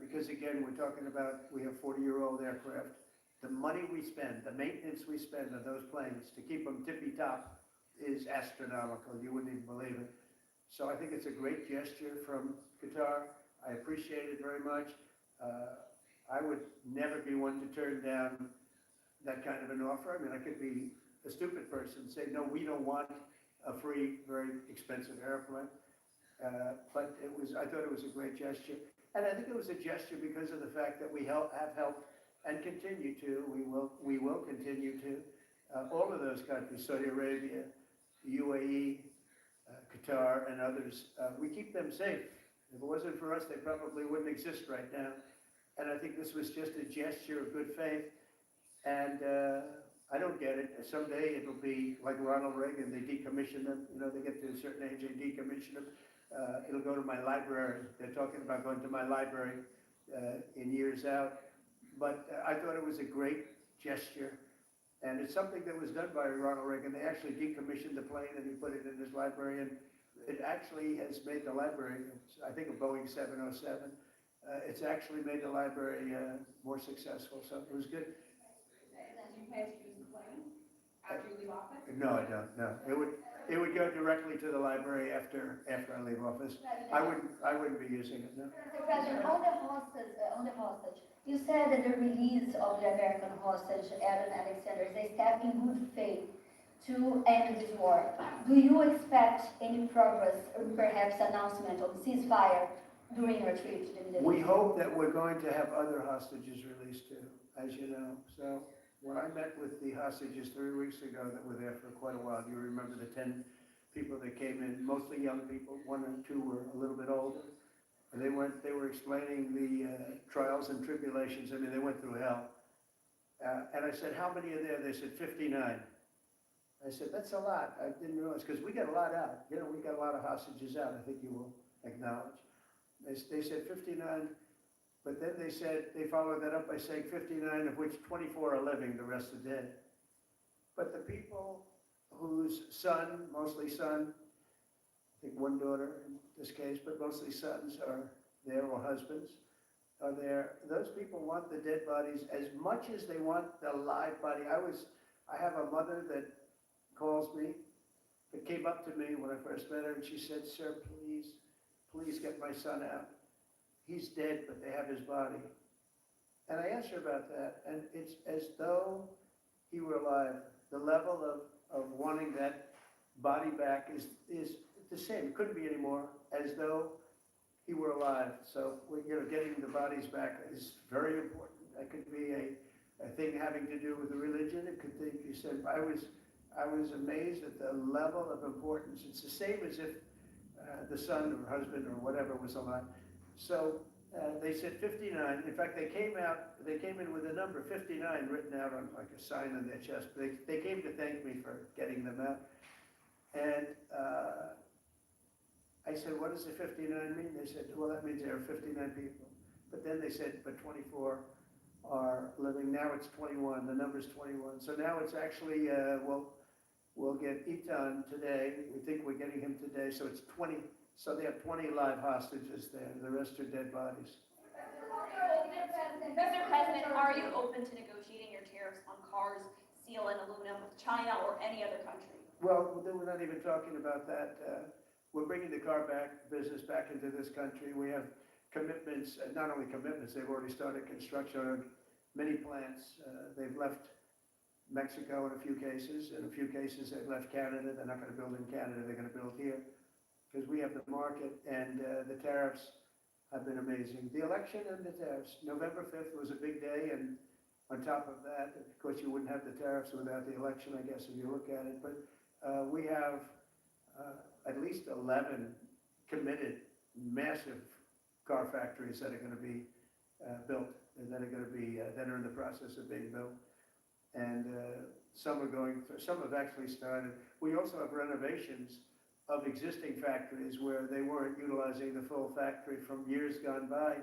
because again, we're talking about, we have 40-year-old aircraft. The money we spend, the maintenance we spend on those planes to keep them tippy-top is astronomical. You wouldn't even believe it. So I think it's a great gesture from Qatar. I appreciate it very much. I would never be one to turn down that kind of an offer. I mean, I could be a stupid person and say, no, we don't want a free, very expensive airplane. But I thought it was a great gesture. And I think it was a gesture because of the fact that we have helped and continue to, we will continue to, all of those countries, Saudi Arabia, UAE, Qatar, and others, we keep them safe. If it wasn't for us, they probably wouldn't exist right now. And I think this was just a gesture of good faith. And I don't get it. Someday it'll be like Ronald Reagan, they decommission them. You know, they get to a certain age, they decommission them. It'll go to my library. They're talking about going to my library in years out. But I thought it was a great gesture. And it's something that was done by Ronald Reagan. They actually decommissioned the plane and he put it in his library. And it actually has made the library, I think a Boeing 707, it's actually made the library more successful. So it was good. And you plan to use the plane after you leave office? No, I don't, no. It would go directly to the library after I leave office. I wouldn't be using it, no. Mr. President, on the hostage, you said that the release of the American hostage, Aaron Alexander, is a step in good faith to end this war. Do you expect any progress or perhaps announcement of ceasefire during your trip to the Middle East? We hope that we're going to have other hostages released too, as you know. So when I met with the hostages 3 weeks ago that were there for quite a while, you remember the 10 people that came in, mostly young people, 1 or 2 were a little bit older. And they were explaining the trials and tribulations. I mean, they went through hell. And I said, how many are there? They said, 59. I said, that's a lot. I didn't realize, because we got a lot out. You know, we got a lot of hostages out, I think you will acknowledge. They said 59, but then they said, they followed that up by saying 59, of which 24 are living, the rest are dead. But the people whose son, mostly son, I think one daughter in this case, but mostly sons are there, or husbands are there. Those people want the dead bodies as much as they want the live body. I have a mother that calls me, that came up to me when I first met her, and she said, "Sir, please get my son out. He's dead, but they have his body." And I asked her about that, and it's as though he were alive. The level of wanting that body back is the same. It couldn't be any more, as though he were alive. So, getting the bodies back is very important. That could be a thing having to do with the religion. It could be, you said, I was amazed at the level of importance. It's the same as if the son or husband or whatever was alive. So they said 59. In fact, they came in with a number 59 written out on like a sign on their chest. They came to thank me for getting them out. And I said, "What does the 59 mean?" They said, "Well, that means there are 59 people." But then they said, "But 24 are living." Now it's 21. The number's 21. So now it's actually, we'll get Etan today. We think we're getting him today. So it's 20. So they have 20 live hostages there. The rest are dead bodies. Mr. President, are you open to negotiating your tariffs on cars, steel, and aluminum with China or any other country? Well, we're not even talking about that. We're bringing the car business back into this country. We have commitments, not only commitments, they've already started construction on many plants. They've left Mexico in a few cases. In a few cases, they've left Canada. They're not going to build in Canada. They're going to build here because we have the market, and the tariffs have been amazing. The election and the tariffs. November 5th was a big day, and on top of that, of course, you wouldn't have the tariffs without the election, I guess, if you look at it. But we have at least 11 committed massive car factories that are going to be built, and that are in the process of being built. And some have actually started. We also have renovations of existing factories where they weren't utilizing the full factory from years gone by,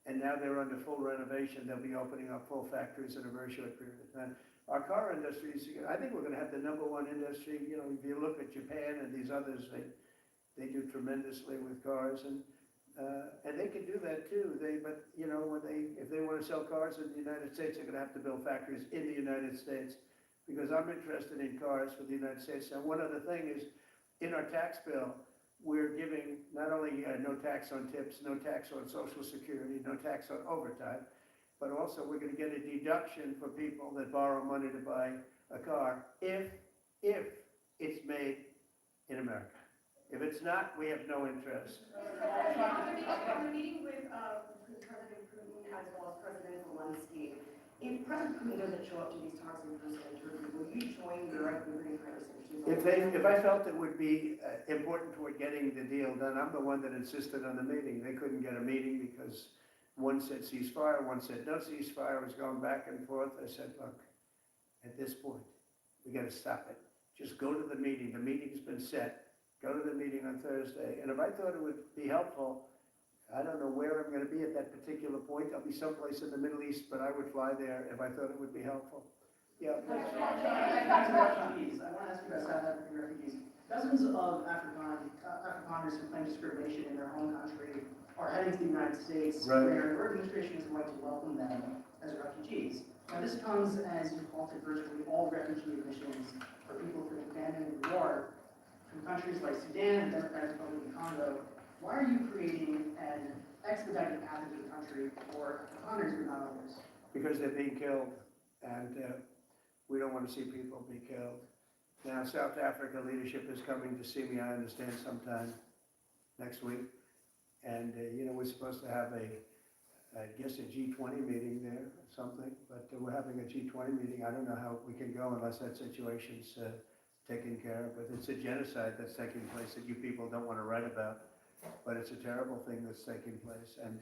and now they're under full renovation. They'll be opening up full factories in a very short period of time. Our car industry is, I think we're going to have the #1 industry. If you look at Japan and these others, they do tremendously with cars, and they can do that too. If they want to sell cars in the United States, they're going to have to build factories in the United States, because I'm interested in cars for the United States. And one other thing is, in our tax bill, we're giving not only no tax on tips, no tax on Social Security, no tax on overtime, but also we're going to get a deduction for people that borrow money to buy a car if it's made in America. If it's not, we have no interest. On the meeting with President Putin as well as President Zelensky, if President Putin doesn't show up to these talks in person in Turkey, will you join directly in conversations? If I felt it would be important toward getting the deal done, I'm the one that insisted on the meeting. They couldn't get a meeting because one said ceasefire, one said no ceasefire. It was going back and forth. I said, look, at this point, we got to stop it. Just go to the meeting. The meeting's been set. Go to the meeting on Thursday. And if I thought it would be helpful, I don't know where I'm going to be at that particular point. I'll be someplace in the Middle East, but I would fly there if I thought it would be helpful. Yeah. Refugees. I want to ask you about South African refugees. Dozens of Afrikaners who claim discrimination in their home country are heading to the United States, where your administration is going to welcome them as refugees. Now, this comes as you've halted virtually all refugee admissions for people who abandoned the war from countries like Sudan and Democratic Republic of Congo. Why are you creating an expedited path into the country for Afrikaners but not others? Because they're being killed, and we don't want to see people be killed. Now, South Africa leadership is coming to see me, I understand, sometime next week. And, we're supposed to have I guess a G20 meeting there or something, but we're having a G20 meeting. I don't know how we can go unless that situation's taken care of, but it's a genocide that's taking place that you people don't want to write about, but it's a terrible thing that's taking place, and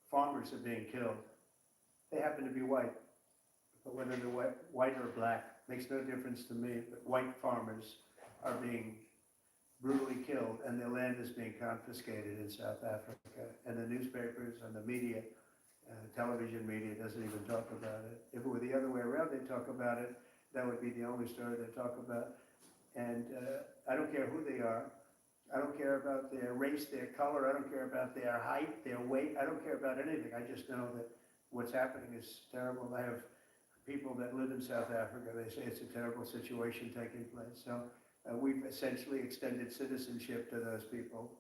farmers are being killed. They happen to be white, but whether they're white or black makes no difference to me, but white farmers are being brutally killed, and their land is being confiscated in South Africa, and the newspapers and the media, television media doesn't even talk about it. If it were the other way around, they talk about it, that would be the only story they talk about. And I don't care who they are. I don't care about their race, their color. I don't care about their height, their weight. I don't care about anything. I just know that what's happening is terrible. I have people that live in South Africa. They say it's a terrible situation taking place. So we've essentially extended citizenship to those people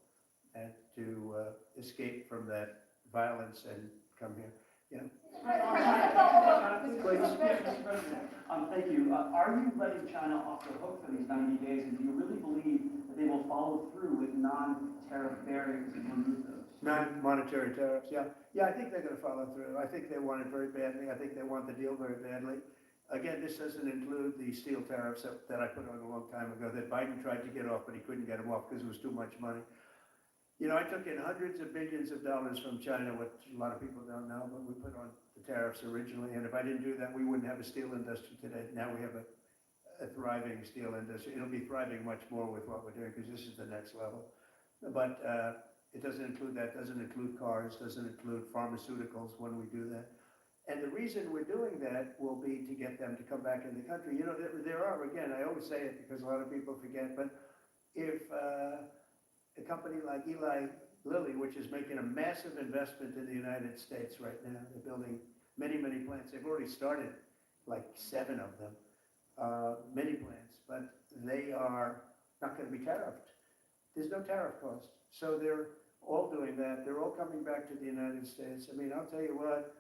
and to escape from that violence and come here. Yeah. Mr. President, thank you. Are you letting China off the hook for these 90 days, and do you really believe that they will follow through with non-tariff barriers and remove those? Non-monetary tariffs, yeah. Yeah, I think they're gonna follow through. I think they want it very badly. I think they want the deal very badly. Again, this doesn't include the steel tariffs that I put on a long time ago that Biden tried to get off, but he couldn't get them off because it was too much money. You know, I took in hundreds of billions of dollars from China, which a lot of people don't know, but we put on the tariffs originally. And if I didn't do that, we wouldn't have a steel industry today. Now we have a thriving steel industry. It'll be thriving much more with what we're doing because this is the next level. But it doesn't include that, doesn't include cars, doesn't include pharmaceuticals when we do that. And the reason we're doing that will be to get them to come back in the country. You know, there are, again, I always say it because a lot of people forget, but if a company like Eli Lilly, which is making a massive investment in the United States right now, they're building many, many plants. They've already started like 7 of them, many plants, but they are not going to be tariffed. There's no tariff cost. So they're all doing that. They're all coming back to the United States. I mean, I'll tell you what,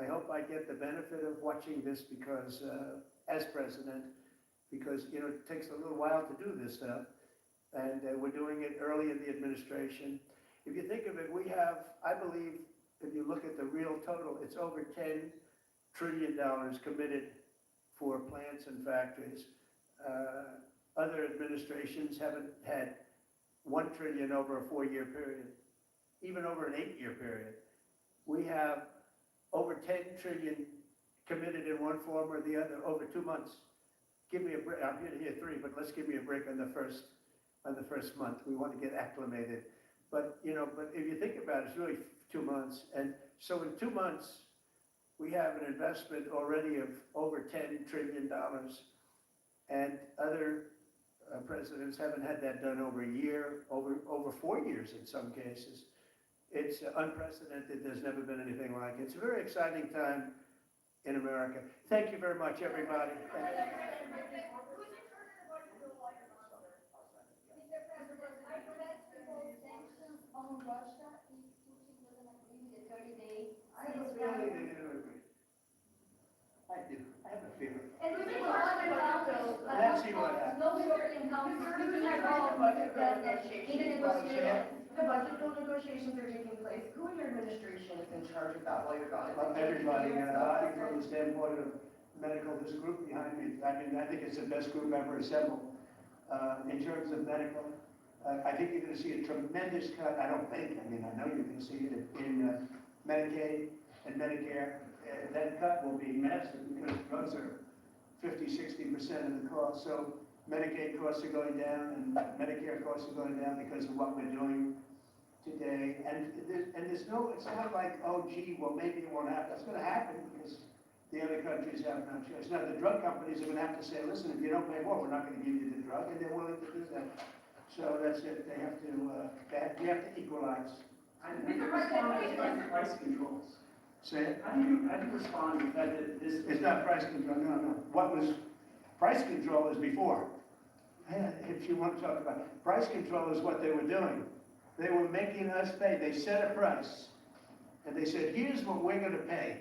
I hope I get the benefit of watching this because, as president, because, you know, it takes a little while to do this stuff. And we're doing it early in the administration. If you think of it, we have, I believe, if you look at the real total, it's over $10 trillion committed for plants and factories. Other administrations haven't had $1 trillion over a 4-year period, even over an 8-year period. We have over 10 trillion committed in one form or the other over 2 months. Give me a break. I'm going to hear 3, but let's give me a break on the first month. We want to get acclimated. But, you know, but if you think about it, it's really 2 months. And so in 2 months, we have an investment already of over $10 trillion. And other presidents haven't had that done over a year, over 4 years in some cases. It's unprecedented. There's never been anything like it. It's a very exciting time in America. Thank you very much, everybody. On Russia, if Putin doesn't agree with the 30-day I don't really think they're going to agree. I do. I have a feeling. And we will also, Let's see what happens. no European countries are involved in the negotiations. The budget bill negotiations are taking place. Who in your administration is in charge of that while you're gone? Everybody, I think from the standpoint of medical, this group behind me, I mean, I think it's the best group ever assembled. In terms of medical, I think you're going to see a tremendous cut. I don't think, I mean, I know you're going to see it in Medicaid and Medicare. That cut will be massive because drugs are 50–60% of the cost. So Medicaid costs are going down and Medicare costs are going down because of what we're doing today. And there's no, it's not like, oh, gee, well, maybe it won't happen. It's going to happen because the other countries have no choice. Now, the drug companies are going to have to say, listen, if you don't pay more, we're not going to give you the drug, and they're willing to do that. So that's it. They have to, we have to equalize. How do you respond to price controls? Say it. How do you respond to the fact that this? It's not price control, no. What was, price control is before. If you want to talk about it. Price control is what they were doing. They were making us pay. They set a price, and they said, here's what we're going to pay,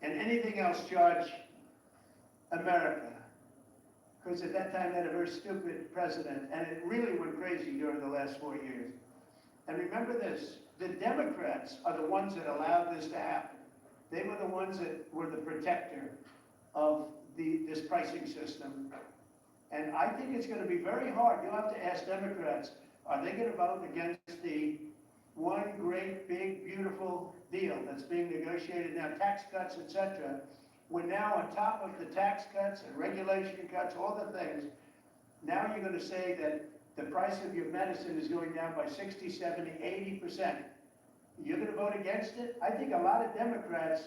and anything else charge America. Because at that time, they had a very stupid president, and it really went crazy during the last 4 years. And remember this, the Democrats are the ones that allowed this to happen. They were the ones that were the protector of this pricing system. And I think it's going to be very hard. You'll have to ask Democrats, are they going to vote against the one great, big, beautiful deal that's being negotiated now, tax cuts, etc. We're now on top of the tax cuts and regulation cuts, all the things. Now you're going to say that the price of your medicine is going down by 60, 70, 80%. You're going to vote against it? I think a lot of Democrats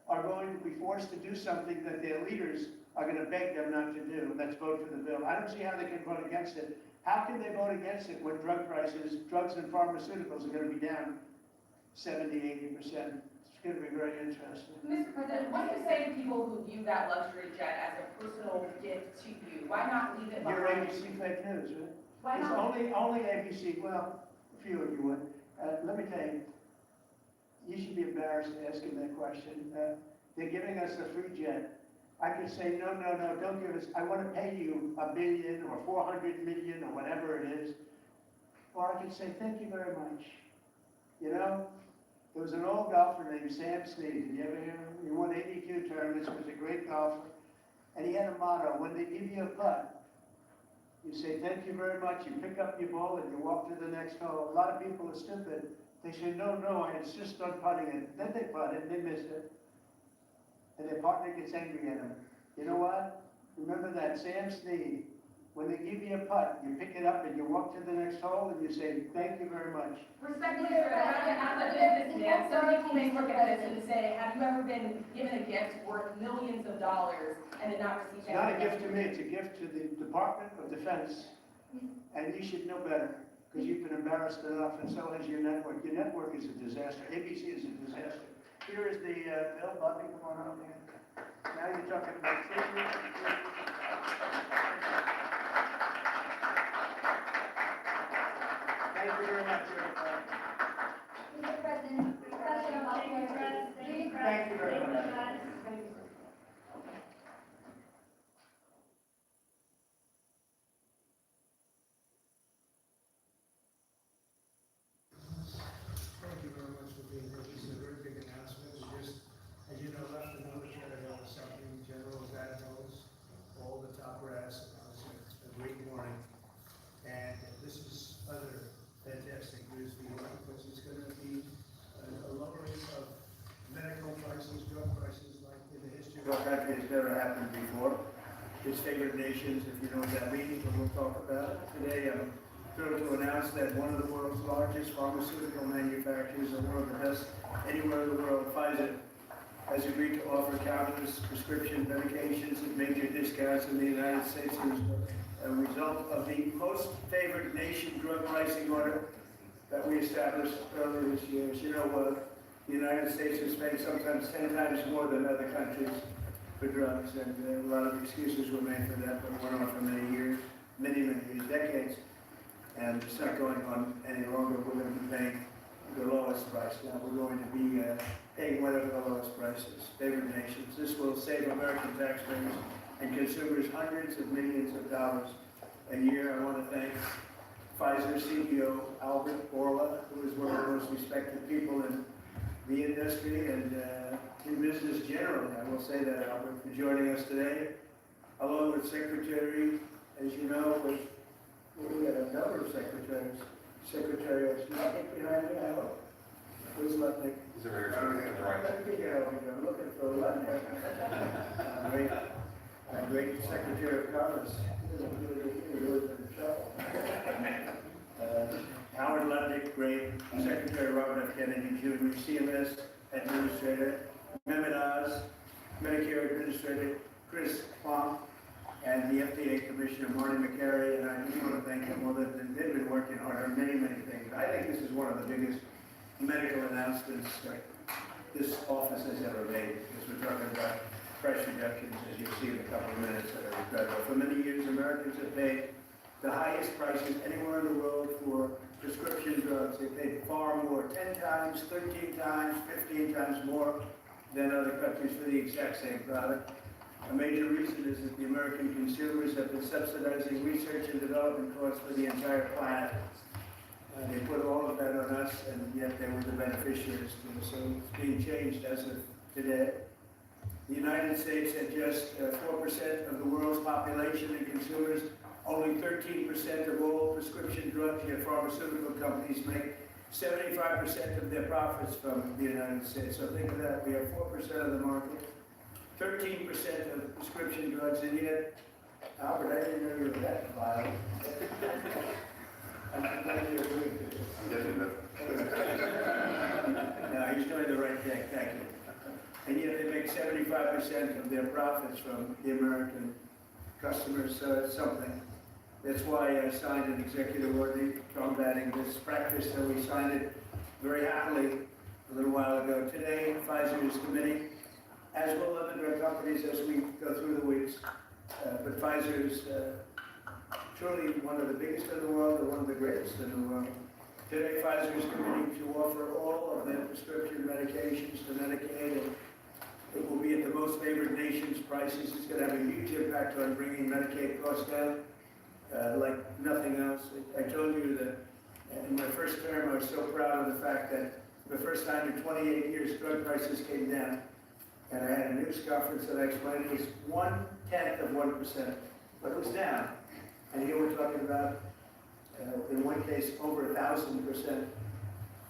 are going to be forced to do something that their leaders are gonna beg them not to do. Let's vote for the bill. I don't see how they can vote against it. How can they vote against it when drug prices, drugs and pharmaceuticals are gonna be down 70, 80%? It's gonna be very interesting. Mr. President, what do you say to people who view that luxury jet as a personal gift to you? Why not leave it You're behind? ABC fake news, right? Why It's not? only ABC, well, a few of you would. Let me tell you, you should be embarrassed asking that question. They're giving us a free jet. I could say, no, don't give us, I want to pay you $1 billion or 400 million or whatever it is. Or I could say, thank you very much. You know, there was an old golfer named Sam Snead. Did you ever hear him? He won 82 tournaments, was a great golfer. And he had a motto, when they give you a putt, you say, thank you very much, you pick up your ball and you walk to the next hole. A lot of people are stupid. They say, no, I insist on putting it. Then they putt it, and they miss it. And their partner gets angry at them. You know what? Remember that, Sam Snead. When they give you a putt, you pick it up and you walk to the next hole and you say, thank you very much. Respectfully, sir, as a businessman, some people may look at this and say, have you ever been given a gift worth millions of dollars and did not receive It's not a anything? gift to me, it's a gift to the Department of Defense. And you should know better, because you've been embarrassed enough, and so has your network. Your network is a disaster. ABC is a disaster. Here is the bill. Bobby, come on out here. Now you're talking about Thank you very much. Mr. President, discussion of Thank you very much. Thank you very much for being here. This is a very big announcement. We just, as you know, left the military held something. General that holds all the top brass. It's a great morning. And this is other fantastic news for you because it's going to be a lowering of medical prices, drug prices like in the history of Our country has never happened before. It's favored nations, if you know what that means, and we'll talk about it. Today, I'm thrilled to announce that one of the world's largest pharmaceutical manufacturers, and one of the best anywhere in the world, Pfizer, has agreed to offer countless prescription medications at major discounts in the United States as a result of the most favored nation drug pricing order that we established earlier this year. As you know, the United States is paying sometimes 10 times more than other countries for drugs, and a lot of excuses were made for that, but it went on for many years, many years, decades, and it's not going on any longer. We're going to be paying the lowest price now. We're going to be paying whatever the lowest price is, favored nations. This will save American taxpayers and consumers hundreds of millions of dollars a year. I want to thank Pfizer CEO Albert Bourla, who is one of the most respected people in the industry and in business generally. I will say that, Albert, for joining us today, along with Secretary, as you know, we had a number of secretaries. Secretary Lutnick behind me, I hope. Who's Lutnick? Is there right? Let me get over here. I'm looking for Lutnick. Great Secretary of Commerce. Howard Lutnick, great. Secretary Robert F. Kennedy Jr., CMS Administrator, Mehmet Oz, Medicare Administrator Chris Plum, and the FDA Commissioner Marty McCary, and I just want to thank them all. They've been working hard on many things. I think this is one of the biggest medical announcements this office has ever made, because we're talking about price reductions, as you'll see in a couple of minutes, that are incredible. For many years, Americans have paid the highest prices anywhere in the world for prescription drugs. They paid far more, 10 times, 13 times, 15 times more than other countries for the exact same product. A major reason is that the American consumers have been subsidizing research and development costs for the entire planet. They put all of that on us, and yet they were the beneficiaries too. So it's being changed as of today. The United States had just 4% of the world's population and consumers. Only 13% of all prescription drugs, yet pharmaceutical companies make 75% of their profits from the United States. So think of that. We have 4% of the market, 13% of prescription drugs, and yet, Albert, I didn't know you were that violent. I'm glad you agreed to this. No, he's doing the right thing. Thank you. And yet they make 75% 5% of their profits from the American customers, so it's something. That's why I signed an executive order combating this practice, and we signed it very happily a little while ago. Today, Pfizer is committing, as will other drug companies as we go through the weeks, but Pfizer is truly one of the biggest in the world and one of the greatest in the world. Today, Pfizer is committing to offer all of their prescription medications to Medicaid, and it will be at the most favored nation's prices. It's going to have a huge impact on bringing Medicaid costs down, like nothing else. I told you that in my first term, I was so proud of the fact that the first time in 28 years, drug prices came down. And I had a news conference that I explained it was 0.1%, but it was down. And here we're talking about, in one case, over 1,000%.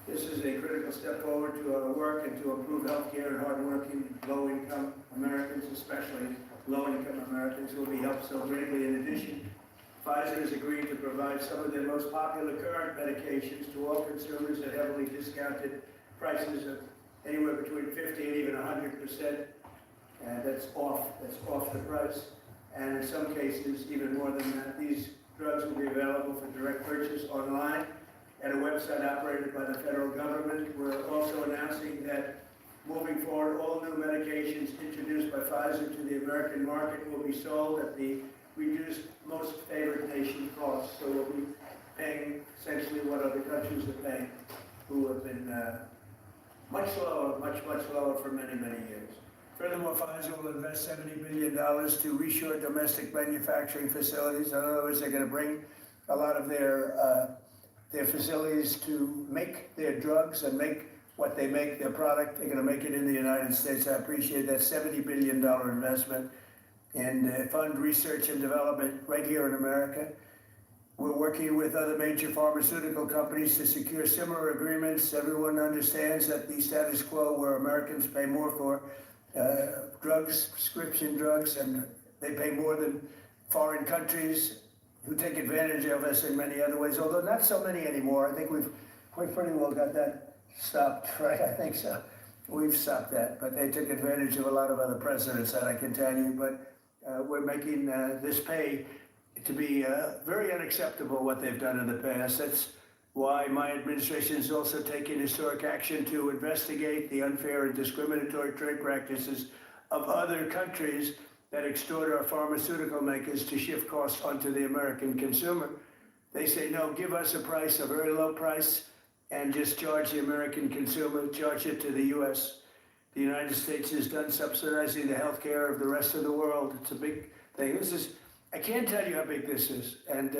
This is a critical step forward to our work and to improve healthcare and hardworking low-income Americans, especially low-income Americans, who will be helped so greatly. In addition, Pfizer has agreed to provide some of their most popular current medications to all consumers at heavily discounted prices of anywhere between 50 and even 100%. And that's off the price. And in some cases, even more than that. These drugs will be available for direct purchase online at a website operated by the federal government. We're also announcing that moving forward, all new medications introduced by Pfizer to the American market will be sold at the reduced most favored nation cost. So we'll be paying essentially what other countries are paying, who have been much lower for many, many years. Furthermore, Pfizer will invest $70 billion to reshore domestic manufacturing facilities. In other words, they're going to bring a lot of their facilities to make their drugs and make what they make, their product. They're going to make it in the United States. I appreciate that $70 billion investment and fund research and development right here in America. We're working with other major pharmaceutical companies to secure similar agreements. Everyone understands that the status quo where Americans pay more for drugs, prescription drugs, and they pay more than foreign countries who take advantage of us in many other ways, although not so many anymore. I think we've quite pretty well got that stopped, right? I think so. We've stopped that, but they took advantage of a lot of other precedents that I can tell you, but we're making this pay to be very unacceptable what they've done in the past. That's why my administration is also taking historic action to investigate the unfair and discriminatory trade practices of other countries that extort our pharmaceutical makers to shift costs onto the American consumer. They say, no, give us a price, a very low price, and just charge the American consumer, charge it to the U.S. The United States is done subsidizing the health care of the rest of the world. It's a big thing. I can't tell you how big this is. And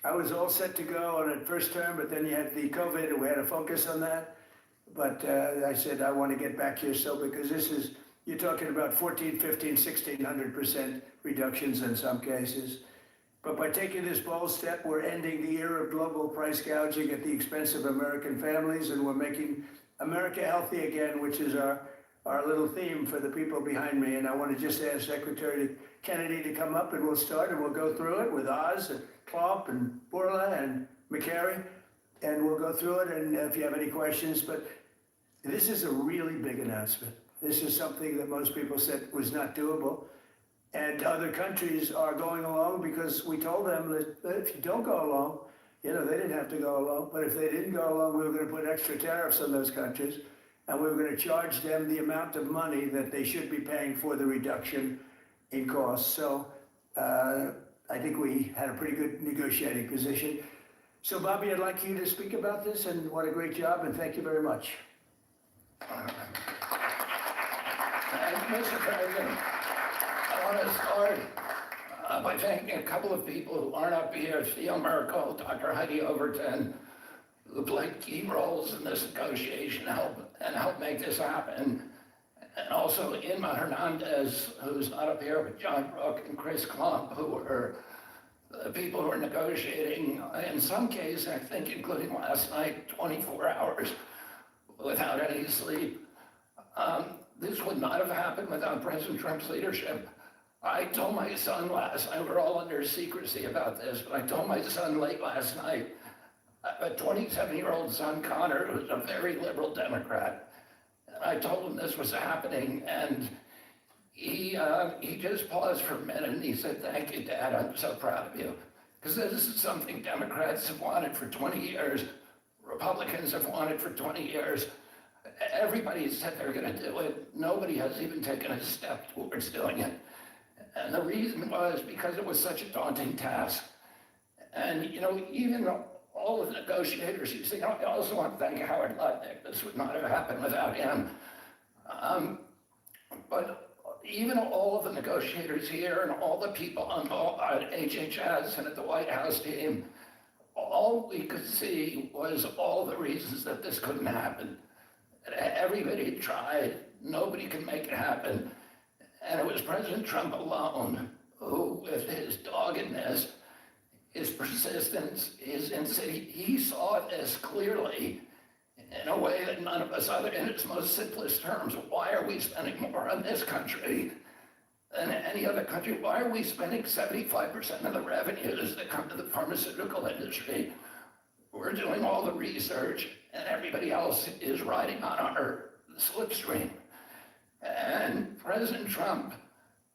I was all set to go on it first term, but then you had the COVID, and we had to focus on that. But I said, I want to get back here, because this is, you're talking about 14, 15, 1,600% reductions in some cases. But by taking this bold step, we're ending the era of global price gouging at the expense of American families, and we're making America healthy again, which is our little theme for the people behind me. And I want to just ask Secretary Kennedy to come up, and we'll start, and we'll go through it with Oz and Klopp and Bourla and McCary, and we'll go through it, and if you have any questions. But this is a really big announcement. This is something that most people said was not doable. And other countries are going along because we told them that if you don't go along, they didn't have to go along, but if they didn't go along, we were going to put extra tariffs on those countries, and we were going to charge them the amount of money that they should be paying for the reduction in costs. So I think we had a pretty good negotiating position. So Bobby, I'd like you to speak about this, and what a great job, and thank you very much. Mr. President, I want to start by thanking a couple of people who aren't up here, Theo Merkel, Dr. Heidi Overton, who played key roles in this negotiation and helped make this happen. And also Inma Hernandez, who's not up here, but John Brook and Chris Klump, who were the people who were negotiating, in some cases, I think including last night, 24 hours without any sleep. This would not have happened without President Trump's leadership. I told my son last night, we're all under secrecy about this, but I told my son late last night, a 27-year-old son, Connor, who's a very liberal Democrat, and I told him this was happening, and he just paused for a minute and he said, "Thank you, Dad, I'm so proud of you." Because this is something Democrats have wanted for 20 years, Republicans have wanted for 20 years. Everybody said they're going to do it. Nobody has even taken a step towards doing it. And the reason was because it was such a daunting task. And, you know, even all of the negotiators, you see, I also want to thank Howard Lutnick. This would not have happened without him. But even all of the negotiators here and all the people on HHS and at the White House team, all we could see was all the reasons that this couldn't happen. Everybody tried, nobody could make it happen. And it was President Trump alone who, with his doggedness, his persistence, his insistence, he saw this clearly in a way that none of us other, in its most simplest terms. Why are we spending more on this country than any other country? Why are we spending 75% of the revenues that come to the pharmaceutical industry? We're doing all the research and everybody else is riding on our slipstream. And President Trump,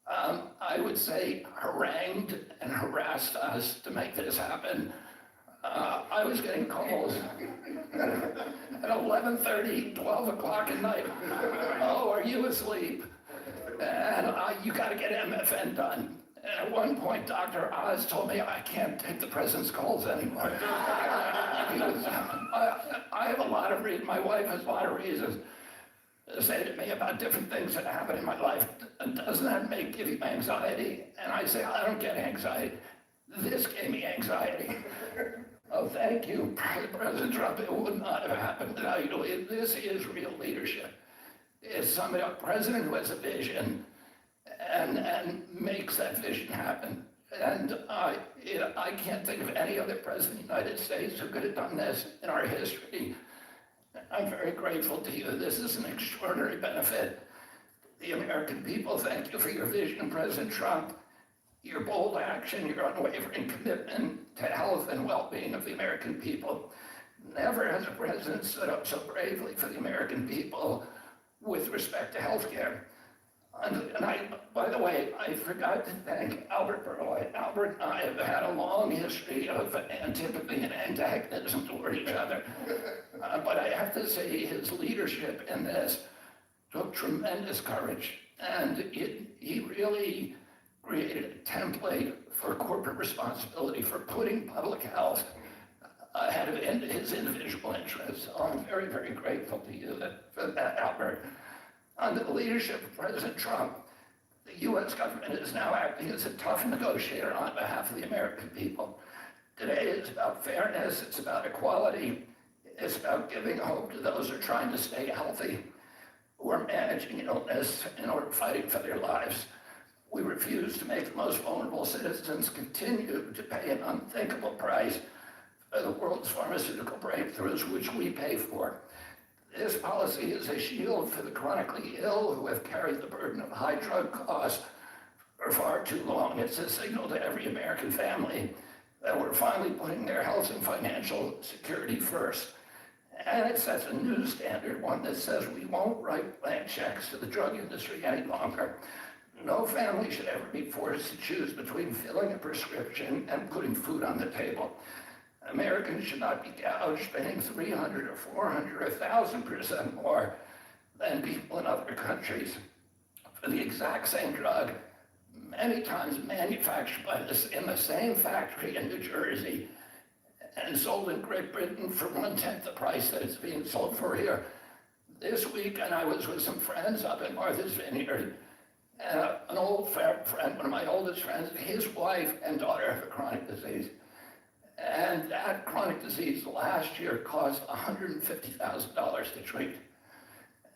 I would say, harangued and harassed us to make this happen. I was getting calls at 11:30, 12 o'clock at night. "Oh, are you asleep? And you got to get MFN done." And at one point, Dr. Oz told me I can't take the president's calls anymore. I have a lot of reasons, my wife has a lot of reasons to say to me about different things that happen in my life. Doesn't that give you anxiety? And I say, I don't get anxiety. This gave me anxiety. Oh, thank you, President Trump. It would not have happened without you. This is real leadership. It's somebody, a president who has a vision and makes that vision happen. And I can't think of any other president of the United States who could have done this in our history. I'm very grateful to you. This is an extraordinary benefit. The American people, thank you for your vision, President Trump, your bold action, your unwavering commitment to health and well-being of the American people. Never has a president stood up so bravely for the American people with respect to health care. And by the way, I forgot to thank Albert Berloy. Albert and I have had a long history of antipathy and antagonism toward each other. But I have to say his leadership in this took tremendous courage. And he really created a template for corporate responsibility, for putting public health ahead of his individual interests. So I'm very, very grateful to you for that, Albert. Under the leadership of President Trump, the U.S. government is now acting as a tough negotiator on behalf of the American people. Today it's about fairness, it's about equality, it's about giving hope to those who are trying to stay healthy, who are managing illness and are fighting for their lives. We refuse to make the most vulnerable citizens continue to pay an unthinkable price for the world's pharmaceutical breakthroughs, which we pay for. This policy is a shield for the chronically ill who have carried the burden of high drug costs for far too long. It's a signal to every American family that we're finally putting their health and financial security first. And it sets a new standard, one that says we won't write blank checks to the drug industry any longer. No family should ever be forced to choose between filling a prescription and putting food on the table. Americans should not be gouged paying 300 or 400 or 1,000% more than people in other countries for the exact same drug, many times manufactured in the same factory in New Jersey and sold in Great Britain for 1/10 the price that it's being sold for here. This weekend I was with some friends up in Martha's Vineyard, and an old friend, one of my oldest friends, his wife and daughter have a chronic disease. And that chronic disease last year cost $150,000 to treat.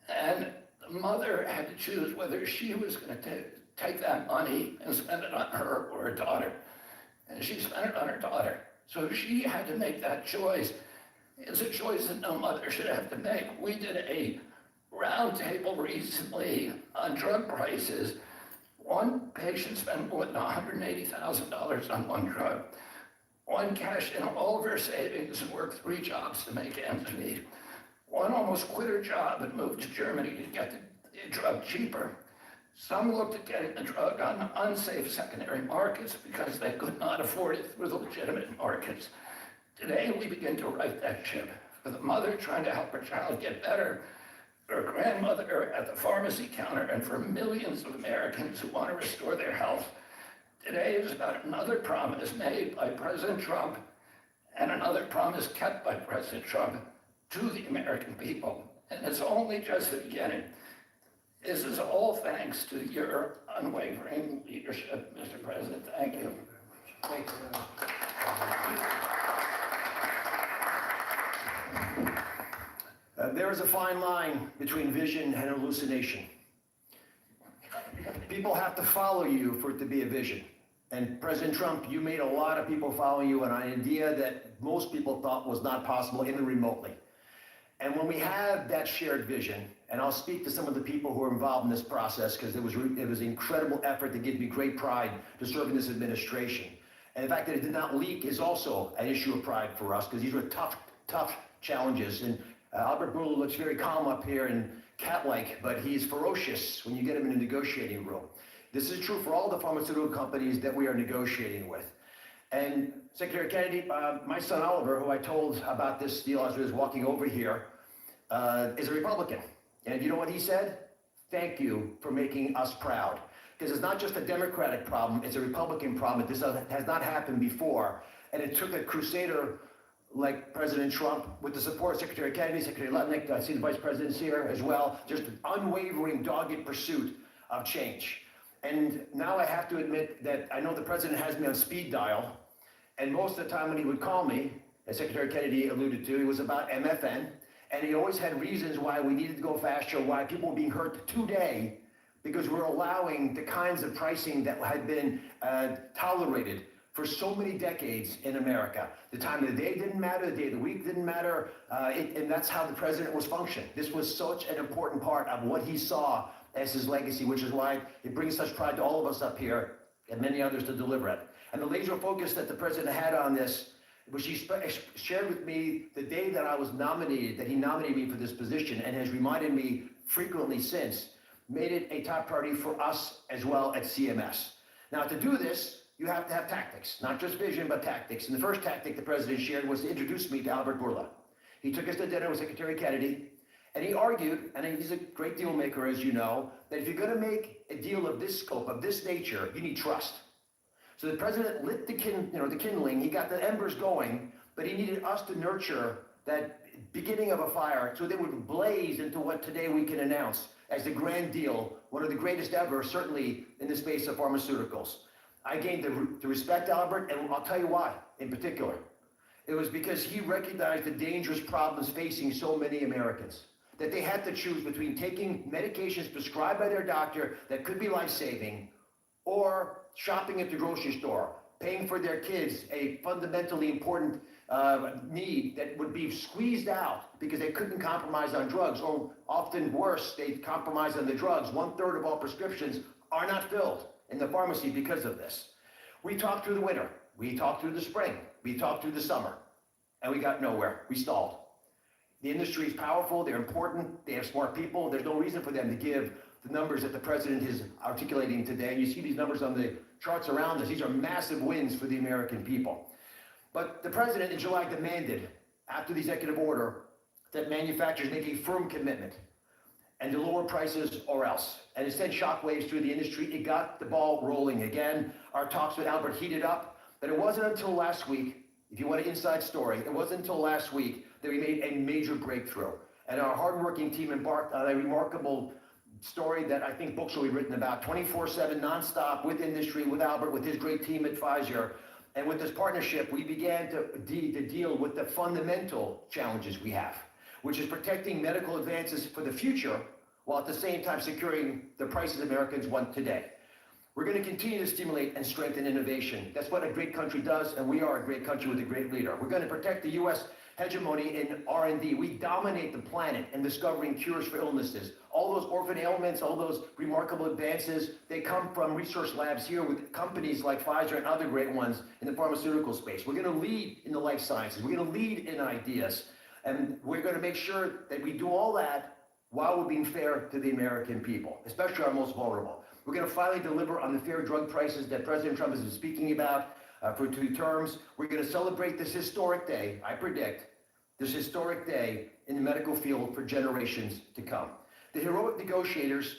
And the mother had to choose whether she was going to take that money and spend it on her or her daughter. And she spent it on her daughter. So she had to make that choice. It's a choice that no mother should have to make. We did a roundtable recently on drug prices. One patient spent more than $180,000 on one drug. One cashed in all of her savings and worked 3 jobs to make ends meet. One almost quit her job and moved to Germany to get the drug cheaper. Some looked at getting the drug on unsafe secondary markets because they could not afford it through the legitimate markets. Today, we begin to right that ship. For the mother trying to help her child get better, for a grandmother at the pharmacy counter, and for millions of Americans who want to restore their health, today is about another promise made by President Trump and another promise kept by President Trump to the American people. And it's only just the beginning. This is all thanks to your unwavering leadership, Mr. President. Thank you. Thank you. There is a fine line between vision and hallucination. People have to follow you for it to be a vision. And President Trump, you made a lot of people follow you on an idea that most people thought was not possible, even remotely. And when we have that shared vision, and I'll speak to some of the people who are involved in this process because it was an incredible effort that gives me great pride to serve in this administration. And the fact that it did not leak is also an issue of pride for us because these were tough challenges. And Albert Bourla looks very calm up here and cat-like, but he's ferocious when you get him in a negotiating room. This is true for all the pharmaceutical companies that we are negotiating with. And Secretary Kennedy, my son Oliver, who I told about this deal as I was walking over here, is a Republican. And you know what he said? Thank you for making us proud. Because it's not just a Democratic problem, it's a Republican problem. This has not happened before. And it took a crusader like President Trump, with the support of Secretary Kennedy, Secretary Lutnick, I see the Vice President's here as well, just an unwavering, dogged pursuit of change. And now I have to admit that I know the President has me on speed dial, and most of the time when he would call me, as Secretary Kennedy alluded to, it was about MFN, and he always had reasons why we needed to go faster, why people were being hurt today, because we're allowing the kinds of pricing that had been tolerated for so many decades in America. The time of the day didn't matter, the day of the week didn't matter, and that's how the president was functioning. This was such an important part of what he saw as his legacy, which is why it brings such pride to all of us up here and many others to deliver it. And the laser focus that the president had on this, which he shared with me the day that I was nominated, that he nominated me for this position, and has reminded me frequently since, made it a top priority for us as well at CMS. Now, to do this, you have to have tactics, not just vision, but tactics. And the first tactic the president shared was to introduce me to Albert Bourla. He took us to dinner with Secretary Kennedy, and he argued, and he's a great deal maker, as you know, that if you're going to make a deal of this scope, of this nature, you need trust. So the president lit the kindling, he got the embers going, but he needed us to nurture that beginning of a fire so they would blaze into what today we can announce as the grand deal, one of the greatest ever, certainly in the space of pharmaceuticals. I gained the respect, Albert, and I'll tell you why, in particular. It was because he recognized the dangerous problems facing so many Americans, that they had to choose between taking medications prescribed by their doctor that could be life-saving, or shopping at the grocery store, paying for their kids a fundamentally important need that would be squeezed out because they couldn't compromise on drugs, or often worse, they compromise on the drugs. 1/3 of all prescriptions are not filled in the pharmacy because of this. We talked through the winter, we talked through the spring, we talked through the summer, and we got nowhere. We stalled. The industry is powerful, they're important, they have smart people. There's no reason for them to give the numbers that the president is articulating today. You see these numbers on the charts around us. These are massive wins for the American people. But the president in July demanded, after the executive order, that manufacturers make a firm commitment and to lower prices or else. And it sent shockwaves through the industry. It got the ball rolling again. Our talks with Albert heated up, but it wasn't until last week, if you want an inside story, it wasn't until last week that we made a major breakthrough. And our hardworking team embarked on a remarkable story that I think books will be written about, 24/7 nonstop with industry, with Albert, with his great team at Pfizer. And with this partnership, we began to deal with the fundamental challenges we have, which is protecting medical advances for the future, while at the same time securing the prices Americans want today. We're going to continue to stimulate and strengthen innovation. That's what a great country does, and we are a great country with a great leader. We're going to protect the U.S. hegemony in R&D. We dominate the planet in discovering cures for illnesses. All those orphan ailments, all those remarkable advances, they come from research labs here with companies like Pfizer and other great ones in the pharmaceutical space. We're going to lead in the life sciences. We're going to lead in ideas. And we're going to make sure that we do all that while we're being fair to the American people, especially our most vulnerable. We're going to finally deliver on the fair drug prices that President Trump has been speaking about for 2 terms. We're going to celebrate this historic day, I predict, this historic day in the medical field for generations to come. The heroic negotiators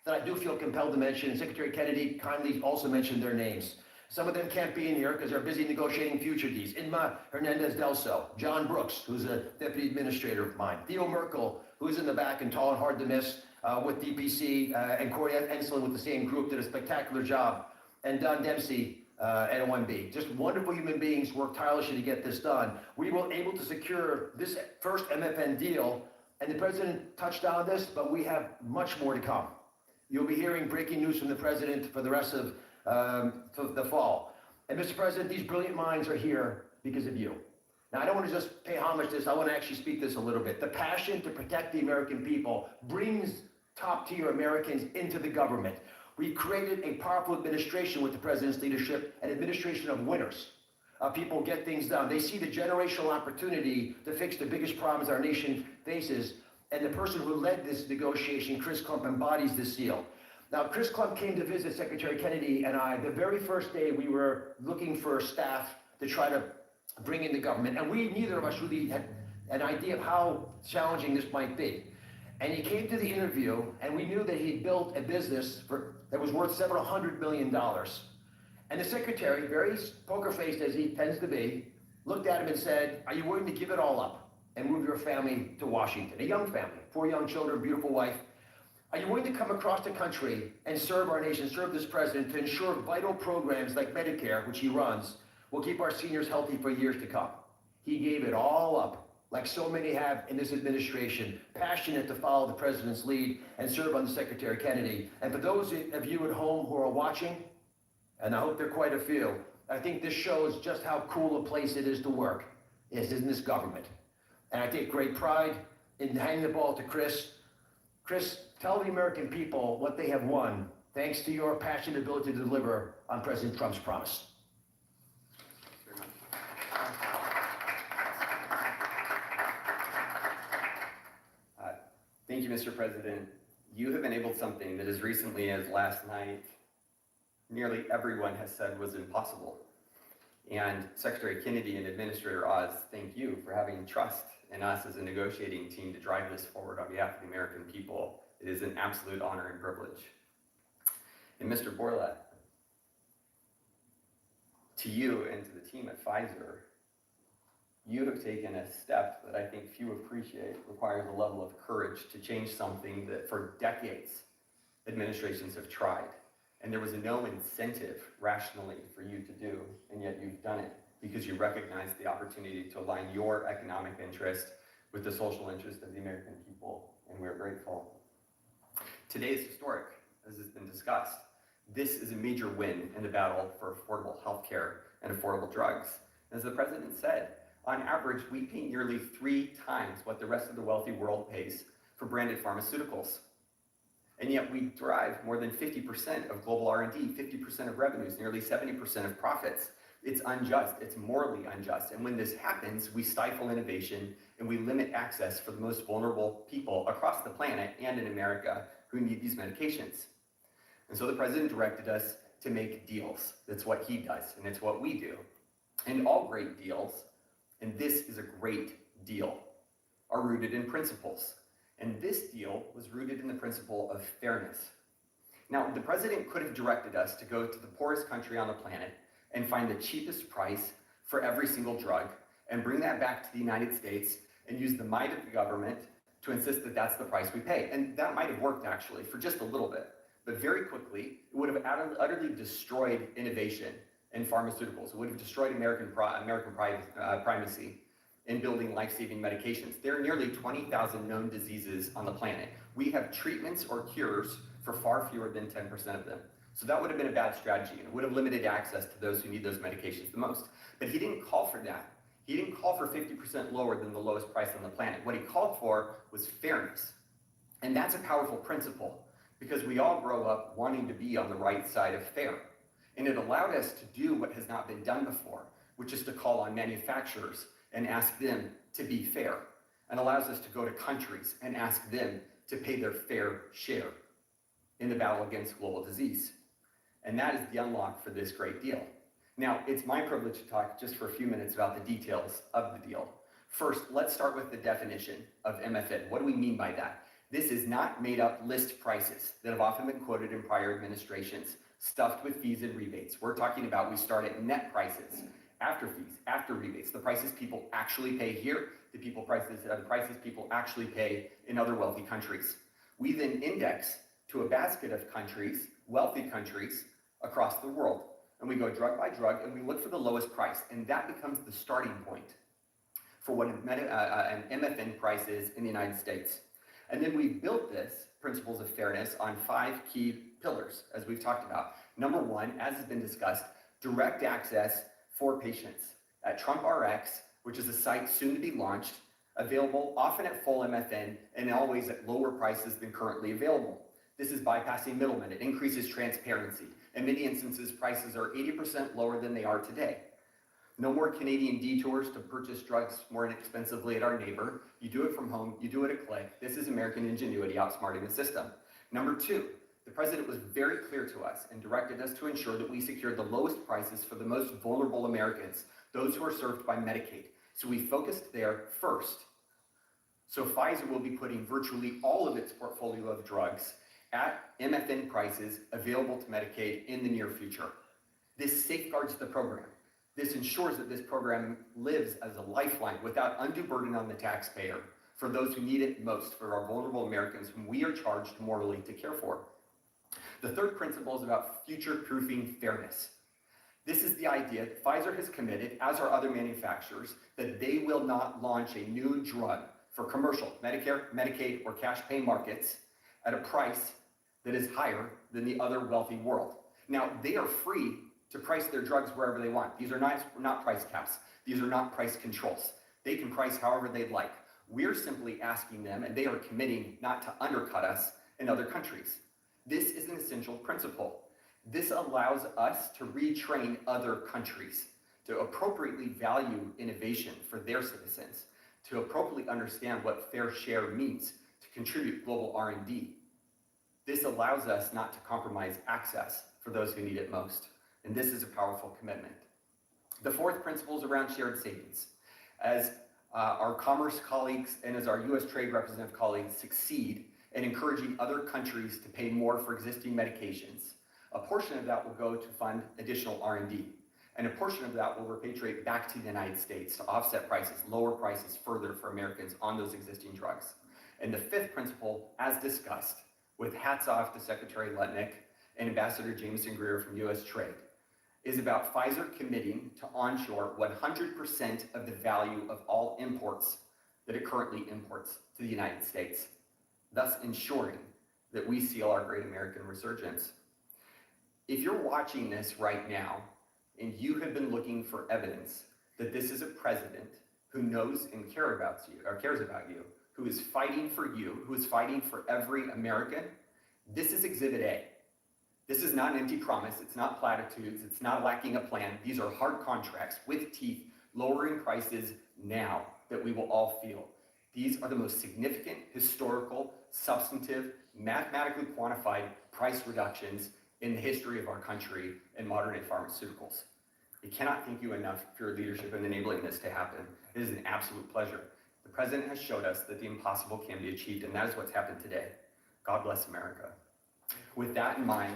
that I do feel compelled to mention, Secretary Kennedy kindly also mentioned their names. Some of them can't be in here because they're busy negotiating future deals. Inma Hernandez-Delso, John Brooks, who's a deputy administrator of mine, Theo Merkel, who's in the back and tall and hard to miss with DPC, and Corey Enslin with the same group did a spectacular job, and Don Dempsey at OMB. Just wonderful human beings worked tirelessly to get this done. We were able to secure this first MFN deal, and the president touched on this, but we have much more to come. You'll be hearing breaking news from the president for the rest of the fall. And Mr. President, these brilliant minds are here because of you. Now, I don't want to just pay homage to this. I want to actually speak this a little bit. The passion to protect the American people brings top-tier Americans into the government. We created a powerful administration with the president's leadership, an administration of winners. People get things done. They see the generational opportunity to fix the biggest problems our nation faces. And the person who led this negotiation, Chris Klump, embodies this seal. Now, Chris Klump came to visit Secretary Kennedy and I the very first day we were looking for staff to try to bring in the government. And neither of us really had an idea of how challenging this might be. And he came to the interview, and we knew that he'd built a business that was worth several $100 million. And the secretary, very poker-faced as he tends to be, looked at him and said, "Are you willing to give it all up and move your family to Washington?" A young family, 4 young children, beautiful wife. "Are you willing to come across the country and serve our nation, serve this president to ensure vital programs like Medicare, which he runs, will keep our seniors healthy for years to come?" He gave it all up, like so many have in this administration, passionate to follow the president's lead and serve under Secretary Kennedy. And for those of you at home who are watching, and I hope there are quite a few, I think this shows just how cool a place it is to work, is in this government. And I take great pride in handing the ball to Chris. Chris, tell the American people what they have won, thanks to your passionate ability to deliver on President Trump's promise. Thank you, Mr. President. You have enabled something that as recently as last night, nearly everyone has said was impossible. And Secretary Kennedy and Administrator Oz, thank you for having trust in us as a negotiating team to drive this forward on behalf of the American people. It is an absolute honor and privilege. And Mr. Borla, to you and to the team at Pfizer, you have taken a step that I think few appreciate, requires a level of courage to change something that for decades administrations have tried. And there was no incentive rationally for you to do, and yet you've done it because you recognize the opportunity to align your economic interest with the social interest of the American people, and we're grateful. Today is historic, as has been discussed. This is a major win in the battle for affordable health care and affordable drugs. As the president said, on average, we pay nearly 3 times what the rest of the wealthy world pays for branded pharmaceuticals. And yet we drive more than 50% of global R&D, 50% of revenues, nearly 70% of profits. It's unjust, it's morally unjust. And when this happens, we stifle innovation and we limit access for the most vulnerable people across the planet and in America who need these medications. And so the president directed us to make deals. That's what he does, and it's what we do. And all great deals, and this is a great deal, are rooted in principles. And this deal was rooted in the principle of fairness. Now, the president could have directed us to go to the poorest country on the planet and find the cheapest price for every single drug and bring that back to the United States and use the might of the government to insist that that's the price we pay. And that might have worked actually for just a little bit, but very quickly, it would have utterly destroyed innovation in pharmaceuticals. It would have destroyed American primacy in building life-saving medications. There are nearly 20,000 known diseases on the planet. We have treatments or cures for far fewer than 10% of them. So that would have been a bad strategy, and it would have limited access to those who need those medications the most. But he didn't call for that. He didn't call for 50% lower than the lowest price on the planet. What he called for was fairness. And that's a powerful principle, because we all grow up wanting to be on the right side of fair. And it allowed us to do what has not been done before, which is to call on manufacturers and ask them to be fair, and allows us to go to countries and ask them to pay their fair share. in the battle against global disease. And that is the unlock for this great deal. Now, it's my privilege to talk just for a few minutes about the details of the deal. First, let's start with the definition of MFN. What do we mean by that? This is not made up list prices that have often been quoted in prior administrations, stuffed with fees and rebates. We're talking about we start at net prices, after fees, after rebates, the prices people actually pay here, the prices people actually pay in other wealthy countries. We then index to a basket of countries, wealthy countries, across the world. And we go drug by drug, and we look for the lowest price, and that becomes the starting point for what an MFN price is in the United States. And then we built this principles of fairness on 5 key pillars, as we've talked about. Number 1, as has been discussed, direct access for patients. At Trump RX, which is a site soon to be launched, available often at full MFN and always at lower prices than currently available. This is bypassing middlemen. It increases transparency. In many instances, prices are 80% lower than they are today. No more Canadian detours to purchase drugs more inexpensively at our neighbor. You do it from home, you do it a click. This is American ingenuity outsmarting the system. Number 2, the president was very clear to us and directed us to ensure that we secured the lowest prices for the most vulnerable Americans, those who are served by Medicaid. So we focused there first. So Pfizer will be putting virtually all of its portfolio of drugs at MFN prices available to Medicaid in the near future. This safeguards the program. This ensures that this program lives as a lifeline without undue burden on the taxpayer for those who need it most, for our vulnerable Americans whom we are charged morally to care for. The third principle is about future-proofing fairness. This is the idea that Pfizer has committed, as are other manufacturers, that they will not launch a new drug for commercial, Medicare, Medicaid, or cash pay markets at a price that is higher than the other wealthy world. Now, they are free to price their drugs wherever they want. These are not price caps. These are not price controls. They can price however they'd like. We're simply asking them, and they are committing not to undercut us in other countries. This is an essential principle. This allows us to retrain other countries to appropriately value innovation for their citizens, to appropriately understand what fair share means, to contribute global R&D. This allows us not to compromise access for those who need it most. And this is a powerful commitment. The fourth principle is around shared savings. As our commerce colleagues and as our US trade representative colleagues succeed in encouraging other countries to pay more for existing medications, a portion of that will go to fund additional R&D. And a portion of that will repatriate back to the United States to offset prices, lower prices further for Americans on those existing drugs. And the fifth principle, as discussed, with hats off to Secretary Lutnick and Ambassador Jameson Greer from US Trade, is about Pfizer committing to onshore 100% of the value of all imports that it currently imports to the United States, thus ensuring that we seal our great American resurgence. If you're watching this right now, and you have been looking for evidence that this is a president who knows and cares about you, who is fighting for you, who is fighting for every American, this is Exhibit A. This is not an empty promise. It's not platitudes. It's not lacking a plan. These are hard contracts with teeth, lowering prices now that we will all feel. These are the most significant, historical, substantive, mathematically quantified price reductions in the history of our country in modern-day pharmaceuticals. We cannot thank you enough for your leadership in enabling this to happen. It is an absolute pleasure. The president has showed us that the impossible can be achieved, and that is what's happened today. God bless America. With that in mind,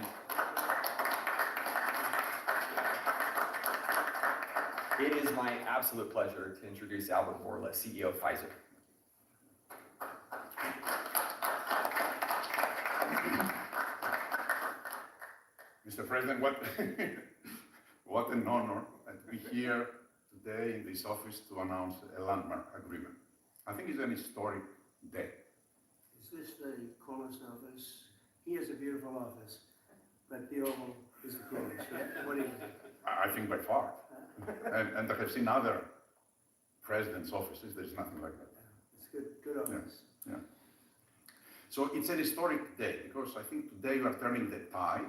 it is my absolute pleasure to introduce Albert Bourla, CEO of Pfizer. Mr. President, what an honor to be here today in this office to announce a landmark agreement. I think it's an historic day. Is this the coolest office? He has a beautiful office, but the Oval is the coolest, right? What do you think? I think by far. And I have seen other presidents' offices, there's nothing like that. It's good office. Yeah. So it's an historic day because I think today we are turning the tide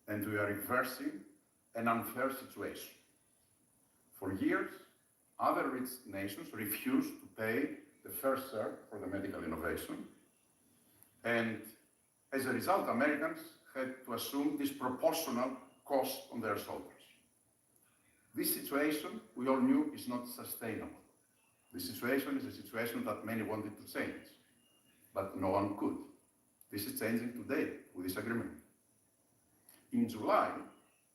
and we are reversing an unfair situation. For years, other rich nations refused to pay the fair share for the medical innovation. And As a result, Americans had to assume disproportional costs on their shoulders. This situation, we all knew, is not sustainable. This situation is a situation that many wanted to change, but no one could. This is changing today with this agreement. In July,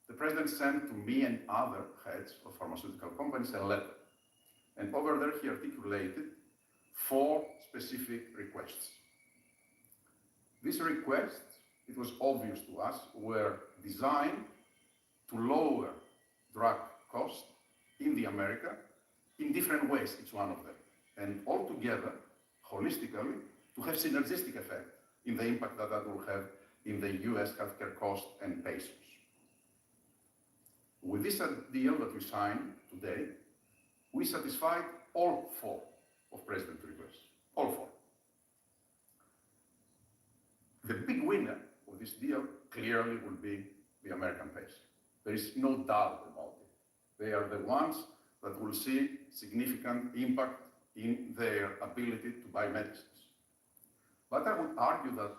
the President sent to me and other heads of pharmaceutical companies a letter, and over there he articulated 4 specific requests. These requests, it was obvious to us, were designed to lower drug costs in the America in different ways, each one of them, and altogether, holistically, to have synergistic effect in the impact that that will have in the US healthcare cost and pesos. With this deal that we signed today, we satisfied all 4 of President's requests, all 4. The big winner of this deal clearly will be the American patient. There is no doubt about it. They are the ones that will see significant impact in their ability to buy medicines. But I would argue that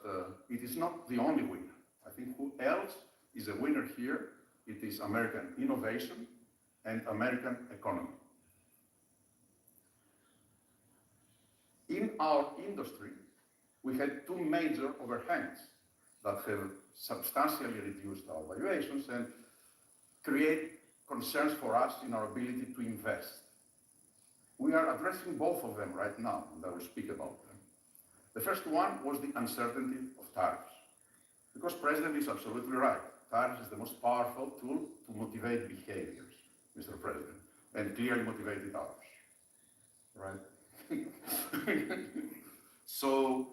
it is not the only winner. I think who else is a winner here? It is American innovation and American economy. In our industry, we had 2 major overhangs that have substantially reduced our valuations and create concerns for us in our ability to invest. We are addressing both of them right now, and I will speak about them. The first one was the uncertainty of tariffs. Because President is absolutely right. Tariffs is the most powerful tool to motivate behaviors, Mr. President, and clearly motivated ours, right? So,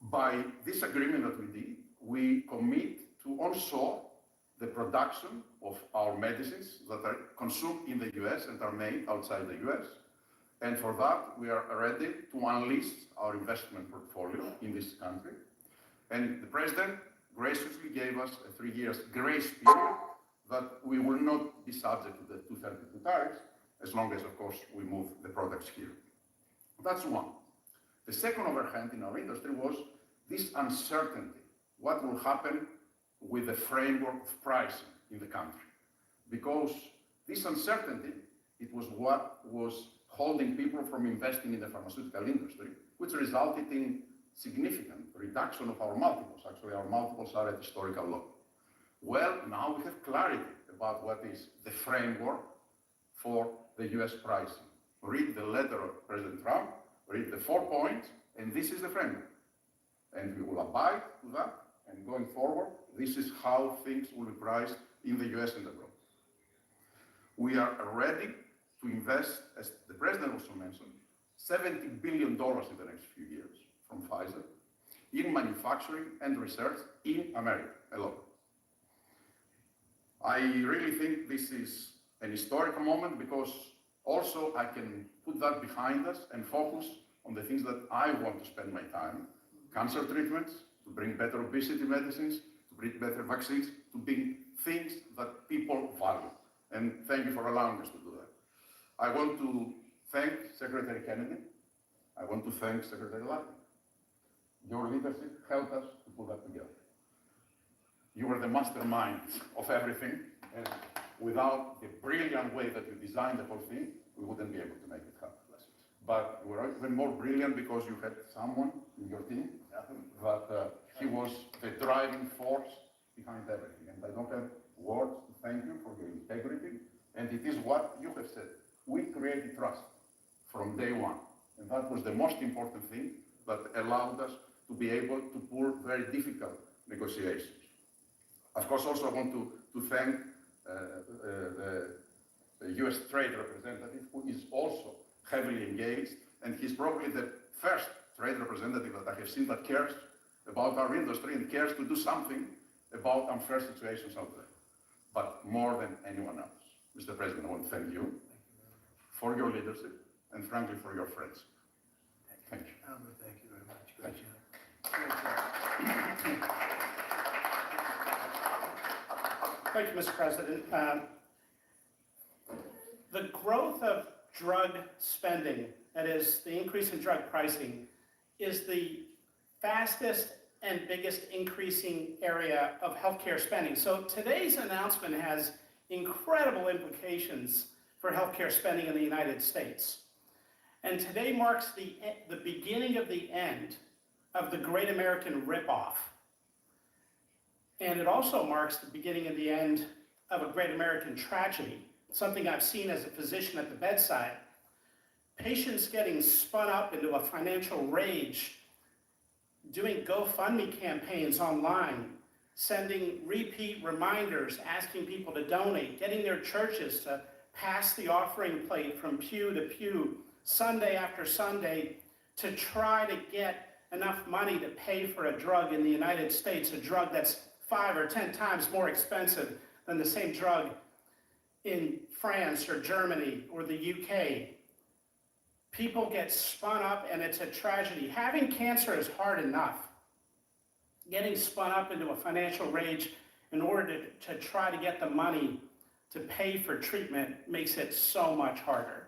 by this agreement that we did, we commit to onshore the production of our medicines that are consumed in the US and are made outside the US. And for that, we are ready to unleash our investment portfolio in this country. And the President graciously gave us a 3 years grace period that we will not be subject to the 232 tariffs, as long as, of course, we move the products here. That's one. The second overhang in our industry was this uncertainty. What will happen with the framework of pricing in the country? Because this uncertainty, it was what was holding people from investing in the pharmaceutical industry, which resulted in significant reduction of our multiples. Actually, our multiples are at historical low. Well, now we have clarity about what is the framework for the US pricing. Read the letter of President Trump, read the 4 points, and this is the framework. And we will abide to that, and going forward, this is how things will be priced in the US and abroad. We are ready to invest, as the President also mentioned, $70 billion in the next few years from Pfizer in manufacturing and research in America alone. I really think this is an historical moment because also I can put that behind us and focus on the things that I want to spend my time. Cancer treatments, to bring better obesity medicines, to bring better vaccines, to bring things that people value. And thank you for allowing us to do that. I want to thank Secretary Kennedy. I want to thank Secretary Latin. Your leadership helped us to put that together. You were the mastermind of everything, and without the brilliant way that you designed the whole thing, we wouldn't be able to make it happen. But you were even more brilliant because you had someone in your team that he was the driving force behind everything. And I don't have words to thank you for your integrity. And it is what you have said. We created trust from day one. And that was the most important thing that allowed us to be able to pull very difficult negotiations. Of course, also I want to thank the US Trade Representative, who is also heavily engaged, and he's probably the first trade representative that I have seen that cares about our industry and cares to do something about unfair situations out there, but more than anyone else. Mr. President, I want to thank you for your leadership and frankly for your friends. Thank you. Albert, thank you very much. Great job. Great job. Thank you, Mr. President. The growth of drug spending, that is, the increase in drug pricing, is the fastest and biggest increasing area of healthcare spending. So today's announcement has incredible implications for healthcare spending in the United States. And today marks the beginning of the end of the Great American Ripoff. And it also marks the beginning of the end of a great American tragedy, something I've seen as a physician at the bedside. Patients getting spun up into a financial rage, doing GoFundMe campaigns online, sending repeat reminders, asking people to donate, getting their churches to pass the offering plate from pew to pew, Sunday after Sunday, to try to get enough money to pay for a drug in the United States, a drug that's 5 or 10 times more expensive than the same drug in France or Germany or the UK. People get spun up and it's a tragedy. Having cancer is hard enough. Getting spun up into a financial rage in order to try to get the money to pay for treatment makes it so much harder.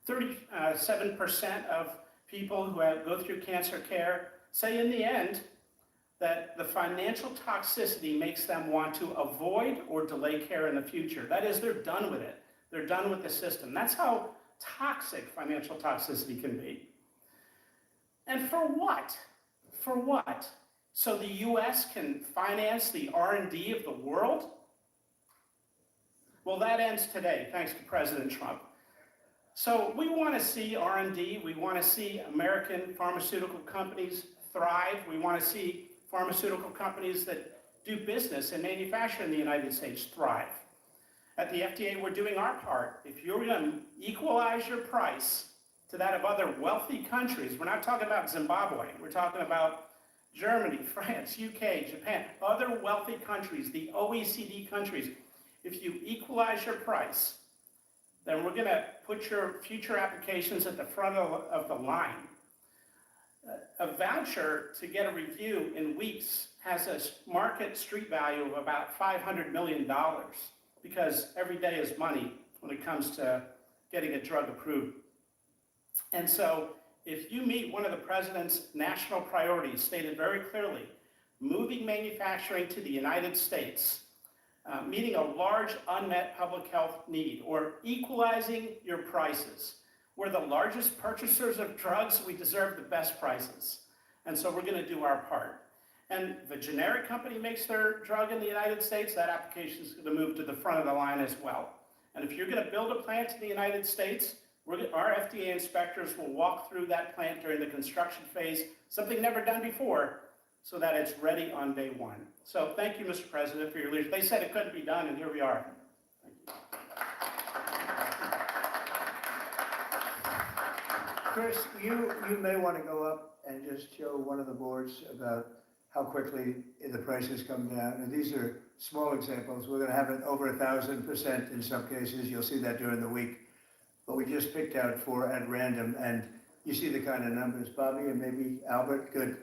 37% of people who go through cancer care say in the end that the financial toxicity makes them want to avoid or delay care in the future. That is, they're done with it. They're done with the system. That's how toxic financial toxicity can be. And for what? For what? So the US can finance the R&D of the world? Well, that ends today, thanks to President Trump. So we want to see R&D. We want to see American pharmaceutical companies thrive. We want to see pharmaceutical companies that do business and manufacture in the United States thrive. At the FDA, we're doing our part. If you're going to equalize your price to that of other wealthy countries, we're not talking about Zimbabwe, we're talking about Germany, France, UK, Japan, other wealthy countries, the OECD countries. If you equalize your price, then we're going to put your future applications at the front of the line. A voucher to get a review in weeks has a market street value of about $500 million because every day is money when it comes to getting a drug approved. And so if you meet one of the president's national priorities stated very clearly, moving manufacturing to the United States, meeting a large unmet public health need, or equalizing your prices. We're the largest purchasers of drugs, we deserve the best prices. And so we're gonna do our part. And the generic company makes their drug in the United States, that application is gonna move to the front of the line as well. And if you're gonna build a plant in the United States, our FDA inspectors will walk through that plant during the construction phase, something never done before, so that it's ready on day one. So thank you, Mr. President, for your leadership. They said it couldn't be done, and here we are. Thank you. Chris, you may want to go up and just show one of the boards about how quickly the prices come down. And these are small examples. We're going to have it over 1,000% in some cases. You'll see that during the week. But we just picked out 4 at random, and you see the kind of numbers. Bobby and maybe Albert, good.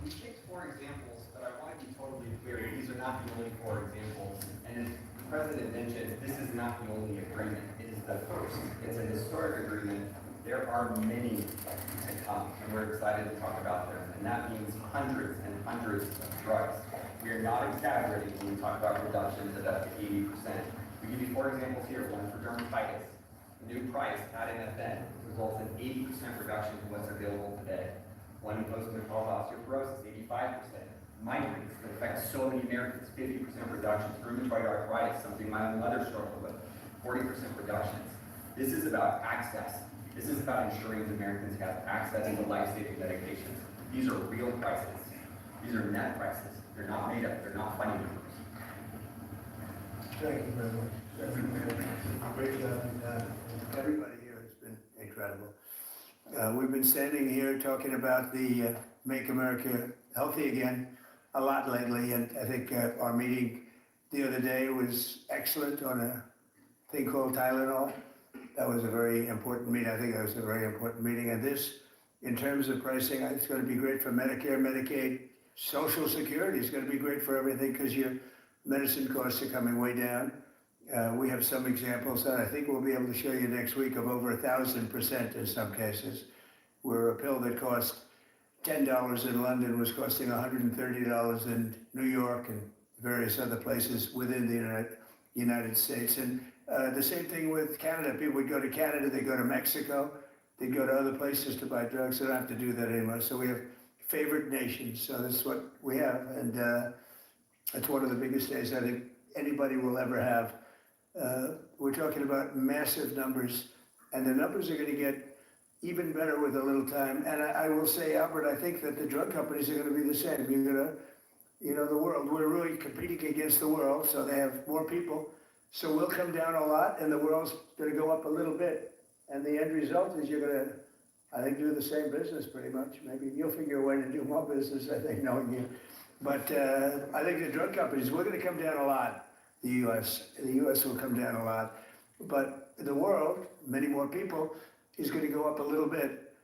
We picked 4 examples, but I want to be totally clear, these are not the only 4 examples. And as the President mentioned, this is not the only agreement. It is the first. It's a historic agreement. There are many to come, and we're excited to talk about them. And that means hundreds and hundreds of drugs. We are not exaggerating when we talk about reductions of up to 80%. We give you 4 examples here. One for dermatitis. The new price, adenafed, results in 80% reduction in what's available today. One in post-menopausal osteoporosis, 85%. Migraines that affect so many Americans, 50% reductions. Rheumatoid arthritis, something my own mother struggled with, 40% reductions. This is about access. This is about ensuring that Americans have access to life-saving medications. These are real prices. These are net prices. They're not made up. They're not funny numbers. Thank you very much. Great job. Everybody here has been incredible. We've been standing here talking about the Make America Healthy Again a lot lately, and I think our meeting the other day was excellent on a thing called Tylenol. That was a very important meeting. I think that was a very important meeting. And this, in terms of pricing, it's going to be great for Medicare, Medicaid, Social Security. It's going to be great for everything because your medicine costs are coming way down. We have some examples that I think we'll be able to show you next week of over 1,000% in some cases, where a pill that cost $10 in London was costing $130 in New York and various other places within the United States. And the same thing with Canada. People would go to Canada, they go to Mexico, they go to other places to buy drugs. They don't have to do that anymore. So we have favored nations. So that's what we have. And that's one of the biggest days I think anybody will ever have. We're talking about massive numbers, and the numbers are going to get even better with a little time. And I will say, Albert, I think that the drug companies are going to be the same. You're going to, you know, the world, we're really competing against the world, so they have more people. So we'll come down a lot, and the world's going to go up a little bit. And the end result is you're going to, I think, do the same business pretty much. Maybe you'll figure a way to do more business, I think, knowing you. But I think the drug companies, we're going to come down a lot, the U.S. The U.S. will come down a lot. But the world, many more people, is going to go up a little bit.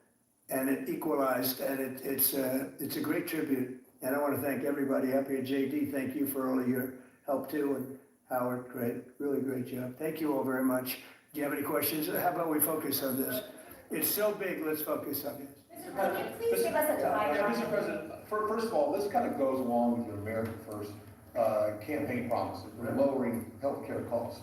And it equalized, and it's a great tribute. And I want to thank everybody up here. JD, thank you for all of your help too. And Howard, great, really great job. Thank you all very much. Do you have any questions? How about we focus on this? It's so big, let's focus on this. Mr. President, please give us a timeline. Mr. President, first of all, this kind of goes along with your America First campaign promises, lowering healthcare costs.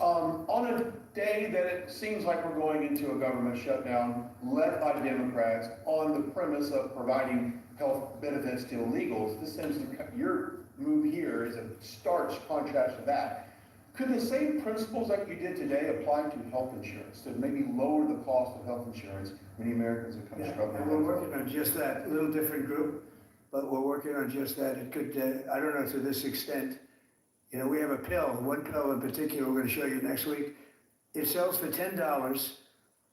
On a day that it seems like we're going into a government shutdown led by Democrats on the premise of providing health benefits to illegals, this seems to, your move here is a stark contrast to that. Could the same principles that you did today apply to health insurance, to maybe lower the cost of health insurance many Americans are kind of struggling with? We're working on just that, a little different group, but we're working on just that. It could, I don't know to this extent. You know, we have a pill, one pill in particular we're going to show you next week. It sells for $10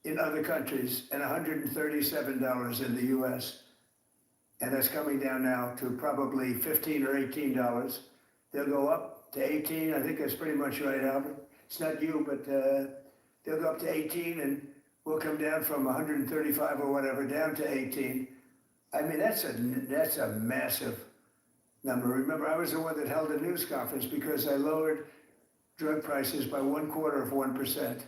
in other countries and $137 in the US. And that's coming down now to probably $15 or $18. They'll go up to 18. I think that's pretty much right, Albert. It's not you, but they'll go up to 18 and we'll come down from 135 or whatever down to 18. I mean, that's a massive number. Remember, I was the one that held a news conference because I lowered drug prices by 1/4%.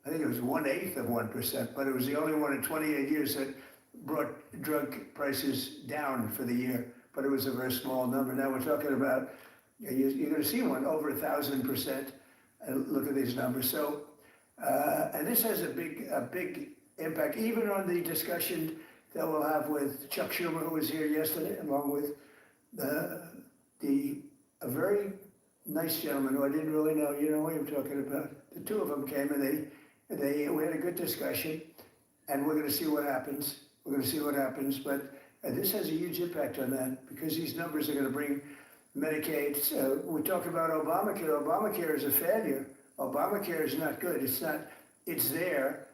I think it was 1/8 of 1%, but it was the only one in 28 years that brought drug prices down for the year. But it was a very small number. Now we're talking about, you're going to see one over 1,000%. And look at these numbers. So, and this has a big impact, even on the discussion that we'll have with Chuck Schumer, who was here yesterday, along with a very nice gentleman who I didn't really know. You know what I'm talking about. The two of them came and we had a good discussion, and we're going to see what happens. We're going to see what happens, but this has a huge impact on that because these numbers are going to bring Medicaid. We talk about Obamacare. Obamacare is a failure. Obamacare is not good. It's there,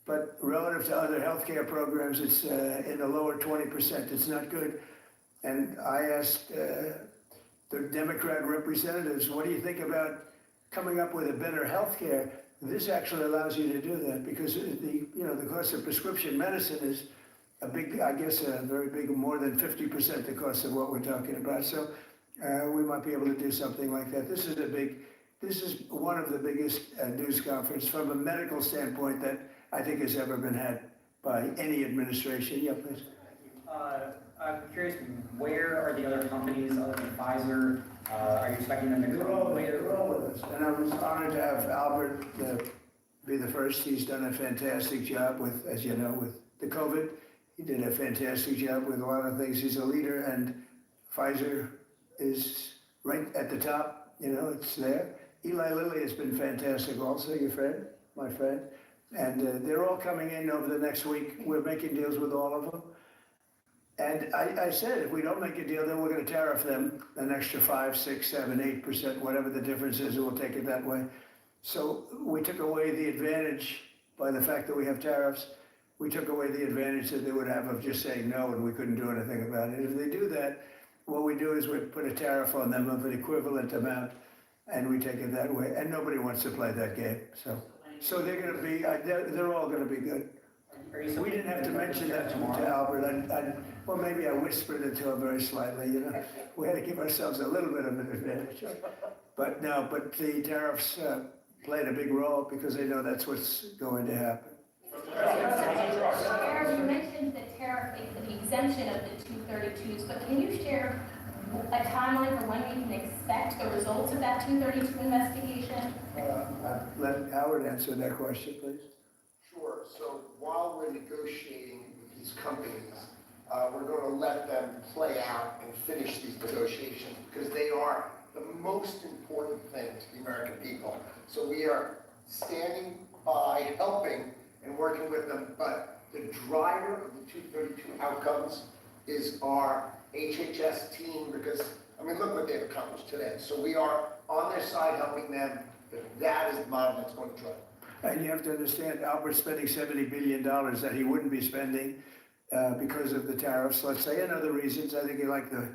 but relative to other healthcare programs, it's in the lower 20%. It's not good. And I asked the Democrat representatives, what do you think about coming up with a better health care? This actually allows you to do that because the cost of prescription medicine is a big, I guess, a very big, more than 50% the cost of what we're talking about. So we might be able to do something like that. This is one of the biggest news conferences from a medical standpoint that I think has ever been had by any administration. Yeah, please. I'm curious, where are the other companies other than Pfizer? Are you expecting them to come? They're all with us. And I was honored to have Albert be the first. He's done a fantastic job with, as you know, with the COVID. He did a fantastic job with a lot of things. He's a leader, and Pfizer is right at the top. You know, it's there. Eli Lilly has been fantastic also, your friend, my friend. And they're all coming in over the next week. We're making deals with all of them. And I said, if we don't make a deal, then we're going to tariff them an extra 5, 6, 7, 8%, whatever the difference is, and we'll take it that way. So we took away the advantage by the fact that we have tariffs. We took away the advantage that they would have of just saying no, and we couldn't do anything about it. If they do that, what we do is we put a tariff on them of an equivalent amount, and we take it that way. And nobody wants to play that game. So they're going to be, they're all going to be good. We didn't have to mention that to Albert. Well, maybe I whispered it to him very slightly, you know. We had to give ourselves a little bit of an advantage. But no, but the tariffs played a big role because they know that's what's going to happen. You mentioned the tariff increase exemption of the 232s, but can you share a timeline for when we can expect the results of that 232 investigation? Let Howard answer that question, please. Sure. So while we're negotiating with these companies, we're going to let them play out and finish these negotiations because they are the most important thing to the American people. So we are standing by, helping, and working with them. But the driver of the 232 outcomes is our HHS team because, I mean, look what they've accomplished today. So we are on their side helping them, but that is the model that's going to drive. And you have to understand, Albert's spending $70 billion that he wouldn't be spending because of the tariffs, let's say, and other reasons. I think he liked the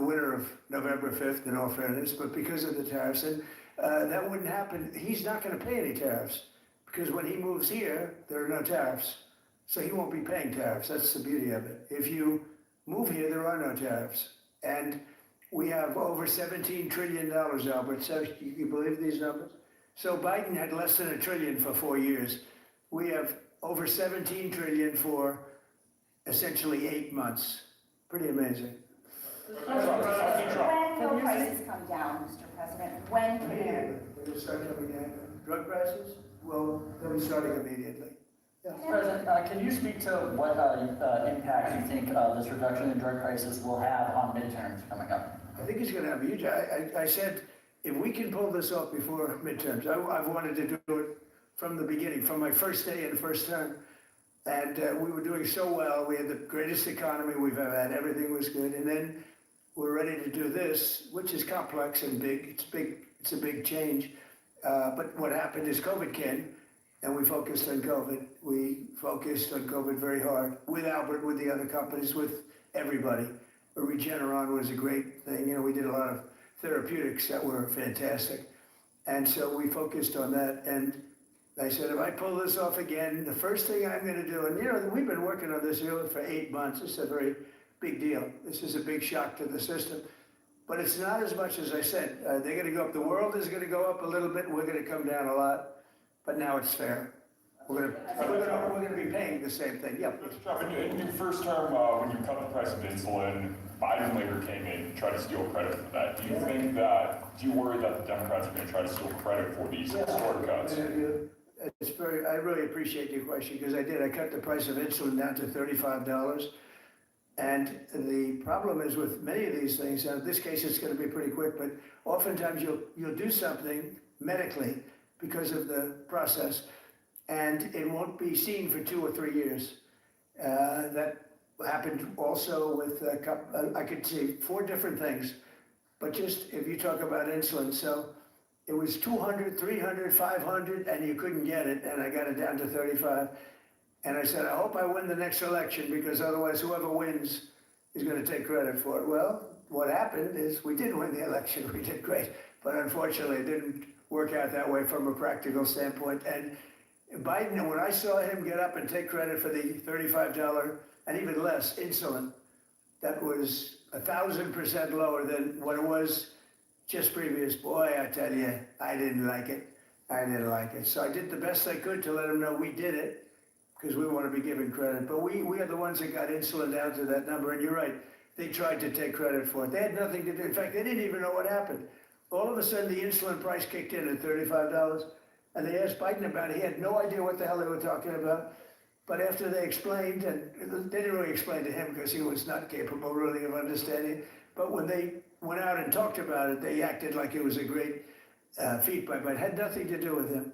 winner of November 5th, in all fairness, but because of the tariffs. And that wouldn't happen. He's not going to pay any tariffs because when he moves here, there are no tariffs. So he won't be paying tariffs. That's the beauty of it. If you move here, there are no tariffs. And we have over $17 trillion, Albert. So you believe these numbers? So Biden had less than $1 trillion for 4 years. We have over 17 trillion for essentially 8 months. Pretty amazing. When will prices come down, Mr. President? When can Immediately. When they start coming down. Drug prices? Well, they'll be starting immediately. Yeah. President, can you speak to what impact you think this reduction in drug prices will have on midterms coming up? I think it's going to have a huge. I said, if we can pull this off before midterms, I've wanted to do it from the beginning, from my first day in the first term. And we were doing so well. We had the greatest economy we've ever had. Everything was good. And then we're ready to do this, which is complex and big. It's big. It's a big change. But what happened is COVID came, and we focused on COVID. We focused on COVID very hard with Albert, with the other companies, with everybody. Regeneron was a great thing. You know, we did a lot of therapeutics that were fantastic. And so we focused on that. And I said, if I pull this off again, the first thing I'm going to do, and you know, we've been working on this for 8 months. It's a very big deal. This is a big shock to the system. But it's not as much as I said. They're going to go up. The world is going to go up a little bit. We're going to come down a lot. But now it's fair. We're going to be paying the same thing. Yeah, please. In your first term, when you cut the price of insulin, Biden later came in and tried to steal credit for that. Do you worry that the Democrats are going to try to steal credit for these historic cuts? I really appreciate your question because I did. I cut the price of insulin down to $35. And the problem is with many of these things, in this case it's going to be pretty quick, but oftentimes you'll do something medically because of the process, and it won't be seen for 2 or 3 years. That happened also with I could say 4 different things, but just if you talk about insulin, so it was 200, 300, 500, and you couldn't get it, and I got it down to 35. And I said, I hope I win the next election because otherwise whoever wins is going to take credit for it. Well, what happened is we did win the election. We did great, but unfortunately it didn't work out that way from a practical standpoint. And Biden, when I saw him get up and take credit for the $35 and even less insulin, that was 1,000% lower than what it was just previous. Boy, I tell you, I didn't like it. I didn't like it. So I did the best I could to let him know we did it because we want to be given credit. But we are the ones that got insulin down to that number. And you're right, they tried to take credit for it. They had nothing to do. In fact, they didn't even know what happened. All of a sudden, the insulin price kicked in at $35. And they asked Biden about it. He had no idea what the hell they were talking about. But after they explained, and they didn't really explain to him because he was not capable really of understanding. But when they went out and talked about it, they acted like it was a great feat by Biden. It had nothing to do with him.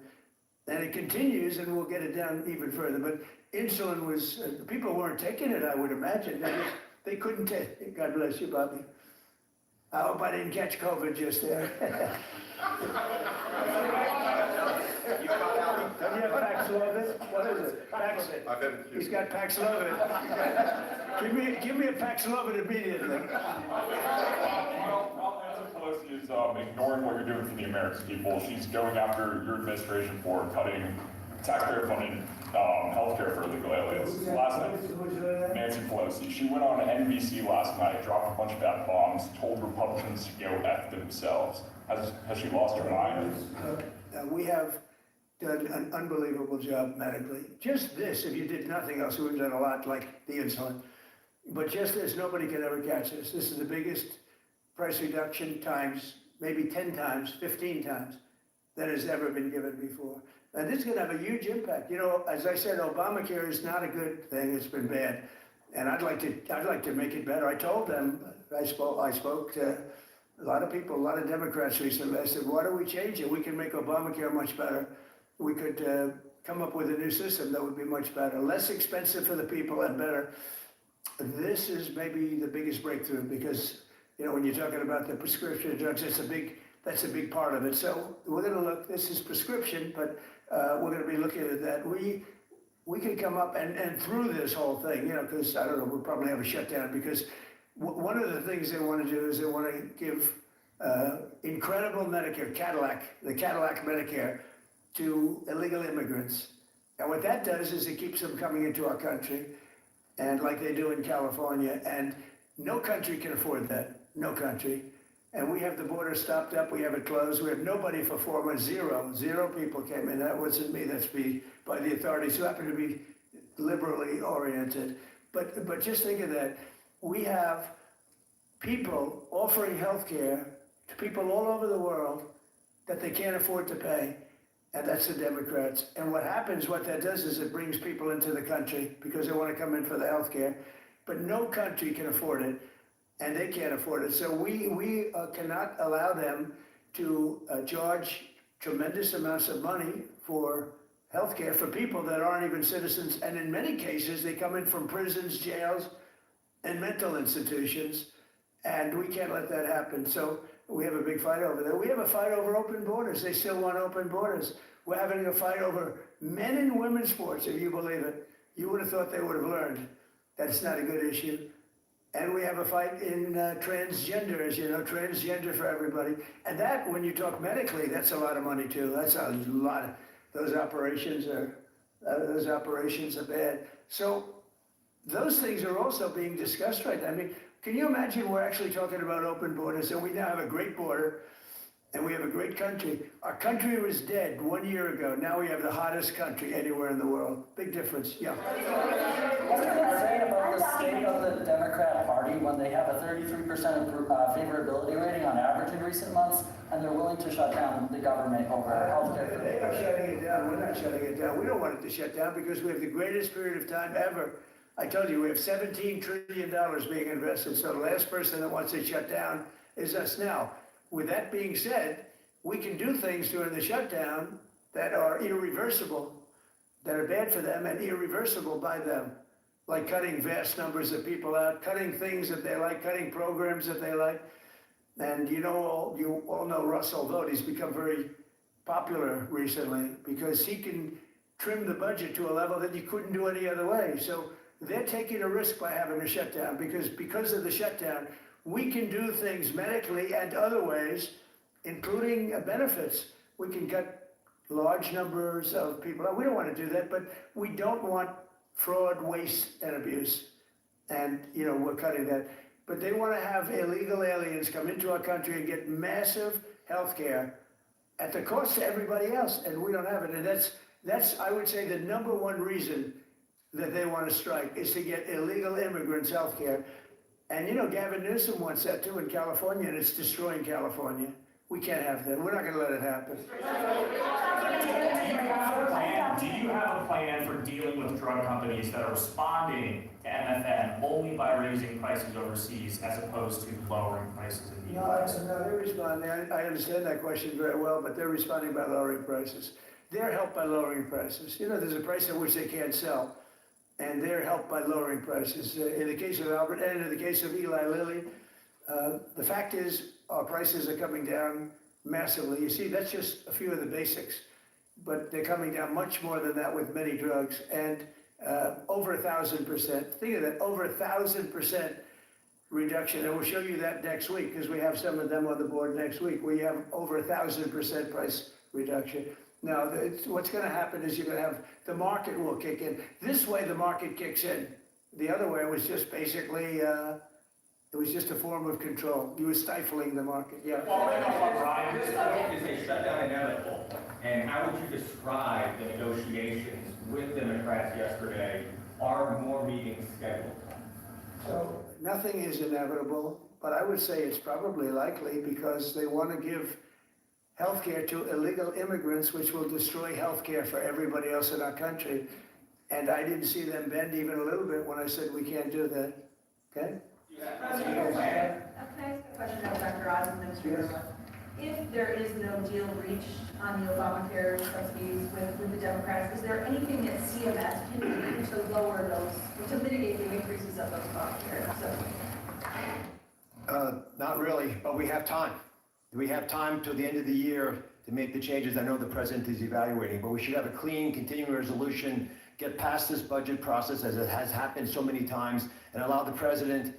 And it continues, and we'll get it down even further. But insulin was, people weren't taking it, I would imagine. They couldn't take it. God bless you, Bobby. I hope I didn't catch COVID just there. Don't you have Paxlovid? What is it? He's got Paxlovid. give me a Paxlovid immediately. Pelosi is ignoring what you're doing for the American people. She's going after your administration for cutting taxpayer-funded healthcare for illegal aliens. Last night, Nancy Pelosi, she went on NBC last night, dropped a bunch of F-bombs, told Republicans to go F themselves. Has she lost her mind? We have done an unbelievable job medically. Just this, if you did nothing else, we would have done a lot like the insulin. But just as nobody can ever catch us, this is the biggest price reduction times, maybe 10 times, 15 times, that has ever been given before. And this is gonna have a huge impact. You know, as I said, Obamacare is not a good thing, it's been bad. And I'd like to make it better. I told them, I spoke to a lot of people, a lot of Democrats recently. I said, why don't we change it? We can make Obamacare much better. We could come up with a new system that would be much better, less expensive for the people and better. This is maybe the biggest breakthrough because, you know, when you're talking about the prescription drugs, that's a big part of it. So we're gonna look, this is prescription, but we're gonna be looking at that. We can come up and through this whole thing, you know, because I don't know, we'll probably have a shutdown because one of the things they want to do is they want to give incredible Medicare, the Cadillac Medicare to illegal immigrants. And what that does is it keeps them coming into our country, and like they do in California, and no country can afford that, no country. And we have the border stopped up, we have it closed, we have nobody for 4 months, zero people came in. That wasn't me, that's by the authorities who happen to be liberally oriented. But just think of that. We have people offering health care to people all over the world that they can't afford to pay, and that's the Democrats. And what happens, what that does is it brings people into the country because they want to come in for the health care, but no country can afford it, and they can't afford it. So we cannot allow them to charge tremendous amounts of money for healthcare for people that aren't even citizens, and in many cases, they come in from prisons, jails, and mental institutions, and we can't let that happen. So we have a big fight over there. We have a fight over open borders. They still want open borders. We're having a fight over men and women's sports, if you believe it. You would have thought they would have learned. That's not a good issue. And we have a fight in transgender, as you know, transgender for everybody. And that, when you talk medically, that's a lot of money too. That's a lot. Those operations are bad. So those things are also being discussed right now. I mean, can you imagine we're actually talking about open borders, and we now have a great border, and we have a great country. Our country was dead 1 year ago. Now we have the hottest country anywhere in the world. Big difference, yeah. What's concerning about the state of the Democrat Party when they have a 33% favorability rating on average in recent months, and they're willing to shut down the government over healthcare? They are shutting it down. We're not shutting it down. We don't want it to shut down because we have the greatest period of time ever. I told you, we have $17 trillion being invested, so the last person that wants it shut down is us now. With that being said, we can do things during the shutdown that are irreversible, that are bad for them and irreversible by them, like cutting vast numbers of people out, cutting things that they like, cutting programs that they like. And you all know Russell Vought. He's become very popular recently because he can trim the budget to a level that you couldn't do any other way. So they're taking a risk by having a shutdown because of the shutdown, we can do things medically and other ways, including benefits. We can cut large numbers of people out. We don't want to do that, but we don't want fraud, waste, and abuse. And, you know, we're cutting that. But they want to have illegal aliens come into our country and get massive health care at the cost to everybody else, and we don't have it. And that's I would say, the #1 reason that they want to strike is to get illegal immigrants health care. And you know, Gavin Newsom wants that too in California, and it's destroying California. We can't have that. We're not going to let it happen. Do you have a plan for dealing with drug companies that are responding to MFN only by raising prices overseas as opposed to lowering prices in the US? No, they're responding. I understand that question very well, but they're responding by lowering prices. They're helped by lowering prices. You know, there's a price at which they can't sell, and they're helped by lowering prices. In the case of Albert and in the case of Eli Lilly, the fact is our prices are coming down massively. You see, that's just a few of the basics, but they're coming down much more than that with many drugs, and over 1,000%. Think of that, over 1,000% reduction, and we'll show you that next week because we have some of them on the board next week. We have over 1,000% price reduction. Now, what's going to happen is you're going to have the market will kick in. This way, the market kicks in. The other way was just basically, it was just a form of control. You were stifling the market. Yeah. Is a shutdown inevitable? And how would you describe the negotiations with Democrats yesterday? Are more meetings scheduled? So nothing is inevitable, but I would say it's probably likely because they want to give healthcare to illegal immigrants, which will destroy healthcare for everybody else in our country. And I didn't see them bend even a little bit when I said we can't do that. Okay? President, can I ask a question of Dr. Oz and Mr. If there is no deal reached on the Obamacare subsidies with the Democrats, is there anything that CMS can do to lower those, to mitigate the increases of those Obamacare subsidies? Not really, but we have time. We have time till the end of the year to make the changes I know the president is evaluating, but we should have a clean continuing resolution, get past this budget process as it has happened so many times, and allow the president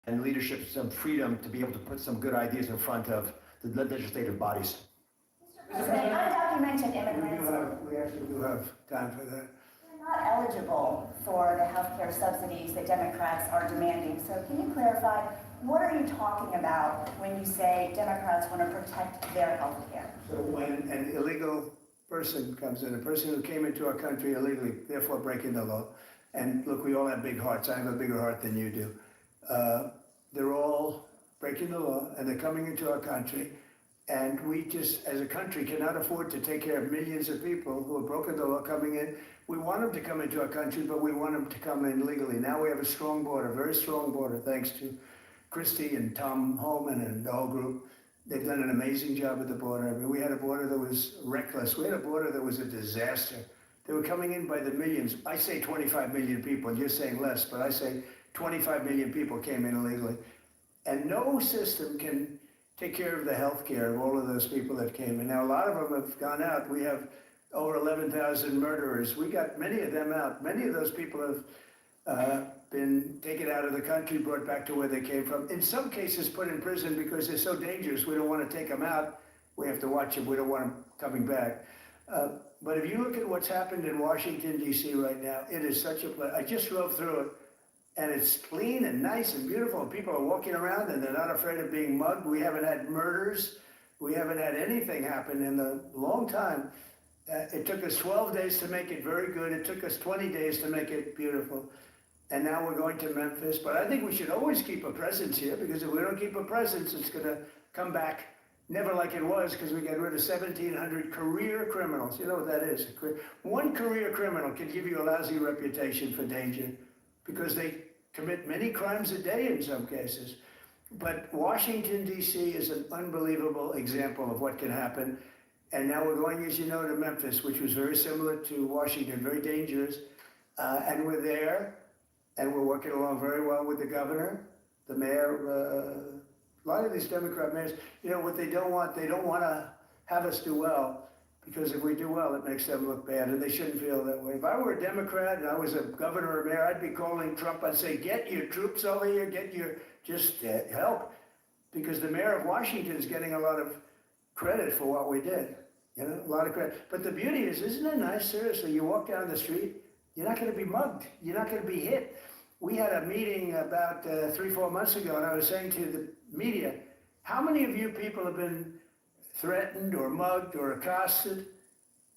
and leadership some freedom to be able to put some good ideas in front of the legislative bodies. President, undocumented immigrants We actually do have time for that. are not eligible for the healthcare subsidies that Democrats are demanding. So can you clarify, what are you talking about when you say Democrats want to protect their healthcare? So when an illegal person comes in, a person who came into our country illegally, therefore breaking the law, and look, we all have big hearts. I have a bigger heart than you do. They're all breaking the law, and they're coming into our country, and we just, as a country, cannot afford to take care of millions of people who have broken the law coming in. We want them to come into our country, but we want them to come in legally. Now we have a strong border, very strong border, thanks to Christie and Tom Holman and the whole group. They've done an amazing job at the border. I mean, we had a border that was reckless. We had a border that was a disaster. They were coming in by the millions. I say 25 million people, you're saying less, but I say 25 million people came in illegally. And no system can take care of the health care of all of those people that came in. Now, a lot of them have gone out. We have over 11,000 murderers. We got many of them out. Many of those people have been taken out of the country, brought back to where they came from. In some cases, put in prison because they're so dangerous. We don't want to take them out. We have to watch them. We don't want them coming back. But if you look at what's happened in Washington, D.C. right now, it is such a place. I just drove through it. And it's clean and nice and beautiful. And people are walking around and they're not afraid of being mugged. We haven't had murders. We haven't had anything happen in a long time. It took us 12 days to make it very good. It took us 20 days to make it beautiful. And now we're going to Memphis. But I think we should always keep a presence here, because if we don't keep a presence, it's going to come back never like it was, because we got rid of 1,700 career criminals. You know what that is? One career criminal can give you a lousy reputation for danger, because they commit many crimes a day in some cases. But Washington, D.C. is an unbelievable example of what can happen. And now we're going, as you know, to Memphis, which was very similar to Washington, very dangerous. And we're there, and we're working along very well with the governor, the mayor. A lot of these Democrat mayors, you know, what they don't want to have us do well. Because if we do well, it makes them look bad, and they shouldn't feel that way. If I were a Democrat and I was a governor or mayor, I'd be calling Trump. I'd say, get your troops over here, just help. Because the mayor of Washington is getting a lot of credit for what we did. You know, a lot of credit. But the beauty is, isn't it nice, seriously, you walk down the street, you're not going to be mugged. You're not going to be hit. We had a meeting about 3-4 months ago, and I was saying to the media, how many of you people have been threatened or mugged or accosted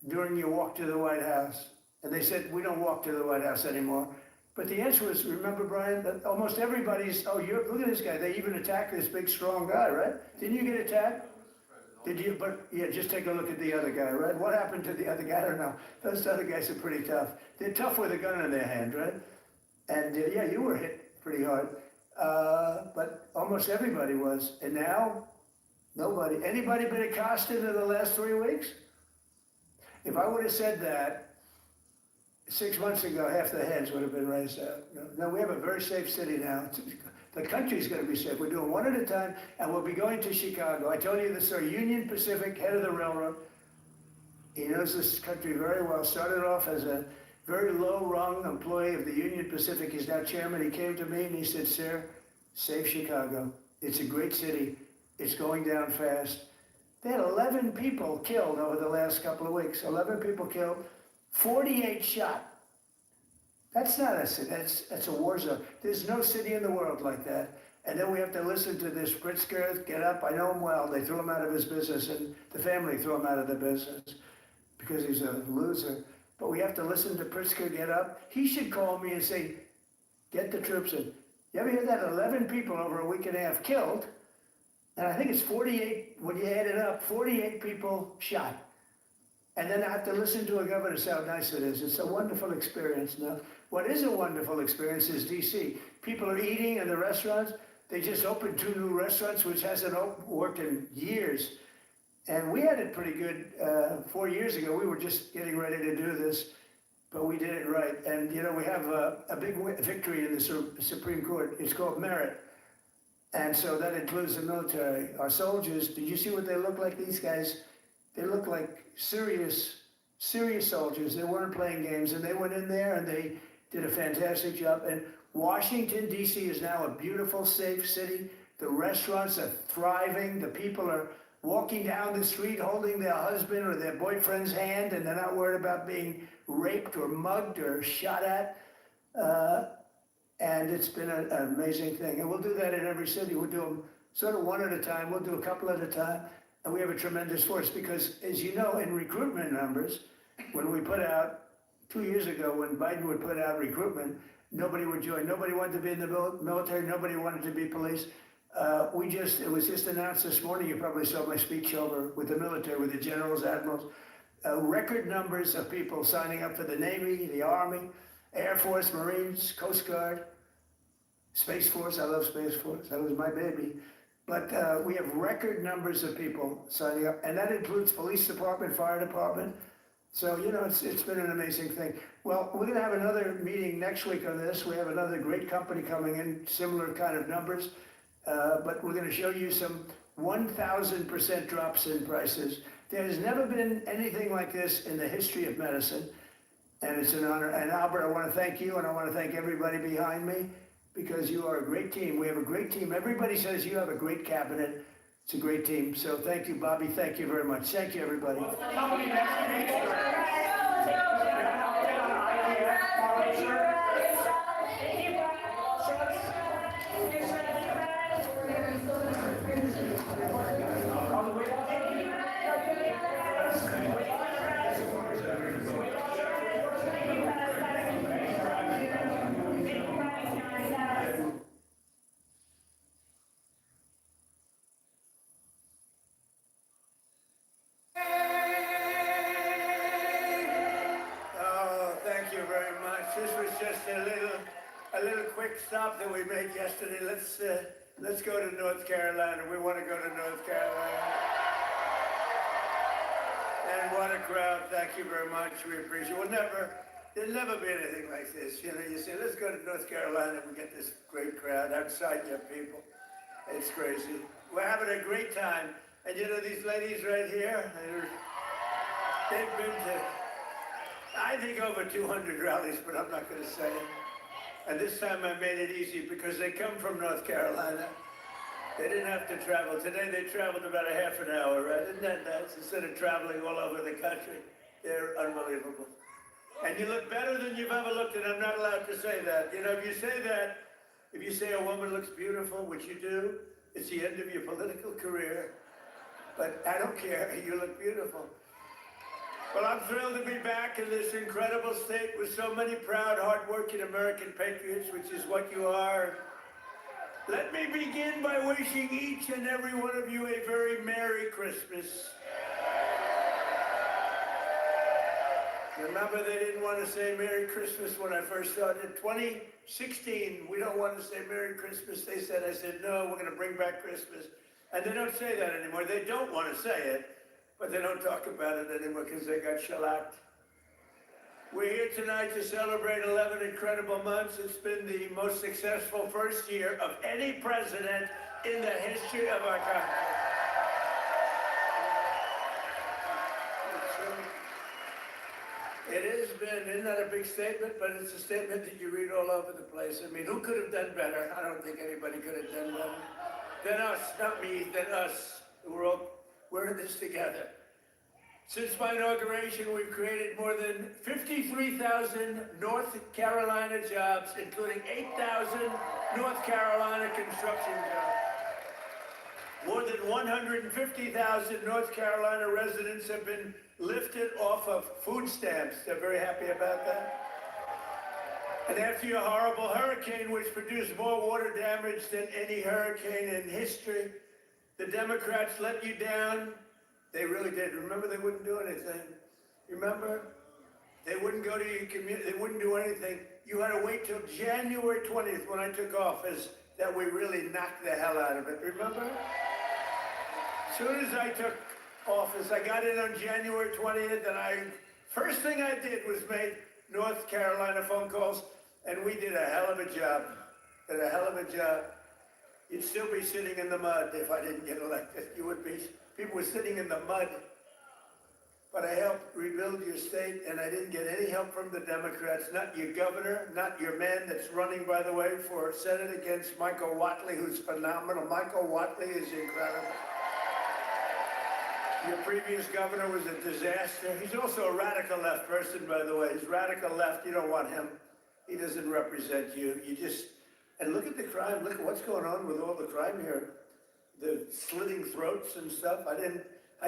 during your walk to the White House? And they said, we don't walk to the White House anymore. But the answer was, remember, Brian, that almost everybody's, look at this guy. They even attacked this big, strong guy, right? Didn't you get attacked? Did you? But yeah, just take a look at the other guy, right? What happened to the other guy? I don't know. Those other guys are pretty tough. They're tough with a gun in their hand, right? And yeah, you were hit pretty hard. But almost everybody was. And now, nobody. Anybody been accosted in the last 3 weeks? If I would have said that 6 months ago, half the heads would have been raised up. No, we have a very safe city now. The country's going to be safe. We're doing one at a time, and we'll be going to Chicago. I told you this story. Union Pacific, head of the railroad, he knows this country very well. Started off as a very low-rung employee of the Union Pacific. He's now chairman. He came to me and he said, sir, save Chicago. It's a great city. It's going down fast. They had 11 people killed over the last couple of weeks. 11 people killed, 48 shot. That's not a city. That's a war zone. There's no city in the world like that. And then we have to listen to this Pritzker get up. I know him well. They threw him out of his business, and the family threw him out of the business because he's a loser. But we have to listen to Pritzker get up. He should call me and say, get the troops in. You ever hear that? 11 people over a week and a half killed, and I think it's 48, when you add it up, 48 people shot. And then I have to listen to a governor say how nice it is. It's a wonderful experience. Now, what is a wonderful experience is DC. People are eating in the restaurants. They just opened 2 new restaurants, which hasn't worked in years. And we had it pretty good 4 years ago. We were just getting ready to do this, but we did it right. And, you know, we have a big victory in the Supreme Court. It's called merit. And so that includes the military. Our soldiers, did you see what they look like, these guys? They look like serious soldiers. They weren't playing games, and they went in there and they did a fantastic job. And Washington, D.C. is now a beautiful, safe city. The restaurants are thriving. The people are walking down the street holding their husband or their boyfriend's hand, and they're not worried about being raped or mugged or shot at. And it's been an amazing thing. And we'll do that in every city. We'll do them sort of one at a time. We'll do a couple at a time. And we have a tremendous force because, as you know, in recruitment numbers, when we put out, 2 years ago, when Biden would put out recruitment, nobody would join. Nobody wanted to be in the military. Nobody wanted to be police. It was just announced this morning. You probably saw my speech over with the military, with the generals, admirals. Record numbers of people signing up for the Navy, the Army, Air Force, Marines, Coast Guard, Space Force. I love Space Force. That was my baby. But we have record numbers of people signing up, and that includes police department, fire department. So, you know, it's been an amazing thing. Well, we're going to have another meeting next week on this. We have another great company coming in, similar kind of numbers. But we're going to show you some 1,000% drops in prices. There has never been anything like this in the history of medicine, and it's an honor. And Albert, I want to thank you, and I want to thank everybody behind me, because you are a great team. We have a great team. Everybody says you have a great cabinet. It's a great team. So thank you, Bobby. Thank you very much. Thank you, everybody. This was just a little quick stop that we made yesterday. Let's go to North Carolina. We want to go to North Carolina. And what a crowd. Thank you very much. We appreciate it. There'll never be anything like this. You know, you say, let's go to North Carolina. We get this great crowd. Outside your people. It's crazy. We're having a great time. And you know, these ladies right here, they've been to, I think, over 200 rallies, but I'm not going to say it. And this time I made it easy because they come from North Carolina. They didn't have to travel. Today they traveled about a half an hour, right? Isn't that nice? Instead of traveling all over the country. They're unbelievable. And you look better than you've ever looked, and I'm not allowed to say that. You know, if you say that, if you say a woman looks beautiful, which you do, it's the end of your political career. But I don't care. You look beautiful. Well, I'm thrilled to be back in this incredible state with so many proud, hard-working American patriots, which is what you are. Let me begin by wishing each and every one of you a very Merry Christmas. Remember, they didn't want to say Merry Christmas when I first started. 2016, we don't want to say Merry Christmas. They said, I said, no, we're going to bring back Christmas. And they don't say that anymore. They don't want to say it. But they don't talk about it anymore because they got shellacked. We're here tonight to celebrate 11 incredible months. It's been the most successful first year of any president in the history of our country. It has been, isn't that a big statement? But it's a statement that you read all over the place. I mean, who could have done better? I don't think anybody could have done better than us, not me, than us. We're in this together. Since my inauguration, we've created more than 53,000 North Carolina jobs, including 8,000 North Carolina construction jobs. More than 150,000 North Carolina residents have been lifted off of food stamps. They're very happy about that. And after your horrible hurricane, which produced more water damage than any hurricane in history, the Democrats let you down. They really did. Remember, they wouldn't do anything. Remember? They wouldn't go to your community. They wouldn't do anything. You had to wait till January 20th when I took office that we really knocked the hell out of it. Remember? As soon as I took office, I got in on January 20th, and first thing I did was made North Carolina phone calls, and we did a hell of a job. Did a hell of a job. You'd still be sitting in the mud if I didn't get elected. You would be. People were sitting in the mud. But I helped rebuild your state, and I didn't get any help from the Democrats, not your governor, not your man that's running, by the way, for Senate against Michael Whatley, who's phenomenal. Michael Whatley is incredible. Your previous governor was a disaster. He's also a radical left person, by the way. He's radical left. You don't want him. He doesn't represent you. And look at the crime. Look at what's going on with all the crime here. The slitting throats and stuff. I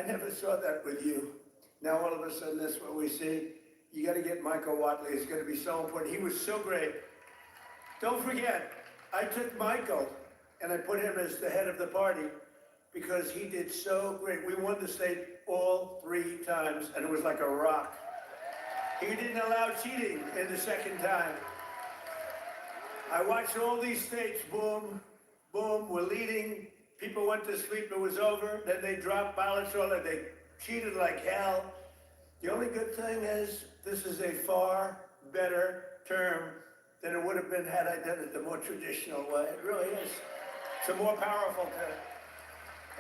never saw that with you. Now all of a sudden that's what we see. You got to get Michael Whatley. It's going to be so important. He was so great. Don't forget, I took Michael and I put him as the head of the party because he did so great. We won the state all 3 times, and it was like a rock. He didn't allow cheating in the second time. I watched all these states, boom, boom, we're leading. People went to sleep, it was over. Then they dropped ballots, all that. They cheated like hell. The only good thing is this is a far better term than it would have been had I done it the more traditional way. It really is. It's a more powerful term.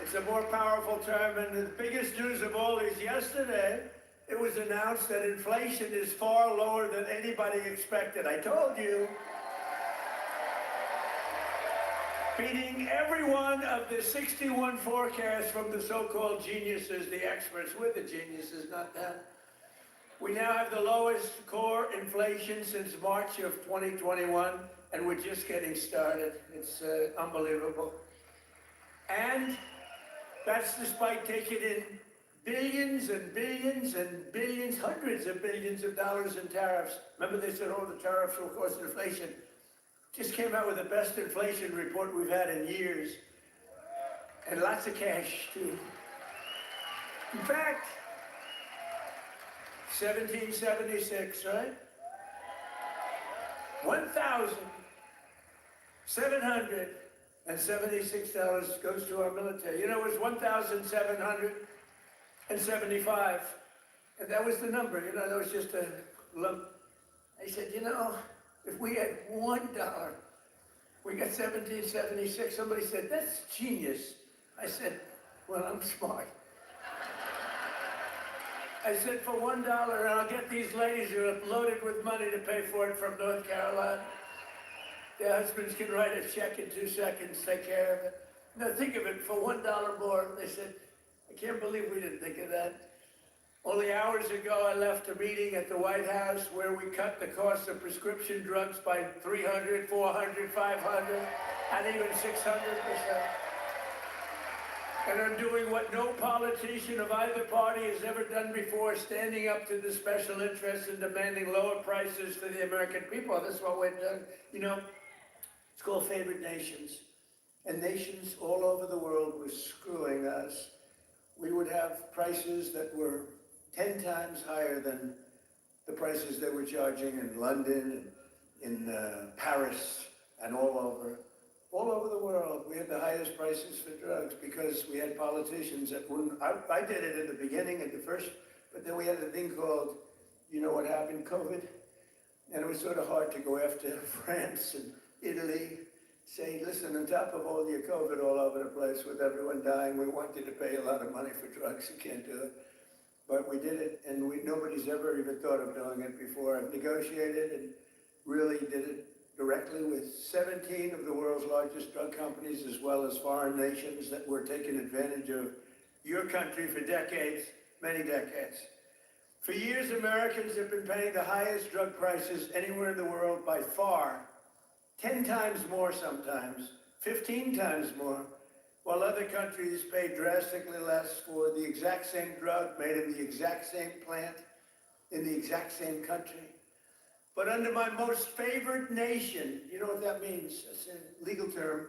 It's a more powerful term, and the biggest news of all is yesterday, it was announced that inflation is far lower than anybody expected. I told you. Beating every one of the 61 forecasts from the so-called geniuses, the experts. We're the geniuses, not them. We now have the lowest core inflation since March of 2021, and we're just getting started. It's unbelievable. And that's despite taking in billions and billions and billions, hundreds of billions of dollars in tariffs. Remember they said, oh, the tariffs will cause inflation. Just came out with the best inflation report we've had in years. And lots of cash, too. In fact, 1776, right? $1,776 goes to our military. You know, it was $1,775. And that was the number, you know, that was just a lump. I said, you know, if we had $1, we got 1776. Somebody said, that's genius. I said, well, I'm smart. I said, for $1, and I'll get these ladies who are loaded with money to pay for it from North Carolina. Their husbands can write a check in 2 seconds, take care of it. Now think of it, for $1 more. They said, I can't believe we didn't think of that. Only hours ago, I left a meeting at the White House where we cut the cost of prescription drugs by 300, 400, 500, and even 600%. And I'm doing what no politician of either party has ever done before, standing up to the special interests and demanding lower prices for the American people. That's what we're doing. You know, it's called favored nations. And nations all over the world were screwing us. We would have prices that were 10 times higher than the prices they were charging in London and in Paris and all over the world. We had the highest prices for drugs because we had politicians that wouldn't. I did it in the beginning, at the first, but then we had a thing called, you know what happened, COVID? And it was sort of hard to go after France and Italy, say, listen, on top of all your COVID all over the place with everyone dying, we want you to pay a lot of money for drugs. You can't do it. But we did it, and nobody's ever even thought of doing it before. I've negotiated and really did it directly with 17 of the world's largest drug companies, as well as foreign nations that were taking advantage of your country for decades, many decades. For years, Americans have been paying the highest drug prices anywhere in the world by far, 10 times more sometimes, 15 times more, while other countries pay drastically less for the exact same drug made in the exact same plant, in the exact same country. but under my most favored nation, you know what that means? It's a legal term.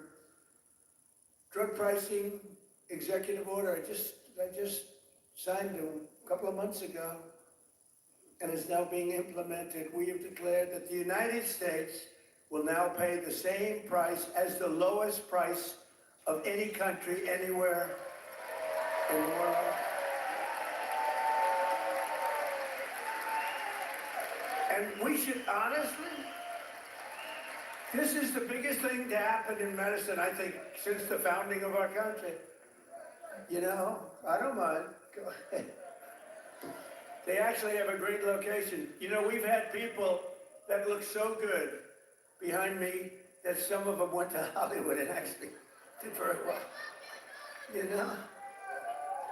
Drug pricing executive order, I just signed a couple of months ago, and is now being implemented. We have declared that the United States will now pay the same price as the lowest price of any country anywhere in the world. And we should honestly, this is the biggest thing to happen in medicine, I think, since the founding of our country. You know, I don't mind. Go ahead. They actually have a great location. You know, we've had people that look so good behind me that some of them went to Hollywood and actually did very well. You know?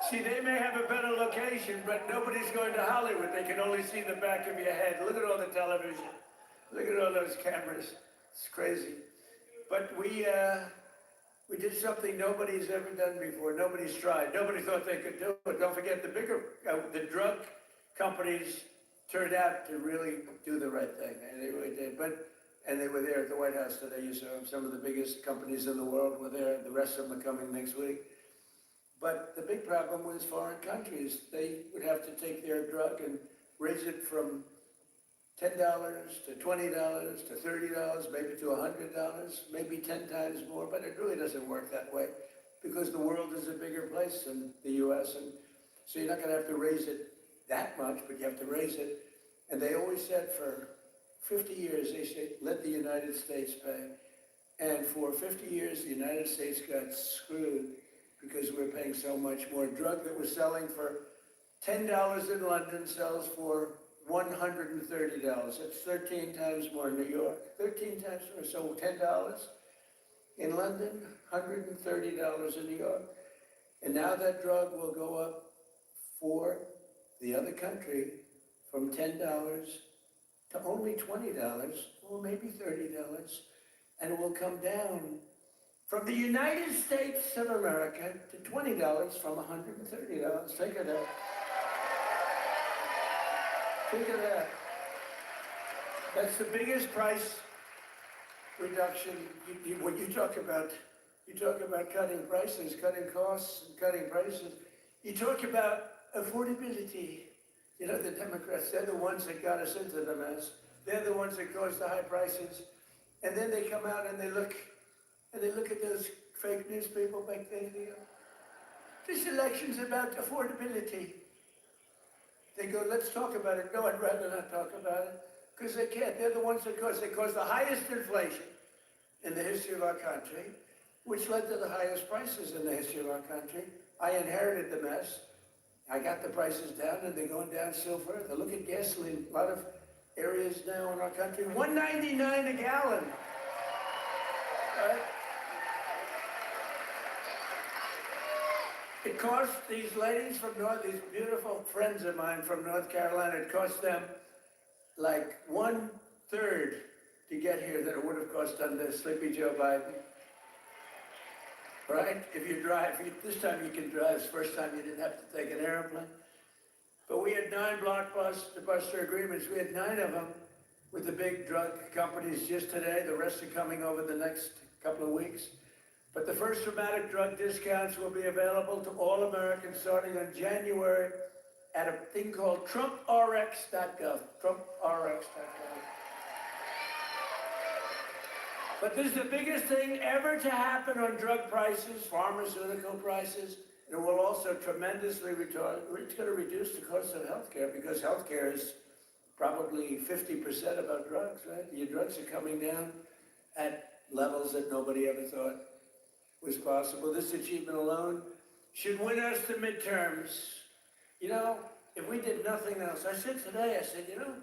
See, they may have a better location, but nobody's going to Hollywood. They can only see the back of your head. Look at all the television. Look at all those cameras. It's crazy. But we did something nobody's ever done before. Nobody's tried. Nobody thought they could do it. Don't forget, the drug companies turned out to really do the right thing, and they really did. And they were there at the White House today. You saw some of the biggest companies in the world were there. The rest of them are coming next week. But the big problem was foreign countries. They would have to take their drug and raise it from $10 to $20 to $30, maybe to $100, maybe 10 times more. But it really doesn't work that way because the world is a bigger place than the U.S. And so you're not going to have to raise it that much, but you have to raise it. And they always said for 50 years, they said, let the United States pay. And for 50 years, the United States got screwed because we're paying so much more. Drug that was selling for $10 in London sells for $130. That's 13 times more in New York. 13 times more. So $10 in London, $130 in New York. And now that drug will go up for the other country from $10 to only $20 or maybe $30. And it will come down from the United States of America to $20 from $130. Think of that. Think of that. That's the biggest price reduction. When you talk about cutting prices, cutting costs, and cutting prices, you talk about affordability. You know, the Democrats, they're the ones that got us into the mess. They're the ones that caused the high prices. And then they come out and they look at those fake news people back then. They go, this election's about affordability. They go, let's talk about it. No, I'd rather not talk about it. Because they can't. They're the ones that caused the highest inflation in the history of our country, which led to the highest prices in the history of our country. I inherited the mess. I got the prices down, and they're going down still further. Look at gasoline. A lot of areas now in our country, $1.99 a gallon. Right? It cost these ladies from these beautiful friends of mine from North Carolina, it cost them like 1/3 to get here that it would have cost under Sleepy Joe Biden. Right? If you drive, this time you can drive. This first time you didn't have to take an airplane. But we had 9 blockbuster agreements. We had 9 of them with the big drug companies just today. The rest are coming over the next couple of weeks. But the first dramatic drug discounts will be available to all Americans starting on January at a thing called TrumpRx.gov. TrumpRx.gov. But this is the biggest thing ever to happen on drug prices, pharmaceutical prices. It will also tremendously it's going to reduce the cost of healthcare because healthcare is probably 50% of our drugs, right? Your drugs are coming down at levels that nobody ever thought was possible. This achievement alone should win us the midterms. You know, if we did nothing else, I said, you know,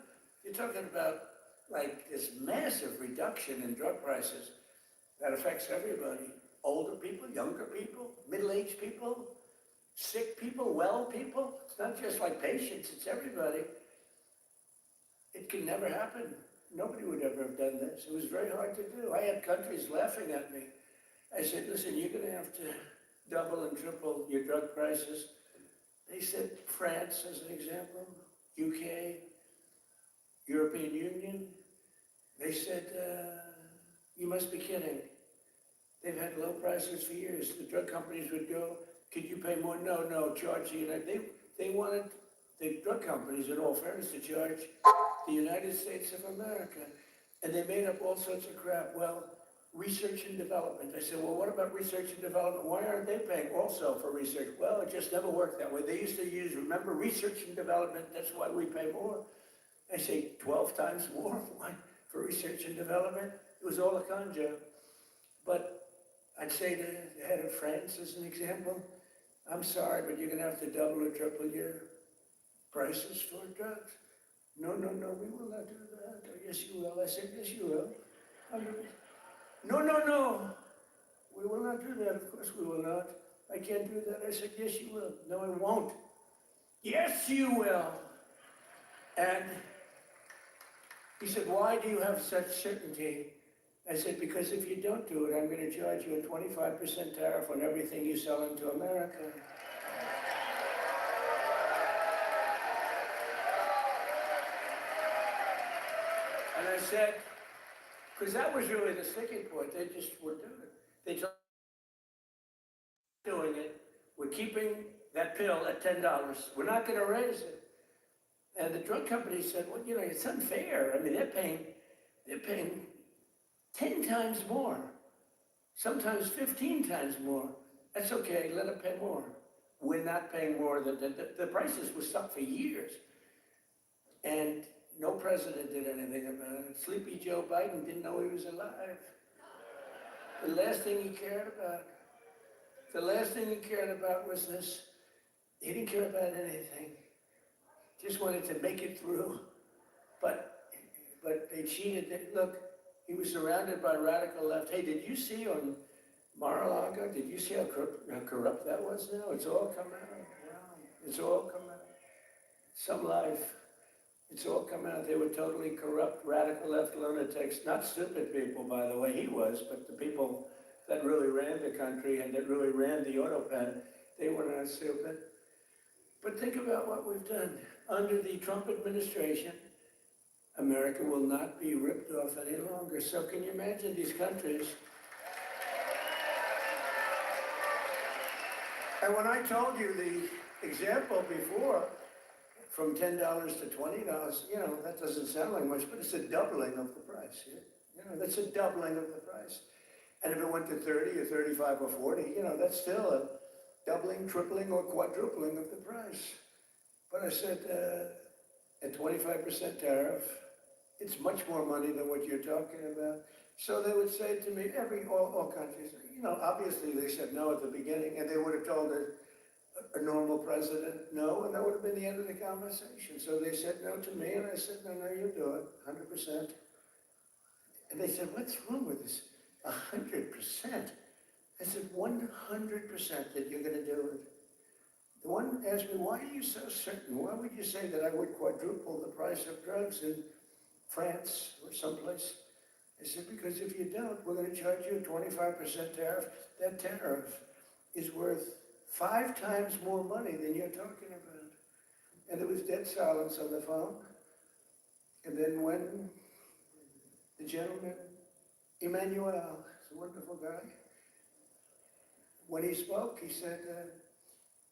you're talking about like this massive reduction in drug prices that affects everybody. Older people, younger people, middle-aged people, sick people, well people. It's not just like patients, it's everybody. It can never happen. Nobody would ever have done this. It was very hard to do. I had countries laughing at me. I said, listen, you're going to have to double and triple your drug prices. They said France, as an example, UK, European Union, They said, you must be kidding. They've had low prices for years. The drug companies would go, could you pay more? No, charge the United. They wanted the drug companies, in all fairness, to charge the United States of America. And they made up all sorts of crap. Well, research and development. I said, well, what about research and development? Why aren't they paying also for research? Well, it just never worked that way. They used to use, remember, research and development, that's why we pay more. I say 12 times more. Why? For research and development. It was all a con job. But I'd say to the head of France, as an example, I'm sorry, but you're going to have to double or triple your prices for drugs. No, we will not do that. Oh, yes, you will. I said, yes, you will. No, we will not do that. Of course we will not. I can't do that. I said, yes, you will. No, I won't. Yes, you will. And he said, why do you have such certainty? I said, because if you don't do it, I'm going to charge you a 25% tariff on everything you sell into America. And I said, because that was really the sticking point. They just wouldn't do it. They told doing it. We're keeping that pill at $10. We're not going to raise it. And the drug company said, well, it's unfair. I mean, they're paying 10 times more, sometimes 15 times more. That's okay, let them pay more. We're not paying more. The prices were stuck for years. And no president did anything about it. Sleepy Joe Biden didn't know he was alive. The last thing he cared about was this. He didn't care about anything. Just wanted to make it through. But they cheated. Look, he was surrounded by radical left. Hey, did you see on Mar-a-Lago, did you see how corrupt that was now? It's all come out. It's all come out. Some life. It's all come out. They were totally corrupt, radical left lunatics. Not stupid people, by the way, he was, but the people that really ran the country and that really ran the auto pen, they were not stupid. But think about what we've done. Under the Trump administration, America will not be ripped off any longer. So can you imagine these countries? And when I told you the example before, from $10 to $20, that doesn't sound like much, but it's a doubling of the price. That's a doubling of the price. And if it went to 30 or 35 or 40, that's still a doubling, tripling, or quadrupling of the price. But I said, a 25% tariff, it's much more money than what you're talking about. So they would say to me, all countries, obviously they said no at the beginning, and they would have told a normal president no, and that would have been the end of the conversation. So they said no to me, and I said, no, you do it, 100%. And they said, what's wrong with this? 100%. I said, 100% that you're going to do it. The one asked me, why are you so certain? Why would you say that I would quadruple the price of drugs in France or someplace? I said, because if you don't, we're going to charge you a 25% tariff. That tariff is worth 5 times more money than you're talking about. And there was dead silence on the phone. And then when the gentleman, Emmanuel, he's a wonderful guy, when he spoke, he said,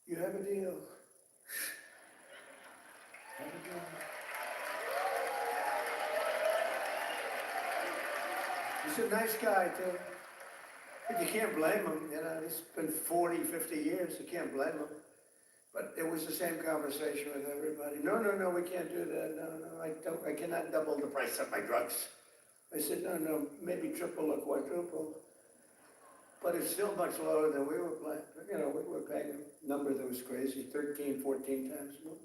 you have a deal. Have a deal. He's a nice guy, too. But you can't blame him, It's been 40, 50 years. You can't blame him. But it was the same conversation with everybody. No, we can't do that. No, I cannot double the price of my drugs. I said, no, maybe triple or quadruple. But it's still much lower than we were paying. We were paying a number that was crazy, 13, 14 times more.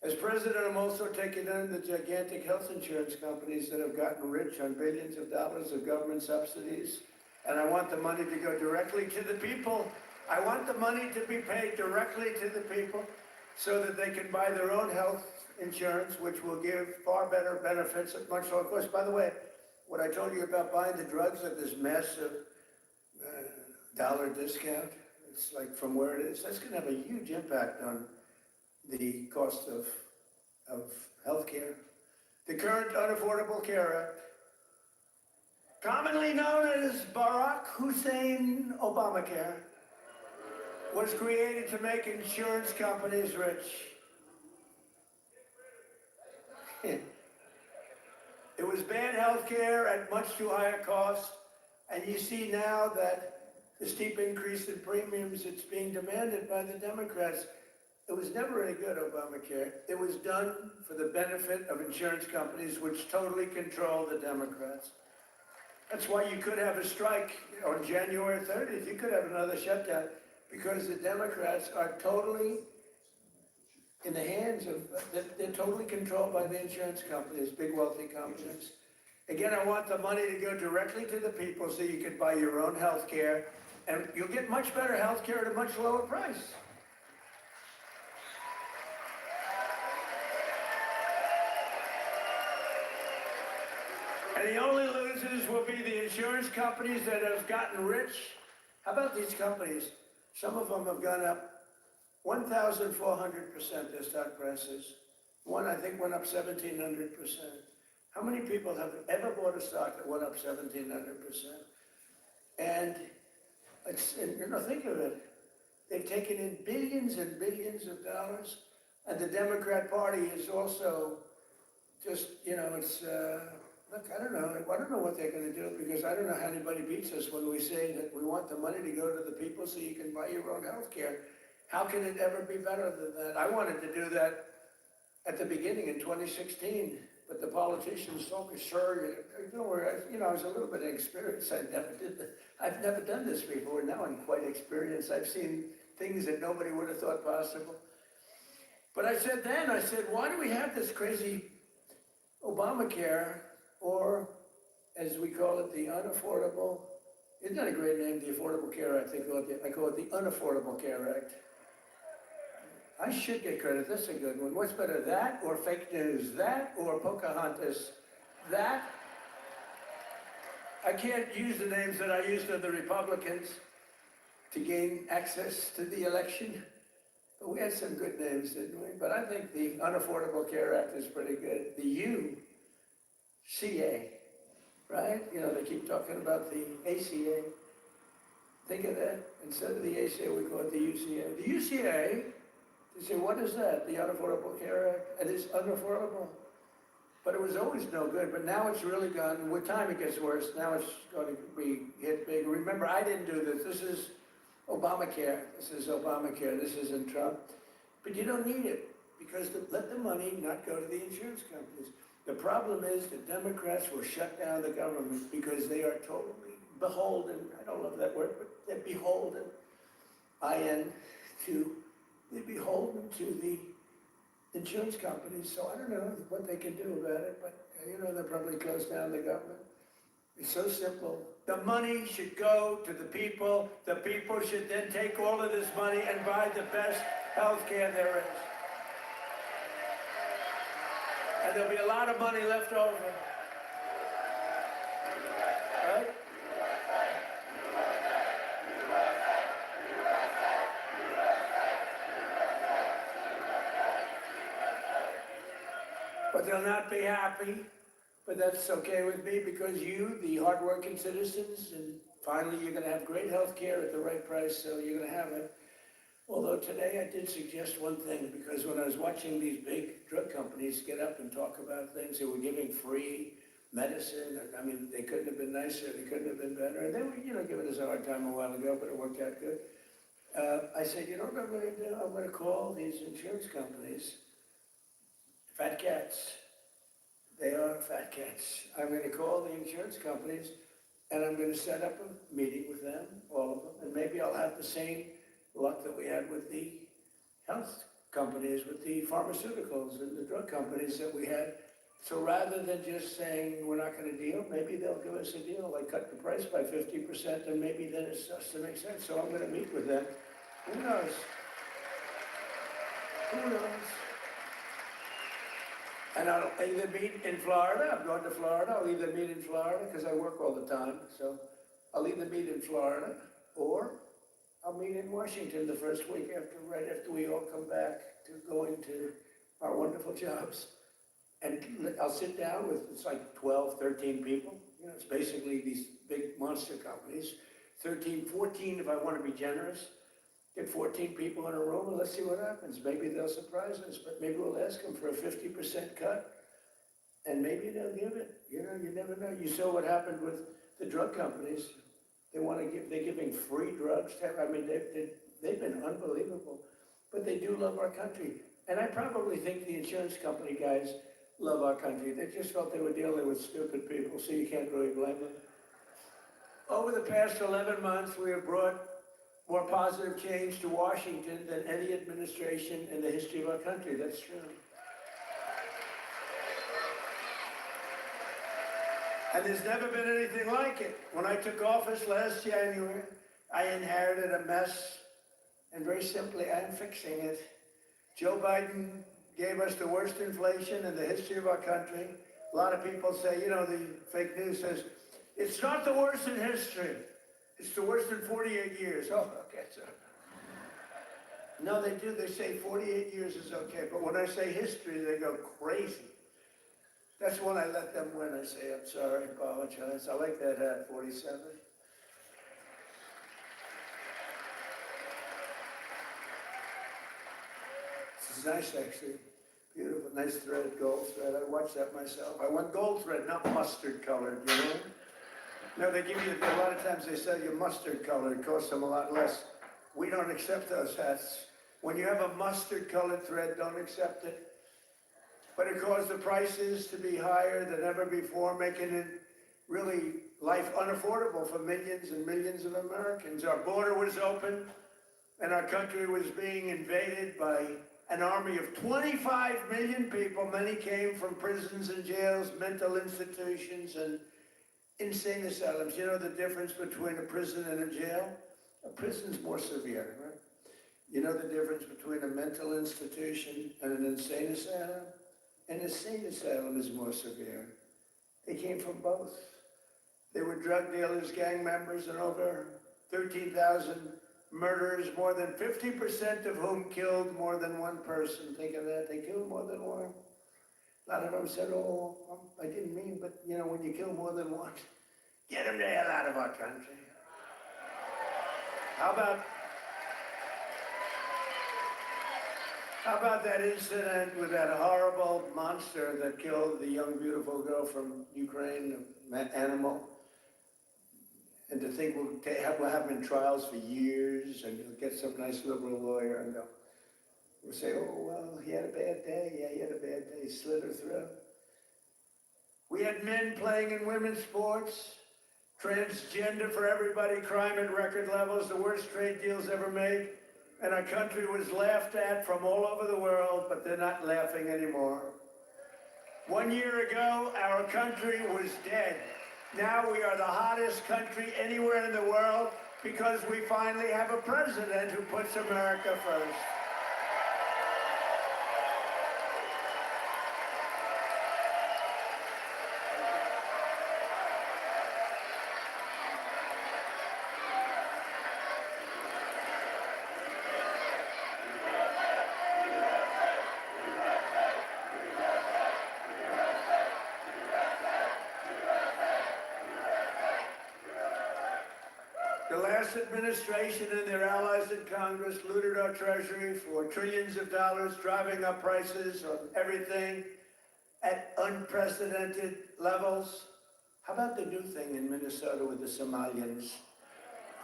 As president, I'm also taking on the gigantic health insurance companies that have gotten rich on billions of dollars of government subsidies. And I want the money to go directly to the people. I want the money to be paid directly to the people so that they can buy their own health insurance, which will give far better benefits at much lower cost. By the way, what I told you about buying the drugs at this massive dollar discount, it's like from where it is, that's going to have a huge impact on the cost of health care. The current Unaffordable Care Act commonly known as Barack Hussein Obamacare, was created to make insurance companies rich. It was bad health care at much too high a cost, and you see now that the steep increase in premiums that's being demanded by the Democrats. It was never any good, Obamacare. It was done for the benefit of insurance companies, which totally control the Democrats. That's why you could have a strike on January 30th. You could have another shutdown because the Democrats are totally in the hands of, they're totally controlled by the insurance companies, big wealthy companies. Again, I want the money to go directly to the people so you can buy your own health care, and you'll get much better health care at a much lower price. And the only losers will be the insurance companies that have gotten rich. How about these companies? Some of them have gone up 1,400%, their stock prices. One, I think, went up 1,700%. How many people have ever bought a stock that went up 1,700%? And think of it. They've taken in billions and billions of dollars, and the Democrat Party is also just, look, I don't know what they're going to do, because I don't know how anybody beats us when we say that we want the money to go to the people so you can buy your own health care. How can it ever be better than that? I wanted to do that at the beginning in 2016, but the politicians told me, sir, don't worry. I was a little bit inexperienced. I've never done this before. Now I'm quite experienced. I've seen things that nobody would have thought possible. But I said, why do we have this crazy Obamacare, or as we call it, the unaffordable, isn't that a great name, the Affordable Care Act? I call it the Unaffordable Care Act. I should get credit. That's a good one. What's better, that or fake news? That or Pocahontas? That? I can't use the names that I used of the Republicans to gain access to the election. But we had some good names, didn't we? But I think the Unaffordable Care Act is pretty good. The UCA, right? They keep talking about the ACA. Think of that. Instead of the ACA, we call it the UCA. The UCA, you say, what is that? The Unaffordable Care Act? It is unaffordable. But it was always no good. But now it's really gone. With time, it gets worse. Now it's going to be hit big. Remember, I didn't do this. This is Obamacare. This is Obamacare. This isn't Trump. But you don't need it, because let the money not go to the insurance companies. The problem is the Democrats will shut down the government because they are totally beholden. I don't love that word, but they're beholden. They're beholden to the insurance companies. So I don't know what they can do about it, but they'll probably close down the government. It's so simple. The money should go to the people. The people should then take all of this money and buy the best health care there is. And there'll be a lot of money left over. Right? But they'll not be happy. But that's okay with me, because you, the hardworking citizens, and finally you're going to have great health care at the right price, so you're going to have it. Although today I did suggest one thing, because when I was watching these big drug companies get up and talk about things, they were giving free medicine. I mean, they couldn't have been nicer, they couldn't have been better. And they were, giving us a hard time a while ago, but it worked out good. I said, what I'm going to do? I'm going to call these insurance companies fat cats. They are fat cats. I'm going to call the insurance companies, and I'm going to set up a meeting with them, all of them, and maybe I'll have the same luck that we had with the health companies, with the pharmaceuticals and the drug companies that we had. So rather than just saying we're not going to deal, maybe they'll give us a deal, like cut the price by 50%, and maybe then it starts to make sense. So I'm going to meet with them. Who knows? Who knows? And I'll either meet in Florida. I'm going to Florida. I'll either meet in Florida, because I work all the time. So I'll either meet in Florida, or I'll meet in Washington the first week right after we all come back to going to our wonderful jobs. And I'll sit down with, it's like 12, 13 people, You know, it's basically these big monster companies, 13, 14 if I want to be generous. Get 14 people in a room and let's see what happens. Maybe they'll surprise us, but maybe we'll ask them for a 50% cut and maybe they'll give it. You know, you never know. You saw what happened with the drug companies. They're giving free drugs. I mean, they've been unbelievable, but they do love our country. And I probably think the insurance company guys love our country. They just felt they were dealing with stupid people, so you can't really blame them. Over the past 11 months, we have brought more positive change to Washington than any administration in the history of our country. That's true. And there's never been anything like it. When I took office last January, I inherited a mess, and very simply, I am fixing it. Joe Biden gave us the worst inflation in the history of our country. A lot of people say, you know, the fake news says, it's not the worst in history. It's the worst in 48 years. Oh, okay, so. No, they do. They say 48 years is okay. But when I say history, they go crazy. That's when I let them win. I say, I'm sorry, apologize. I like that hat, 47. This is nice, actually. Beautiful, nice thread, gold thread. I watched that myself. I want gold thread, not mustard colored, you know? No, they give you, a lot of times they sell you mustard colored. It costs them a lot less. We don't accept those hats. When you have a mustard colored thread, don't accept it. But it caused the prices to be higher than ever before, making it really life unaffordable for millions and millions of Americans. Our border was open, and our country was being invaded by an army of 25 million people. Many came from prisons and jails, mental institutions, and insane asylums. You know the difference between a prison and a jail? A prison's more severe, right? You know the difference between a mental institution and an insane asylum? An insane asylum is more severe. They came from both. They were drug dealers, gang members, and over 13,000 murderers, more than 50% of whom killed more than one person. Think of that, they killed more than one. A lot of them said, oh, I didn't mean, but you know, when you kill more than one, get them the hell out of our country. How about that incident with that horrible monster that killed the young, beautiful girl from Ukraine, an animal? And to think we'll have him in trials for years, and you'll get some nice liberal lawyer, and we'll say, oh, well, he had a bad day. Yeah, he had a bad day. He slit her throat. We had men playing in women's sports, transgender for everybody, crime at record levels, the worst trade deals ever made. And our country was laughed at from all over the world, but they're not laughing anymore. 1 year ago, our country was dead. Now we are the hottest country anywhere in the world because we finally have a president who puts America first. The last administration and their allies in Congress looted our treasury for trillions of dollars, driving up prices on everything at unprecedented levels. How about the new thing in Minnesota with the Somalians?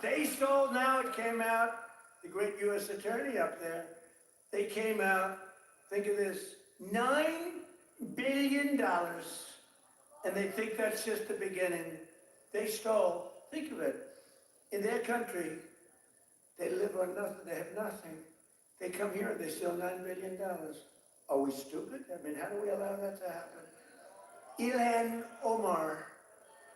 They stole, now it came out, the great U.S. attorney up there, they came out, think of this, $9 billion, and they think that's just the beginning. They stole, think of it. In their country, they live on nothing, they have nothing. They come here and they steal $9 billion. Are we stupid? I mean, how do we allow that to happen? Ilhan Omar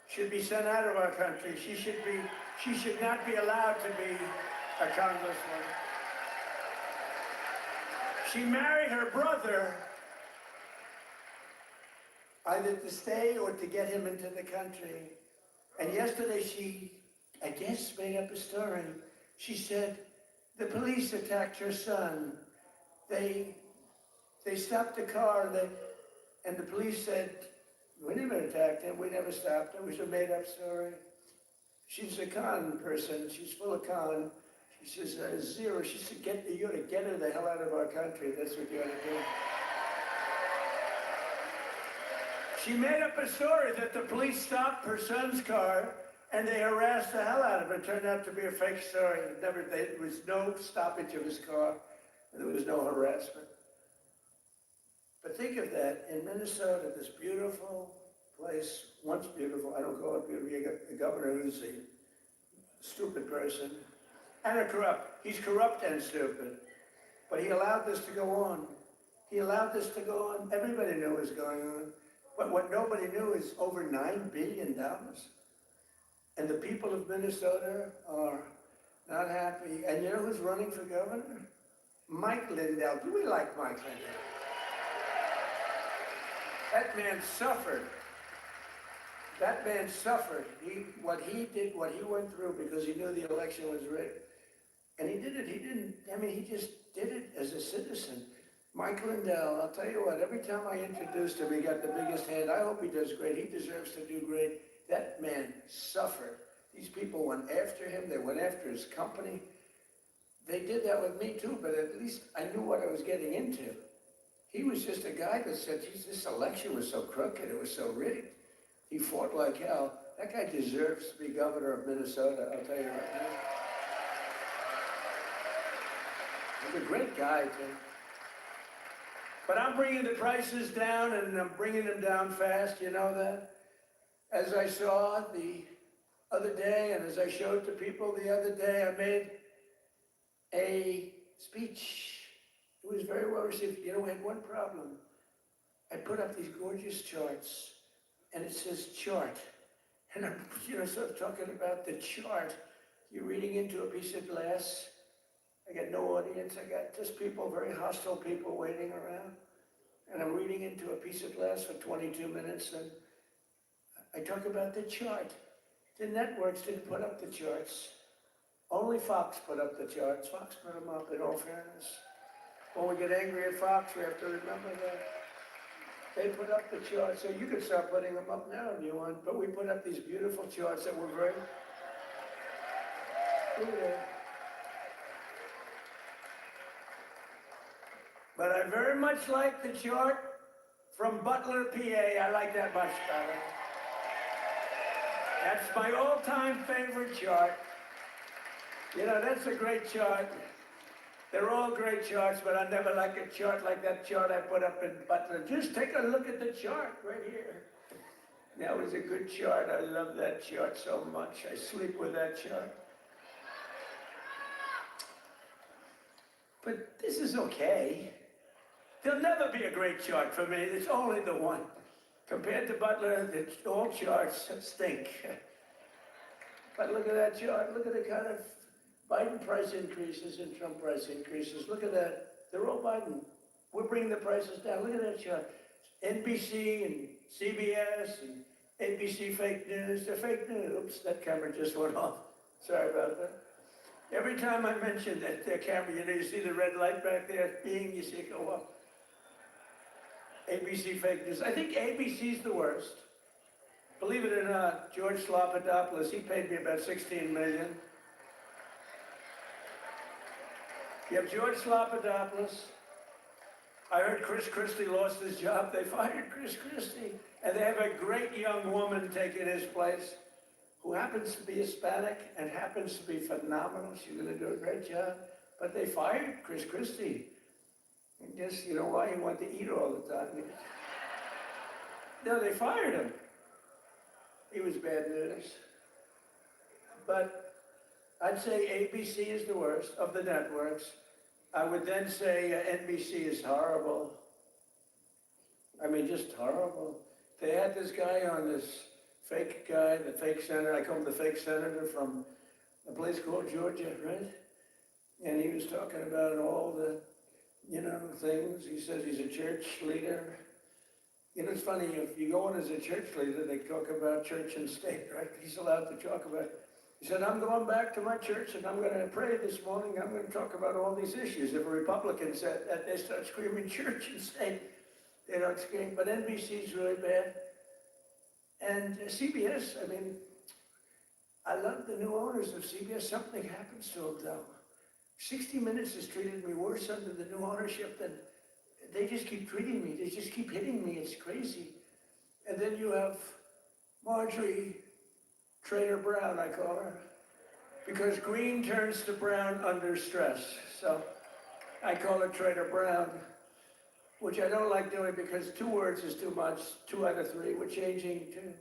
should be sent out of our country. She should not be allowed to be a congresswoman. She married her brother either to stay or to get him into the country. And yesterday she, I guess, made up a story. She said, the police attacked her son. They stopped the car and the police said, We never attacked him, we never stopped him, it was a made-up story. She's a con person, she's full of con. She says, Zero, she said, you ought to get her the hell out of our country, that's what you ought to do. She made up a story that the police stopped her son's car and they harassed the hell out of him. It turned out to be a fake story. There was no stoppage of his car, and there was no harassment. But think of that, in Minnesota, this beautiful place, once beautiful, I don't call it beautiful, you got the governor who's a stupid person, and a corrupt. He's corrupt and stupid. But he allowed this to go on. He allowed this to go on. Everybody knew what was going on. But what nobody knew is over $9 billion. And the people of Minnesota are not happy. And you know who's running for governor? Mike Lindell. Do we like Mike Lindell? That man suffered. That man suffered. What he did, what he went through because he knew the election was rigged. And he did it, he just did it as a citizen. Mike Lindell, I'll tell you what, every time I introduced him, he got the biggest hand. I hope he does great. He deserves to do great. That man suffered. These people went after him. They went after his company. They did that with me too, but at least I knew what I was getting into. He was just a guy that said, geez, this election was so crooked, it was so rigged. He fought like hell. That guy deserves to be governor of Minnesota, I'll tell you right now. He's a great guy, too. But I'm bringing the prices down, and I'm bringing them down fast, you know that? As I saw the other day, and as I showed to people the other day, I made a speech. It was very well received. You know, we had one problem. I put up these gorgeous charts, and it says chart. And I'm, sort of talking about the chart. You're reading into a piece of glass. I got no audience. I got just people, very hostile people waiting around. And I'm reading into a piece of glass for 22 minutes, and I talk about the chart. The networks didn't put up the charts. Only Fox put up the charts. Fox put them up, in all fairness. When we get angry at Fox, we have to remember that. They put up the charts, so you could start putting them up now if you want, but we put up these beautiful charts that were very... Look at that. But I very much like the chart from Butler, PA. I like that much better. That's my all-time favorite chart. You know, that's a great chart. They're all great charts, but I never like a chart like that chart I put up in Butler. Just take a look at the chart right here. That was a good chart. I love that chart so much. I sleep with that chart. But this is okay. There'll never be a great chart for me. It's only the one. Compared to Butler, all charts stink. But look at that chart. Look at the kind of Biden price increases and Trump price increases. Look at that. They're all Biden. We're bringing the prices down. Look at that chart. NBC and CBS and ABC fake news. They're fake news. Oops, that camera just went off. Sorry about that. Every time I mention that their camera, you see the red light back there, you see it go off. ABC fake news. I think ABC's the worst. Believe it or not, George Slopadopoulous, he paid me about $16 million. You have George Slopadopoulous. I heard Chris Christie lost his job. They fired Chris Christie. And they have a great young woman taking his place who happens to be Hispanic and happens to be phenomenal. She's going to do a great job. But they fired Chris Christie. And just, you know why? He wanted to eat all the time. No, they fired him. He was bad news. But I'd say ABC is the worst of the networks. I would then say NBC is horrible. I mean, just horrible. They had this guy on, this fake guy, the fake senator. I call him the fake senator from a place called Georgia, right? And he was talking about all the, things. He says he's a church leader. It's funny, if you go in as a church leader, they talk about church and state, right? He's allowed to talk about it. He said, I'm going back to my church and I'm going to pray this morning. I'm going to talk about all these issues. If a Republican said that, they start screaming church and state. They don't scream. But NBC's really bad. And CBS, I mean, I love the new owners of CBS. Something happens to them though. 60 Minutes has treated me worse under the new ownership than, they just keep treating me. They just keep hitting me. It's crazy. And then you have Marjorie Trader Brown, I call her, because green turns to brown under stress. So I call her Trader Brown, which I don't like doing because 2 words is too much. 2 out of 3. We're changing to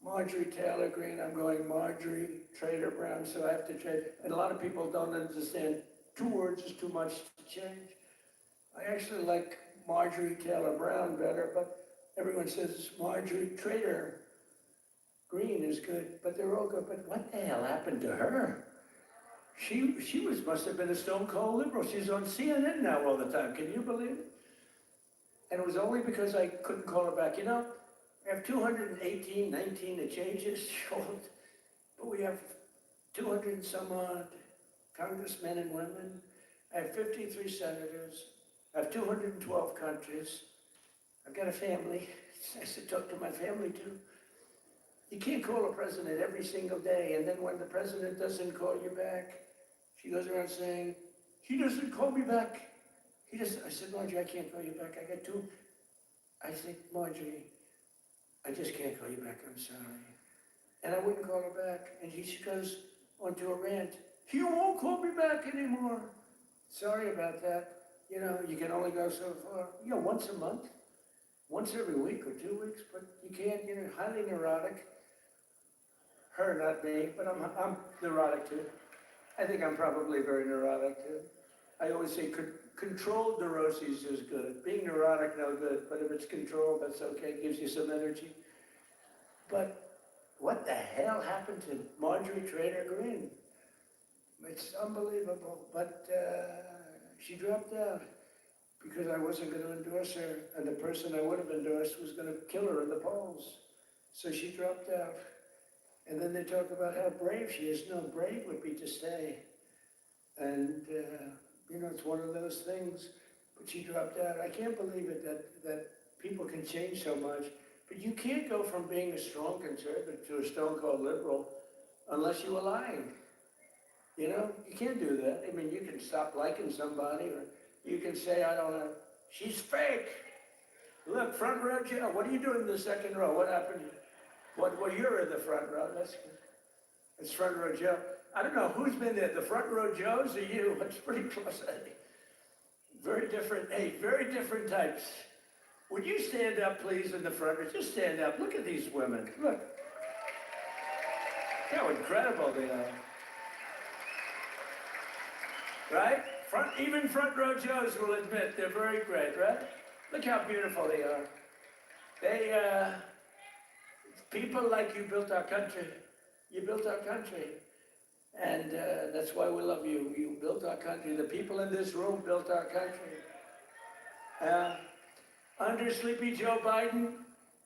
Marjorie Taylor Greene. I'm going Marjorie Trader Brown, so I have to change. And a lot of people don't understand 2 words is too much to change. I actually like Marjorie Taylor Brown better, but everyone says Marjorie Trader Greene is good, but they're all good. But what the hell happened to her? She must have been a stone cold liberal. She's on CNN now all the time. Can you believe it? And it was only because I couldn't call her back. You know, I have 218, 19 to change it, but we have 200 and some odd congressmen and women. I have 53 senators. I have 212 countries. I've got a family. It's nice to talk to my family too. You can't call a president every single day, and then when the president doesn't call you back, she goes around saying, he doesn't call me back. He doesn't. I said, Marjorie, I can't call you back. I got 2. I said, Marjorie, I just can't call you back. I'm sorry. And I wouldn't call her back. And she goes onto a rant. You won't call me back anymore. Sorry about that. You know, you can only go so far. You know, once a month, once every week or 2 weeks, but you can't, you're highly neurotic. Her, not me, but I'm neurotic too. I think I'm probably very neurotic too. I always say controlled neuroses is good. Being neurotic, no good, but if it's controlled, that's okay, it gives you some energy. But what the hell happened to Marjorie Trader Greene? It's unbelievable, but she dropped out because I wasn't going to endorse her, and the person I would have endorsed was going to kill her in the polls. So she dropped out. And then they talk about how brave she is. No, brave would be to stay. And, you know, it's one of those things. But she dropped out. I can't believe it that people can change so much. But you can't go from being a strong conservative to a stone-cold liberal unless you align. You know, you can't do that. I mean, you can stop liking somebody, or you can say, I don't know, she's fake. Look, front row Joe, what are you doing in the second row? What happened? Well, you're in the front row. That's good. It's front row Joe. I don't know who's been there, the front row Joes or you? It's pretty close, I think. Very different, hey, very different types. Would you stand up, please, in the front row? Just stand up. Look at these women. Look. How incredible they are. Right? Even front row Joes will admit they're very great, right? Look how beautiful they are. People like you built our country. You built our country. And that's why we love you. You built our country. The people in this room built our country. Under Sleepy Joe Biden,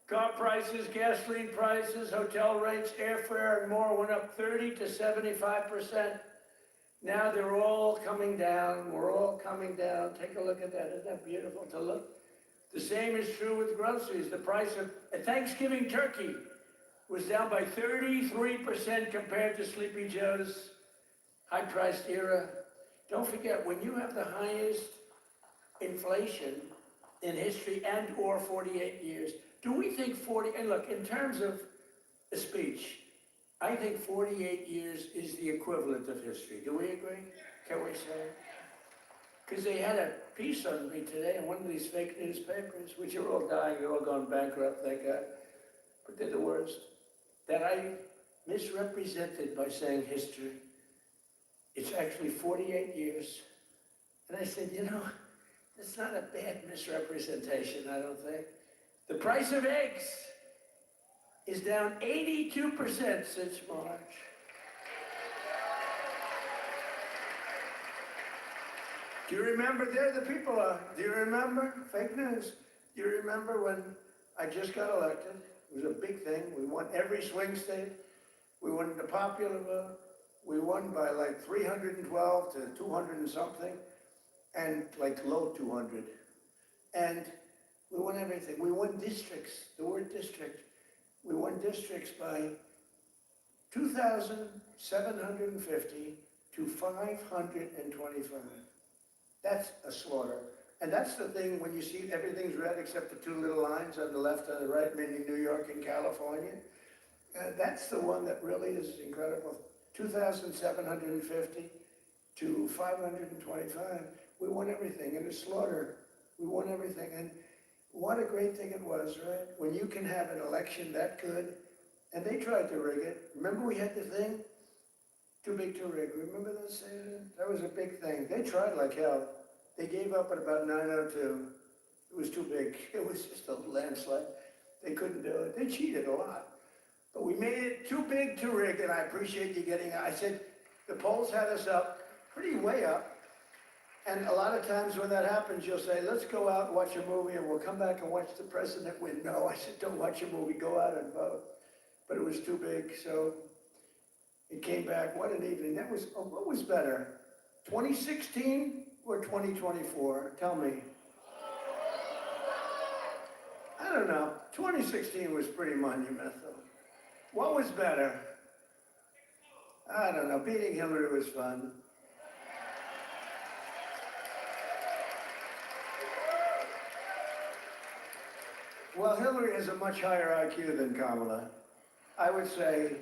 car prices, gasoline prices, hotel rates, airfare, and more went up 30 to 75%. Now they're all coming down. We're all coming down. Take a look at that. Isn't that beautiful to look? The same is true with groceries. The price of a Thanksgiving turkey was down by 33% compared to Sleepy Joe's high-priced era. Don't forget, when you have the highest inflation in history and or 48 years, do we think and look, in terms of a speech, I think 48 years is the equivalent of history. Do we agree? Can we say? Because they had a piece on me today in one of these fake newspapers, which are all dying, they're all gone bankrupt, thank God. But they're the worst. That I misrepresented by saying history. It's actually 48 years. And I said, you know, that's not a bad misrepresentation, I don't think. The price of eggs is down 82% since March. Do you remember, there the people are, do you remember, fake news? Do you remember when I just got elected? It was a big thing. We won every swing state. We won the popular vote. We won by like 312 to 200 and something, and like low 200. And we won everything. We won districts, the word district. We won districts by 2,750 to 525. That's a slaughter. And that's the thing, when you see everything's red except the two little lines on the left and the right, meaning New York and California. That's the one that really is incredible. 2,750 to 525. We won everything in a slaughter. We won everything. And what a great thing it was, right? When you can have an election that good. And they tried to rig it. Remember we had the thing? Too big to rig. Remember that saying? That was a big thing. They tried like hell. They gave up at about 9:02. It was too big. It was just a landslide. They couldn't do it. They cheated a lot. But we made it too big to rig, and I appreciate you getting, I said, the polls had us up, pretty way up. And a lot of times when that happens, you'll say, let's go out and watch a movie, and we'll come back and watch the president win. No, I said, don't watch a movie, go out and vote. But it was too big, so it came back. What an evening. That was, what was better, 2016 or 2024? Tell me. I don't know. 2016 was pretty monumental. What was better? I don't know. Beating Hillary was fun. Well, Hillary has a much higher IQ than Kamala. I would say,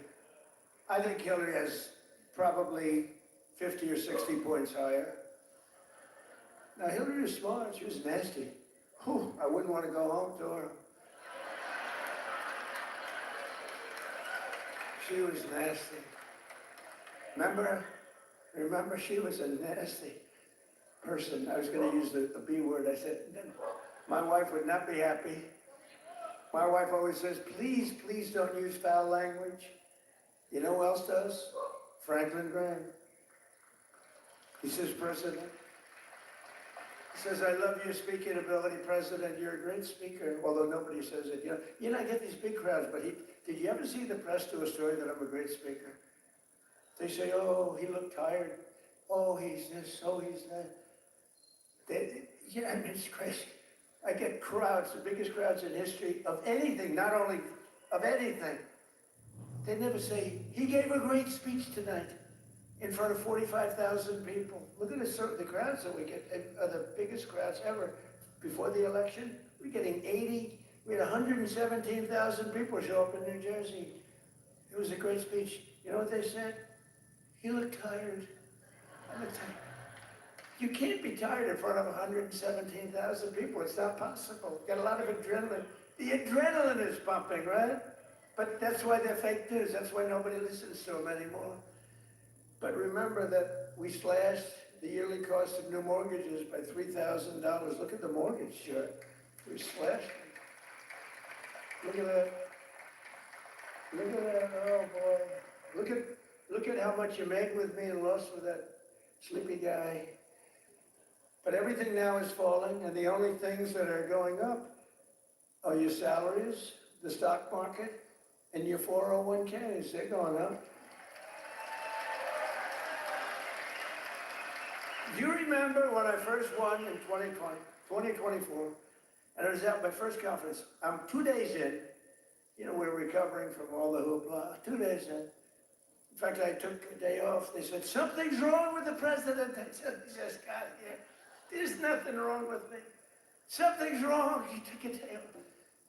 I think Hillary has probably 50 or 60 points higher. Now, Hillary was smart. She was nasty. Whew, I wouldn't want to go home to her. She was nasty. Remember, she was a nasty person. I was going to use the B word. I said, my wife would not be happy. My wife always says, please, please don't use foul language. You know who else does? Franklin Graham. He says, President. He says, I love your speaking ability, President. You're a great speaker, although nobody says it. You know, I get these big crowds, but did you ever see the press do a story that I'm a great speaker? They say, oh, he looked tired. Oh, he's this, oh, he's that. Yeah, I mean, it's crazy. I get crowds, the biggest crowds in history of anything, not only of anything. They never say, he gave a great speech tonight in front of 45,000 people. Look at the crowds that we get, are the biggest crowds ever. Before the election, we're getting 80, we had 117,000 people show up in New Jersey. It was a great speech. You know what they said? He looked tired. I looked tired. You can't be tired in front of 117,000 people. It's not possible. Got a lot of adrenaline. The adrenaline is pumping, right? But that's why they're fake news. That's why nobody listens to them anymore. But remember that we slashed the yearly cost of new mortgages by $3,000. Look at the mortgage chart. We slashed it. Look at that. Look at that. Oh boy. Look at how much you made with me and lost with that sleepy guy. But everything now is falling, and the only things that are going up are your salaries, the stock market, and your 401ks. They're going up. Do you remember when I first won in 2024, and I was at my first conference? I'm 2 days in. You know, we're recovering from all the hoopla. 2 days in. In fact, I took a day off. They said, something's wrong with the president. I said, just got here. There's nothing wrong with me. Something's wrong. He took a day off.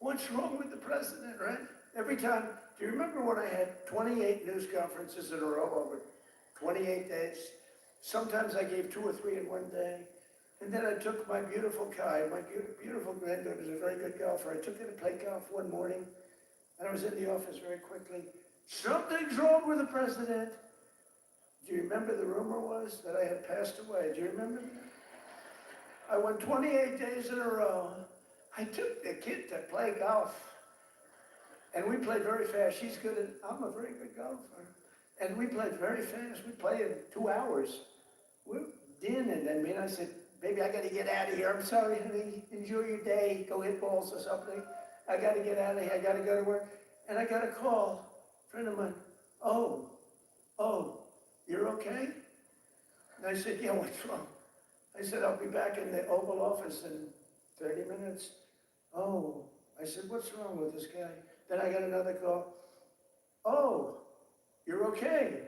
What's wrong with the president, right? Every time. Do you remember when I had 28 news conferences in a row over 28 days? Sometimes I gave 2 or 3 in one day. And then I took my beautiful Kai, my beautiful granddaughter is a very good golfer. I took her to play golf one morning, and I was in the office very quickly. Something's wrong with the president. Do you remember the rumor was that I had passed away? Do you remember that? I won 28 days in a row. I took the kid to play golf. And we played very fast. She's good at, I'm a very good golfer. And we played very fast. We played in 2 hours. We're in, and then I said, baby, I got to get out of here. I'm sorry, honey. Enjoy your day. Go hit balls or something. I got to get out of here. I got to go to work. And I got a call. A friend of mine. Oh, you're okay? And I said, yeah, what's wrong? I said, I'll be back in the Oval Office in 30 minutes. Oh, I said, what's wrong with this guy? Then I got another call. Oh, you're okay.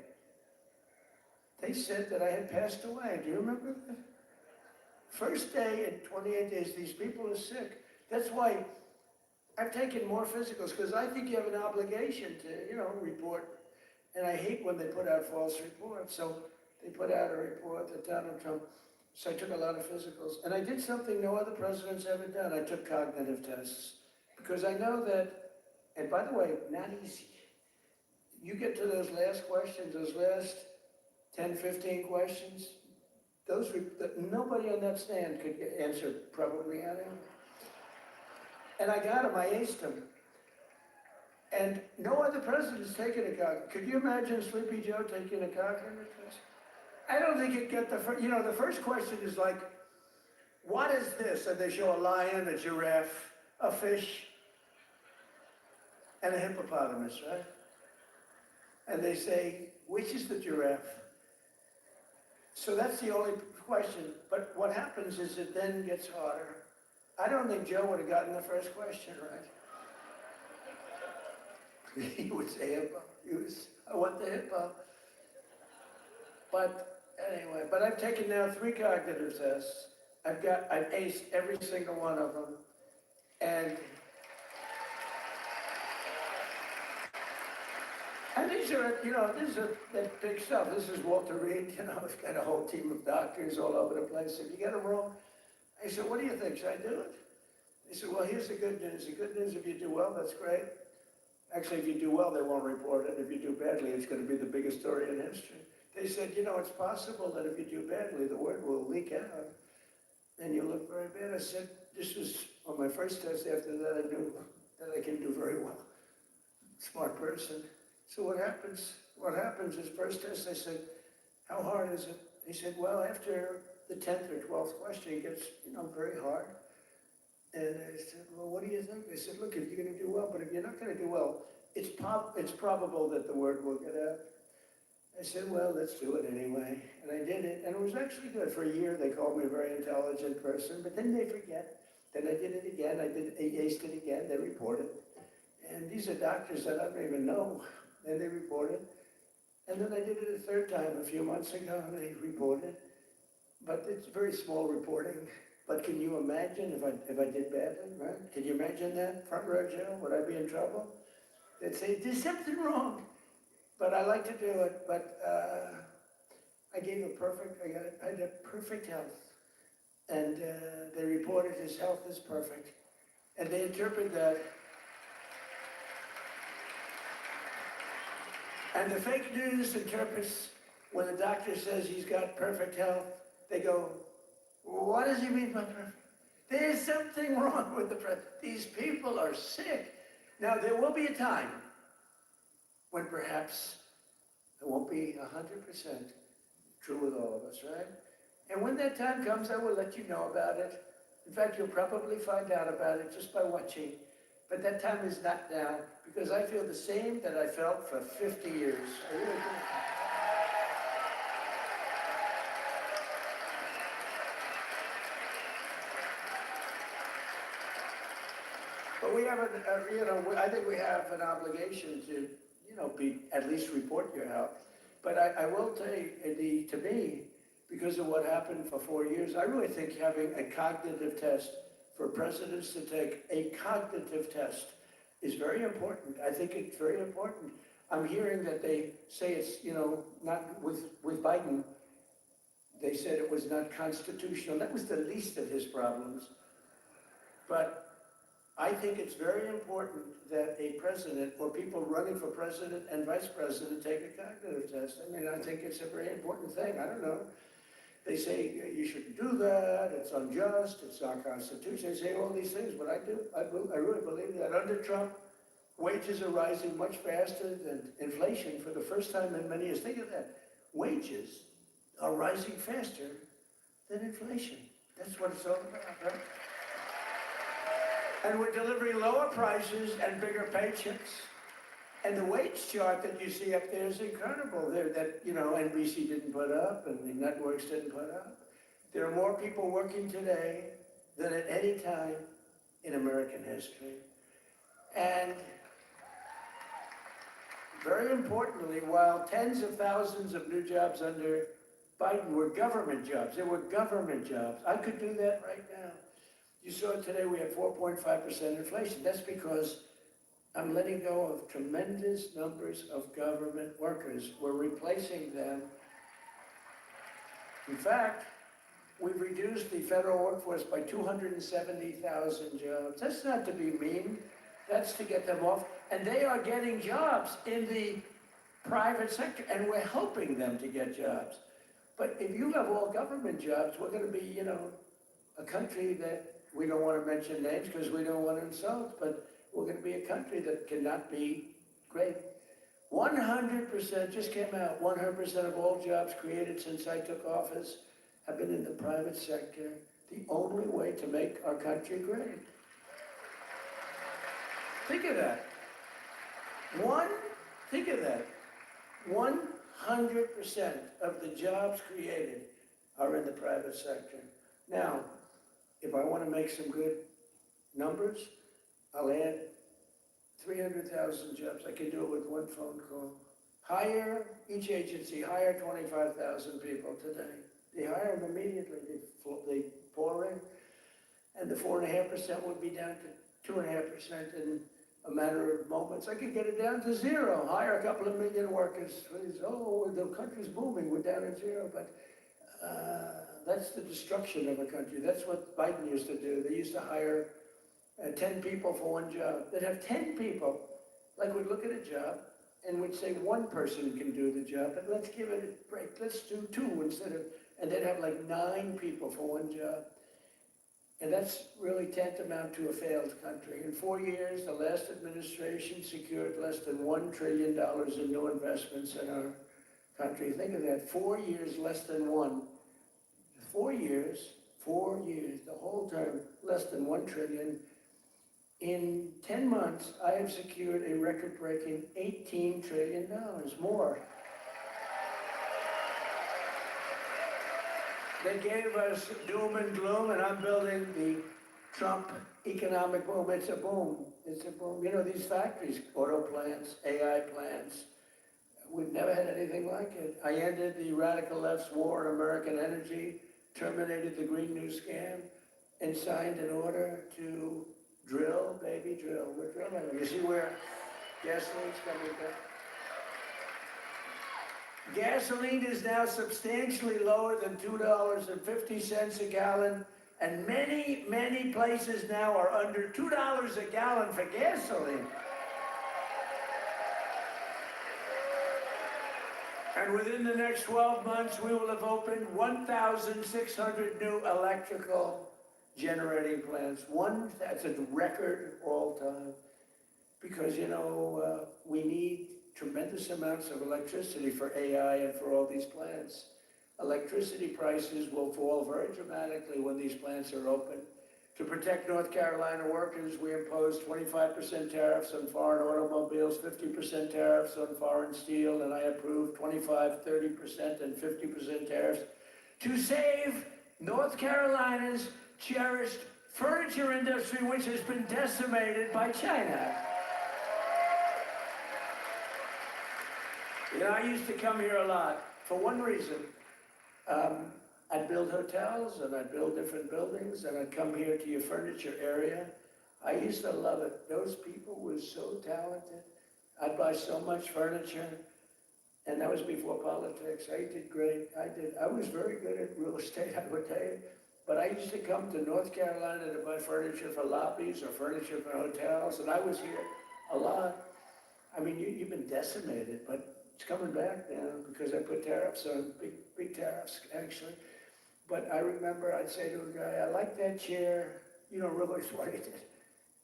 They said that I had passed away. Do you remember that? First day in 28 days, these people are sick. That's why I've taken more physicals, because I think you have an obligation to, report. And I hate when they put out false reports. So they put out a report that Donald Trump, so I took a lot of physicals. And I did something no other president's ever done. I took cognitive tests. Because I know that, and by the way, not easy. You get to those last questions, those last 10, 15 questions, nobody on that stand could answer probably any. And I got them, I aced them. And no other president's taken a cognitive. Could you imagine Sleepy Joe taking a cognitive test? I don't think it got the first, the first question is like, what is this? And they show a lion, a giraffe, a fish, and a hippopotamus, right? And they say, which is the giraffe? So that's the only question. But what happens is it then gets harder. I don't think Joe would have gotten the first question right. He would say hippo. I want the hippo. But anyway, I've taken now 3 cognitive tests. I've aced every single one of them. And these are, that big stuff. This is Walter Reed, I've got a whole team of doctors all over the place. If you get them wrong, I said, what do you think? Should I do it? They said, well, here's the good news. The good news, if you do well, that's great. Actually, if you do well, they won't report it. If you do badly, it's going to be the biggest story in history. They said, it's possible that if you do badly, the word will leak out and you look very bad. I said, this was on my first test. After that, I knew that I can do very well. Smart person. So what happens is first test, I said, how hard is it? He said, well, after the 10th or 12th question, it gets, very hard. And I said, well, what do you think? They said, look, if you're going to do well, but if you're not going to do well, it's probable that the word will get out. I said, well, let's do it anyway. And I did it, and it was actually good. For a year, they called me a very intelligent person, but then they forget. Then I did it again. I aced it again. They reported. And these are doctors that I don't even know. And they reported. And then I did it a third time a few months ago, and they reported. But it's very small reporting. But can you imagine if I did badly, right? Can you imagine that? Front row Joe, would I be in trouble? They'd say, there's something wrong. But I like to do it. But I had perfect health. And they reported his health is perfect. And they interpret that. And the fake news interprets when the doctor says he's got perfect health, they go, well, what does he mean by perfect? There's something wrong with the president. These people are sick. Now, there will be a time when perhaps it won't be 100% true with all of us, right? And when that time comes, I will let you know about it. In fact, you'll probably find out about it just by watching. But that time is not now, because I feel the same that I felt for 50 years. I really do. But we have I think we have an obligation to, at least report your health. But I will tell you, to me, because of what happened for 4 years, I really think having a cognitive test for presidents to take a cognitive test is very important. I think it's very important. I'm hearing that they say it's, not with Biden, they said it was not constitutional. That was the least of his problems. But I think it's very important that a president or people running for president and vice president take a cognitive test. I mean, I think it's a very important thing. I don't know. They say you shouldn't do that, it's unjust, it's not constitutional. They say all these things, but I really believe that under Trump, wages are rising much faster than inflation for the first time in many years. Think of that. Wages are rising faster than inflation. That's what it's all about, right? And we're delivering lower prices and bigger paychecks. And the wage chart that you see up there is incredible. That NBC didn't put up and the networks didn't put up. There are more people working today than at any time in American history. And very importantly, while tens of thousands of new jobs under Biden were government jobs, they were government jobs. I could do that right now. You saw today we had 4.5% inflation. That's because I'm letting go of tremendous numbers of government workers. We're replacing them. In fact, we've reduced the federal workforce by 270,000 jobs. That's not to be mean. That's to get them off. And they are getting jobs in the private sector, and we're helping them to get jobs. But if you have all government jobs, we're going to be, a country that we don't want to mention names because we don't want to insult, but we're going to be a country that cannot be great. 100% just came out, 100% of all jobs created since I took office have been in the private sector. The only way to make our country great. Think of that. Think of that. 100% of the jobs created are in the private sector. Now, if I want to make some good numbers, I'll add 300,000 jobs. I can do it with one phone call. Each agency hire 25,000 people today. They hire them immediately. They pour in, and the 4.5% would be down to 2.5% in a matter of moments. I could get it down to zero. Hire a couple of million workers. Please. Oh, the country's booming. We're down at zero, but that's the destruction of a country. That's what Biden used to do. They used to hire 10 people for one job. They'd have 10 people, like we'd look at a job and we'd say one person can do the job, but let's give it a break. Let's do 2 instead of, and they'd have like 9 people for one job. And that's really tantamount to a failed country. In 4 years, the last administration secured less than $1 trillion in new investments in our country. Think of that, 4 years, less than one. 4 years, the whole term, less than $1 trillion. In 10 months, I have secured a record-breaking $18 trillion more. They gave us doom and gloom, and I'm building the Trump economic boom. It's a boom. It's a boom. These factories, auto plants, AI plants, we've never had anything like it. I ended the radical left's war on American energy, terminated the Green New Scam, and signed an order to drill, baby, drill. We're drilling. You see where gasoline's coming back? Gasoline is now substantially lower than $2.50 a gallon, and many, many places now are under $2 a gallon for gasoline. And within the next 12 months, we will have opened 1,600 new electrical generating plants. That's a record all time. Because, we need tremendous amounts of electricity for AI and for all these plants. Electricity prices will fall very dramatically when these plants are open. To protect North Carolina workers, we imposed 25% tariffs on foreign automobiles, 50% tariffs on foreign steel, and I approved 25%, 30%, and 50% tariffs to save North Carolina's cherished furniture industry, which has been decimated by China. I used to come here a lot for one reason. I'd build hotels and I'd build different buildings and I'd come here to your furniture area. I used to love it. Those people were so talented. I'd buy so much furniture, and that was before politics. I did great. I was very good at real estate, I would tell you. But I used to come to North Carolina to buy furniture for lobbies or furniture for hotels, and I was here a lot. I mean, you've been decimated, but it's coming back now because I put tariffs on, big tariffs, actually. But I remember I'd say to a guy, I like that chair. You don't realize what it is.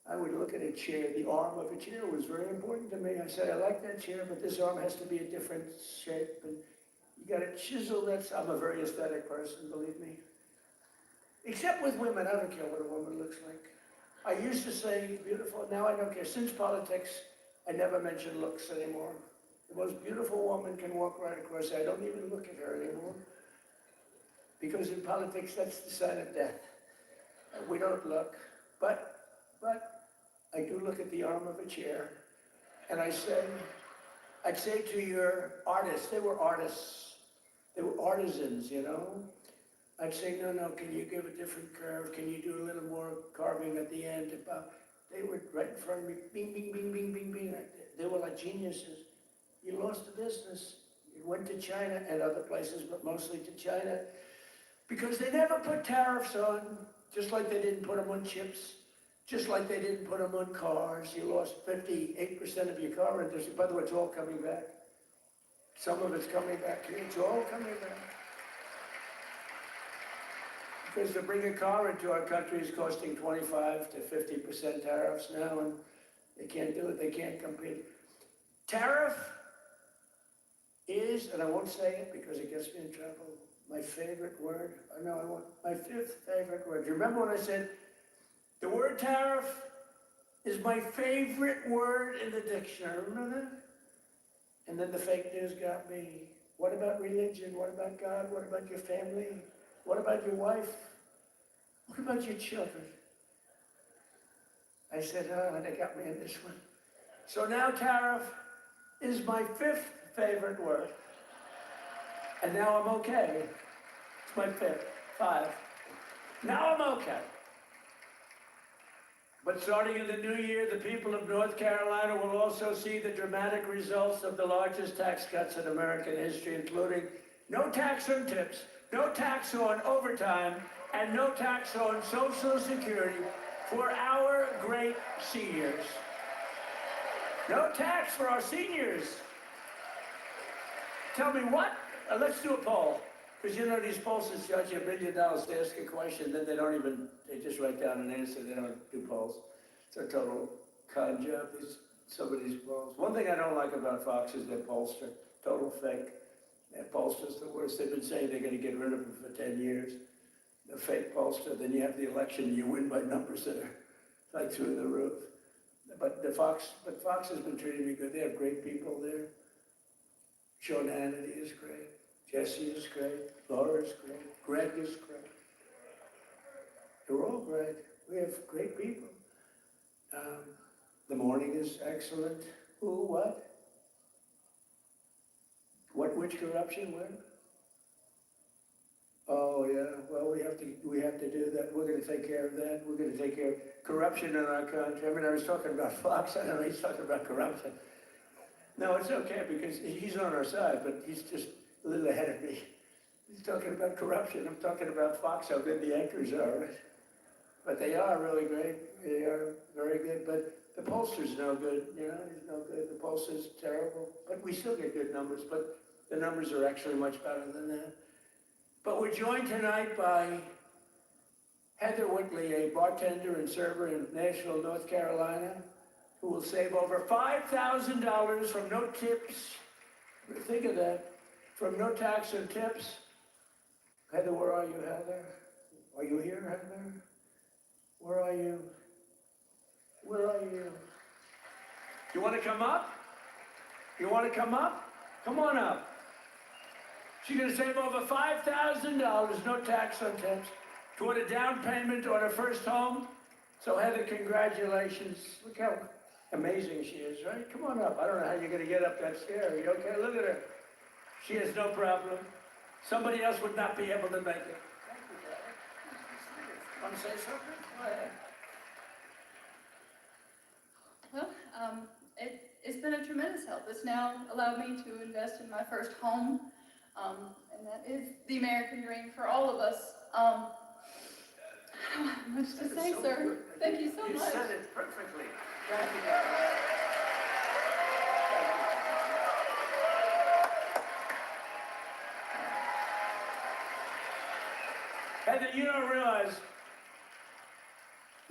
I would look at a chair. The arm of a chair was very important to me. I said, I like that chair, but this arm has to be a different shape. And you got to chisel that. I'm a very aesthetic person, believe me. Except with women, I don't care what a woman looks like. I used to say beautiful, now I don't care. Since politics, I never mention looks anymore. The most beautiful woman can walk right across. I don't even look at her anymore. Because in politics, that's the sign of death. We don't look. But I do look at the arm of a chair, and I'd say to your artists, they were artists, they were artisans, you know? I'd say, no, can you give a different curve? Can you do a little more carving at the end? They were right in front of me, bing, bing, bing, bing, bing, bing. They were like geniuses. You lost the business. You went to China and other places, but mostly to China, because they never put tariffs on, just like they didn't put them on chips, just like they didn't put them on cars. You lost 58% of your car industry. By the way, it's all coming back. Some of it's coming back here. It's all coming back. Because to bring a car into our country is costing 25 to 50% tariffs now, and they can't do it, they can't compete. Tariff is, and I won't say it because it gets me in trouble, my favorite word. I know I want my 5th favorite word. Do you remember when I said, the word tariff is my favorite word in the dictionary? Remember that? And then the fake news got me. What about religion? What about God? What about your family? What about your wife? What about your children? I said, oh, they got me in this one. So now tariff is my 5th favorite word. And now I'm okay. It's my 5th. 5. Now I'm okay. But starting in the new year, the people of North Carolina will also see the dramatic results of the largest tax cuts in American history, including no tax on tips, no tax on overtime, and no tax on Social Security for our great seniors. No tax for our seniors. Tell me what? Let's do a poll. Because you know these pollsters charge you $1 billion to ask a question, then they just write down an answer, they don't do polls. It's a total con job, some of these polls. One thing I don't like about Fox is their pollster, total fake. Their pollster's the worst. They've been saying they're going to get rid of them for 10 years. The fake pollster, then you have the election, you win by numbers that are like through the roof. But Fox has been treating me good. They have great people there. Sean Hannity is great. Jesse is great. Laura is great. Greg is great. They're all great. We have great people. The morning is excellent. Who, what? Which corruption, when? Oh, yeah, well, we have to do that. We're gonna take care of that. We're gonna take care of corruption in our country. I mean, I was talking about Fox, I don't know, he's talking about corruption. No, it's okay, because he's on our side, but he's just a little ahead of me. He's talking about corruption. I'm talking about Fox, how good the anchors are, right? But they are really great. They are very good, but the pollster's no good, you know, he's no good. The pollster's terrible, but we still get good numbers, but the numbers are actually much better than that. But we're joined tonight by Heather Whitley, a bartender and server in Nashville, North Carolina, who will save over $5,000 from no tips. Think of that, from no tax and tips. Heather, where are you, Heather? Are you here, Heather? Where are you? Where are you? You want to come up? You want to come up? Come on up. She's going to save over $5,000, no tax on tips, toward a down payment on her first home. So Heather, congratulations. Look how amazing she is, right? Come on up. I don't know how you're going to get up that stair. Are you okay? Look at her. She has no problem. Somebody else would not be able to make it. Thank you, Heather. Want to say something? Go ahead. Well, it's been a tremendous help. It's now allowed me to invest in my first home, and that is the American dream for all of us. I don't have much to say, sir. Thank you so much. You said it perfectly. Thank you. Heather, you don't realize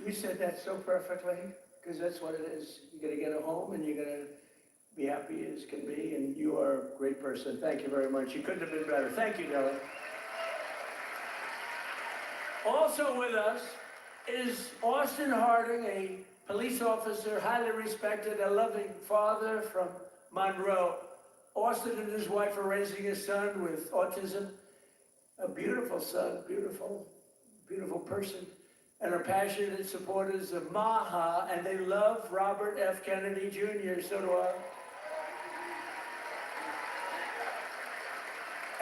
you said that so perfectly, because that's what it is. You're going to get a home and you're going to be happy as can be, and you are a great person. Thank you very much. You couldn't have been better. Thank you, Dylan. Also with us is Austin Harding, a police officer, highly respected, a loving father from Monroe. Austin and his wife are raising a son with autism. A beautiful son, beautiful, beautiful person. and are passionate supporters of MAHA, and they love Robert F. Kennedy Jr., so do I.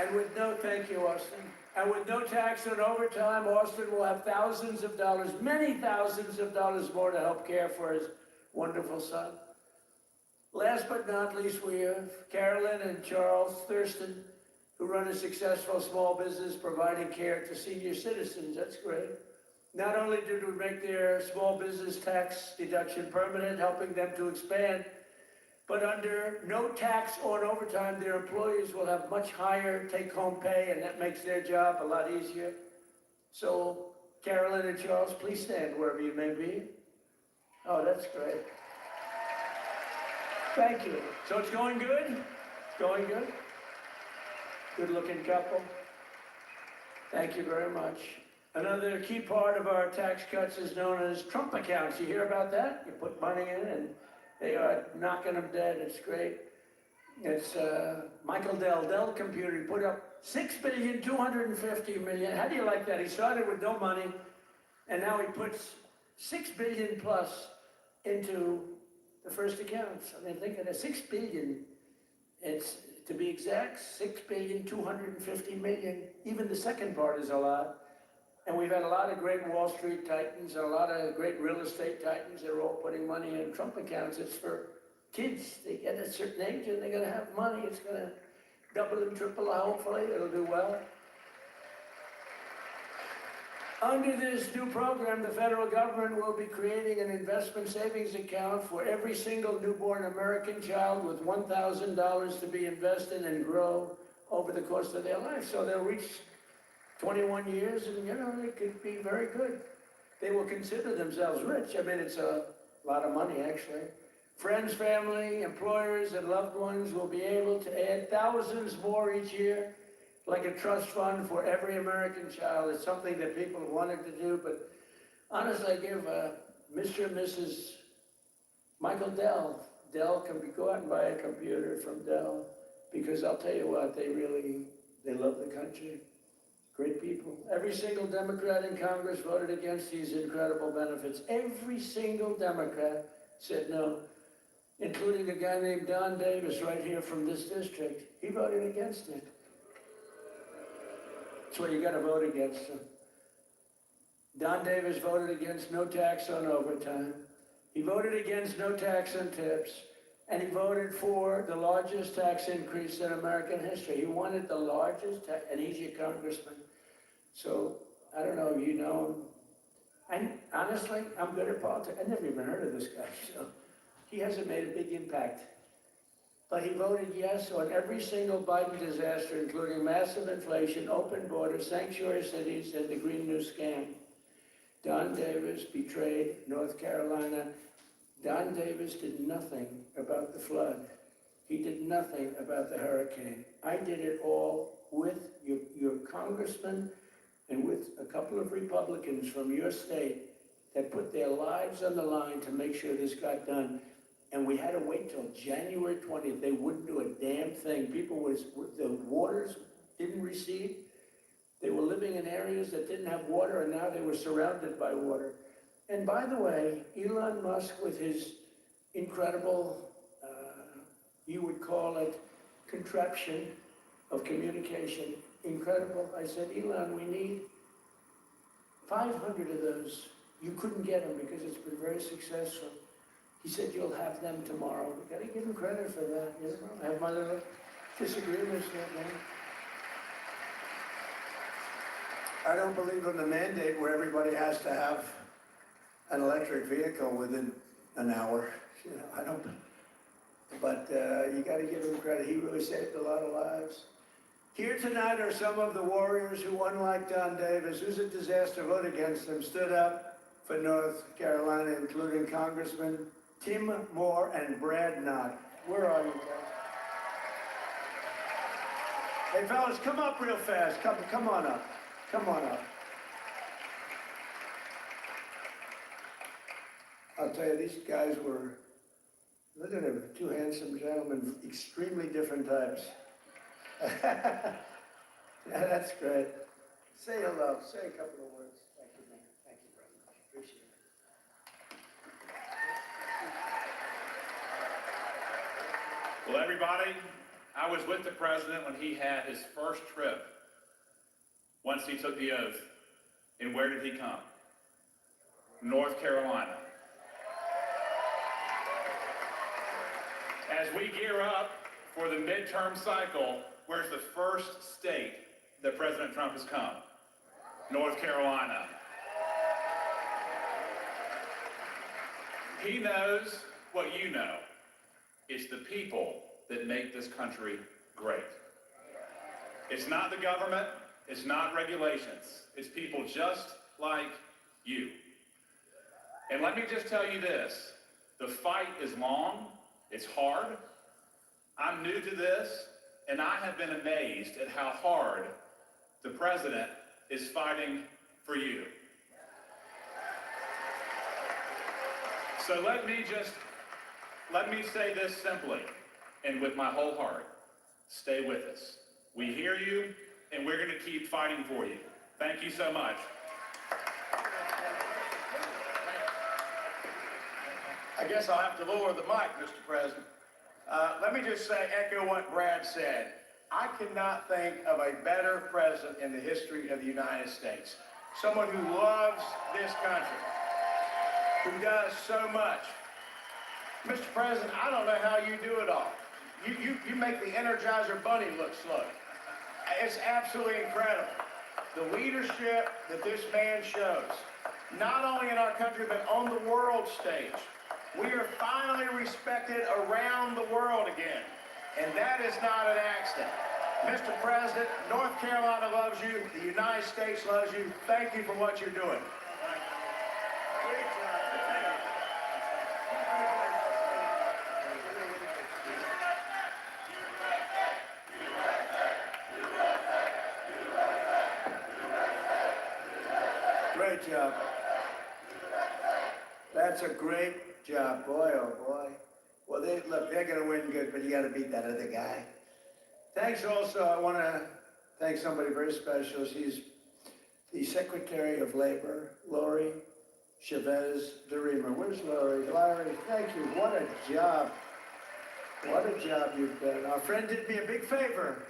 And with no, thank you, Austin. And with no tax on overtime, Austin will have thousands of dollars, many thousands of dollars more to help care for his wonderful son. Last but not least, we have Carolyn and Charles Thurston, who run a successful small business providing care to senior citizens. That's great. Not only did we make their small business tax deduction permanent, helping them to expand, but under no tax on overtime, their employees will have much higher take-home pay, and that makes their job a lot easier. So, Carolyn and Charles, please stand wherever you may be. Oh, that's great. Thank you. So it's going good? It's going good? Good-looking couple. Thank you very much. Another key part of our tax cuts is known as Trump accounts. You hear about that? You put money in and they are knocking them dead. It's great. It's Michael Dell Computer. He put up $6.25 billion. How do you like that? He started with no money, and now he puts $6 billion plus into the first accounts. I mean, think of that, $6 billion. It's, to be exact, $6.25 billion. Even the second part is a lot. And we've had a lot of great Wall Street titans and a lot of great real estate titans. They're all putting money in Trump accounts. It's for kids. They get a certain age and they're going to have money. It's going to double and triple. Hopefully, it'll do well. Under this new program, the federal government will be creating an investment savings account for every single newborn American child with $1,000 to be invested and grow over the course of their life. So they'll reach 21 years and, you know, they could be very good. They will consider themselves rich. I mean, it's a lot of money, actually. Friends, family, employers, and loved ones will be able to add thousands more each year, like a trust fund for every American child. It's something that people have wanted to do, but honestly, I give Mr. and Mrs. Michael Dell. Dell can go out and buy a computer from Dell, because I'll tell you what, they love the country. Great people. Every single Democrat in Congress voted against these incredible benefits. Every single Democrat said no, including a guy named Don Davis right here from this district. He voted against it. That's why you got to vote against them. Don Davis voted against no tax on overtime. He voted against no tax on tips. And he voted for the largest tax increase in American history. He wanted the largest tax, and he's your congressman. So, I don't know if you know him. Honestly, I'm good at politics. I never even heard of this guy, so he hasn't made a big impact. But he voted yes on every single Biden disaster, including massive inflation, open borders, sanctuary cities, and the Green New Scam. Don Davis betrayed North Carolina. Don Davis did nothing about the flood. He did nothing about the hurricane. I did it all with your congressman and with a couple of Republicans from your state that put their lives on the line to make sure this got done. And we had to wait till January 20th. They wouldn't do a damn thing. The waters didn't recede. They were living in areas that didn't have water, and now they were surrounded by water. And by the way, Elon Musk, with his incredible, you would call it contraption of communication, incredible. I said, Elon, we need 500 of those. You couldn't get them because it's been very successful. He said, you'll have them tomorrow. We got to give him credit for that. You know? I have my little disagreements with that. I don't believe in the mandate where everybody has to have an electric vehicle within an hour. You know, I don't. But you got to give him credit. He really saved a lot of lives. Here tonight are some of the warriors who, unlike Don Davis, who's a disaster vote against him, stood up for North Carolina, including Congressman Tim Moore and Brad Knott. Where are you guys? Hey, fellas, come up real fast. Come on up. Come on up. I'll tell you, these guys were, look at them, two handsome gentlemen, extremely different types. Yeah, that's great. Say hello, say a couple of words. Thank you, man. Thank you very much. Well, everybody, I was with the president when he had his first trip, once he took the oath. And where did he come? North Carolina. As we gear up for the midterm cycle, where's the first state that President Trump has come? North Carolina. He knows what you know. It's the people that make this country great. It's not the government, it's not regulations, it's people just like you. And let me just tell you this, the fight is long, it's hard. I'm new to this, and I have been amazed at how hard the president is fighting for you. So let me say this simply and with my whole heart. Stay with us. We hear you, and we're going to keep fighting for you. Thank you so much. I guess I'll have to lower the mic, Mr. President. Let me just say, echo what Brad said. I cannot think of a better president in the history of the United States. Someone who loves this country, who does so much. Mr. President, I don't know how you do it all. You make the Energizer Bunny look slow. It's absolutely incredible. The leadership that this man shows, not only in our country, but on the world stage. We are finally respected around the world again, and that is not an accident. Mr. President, North Carolina loves you, the United States loves you. Thank you for what you're doing. Great job. That's a great job, boy, oh boy. Well, they're gonna win good, but you gotta beat that other guy. Thanks also, I wanna thank somebody very special. She's the Secretary of Labor, Lori Chavez DeRemer. Where's Lori? Larry, thank you, what a job. What a job you've done. Our friend did me a big favor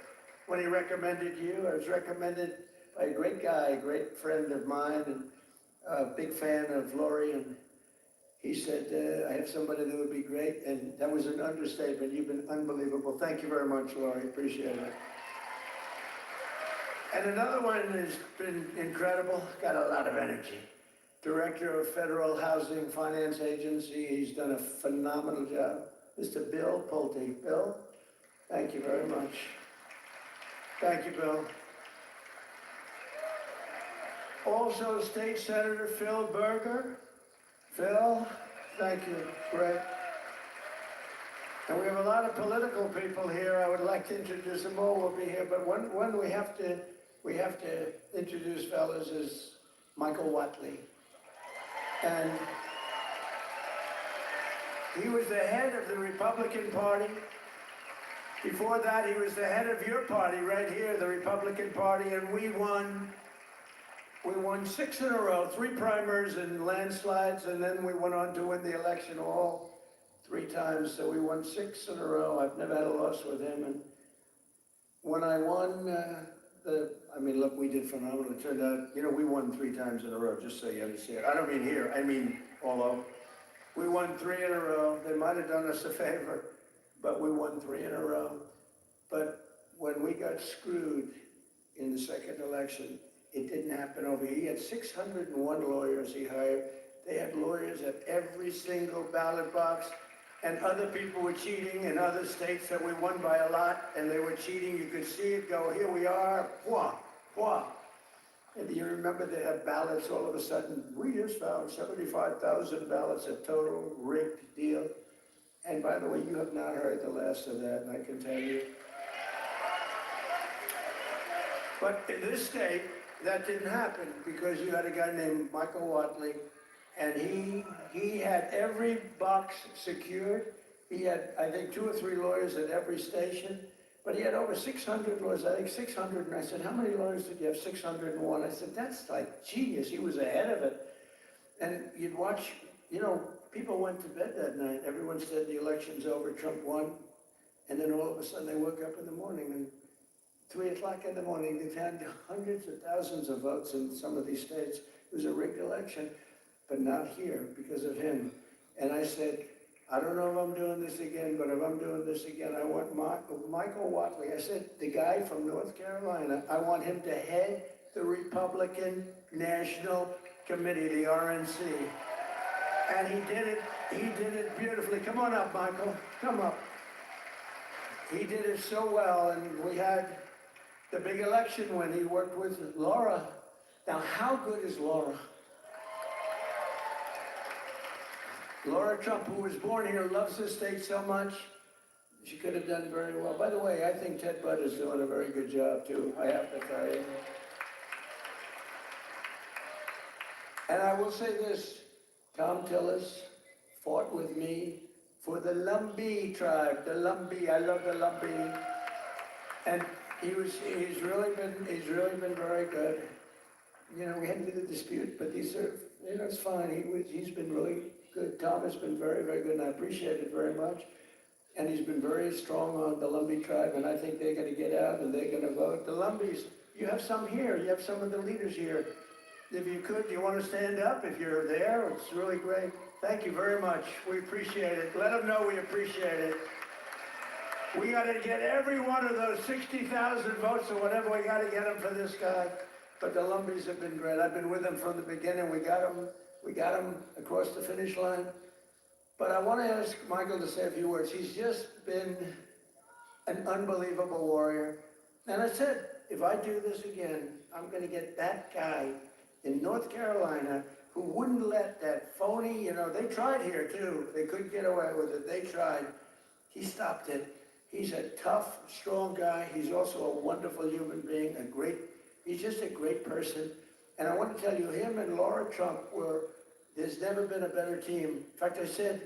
when he recommended you. I was recommended by a great guy, a great friend of mine, and a big fan of Lori, and he said, I have somebody that would be great, and that was an understatement. You've been unbelievable. Thank you very much, Lori. Appreciate it. And another one has been incredible, got a lot of energy. Director of Federal Housing Finance Agency. He's done a phenomenal job. Mr. Bill Pulte. Bill, thank you very much. Thank you, Bill. Also, State Senator Phil Berger. Phil, thank you, great. And we have a lot of political people here. I would like to introduce them all. Will be here, but one we have to introduce, fellas, is Michael Watley. And he was the head of the Republican Party. Before that, he was the head of your party right here, the Republican Party, and we won 6 in a row, 3 primaries and landslides, and then we went on to win the election all 3 times, so we won 6 in a row. I've never had a loss with him, and when I won look, we did phenomenal. It turned out, we won 3 times in a row, just so you understand. I don't mean here, I mean all over. We won 3 in a row. They might have done us a favor, but we won 3 in a row. But when we got screwed in the second election, it didn't happen over here. He had 601 lawyers he hired. They had lawyers at every single ballot box, and other people were cheating in other states that we won by a lot, and they were cheating. You could see it go, here we are, wah, wah. And do you remember they had ballots all of a sudden? We just found 75,000 ballots, a total rigged deal. And by the way, you have not heard the last of that, and I can tell you. But in this state, that didn't happen because you had a guy named Michael Watley, and he had every box secured. He had, I think, 2 or 3 lawyers at every station, but he had over 600 lawyers, I think 600, and I said, how many lawyers did you have? 601. I said, that's like genius. He was ahead of it. And you'd watch, people went to bed that night. Everyone said the election's over, Trump won. And then all of a sudden they woke up in the morning and 3 o'clock in the morning, they've had hundreds of thousands of votes in some of these states. It was a rigged election, but not here because of him. And I said, I don't know if I'm doing this again, but if I'm doing this again, I want Michael Watley. I said, the guy from North Carolina, I want him to head the Republican National Committee, the RNC. And he did it beautifully. Come on up, Michael, come up. He did it so well, and we had the big election when he worked with Laura. Now, how good is Laura? Laura Trump, who was born here, loves this state so much. She could have done very well. By the way, I think Ted Budd is doing a very good job, too, I have to tell you. And I will say this, Tom Tillis fought with me for the Lumbee tribe, the Lumbee. I love the Lumbee. And he's really been very good. You know, we had a little dispute, but these are, you know, it's fine. He's been really good. Tom has been very, very good, and I appreciate it very much. And he's been very strong on the Lumbee tribe, and I think they're going to get out and they're going to vote. The Lumbees, you have some here. You have some of the leaders here. If you could, do you want to stand up if you're there? It's really great. Thank you very much. We appreciate it. Let them know we appreciate it. We got to get every one of those 60,000 votes or whatever. We got to get them for this guy. But the Lumbees have been great. I've been with them from the beginning. We got them across the finish line. But I want to ask Michael to say a few words. He's just been an unbelievable warrior. And I said, if I do this again, I'm going to get that guy in North Carolina who wouldn't let that phony, you know, they tried here too. They couldn't get away with it. They tried. He stopped it. He's a tough, strong guy. He's also a wonderful human being, he's just a great person. And I want to tell you, him and Laura Trump there's never been a better team. In fact, I said,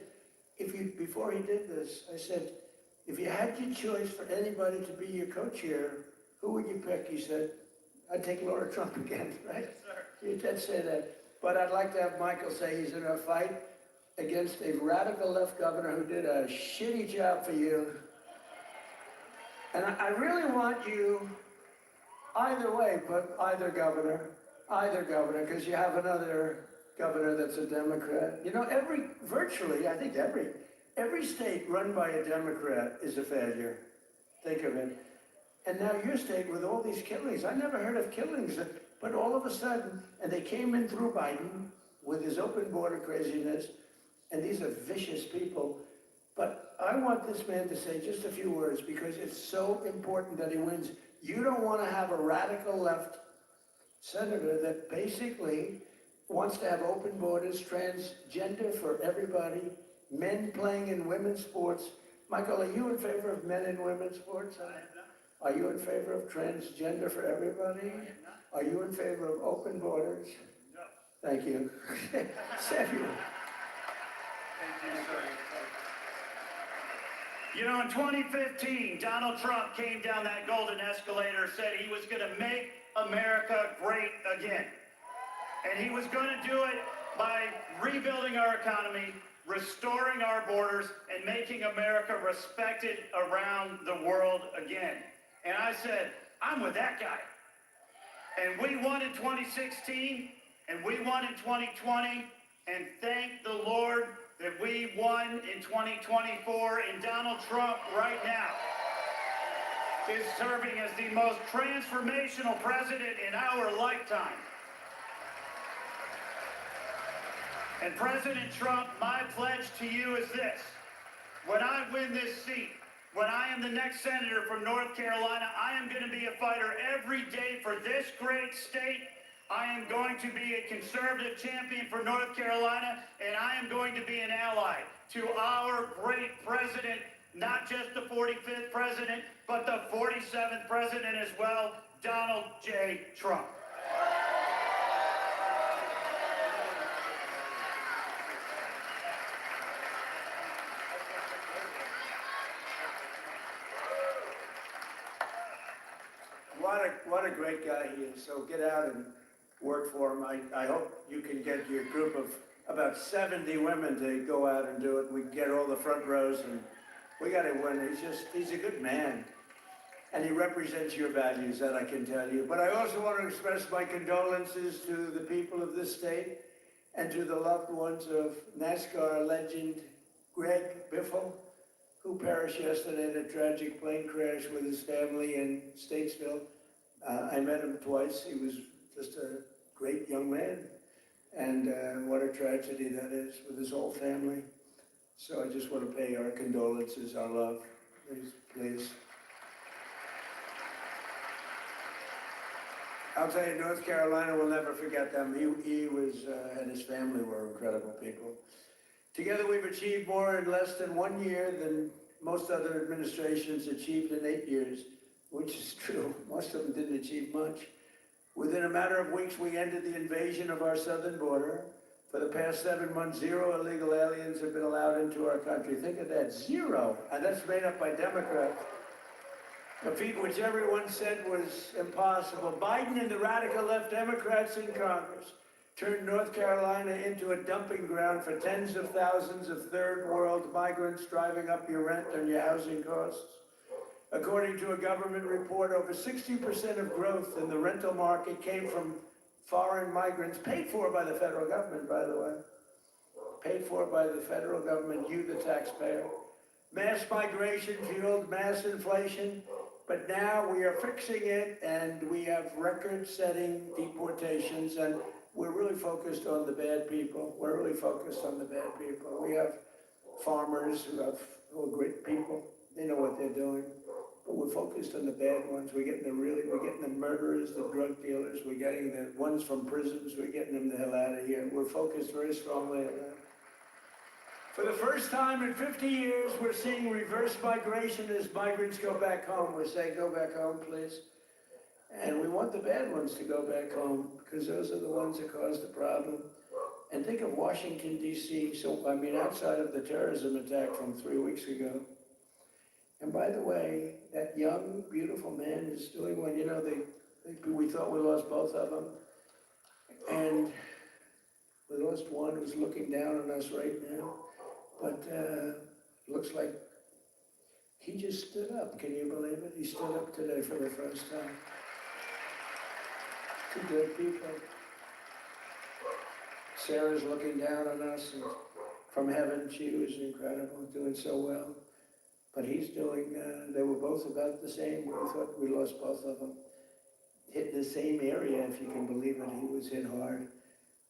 before he did this, I said, if you had your choice for anybody to be your co-chair, who would you pick? He said, I'd take Laura Trump again, right? Yes, sir. He did say that. But I'd like to have Michael say he's in a fight against a radical left governor who did a shitty job for you. And I really want you, either way, but either governor, because you have another governor that's a Democrat. You know, virtually, I think every state run by a Democrat is a failure. Think of it. And now your state with all these killings, I never heard of killings, but all of a sudden, and they came in through Biden with his open border craziness, and these are vicious people. But I want this man to say just a few words because it's so important that he wins. You don't want to have a radical left senator that basically wants to have open borders, transgender for everybody, men playing in women's sports. Michael, are you in favor of men in women's sports? Are you in favor of transgender for everybody? Are you in favor of open borders? No. Thank you. Samuel. Thank you, sir. You know, in 2015, Donald Trump came down that golden escalator, said he was going to make America great again. And he was going to do it by rebuilding our economy, restoring our borders, and making America respected around the world again. And I said, I'm with that guy. And we won in 2016, and we won in 2020, and thank the Lord that we won in 2024, and Donald Trump right now is serving as the most transformational president in our lifetime. And President Trump, my pledge to you is this. When I win this seat, when I am the next senator from North Carolina, I am going to be a fighter every day for this great state. I am going to be a conservative champion for North Carolina, and I am going to be an ally to our great president, not just the 45th president, but the 47th president as well, Donald J. Trump. What a great guy he is. So get out and work for him. I hope you can get your group of about 70 women to go out and do it. We can get all the front rows and We gotta win. He's a good man. And he represents your values, that I can tell you. But I also want to express my condolences to the people of this state and to the loved ones of NASCAR legend Greg Biffle, who perished yesterday in a tragic plane crash with his family in Statesville. I met him twice. He was just a great young man. And what a tragedy that is with his whole family. So I just want to pay our condolences, our love. Please. I'll tell you, North Carolina will never forget them. He and his family were incredible people. Together we've achieved more in less than 1 year than most other administrations achieved in 8 years, which is true. Most of them didn't achieve much. Within a matter of weeks, we ended the invasion of our southern border. For the past 7 months, 0 illegal aliens have been allowed into our country. Think of that, 0. And that's made up by Democrats. A feat which everyone said was impossible. Biden and the radical left Democrats in Congress turned North Carolina into a dumping ground for tens of thousands of third world migrants, driving up your rent and your housing costs. According to a government report, over 60% of growth in the rental market came from foreign migrants, paid for by the federal government, by the way. Paid for by the federal government, you the taxpayer. Mass migration fueled mass inflation. But now we are fixing it, and we have record-setting deportations, and we're really focused on the bad people. We're really focused on the bad people. We have farmers who are great people. They know what they're doing. But we're focused on the bad ones. We're getting the murderers, the drug dealers. We're getting the ones from prisons. We're getting them the hell out of here. We're focused very strongly on that. For the first time in 50 years, we're seeing reverse migration as migrants go back home. We're saying, go back home, please. And we want the bad ones to go back home, because those are the ones that caused the problem. And think of Washington, D.C. Outside of the terrorism attack from 3 weeks ago. And by the way, that young, beautiful man is doing one. You know, we thought we lost both of them. And we lost one who's looking down on us right now. But it looks like he just stood up. Can you believe it? He stood up today for the first time. Two good people. Sarah's looking down on us, and from heaven, she was incredible, doing so well. But he's doing, they were both about the same. We thought we lost both of them. Hit the same area, if you can believe it. He was hit hard.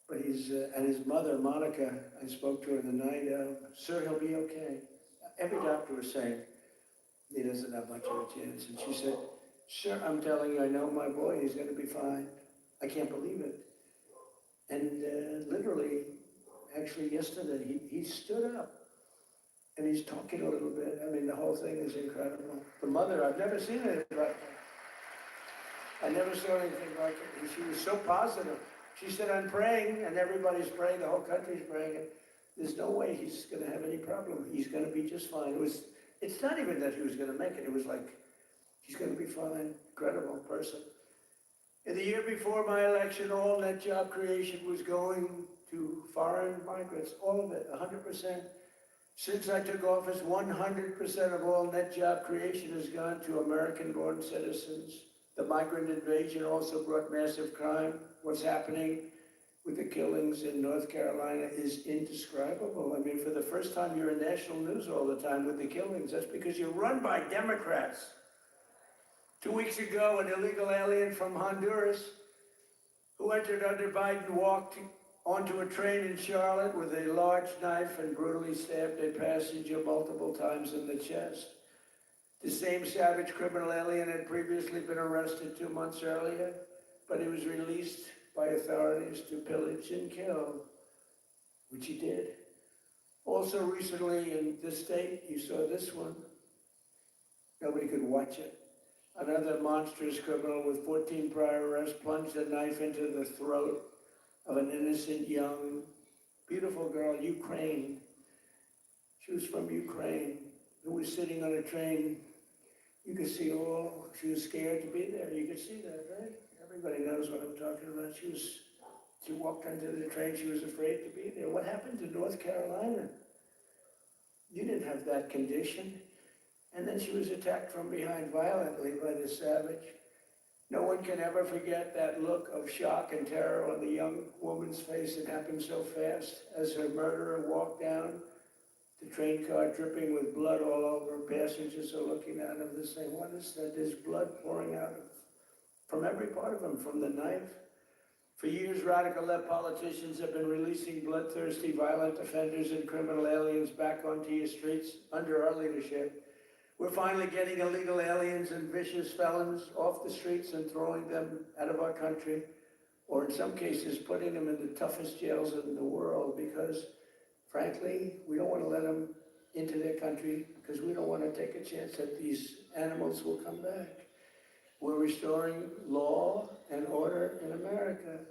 But and his mother, Monica, I spoke to her in the night, sir, he'll be okay. Every doctor was saying, he doesn't have much of a chance. And she said, sir, I'm telling you, I know my boy, he's going to be fine. I can't believe it. And literally, actually yesterday, he stood up. And he's talking a little bit. I mean, the whole thing is incredible. The mother, I've never seen anything like that. I never saw anything like it. And she was so positive. She said, I'm praying, and everybody's praying, the whole country's praying. And there's no way he's going to have any problem. He's going to be just fine. It's not even that he was going to make it. It was like, he's going to be fine. Incredible person. In the year before my election, all net job creation was going to foreign migrants. All of it, 100%. Since I took office, 100% of all net job creation has gone to American-born citizens. The migrant invasion also brought massive crime. What's happening with the killings in North Carolina is indescribable. I mean, for the first time, you're in national news all the time with the killings. That's because you're run by Democrats. 2 weeks ago, an illegal alien from Honduras who entered under Biden walked onto a train in Charlotte with a large knife and brutally stabbed a passenger multiple times in the chest. The same savage criminal alien had previously been arrested 2 months earlier, but he was released by authorities to pillage and kill, which he did. Also recently in this state, you saw this one. Nobody could watch it. Another monstrous criminal with 14 prior arrests plunged a knife into the throat of an innocent, young, beautiful girl, Ukraine. She was from Ukraine, who was sitting on a train. You could see she was scared to be there. You could see that, right? Everybody knows what I'm talking about. She walked onto the train, she was afraid to be there. What happened to North Carolina? You didn't have that condition. and then she was attacked from behind violently by this savage. No one can ever forget that look of shock and terror on the young woman's face. It happened so fast as her murderer walked down the train car, dripping with blood all over. Passengers are looking at him. This thing, what is that? There's blood pouring out from every part of him, from the knife. For years, radical left politicians have been releasing bloodthirsty, violent offenders and criminal aliens back onto your streets under our leadership. We're finally getting illegal aliens and vicious felons off the streets and throwing them out of our country, or in some cases, putting them in the toughest jails in the world because, frankly, we don't want to let them into their country because we don't want to take a chance that these animals will come back. We're restoring law and order in America.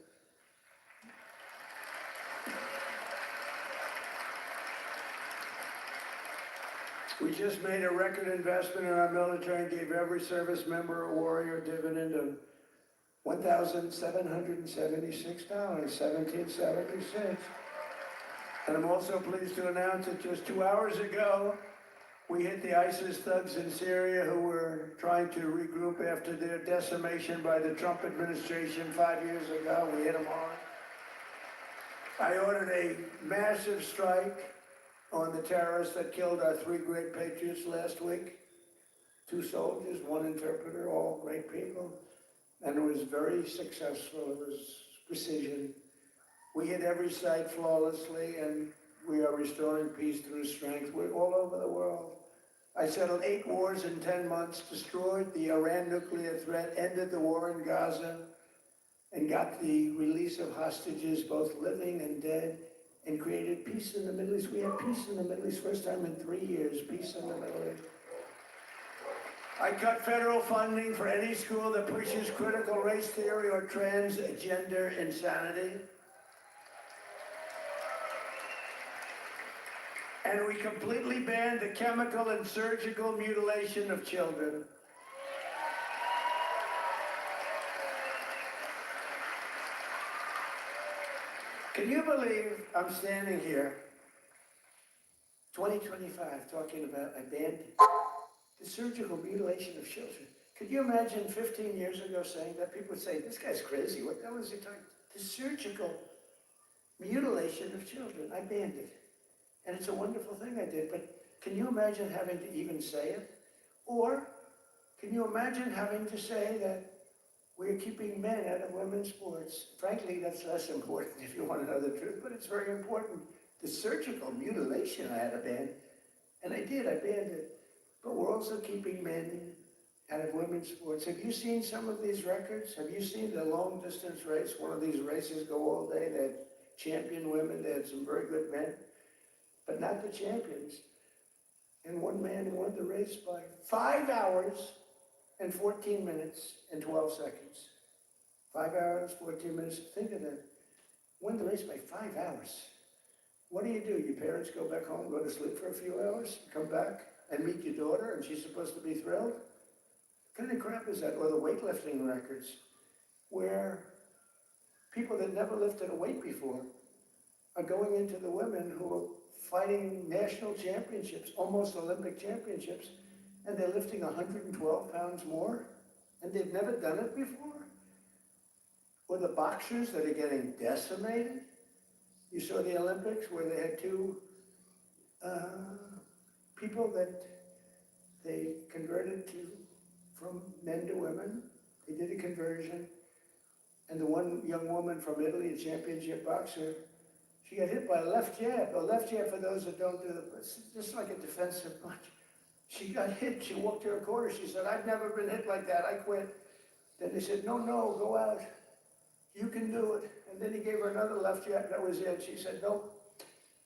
We just made a record investment in our military and gave every service member a warrior dividend of $1,776, 1776. And I'm also pleased to announce that just 2 hours ago, we hit the ISIS thugs in Syria who were trying to regroup after their decimation by the Trump administration 5 years ago. We hit them hard. I ordered a massive strike on the terrorists that killed our 3 great patriots last week. 2 soldiers, 1 interpreter, all great people. And it was very successful. It was precision. We hit every site flawlessly, and we are restoring peace through strength. We're all over the world. I settled 8 wars in 10 months, destroyed the Iran nuclear threat, ended the war in Gaza, and got the release of hostages, both living and dead, and created peace in the Middle East. We had peace in the Middle East, first time in 3 years, peace in the Middle East. I cut federal funding for any school that pushes critical race theory or transgender insanity. And we completely banned the chemical and surgical mutilation of children. Can you believe I'm standing here, 2025, talking about I banned the surgical mutilation of children? Could you imagine 15 years ago saying that? People would say, this guy's crazy, what the hell is he talking? The surgical mutilation of children, I banned it. And it's a wonderful thing I did, but can you imagine having to even say it? Or can you imagine having to say that we're keeping men out of women's sports? Frankly, that's less important if you want to know the truth, but it's very important. The surgical mutilation I had to ban, and I did, I banned it. But we're also keeping men out of women's sports. Have you seen some of these records? Have you seen the long distance race? One of these races go all day. They had champion women, they had some very good men, but not the champions. And one man won the race by 5 hours and 14 minutes and 12 seconds. 5 hours, 14 minutes, think of that. Won the race by 5 hours. What do? Your parents go back home, go to sleep for a few hours, come back and meet your daughter, and she's supposed to be thrilled? What kind of crap is that? Or the weightlifting records, where people that never lifted a weight before are going into the women who are fighting national championships, almost Olympic championships, and they're lifting 112 pounds more, and they've never done it before? Or the boxers that are getting decimated? You saw the Olympics where they had 2 people that they converted from men to women. They did a conversion. And the one young woman from Italy, a championship boxer, she got hit by a left jab. A left jab, for those that don't do it's just like a defensive punch. She got hit, she walked to her corner, she said, I've never been hit like that, I quit. Then they said, no, go out, you can do it. And then he gave her another left jab, that was it. She said, no,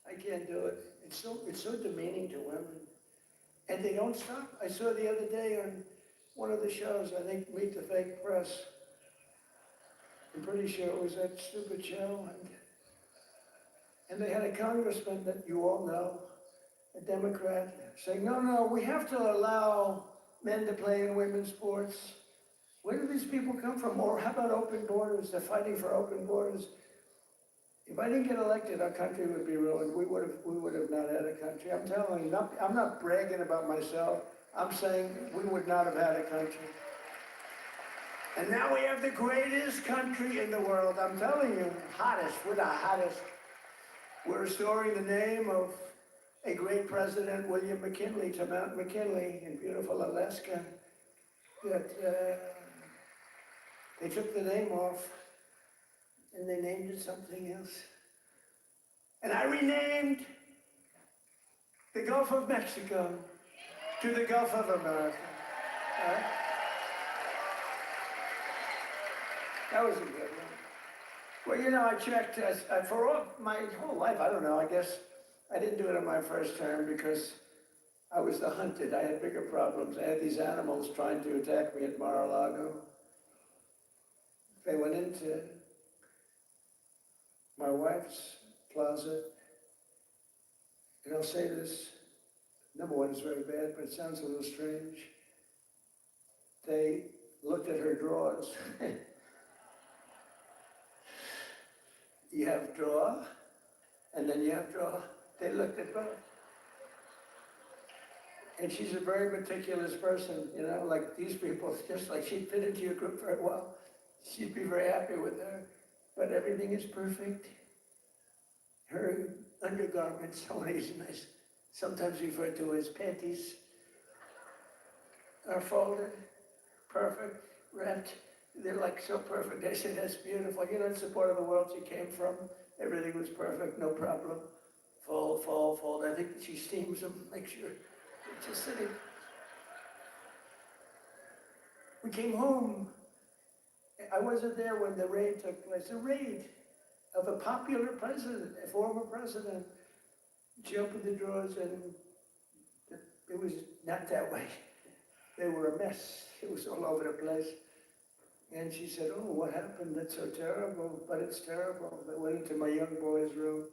I can't do it. It's so demeaning to women. And they don't stop. I saw the other day on one of the shows, I think Meet the Fake Press. I'm pretty sure it was that stupid show. And they had a congressman that you all know, a Democrat, saying, no, we have to allow men to play in women's sports. Where do these people come from? Or how about open borders? They're fighting for open borders. If I didn't get elected, our country would be ruined. We would have not had a country. I'm telling you, I'm not bragging about myself. I'm saying we would not have had a country. And now we have the greatest country in the world. I'm telling you, hottest. We're the hottest. We're restoring the name of a great president, William McKinley, to Mount McKinley in beautiful Alaska. That they took the name off and they named it something else. And I renamed the Gulf of Mexico to the Gulf of America. That was a good one. Well, you know, I checked for all my whole life. I don't know. I guess I didn't do it in my first term because I was the hunted. I had bigger problems. I had these animals trying to attack me at Mar-a-Lago. They went into my wife's closet, and I'll say this. Number one, it's very bad, but it sounds a little strange. They looked at her drawers. You have drawer, and then you have drawer. They looked at both. And she's a very meticulous person, you know, like these people, just like she'd fit into your group very well. She'd be very happy with her, but everything is perfect. Her undergarments, sometimes referred to as panties, are folded, perfect, wrapped. They're like so perfect. They said, that's beautiful. You know, it's the part of the world she came from. Everything was perfect, no problem. Fold, fold, fold. I think she steams them, make sure they're just sitting. We came home. I wasn't there when the raid took place. A raid of a popular president, a former president. She opened the drawers and it was not that way. They were a mess. It was all over the place. And she said, oh, what happened? That's so terrible, but it's terrible. They went into my young boy's room.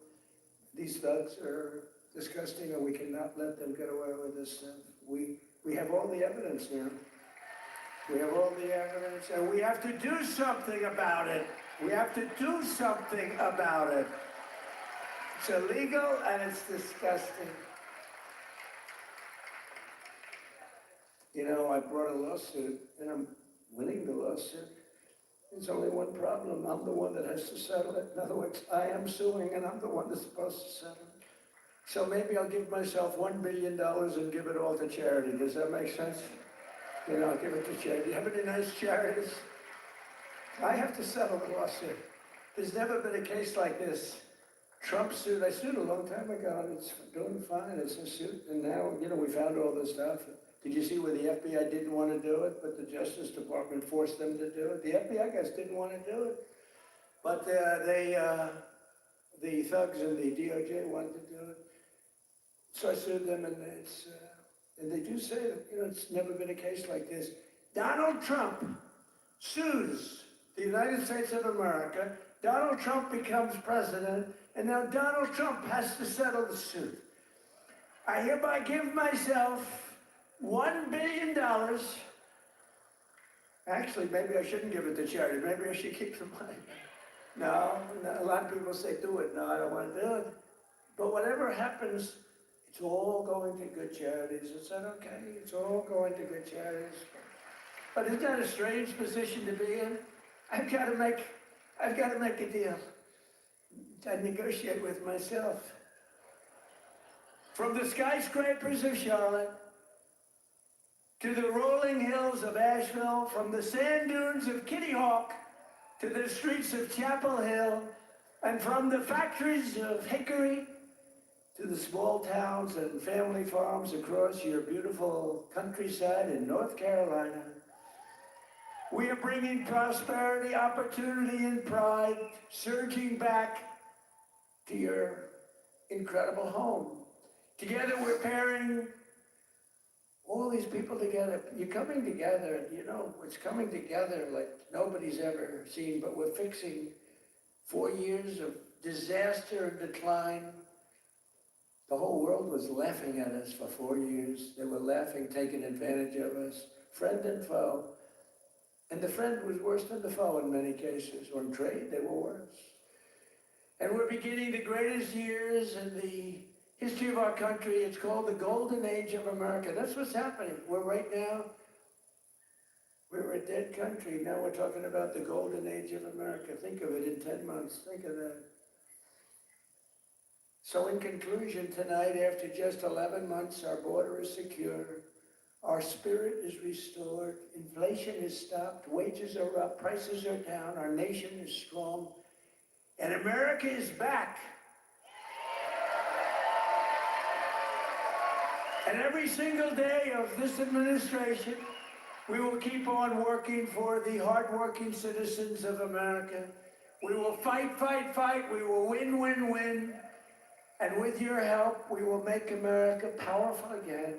These thugs are disgusting, and we cannot let them get away with this stuff. We have all the evidence now. We have all the evidence, and we have to do something about it. We have to do something about it. It's illegal, and it's disgusting. You know, I brought a lawsuit, and I'm winning the lawsuit. There's only one problem. I'm the one that has to settle it. In other words, I am suing, and I'm the one that's supposed to settle it. So maybe I'll give myself $1 billion and give it all to charity. Does that make sense? You know, I'll give it to charity. Have any nice charities? I have to settle the lawsuit. There's never been a case like this. Trump sued. I sued a long time ago, and it's doing fine. It's a suit. And now, you know, we found all this stuff. Did you see where the FBI didn't want to do it, but the Justice Department forced them to do it? The FBI guys didn't want to do it, but the thugs and the DOJ wanted to do it. So I sued them, and and they do say that, you know, it's never been a case like this. Donald Trump sues the United States of America. Donald Trump becomes president, and now Donald Trump has to settle the suit. I hereby give myself $1 billion. Actually, maybe I shouldn't give it to charity. Maybe I should keep the money. No, a lot of people say, do it. No, I don't want to do it. But whatever happens, it's all going to good charities. I said, okay, it's all going to good charities. But isn't that a strange position to be in? I've got to make a deal. I negotiate with myself. From the skyscrapers of Charlotte, to the rolling hills of Asheville, from the sand dunes of Kitty Hawk to the streets of Chapel Hill, and from the factories of Hickory to the small towns and family farms across your beautiful countryside in North Carolina, we are bringing prosperity, opportunity, and pride surging back to your incredible home. Together we're pairing all these people together. You're coming together, you know, it's coming together like nobody's ever seen, but we're fixing 4 years of disaster and decline. The whole world was laughing at us for 4 years. They were laughing, taking advantage of us, friend and foe. And the friend was worse than the foe in many cases. On trade, they were worse. And we're beginning the greatest years in the history of our country. It's called the Golden Age of America. That's what's happening. We're a dead country. Now we're talking about the Golden Age of America. Think of it in 10 months. Think of that. So in conclusion, tonight, after just 11 months, our border is secure. Our spirit is restored. Inflation is stopped. Wages are up. Prices are down. Our nation is strong. And America is back. And every single day of this administration, we will keep on working for the hardworking citizens of America. We will fight, fight, fight. We will win, win, win. And with your help, we will make America powerful again.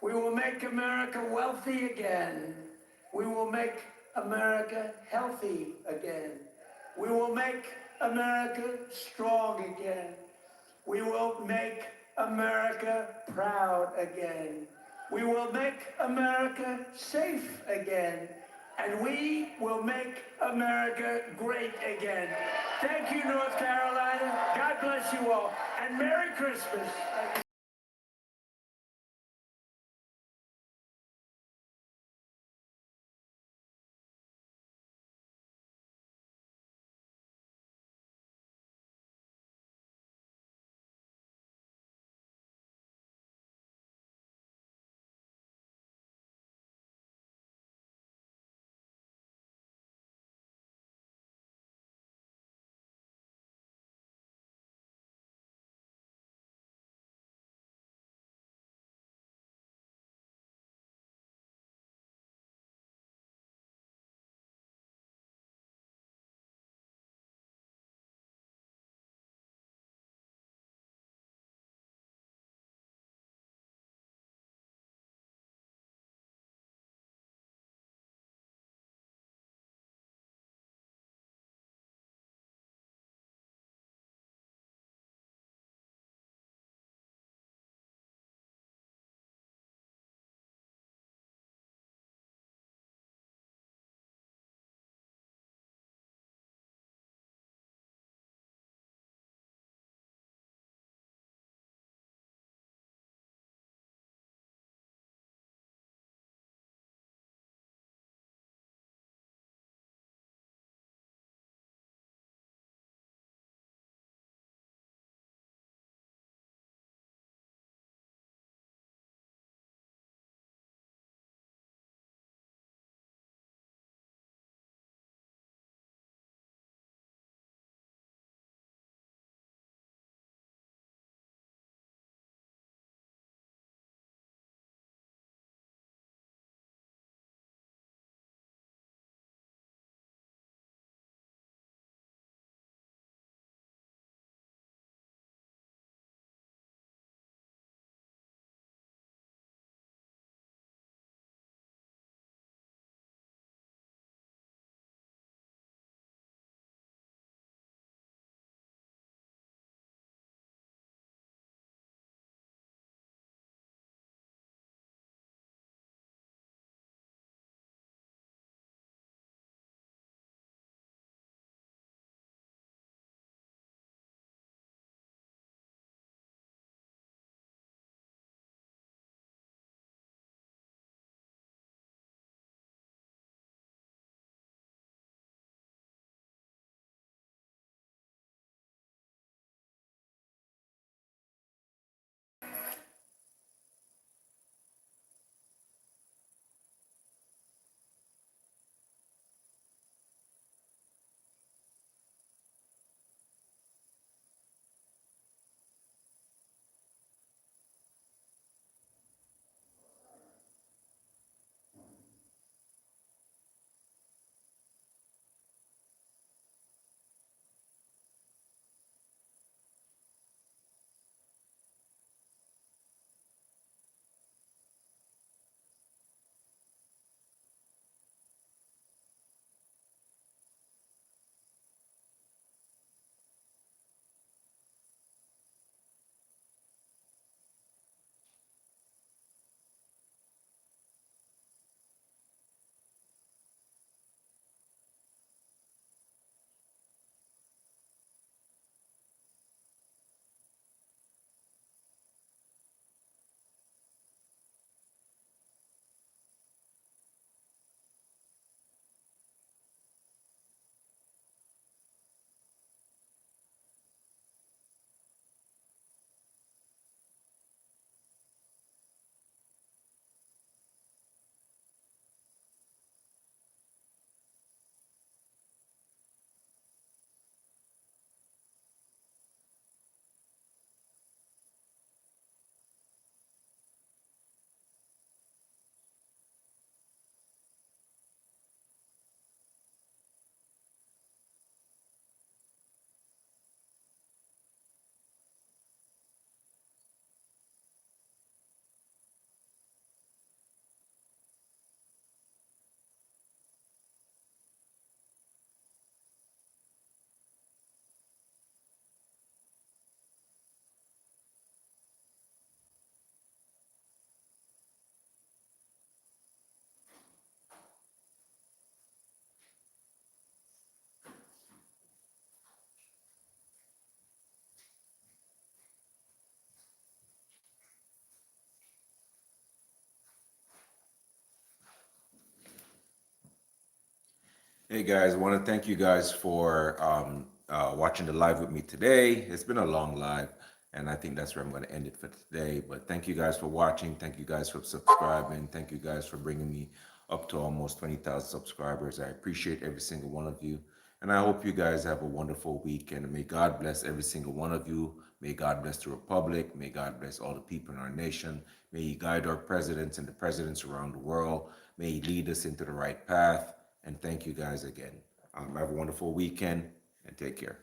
We will make America wealthy again. We will make America healthy again. We will make America strong again. We will make America proud again. We will make America safe again. And we will make America great again. Thank you, North Carolina. God bless you all. And Merry Christmas. Hey guys, I want to thank you guys for watching the live with me today. It's been a long live, and I think that's where I'm going to end it for today. But thank you guys for watching. Thank you guys for subscribing. Thank you guys for bringing me up to almost 20,000 subscribers. I appreciate every single one of you. And I hope you guys have a wonderful week. And may God bless every single one of you. May God bless the Republic. May God bless all the people in our nation. May He guide our presidents and the presidents around the world. May He lead us into the right path. And thank you guys again. Have a wonderful weekend and take care.